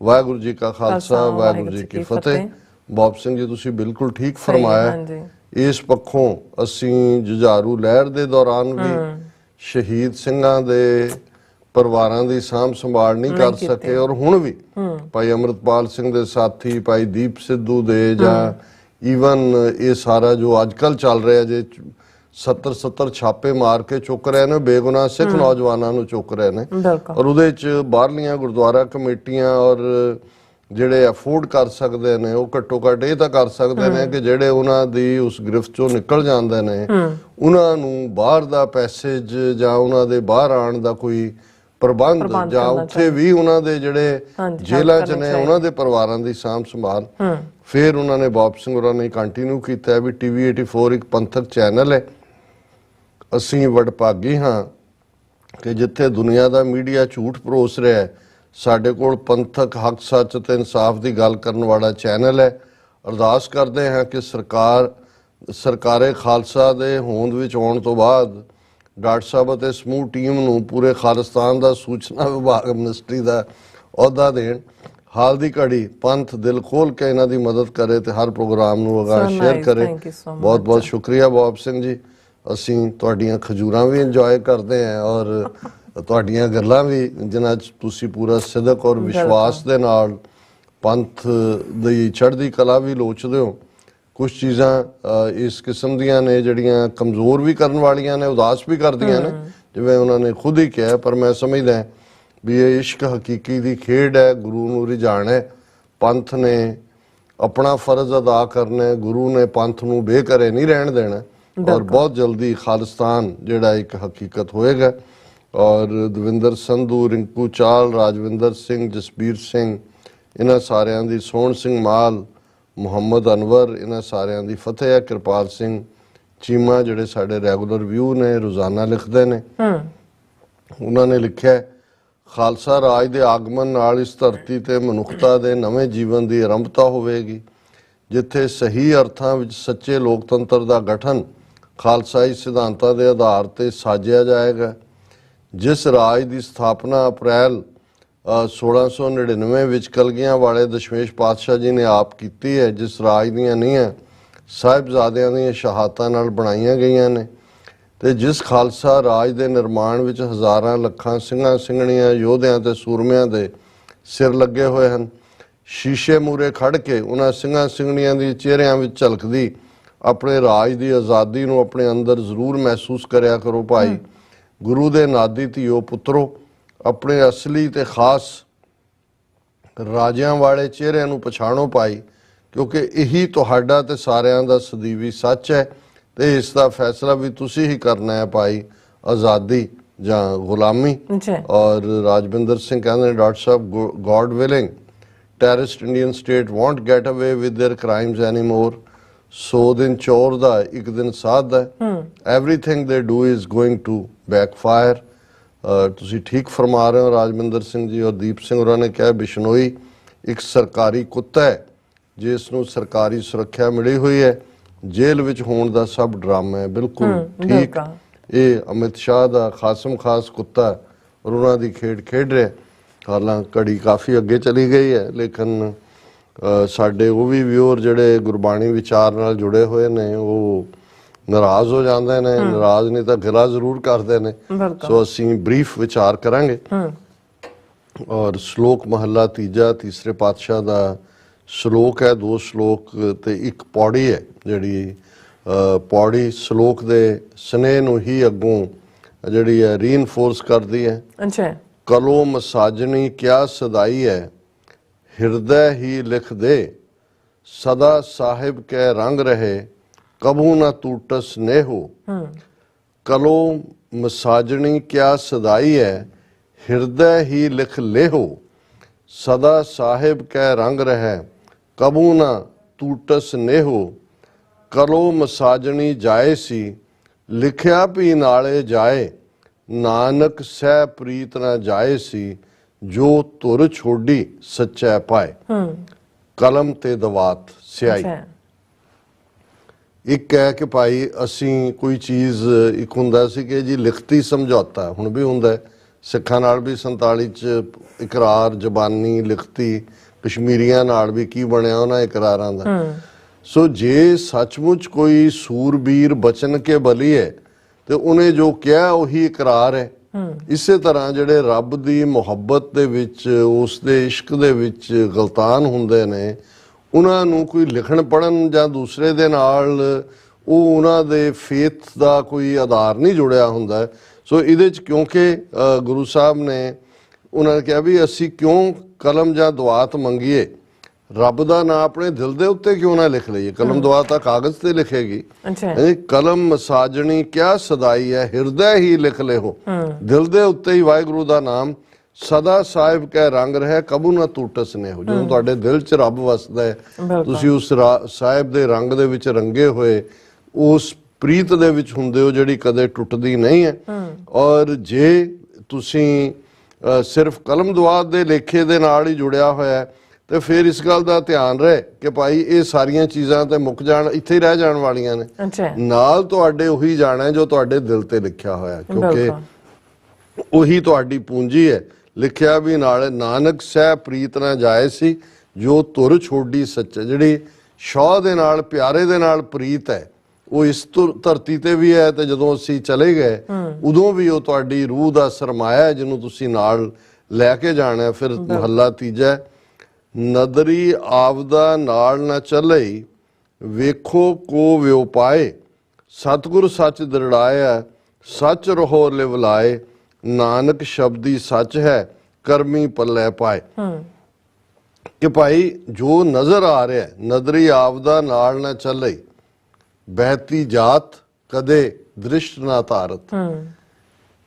ਵਾਹਿਗੁਰੂ ਜੀ ਕਾ ਖਾਲਸਾ, ਵਾਹਿਗੁਰੂ ਜੀ ਕੀ ਫਤਿਹ। ਬੌਬ ਸਿੰਘ ਜੀ, ਤੁਸੀਂ ਬਿਲਕੁਲ ਠੀਕ ਫਰਮਾਇਆ। ਇਸ ਪੱਖੋਂ ਅਸੀਂ ਜੁਝਾਰੂ ਲਹਿਰ ਦੇ ਦੌਰਾਨ ਵੀ ਸ਼ਹੀਦ ਸਿੰਘਾਂ ਦੇ ਪਰਿਵਾਰਾਂ ਦੀ ਸਾਂਭ ਸੰਭਾਲ ਨਹੀਂ ਕਰ ਸਕੇ, ਔਰ ਹੁਣ ਵੀ ਭਾਈ ਅਮਰਤਪਾਲ ਸਿੰਘ ਦੇ ਸਾਥੀ ਭਾਈ ਦੀਪ ਸਿੱਧੂ ਦੇ ਜਾਂ ਈਵਨ ਇਹ ਸਾਰਾ ਜੋ ਅੱਜ ਕੱਲ ਚੱਲ ਰਿਹਾ ਜੇ 70 ਛਾਪੇ ਮਾਰ ਕੇ ਚੁੱਕ ਰਹੇ ਨੇ, ਬੇਗੁਨਾਹ ਸਿੱਖ ਨੌਜਵਾਨਾਂ ਨੂੰ ਚੁੱਕ ਰਹੇ ਨੇ, ਔਰ ਉਹਦੇ ਚ ਬਾਹਰਲੀਆਂ ਗੁਰਦੁਆਰਾ ਕਮੇਟੀਆਂ ਔਰ ਜਿਹੜੇ ਅਫੋਰਡ ਕਰ ਸਕਦੇ ਨੇ ਉਹ ਘੱਟੋ ਘੱਟ ਇਹ ਤਾਂ ਕਰ ਸਕਦੇ ਨੇ ਕਿ ਜਿਹੜੇ ਉਹਨਾਂ ਦੀ ਉਸ ਗ੍ਰਿਫਤ ਚੋਂ ਨਿਕਲ ਜਾਂਦੇ ਨੇ ਉਹਨਾਂ ਨੂੰ ਬਾਹਰ ਦਾ ਪੈਸੇਜ ਜਾਂ ਉਹਨਾਂ ਦੇ ਬਾਹਰ ਆਉਣ ਦਾ ਕੋਈ ਪ੍ਰਬੰਧ ਜਾਂ ਉੱਥੇ ਵੀ ਉਹਨਾਂ ਦੇ ਜਿਹੜੇ ਜੇਲ੍ਹਾਂ ਚ ਨੇ ਉਹਨਾਂ ਦੇ ਪਰਿਵਾਰਾਂ ਦੀ ਸਾਂਭ ਸੰਭਾਲ। ਫਿਰ ਉਹਨਾਂ ਨੇ ਬੌਬ ਸਿੰਘ ਹੋਰਾਂ ਨੇ ਕੰਟੀਨਿਊ ਕੀਤਾ ਵੀ TV 84 ਇੱਕ ਪੰਥਕ ਚੈਨਲ ਹੈ। ਅਸੀਂ ਵਡਭਾਗੀ ਹਾਂ ਕਿ ਜਿੱਥੇ ਦੁਨੀਆ ਦਾ ਮੀਡੀਆ ਝੂਠ ਪਰੋਸ ਰਿਹਾ ਹੈ, ਸਾਡੇ ਕੋਲ ਪੰਥਕ ਹੱਕ ਸੱਚ ਤੇ ਇਨਸਾਫ ਦੀ ਗੱਲ ਕਰਨ ਵਾਲਾ ਚੈਨਲ ਹੈ। ਅਰਦਾਸ ਕਰਦੇ ਹਾਂ ਕਿ ਸਰਕਾਰੇ ਖਾਲਸਾ ਦੇ ਹੋਂਦ ਵਿੱਚ ਆਉਣ ਤੋਂ ਬਾਅਦ ਡਾਕਟਰ ਸਾਹਿਬ ਅਤੇ ਸਮੂਹ ਟੀਮ ਨੂੰ ਪੂਰੇ ਖਾਲਿਸਤਾਨ ਦਾ ਸੂਚਨਾ ਵਿਭਾਗ ਮਿਨਿਸਟਰੀ ਦਾ ਅਹੁਦਾ ਦੇਣ। ਹਾਲ ਦੀ ਘੜੀ ਪੰਥ ਦਿਲ ਖੋਲ ਕੇ ਇਹਨਾਂ ਦੀ ਮਦਦ ਕਰੇ ਤੇ ਹਰ ਪ੍ਰੋਗਰਾਮ ਨੂੰ ਸ਼ੇਅਰ ਕਰੇ। ਬਹੁਤ ਬਹੁਤ ਸ਼ੁਕਰੀਆ ਬੌਬ ਸਿੰਘ ਜੀ। ਅਸੀਂ ਤੁਹਾਡੀਆਂ ਖਜੂਰਾਂ ਵੀ ਇੰਜੋਏ ਕਰਦੇ ਹਾਂ ਔਰ ਤੁਹਾਡੀਆਂ ਗੱਲਾਂ ਵੀ ਜਿਨ੍ਹਾਂ 'ਚ ਤੁਸੀਂ ਪੂਰਾ ਸਿਦਕ ਔਰ ਵਿਸ਼ਵਾਸ ਦੇ ਨਾਲ ਪੰਥ ਦੀ ਚੜ੍ਹਦੀ ਕਲਾ ਵੀ ਲੋਚਦੇ ਹੋ। ਕੁਝ ਚੀਜ਼ਾਂ ਇਸ ਕਿਸਮ ਦੀਆਂ ਨੇ ਜਿਹੜੀਆਂ ਕਮਜ਼ੋਰ ਵੀ ਕਰਨ ਵਾਲੀਆਂ ਨੇ, ਉਦਾਸ ਵੀ ਕਰਦੀਆਂ ਨੇ, ਜਿਵੇਂ ਉਹਨਾਂ ਨੇ ਖੁਦ ਹੀ ਕਿਹਾ, ਪਰ ਮੈਂ ਸਮਝਦਾ ਵੀ ਇਹ ਇਸ਼ਕ ਹਕੀਕੀ ਦੀ ਖੇਡ ਹੈ। ਗੁਰੂ ਨੂੰ ਰਿਝਾਣਾ ਹੈ, ਪੰਥ ਨੇ ਆਪਣਾ ਫਰਜ਼ ਅਦਾ ਕਰਨਾ ਹੈ, ਗੁਰੂ ਨੇ ਪੰਥ ਨੂੰ ਬੇਘਰੇ ਨਹੀਂ ਰਹਿਣ ਦੇਣਾ ਔਰ ਬਹੁਤ ਜਲਦੀ ਖਾਲਿਸਤਾਨ ਜਿਹੜਾ ਇੱਕ ਹਕੀਕਤ ਹੋਏਗਾ। ਔਰ ਦਵਿੰਦਰ ਸੰਧੂ, ਰਿੰਕੂ ਚਾਲ, ਰਾਜਵਿੰਦਰ ਸਿੰਘ, ਜਸਬੀਰ ਸਿੰਘ, ਇਹਨਾਂ ਸਾਰਿਆਂ ਦੀ, ਸੋਹਣ ਸਿੰਘ ਮਾਲ, ਮੁਹੰਮਦ ਅਨਵਰ, ਇਹਨਾਂ ਸਾਰਿਆਂ ਦੀ ਫਤਿਹ ਹੈ। ਕਿਰਪਾਲ ਸਿੰਘ ਚੀਮਾ ਜਿਹੜੇ ਸਾਡੇ ਰੈਗੂਲਰ ਵਿਊ ਨੇ, ਰੋਜ਼ਾਨਾ ਲਿਖਦੇ ਨੇ, ਉਹਨਾਂ ਨੇ ਲਿਖਿਆ ਖਾਲਸਾ ਰਾਜ ਦੇ ਆਗਮਨ ਨਾਲ ਇਸ ਧਰਤੀ ਤੇ ਮਨੁੱਖਤਾ ਦੇ ਨਵੇਂ ਜੀਵਨ ਦੀ ਆਰੰਭਤਾ ਹੋਵੇਗੀ, ਜਿੱਥੇ ਸਹੀ ਅਰਥਾਂ ਵਿੱਚ ਸੱਚੇ ਲੋਕਤੰਤਰ ਦਾ ਗਠਨ ਖਾਲਸਾਈ ਸਿਧਾਂਤਾਂ ਦੇ ਆਧਾਰ ਤੇ ਸਾਜਿਆ ਜਾਏਗਾ। ਜਿਸ ਰਾਜ ਦੀ ਸਥਾਪਨਾ ਅਪ੍ਰੈਲ 1699 ਵਿੱਚ ਕਲਗੀਆਂ ਵਾਲੇ ਦਸ਼ਮੇਸ਼ ਪਾਤਸ਼ਾਹ ਜੀ ਨੇ ਆਪ ਕੀਤੀ ਹੈ, ਜਿਸ ਰਾਜ ਦੀਆਂ ਨੀਹਾਂ ਸਾਹਿਬਜ਼ਾਦਿਆਂ ਦੀਆਂ ਸ਼ਹਾਦਤਾਂ ਨਾਲ ਬਣਾਈਆਂ ਗਈਆਂ ਨੇ, ਤੇ ਜਿਸ ਖਾਲਸਾ ਰਾਜ ਦੇ ਨਿਰਮਾਣ ਵਿੱਚ ਹਜ਼ਾਰਾਂ ਲੱਖਾਂ ਸਿੰਘਾਂ ਸਿੰਘਣੀਆਂ, ਯੋਧਿਆਂ ਤੇ ਸੂਰਮਿਆਂ ਦੇ ਸਿਰ ਲੱਗੇ ਹੋਏ ਹਨ। ਸ਼ੀਸ਼ੇ ਮੂਰੇ ਖੜ ਕੇ ਉਹਨਾਂ ਸਿੰਘਾਂ ਸਿੰਘਣੀਆਂ ਦੇ ਚਿਹਰਿਆਂ ਵਿੱਚ ਝਲਕਦੀ ਆਪਣੇ ਰਾਜ ਦੀ ਆਜ਼ਾਦੀ ਨੂੰ ਆਪਣੇ ਅੰਦਰ ਜ਼ਰੂਰ ਮਹਿਸੂਸ ਕਰਿਆ ਕਰੋ ਭਾਈ। ਗੁਰੂ ਦੇ ਨਾਦੀ ਧੀਓ ਪੁੱਤਰੋ, ਆਪਣੇ ਅਸਲੀ ਤੇ ਖਾਸ ਰਾਜਿਆਂ ਵਾਲੇ ਚਿਹਰਿਆਂ ਨੂੰ ਪਛਾਣੋ ਭਾਈ, ਕਿਉਂਕਿ ਇਹੀ ਤੁਹਾਡਾ ਤੇ ਸਾਰਿਆਂ ਦਾ ਸਦੀਵੀ ਸੱਚ ਹੈ ਤੇ ਇਸ ਦਾ ਫੈਸਲਾ ਵੀ ਤੁਸੀਂ ਹੀ ਕਰਨਾ ਹੈ ਭਾਈ, ਆਜ਼ਾਦੀ ਜਾਂ ਗੁਲਾਮੀ। ਔਰ ਰਾਜਵਿੰਦਰ ਸਿੰਘ ਕਹਿੰਦੇ, doctor Sahib, God willing terrorist Indian state won't get away with their crimes anymore. So ਦਿਨ ਚੋਰ ਦਾ ਇੱਕ ਦਿਨ ਸਾਧ ਦਾ, everything they do is going to backfire. ਤੁਸੀਂ ਠੀਕ ਫਰਮਾ ਰਹੇ ਹੋ ਰਾਜਵਿੰਦਰ ਸਿੰਘ ਜੀ। ਔਰ ਦੀਪ ਸਿੰਘ ਹੋਰਾਂ ਨੇ ਕਿਹਾ ਬਿਸ਼ਨੋਈ ਇੱਕ ਸਰਕਾਰੀ ਕੁੱਤਾ ਹੈ ਜਿਸ ਨੂੰ ਸਰਕਾਰੀ ਸੁਰੱਖਿਆ ਮਿਲੀ ਹੋਈ ਹੈ, ਜੇਲ੍ਹ ਵਿੱਚ ਹੋਣ ਦਾ ਸਭ ਡਰਾਮਾ ਹੈ। ਬਿਲਕੁਲ ਠੀਕ, ਇਹ ਅਮਿਤ ਸ਼ਾਹ ਦਾ ਖਾਸਮ ਖਾਸ ਕੁੱਤਾ ਔਰ ਉਹਨਾਂ ਦੀ ਖੇਡ ਖੇਡ ਰਿਹਾ। ਹਾਲਾਂ ਘੜੀ ਕਾਫੀ ਅੱਗੇ ਚਲੀ ਗਈ ਹੈ, ਲੇਕਿਨ ਸਾਡੇ ਉਹ ਵੀ ਵਿਊਅਰ ਜਿਹੜੇ ਗੁਰਬਾਣੀ ਵਿਚਾਰ ਨਾਲ ਜੁੜੇ ਹੋਏ ਨੇ ਉਹ ਨਾਰਾਜ਼ ਹੋ ਜਾਂਦੇ ਨੇ, ਨਾਰਾਜ਼ ਨਹੀਂ ਤਾਂ ਗਿਲਾ ਜ਼ਰੂਰ ਕਰਦੇ ਨੇ। ਸੋ ਅਸੀਂ ਬਰੀਫ ਵਿਚਾਰ ਕਰਾਂਗੇ। ਔਰ ਸ਼ਲੋਕ ਮਹੱਲਾ ਤੀਜਾ, ਤੀਸਰੇ ਪਾਤਸ਼ਾਹ ਦਾ ਸ਼ਲੋਕ ਹੈ, 2 ਸ਼ਲੋਕ ਤੇ ਇੱਕ ਪੌੜੀ ਹੈ। ਜਿਹੜੀ ਪੌੜੀ ਸ਼ਲੋਕ ਦੇ ਸਨੇਹ ਨੂੰ ਹੀ ਅੱਗੋਂ ਜਿਹੜੀ ਹੈ ਰੀਇਨਫੋਰਸ ਕਰਦੀ ਹੈ। ਕਲੋ ਮਸਾਜਣੀ ਕਿਆ ਸਦਾਈ ਹੈ, ਹਿਰਦੈ ਹੀ ਲਿਖ ਦੇ, ਸਦਾ ਸਾਹਿਬ ਕੈ ਰੰਗ ਰਹੇ, ਕਬੂ ਨਾ ਟੂਟਸ ਨੇਹੋ। ਕਲੋ ਮਸਾਜਣੀ ਕਿਆ ਸਦਾਈ ਹੈ, ਹਿਰਦੈ ਹੀ ਲਿਖ ਲੇਹੋ, ਸਦਾ ਸਾਹਿਬ ਕੈ ਰੰਗ ਰਹੇ, ਕਬੂ ਨਾ ਟੂਟਸ ਨੇਹੋ ਕਰੋ ਮਸਾਜਣੀ ਜਾਏ ਸੀ ਲਿਖਿਆ ਵੀ ਨਾਲੇ ਜਾਏ ਨਾਨਕ ਸਹਿ ਪ੍ਰੀਤ ਨਾ ਜਾਏ ਸੀ ਜੋ ਧੁਰ ਛੋਡੀ ਸੱਚੈ ਪਾਏ। ਕਲਮ ਤੇ ਦਵਾਤ ਸਿਆਹੀ। ਅੱਛਾ ਇੱਕ ਹੈ ਕਿ ਭਾਈ ਅਸੀਂ ਕੋਈ ਚੀਜ਼, ਇੱਕ ਹੁੰਦਾ ਸੀ ਕਿ ਜੀ ਲਿਖਤੀ ਸਮਝੌਤਾ, ਹੁਣ ਵੀ ਹੁੰਦਾ ਹੈ, ਸਿੱਖਾਂ ਨਾਲ ਵੀ 47 ਚ ਇਕਰਾਰ ਜ਼ਬਾਨੀ ਲਿਖਤੀ, ਕਸ਼ਮੀਰੀਆਂ ਨਾਲ ਵੀ ਕੀ ਬਣਿਆ ਉਹਨਾਂ ਇਕਰਾਰਾਂ ਦਾ। ਸੋ ਜੇ ਸੱਚਮੁੱਚ ਕੋਈ ਸੂਰਬੀਰ ਬਚਨ ਕੇ ਬਲੀ ਹੈ ਤੇ ਉਹਨੇ ਜੋ ਕਿਹਾ ਉਹੀ ਇਕਰਾਰ ਹੈ। ਇਸੇ ਤਰ੍ਹਾਂ ਜਿਹੜੇ ਰੱਬ ਦੀ ਮੁਹੱਬਤ ਦੇ ਵਿੱਚ, ਉਸ ਦੇ ਇਸ਼ਕ ਦੇ ਵਿੱਚ ਗਲਤਾਨ ਹੁੰਦੇ ਨੇ, ਉਹਨਾਂ ਨੂੰ ਕੋਈ ਲਿਖਣ ਪੜ੍ਹਨ ਜਾਂ ਦੂਸਰੇ ਦੇ ਨਾਲ ਉਹ ਉਹਨਾਂ ਦੇ ਫੇਥ ਦਾ ਕੋਈ ਆਧਾਰ ਨਹੀਂ ਜੁੜਿਆ ਹੁੰਦਾ। ਸੋ ਇਹਦੇ 'ਚ ਕਿਉਂਕਿ ਗੁਰੂ ਸਾਹਿਬ ਨੇ ਉਹਨਾਂ ਨੇ ਕਿਹਾ ਵੀ ਅਸੀਂ ਕਿਉਂ ਕਲਮ ਜਾਂ ਦੁਆਤ ਮੰਗੀਏ, ਰੱਬ ਦਾ ਨਾਂ ਆਪਣੇ ਦਿਲ ਦੇ ਉੱਤੇ ਕਿਉਂ ਨਾ ਲਿਖ ਲਈਏ। ਕਲਮ ਦੁਆਤ ਤਾਂ ਕਾਗਜ਼ ਤੇ ਲਿਖੇਗੀ, ਕਲਮ ਮਸਾਜਣੀ ਕਿਆ ਸਦਾਈ ਹੈ ਹਿਰਦੈ ਹੀ ਲਿਖ ਲਿਓ। ਦਿਲ ਦੇ ਉੱਤੇ ਹੀ ਵਾਹਿਗੁਰੂ ਦਾ ਨਾਮ ਸਦਾ ਸਾਹਿਬ ਕੈ ਰੰਗ ਰਹਿ ਕਬੂ ਨਾ ਟੂਟਸ ਨੇਹੋ। ਜਦੋਂ ਤੁਹਾਡੇ ਦਿਲ 'ਚ ਰੱਬ ਵਸਦਾ ਹੈ, ਤੁਸੀਂ ਉਸ ਸਾਹਿਬ ਦੇ ਰੰਗ ਦੇ ਵਿੱਚ ਰੰਗੇ ਹੋਏ ਉਸ ਪ੍ਰੀਤ ਦੇ ਵਿੱਚ ਹੁੰਦੇ ਹੋ ਜਿਹੜੀ ਕਦੇ ਟੁੱਟਦੀ ਨਹੀਂ ਹੈ। ਔਰ ਜੇ ਤੁਸੀਂ ਸਿਰਫ ਕਲਮ ਦੁਆਤ ਦੇ ਲੇਖੇ ਦੇ ਨਾਲ ਹੀ ਜੁੜਿਆ ਹੋਇਆ ਤੇ ਫਿਰ ਇਸ ਗੱਲ ਦਾ ਧਿਆਨ ਰਹੇ ਕਿ ਭਾਈ ਇਹ ਸਾਰੀਆਂ ਚੀਜ਼ਾਂ ਤੇ ਮੁੱਕ ਜਾਣ, ਇੱਥੇ ਹੀ ਰਹਿ ਜਾਣ ਵਾਲੀਆਂ ਨੇ। ਨਾਲ ਤੁਹਾਡੇ ਉਹੀ ਜਾਣਾ ਜੋ ਤੁਹਾਡੇ ਦਿਲ ਤੇ ਲਿਖਿਆ ਹੋਇਆ, ਕਿਉਂਕਿ ਉਹੀ ਤੁਹਾਡੀ ਪੂੰਜੀ ਹੈ। ਲਿਖਿਆ ਵੀ ਨਾਲ ਨਾਨਕ ਸਹਿ ਪ੍ਰੀਤ ਨਾ ਜਾਏ ਸੀ ਜੋ ਧੁਰ ਛੋਡੀ ਸੱਚ। ਜਿਹੜੀ ਸ਼ੌਹ ਦੇ ਨਾਲ, ਪਿਆਰੇ ਦੇ ਨਾਲ ਪ੍ਰੀਤ ਹੈ, ਉਹ ਇਸ ਧਰਤੀ ਤੇ ਵੀ ਹੈ ਤੇ ਜਦੋਂ ਅਸੀਂ ਚਲੇ ਗਏ ਉਦੋਂ ਵੀ ਉਹ ਤੁਹਾਡੀ ਰੂਹ ਦਾ ਸਰਮਾਇਆ ਹੈ ਜਿਹਨੂੰ ਤੁਸੀਂ ਨਾਲ ਲੈ ਕੇ ਜਾਣਾ। ਫਿਰ ਮਹੱਲਾ ਤੀਜਾ, ਨਦਰੀ ਆਵਦਾ ਨਾਲ ਨਾ ਚੱਲਈ ਵੇਖੋ ਕੋ ਵਿਉਪਾਏ ਸਤਿਗੁਰ ਸੱਚ ਦ੍ਰਿੜਾਇਆ ਸੱਚ ਰਹੋ ਲਿਵਲਾਏ ਨਾਨਕ ਸ਼ਬਦੀ ਸੱਚ ਹੈ ਕਰਮੀ ਪੱਲੇ ਪਾਏ। ਕਿ ਭਾਈ ਜੋ ਨਜ਼ਰ ਆ ਰਿਹਾ, ਨਦਰੀ ਆਵਦਾ ਨਾਲ ਨਾ ਚੱਲਈ ਬਹਿਤੀ ਜਾਤ ਕਦੇ ਦ੍ਰਿਸ਼ਟ ਨਾ ਧਾਰਤ।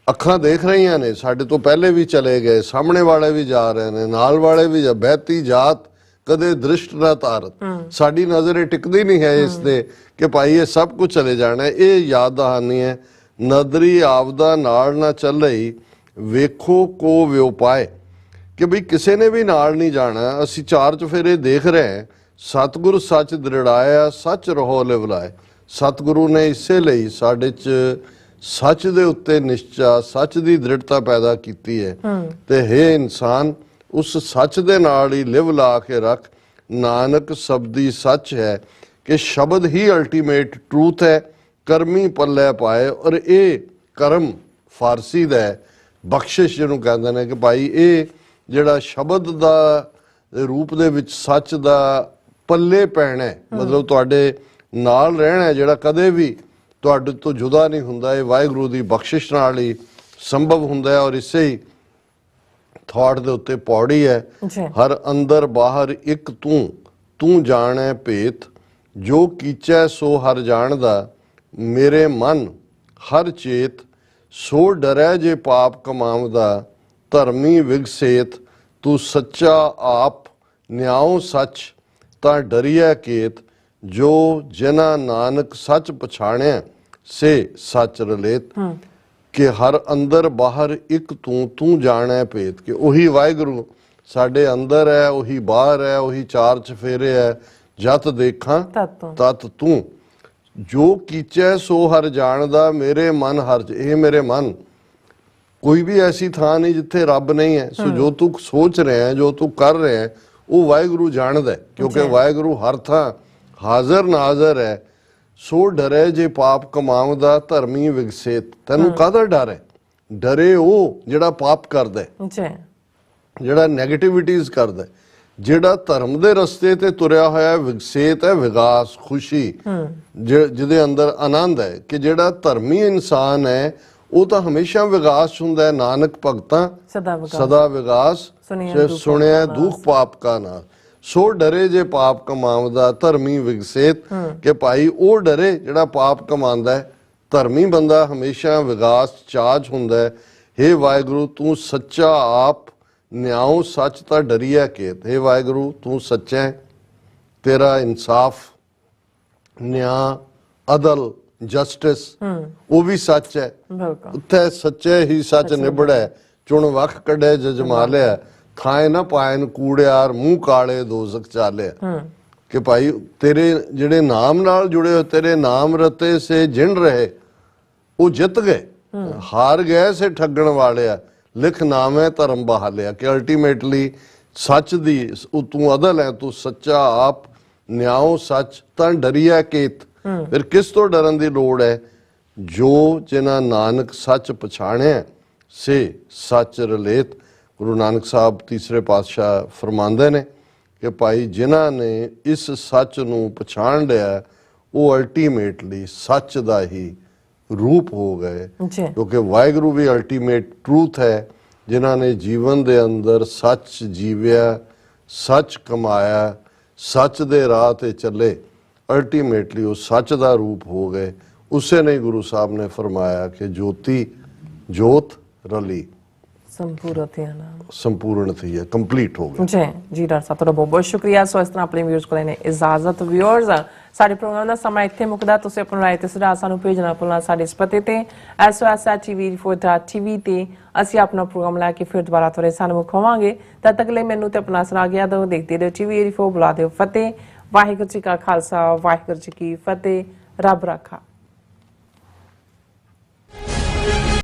ਅੱਖਾਂ ਦੇਖ ਰਹੀਆਂ ਨੇ, ਸਾਡੇ ਤੋਂ ਪਹਿਲੇ ਵੀ ਚਲੇ ਗਏ, ਸਾਹਮਣੇ ਵਾਲੇ ਵੀ ਜਾ ਰਹੇ ਨੇ, ਨਾਲ ਵਾਲੇ ਵੀ ਬਹਿਤੀ ਜਾਤ ਕਦੇ ਦ੍ਰਿਸ਼ਟ ਨਾ ਧਾਰਤ। ਸਾਡੀ ਨਜ਼ਰ ਇਹ ਟਿਕਦੀ ਨਹੀਂ ਹੈ ਇਸ ਤੇ ਕਿ ਭਾਈ ਇਹ ਸਭ ਕੁਝ ਚਲੇ ਜਾਣਾ। ਇਹ ਯਾਦ ਦਹਾਨੀ ਹੈ, ਨਦਰੀ ਆਵਦਾ ਨਾਲ ਨਾ ਚੱਲਈ ਵੇਖੋ ਕੋ ਵਿਉਪਾਏ, ਕਿ ਬਈ ਕਿਸੇ ਨੇ ਵੀ ਨਾਲ ਨਹੀਂ ਜਾਣਾ। ਅਸੀਂ ਚਾਰ ਚੁਫੇਰੇ ਦੇਖ ਰਹੇ ਹਾਂ, ਸਤਿਗੁਰ ਸੱਚ ਦ੍ਰਿੜਾਇਆ ਸੱਚ ਰਹੋ ਲਿਵਲਾਏ। ਸਤਿਗੁਰੂ ਨੇ ਇਸੇ ਲਈ ਸਾਡੇ 'ਚ ਸੱਚ ਦੇ ਉੱਤੇ ਨਿਸ਼ਚਾ, ਸੱਚ ਦੀ ਦ੍ਰਿੜਤਾ ਪੈਦਾ ਕੀਤੀ ਹੈ। ਤੇ ਹੇ ਇਨਸਾਨ, ਉਸ ਸੱਚ ਦੇ ਨਾਲ ਹੀ ਲਿਵ ਲਾ ਕੇ ਰੱਖ। ਨਾਨਕ ਸ਼ਬਦੀ ਸੱਚ ਹੈ ਕਿ ਸ਼ਬਦ ਹੀ ਅਲਟੀਮੇਟ ਟਰੂਥ ਹੈ, ਕਰਮੀ ਪੱਲੇ ਪਾਏ। ਔਰ ਇਹ ਕਰਮ ਫਾਰਸੀ ਦਾ ਹੈ, ਬਖਸ਼ਿਸ਼ ਜਿਹਨੂੰ ਕਹਿੰਦੇ ਨੇ, ਕਿ ਭਾਈ ਇਹ ਜਿਹੜਾ ਸ਼ਬਦ ਦਾ ਰੂਪ ਦੇ ਵਿੱਚ ਸੱਚ ਦਾ ਪੱਲੇ ਪੈਣਾ, ਮਤਲਬ ਤੁਹਾਡੇ ਨਾਲ ਰਹਿਣਾ, ਜਿਹੜਾ ਕਦੇ ਵੀ ਤੁਹਾਡੇ ਤੋਂ ਜੁਦਾ ਨਹੀਂ ਹੁੰਦਾ, ਇਹ ਵਾਹਿਗੁਰੂ ਦੀ ਬਖਸ਼ਿਸ਼ ਨਾਲ ਹੀ ਸੰਭਵ ਹੁੰਦਾ ਹੈ। ਔਰ ਇਸੇ ਹੀ ਥਾਟ ਦੇ ਉੱਤੇ ਪੌੜੀ ਹੈ, ਹਰ ਅੰਦਰ ਬਾਹਰ ਇੱਕ ਤੂੰ ਜਾਣੈ ਭੇਤ ਜੋ ਕੀਚੈ ਸੋ ਹਰ ਜਾਣਦਾ ਮੇਰੇ ਮਨ ਹਰ ਚੇਤ ਸੋ ਡਰੈ ਜੇ ਪਾਪ ਕਮਾਵਦਾ ਧਰਮੀ ਵਿਗਸੇਤ ਤੂੰ ਸੱਚਾ ਆਪ ਨਿਆਉ ਸੱਚ ਤਾਂ ਡਰੀਐ ਕੇਤ ਜੋ ਜਿਨਾ ਨਾਨਕ ਸੱਚ ਪਛਾਣਿਆ ਸੇ ਸੱਚ ਰਲੇਤ। ਕਿ ਹਰ ਅੰਦਰ ਬਾਹਰ ਇੱਕ ਤੂੰ ਜਾਣੈ ਭੇਤ, ਕਿ ਉਹੀ ਵਾਹਿਗੁਰੂ ਸਾਡੇ ਅੰਦਰ ਹੈ, ਉਹੀ ਬਾਹਰ ਹੈ, ਉਹੀ ਚਾਰ ਚਫੇਰੇ ਹੈ। ਜਤ ਦੇਖਾਂ ਤਤ ਤੂੰ ਜੋ ਕੀਚੈ ਸੋ ਹਰ ਜਾਣਦਾ ਮੇਰੇ ਮਨ ਹਰ। ਇਹ ਮੇਰੇ ਮਨ, ਕੋਈ ਵੀ ਐਸੀ ਥਾਂ ਨਹੀਂ ਜਿੱਥੇ ਰੱਬ ਨਹੀਂ ਹੈ। ਸੋ ਜੋ ਤੂੰ ਸੋਚ ਰਿਹਾ ਹੈ, ਜੋ ਤੂੰ ਕਰ ਰਿਹਾ ਹੈ, ਉਹ ਵਾਹਿਗੁਰੂ ਜਾਣਦਾ, ਕਿਉਂਕਿ ਵਾਹਿਗੁਰੂ ਹਰ ਥਾਂ ਹਾਜ਼ਰ ਨਾਜ਼ਰ ਹੈ। ਸੋ ਡਰੇ ਜੇ ਪਾਪ ਕਮਾਵਦਾ ਧਰਮੀ ਵਿਗਸੇਤ। ਤੈਨੂੰ ਕਾਹਦਾ ਡਰ ਹੈ? ਡਰੇ ਉਹ ਜਿਹੜਾ ਪਾਪ ਕਰਦਾ, ਜਿਹੜਾ ਨੈਗੇਟਿਵਿਟੀਜ਼ ਕਰਦਾ, ਜਿਹੜਾ ਧਰਮ ਦੇ ਰਸਤੇ ਤੇ ਤੁਰਿਆ ਹੋਇਆ। ਵਿਗਸੇਤ ਹੈ ਵਿਗਾਸ, ਖੁਸ਼ੀ, ਜਿਹਦੇ ਅੰਦਰ ਆਨੰਦ ਹੈ। ਕਿ ਜਿਹੜਾ ਧਰਮੀ ਇਨਸਾਨ ਹੈ ਉਹ ਤਾਂ ਹਮੇਸ਼ਾ ਵਿਗਾਸ ਹੁੰਦਾ ਹੈ। ਨਾਨਕ ਭਗਤਾਂ ਸਦਾ ਵਿਗਾਸ ਸੁਣਿਆ ਦੁੱਖ ਪਾਪ ਕਾ ਨਾਸ। ਸੋ ਡਰੇ ਜੇ ਪਾਪ ਕਮਾਵਦਾ ਧਰਮੀ ਵਿਗਸੇਤ। ਕਿ ਭਾਈ ਉਹ ਡਰੇ ਜਿਹੜਾ ਪਾਪ ਕਮਾਉਂਦਾ ਹੈ। ਧਰਮੀ ਬੰਦਾ ਹਮੇਸ਼ਾ ਵਿਗਾਸ ਚਾਜ ਹੁੰਦਾ ਹੈ। ਹੇ ਵਾਹਿਗੁਰੂ ਤੂੰ ਸੱਚਾ ਆਪ ਨਿਆਉ ਸੱਚ ਤਾਂ ਡਰੀਐ ਕੇਤ। ਹੇ ਵਾਹਿਗੁਰੂ ਤੂੰ ਸੱਚਾ ਹੈ, ਤੇਰਾ ਇਨਸਾਫ, ਨਿਆਂ, ਅਦਲ, ਜਸਟਿਸ ਉਹ ਵੀ ਸੱਚ ਹੈ। ਬਿਲਕੁਲ ਉੱਥੇ ਸੱਚੇ ਹੀ ਸੱਚ ਨਿਬੜੈ, ਚੁਣ ਵਖ ਕੱਢੇ ਜਜਮਾਲਿਆ, ਖਾਏ ਨਾ ਪਾਇਨ ਕੂੜਿਆਰ, ਮੂੰਹ ਕਾਲੇ ਦੋਜ਼ਖ ਚਾਲਿਆ। ਕਿ ਭਾਈ ਤੇਰੇ ਜਿਹੜੇ ਨਾਮ ਨਾਲ ਜੁੜੇ ਹੋ, ਤੇਰੇ ਨਾਮ ਰਤੇ ਸੇ ਜਿਣ ਰਹੇ, ਉਹ ਜਿੱਤ ਗਏ, ਹਾਰ ਗਏ ਸੇ ਠੱਗਣ ਵਾਲਿਆ, ਲਿਖ ਨਾਮੇ ਧਰਮ ਬਹਾਲਿਆ। ਕਿ ਅਲਟੀਮੇਟਲੀ ਸੱਚ ਦੀ ਤੂੰ ਅਦਲ ਹੈ, ਤੂੰ ਸੱਚਾ ਆਪ, ਨਿਆਓ ਸੱਚ ਤਾਂ ਡਰੀਆ ਕੇਤ। ਫਿਰ ਕਿਸ ਤੋਂ ਡਰਨ ਦੀ ਲੋੜ ਹੈ? ਜੋ ਜਿਨ੍ਹਾਂ ਨਾਨਕ ਸੱਚ ਪਛਾਣਿਆ ਸੇ ਸੱਚ ਰਲੇਤ। ਗੁਰੂ ਨਾਨਕ ਸਾਹਿਬ ਤੀਸਰੇ ਪਾਤਸ਼ਾਹ ਫਰਮਾਉਂਦੇ ਨੇ ਕਿ ਭਾਈ ਜਿਨ੍ਹਾਂ ਨੇ ਇਸ ਸੱਚ ਨੂੰ ਪਛਾਣ ਲਿਆ ਉਹ ਅਲਟੀਮੇਟਲੀ ਸੱਚ ਦਾ ਹੀ ਰੂਪ ਹੋ ਗਏ, ਜੀ ਕਿਉਂਕਿ ਵਾਹਿਗੁਰੂ ਵੀ ਅਲਟੀਮੇਟ ਟਰੂਥ ਹੈ। ਜਿਨ੍ਹਾਂ ਨੇ ਜੀਵਨ ਦੇ ਅੰਦਰ ਸੱਚ ਜੀਵਿਆ, ਸੱਚ ਕਮਾਇਆ, ਸੱਚ ਦੇ ਰਾਹ ਤੇ ਚੱਲੇ, ਅਲਟੀਮੇਟਲੀ ਉਹ ਸੱਚ ਦਾ ਰੂਪ ਹੋ ਗਏ। ਉਸੇ ਨੇ ਗੁਰੂ ਸਾਹਿਬ ਨੇ ਫਰਮਾਇਆ ਕਿ ਜੋਤੀ ਜੋਤ ਰਲੀ, ਸੰਪੂਰਨ ਥੀ ਹੈ, ਕੰਪਲੀਟ ਹੋ ਗਿਆ। ਜੀ ਡਾਕਟਰ ਸਾਹਿਬ ਤੁਹਾਡਾ ਬਹੁਤ ਬਹੁਤ ਸ਼ੁਕਰੀਆ। ਸੋ ਇਸ ਤਰ੍ਹਾਂ ਆਪਣੇ ਵਿਊਅਰਸ ਕੋਲ ਨੇ ਇਜਾਜ਼ਤ। ਵਿਊਅਰਸ ਸਾਡੇ ਪ੍ਰੋਗਰਾਮ ਦਾ ਸਮਾਂ ਇੱਥੇ ਮੁੱਕਦਾ। ਤੁਸੀਂ ਆਪਣੀ ਰਾਏ ਤੇ ਸੁਝਾਅ ਸਾਨੂੰ ਭੇਜਣਾ ਭੁੱਲਣਾ ਸਾਡੇ ਇਸ ਪਤੇ ਤੇ sos@tv4.tv ਤੇ ਅਸੀਂ ਆਪਣਾ ਪ੍ਰੋਗਰਾਮ ਲੈ ਕੇ ਫਿਰ ਦੁਬਾਰਾ ਤੁਹਾਡੇ ਸਾਹਮਣੇ ਹੋਵਾਂਗੇ। ਤਦ ਤੱਕ ਲਈ ਮੈਨੂੰ ਤੇ ਆਪਣਾ ਸੁਣਾ ਗਿਆ ਦਿਓ। ਦੇਖਦੇ ਰਹੋ TV84, ਬੁਲਾ ਦਿਓ ਫਤਿਹ। ਵਾਹਿਗੁਰੂ ਜੀ ਕਾ ਖਾਲਸਾ, ਵਾਹਿਗੁਰੂ ਜੀ ਕੀ ਫਤਿਹ। ਰੱਬ ਰਾਖਾ।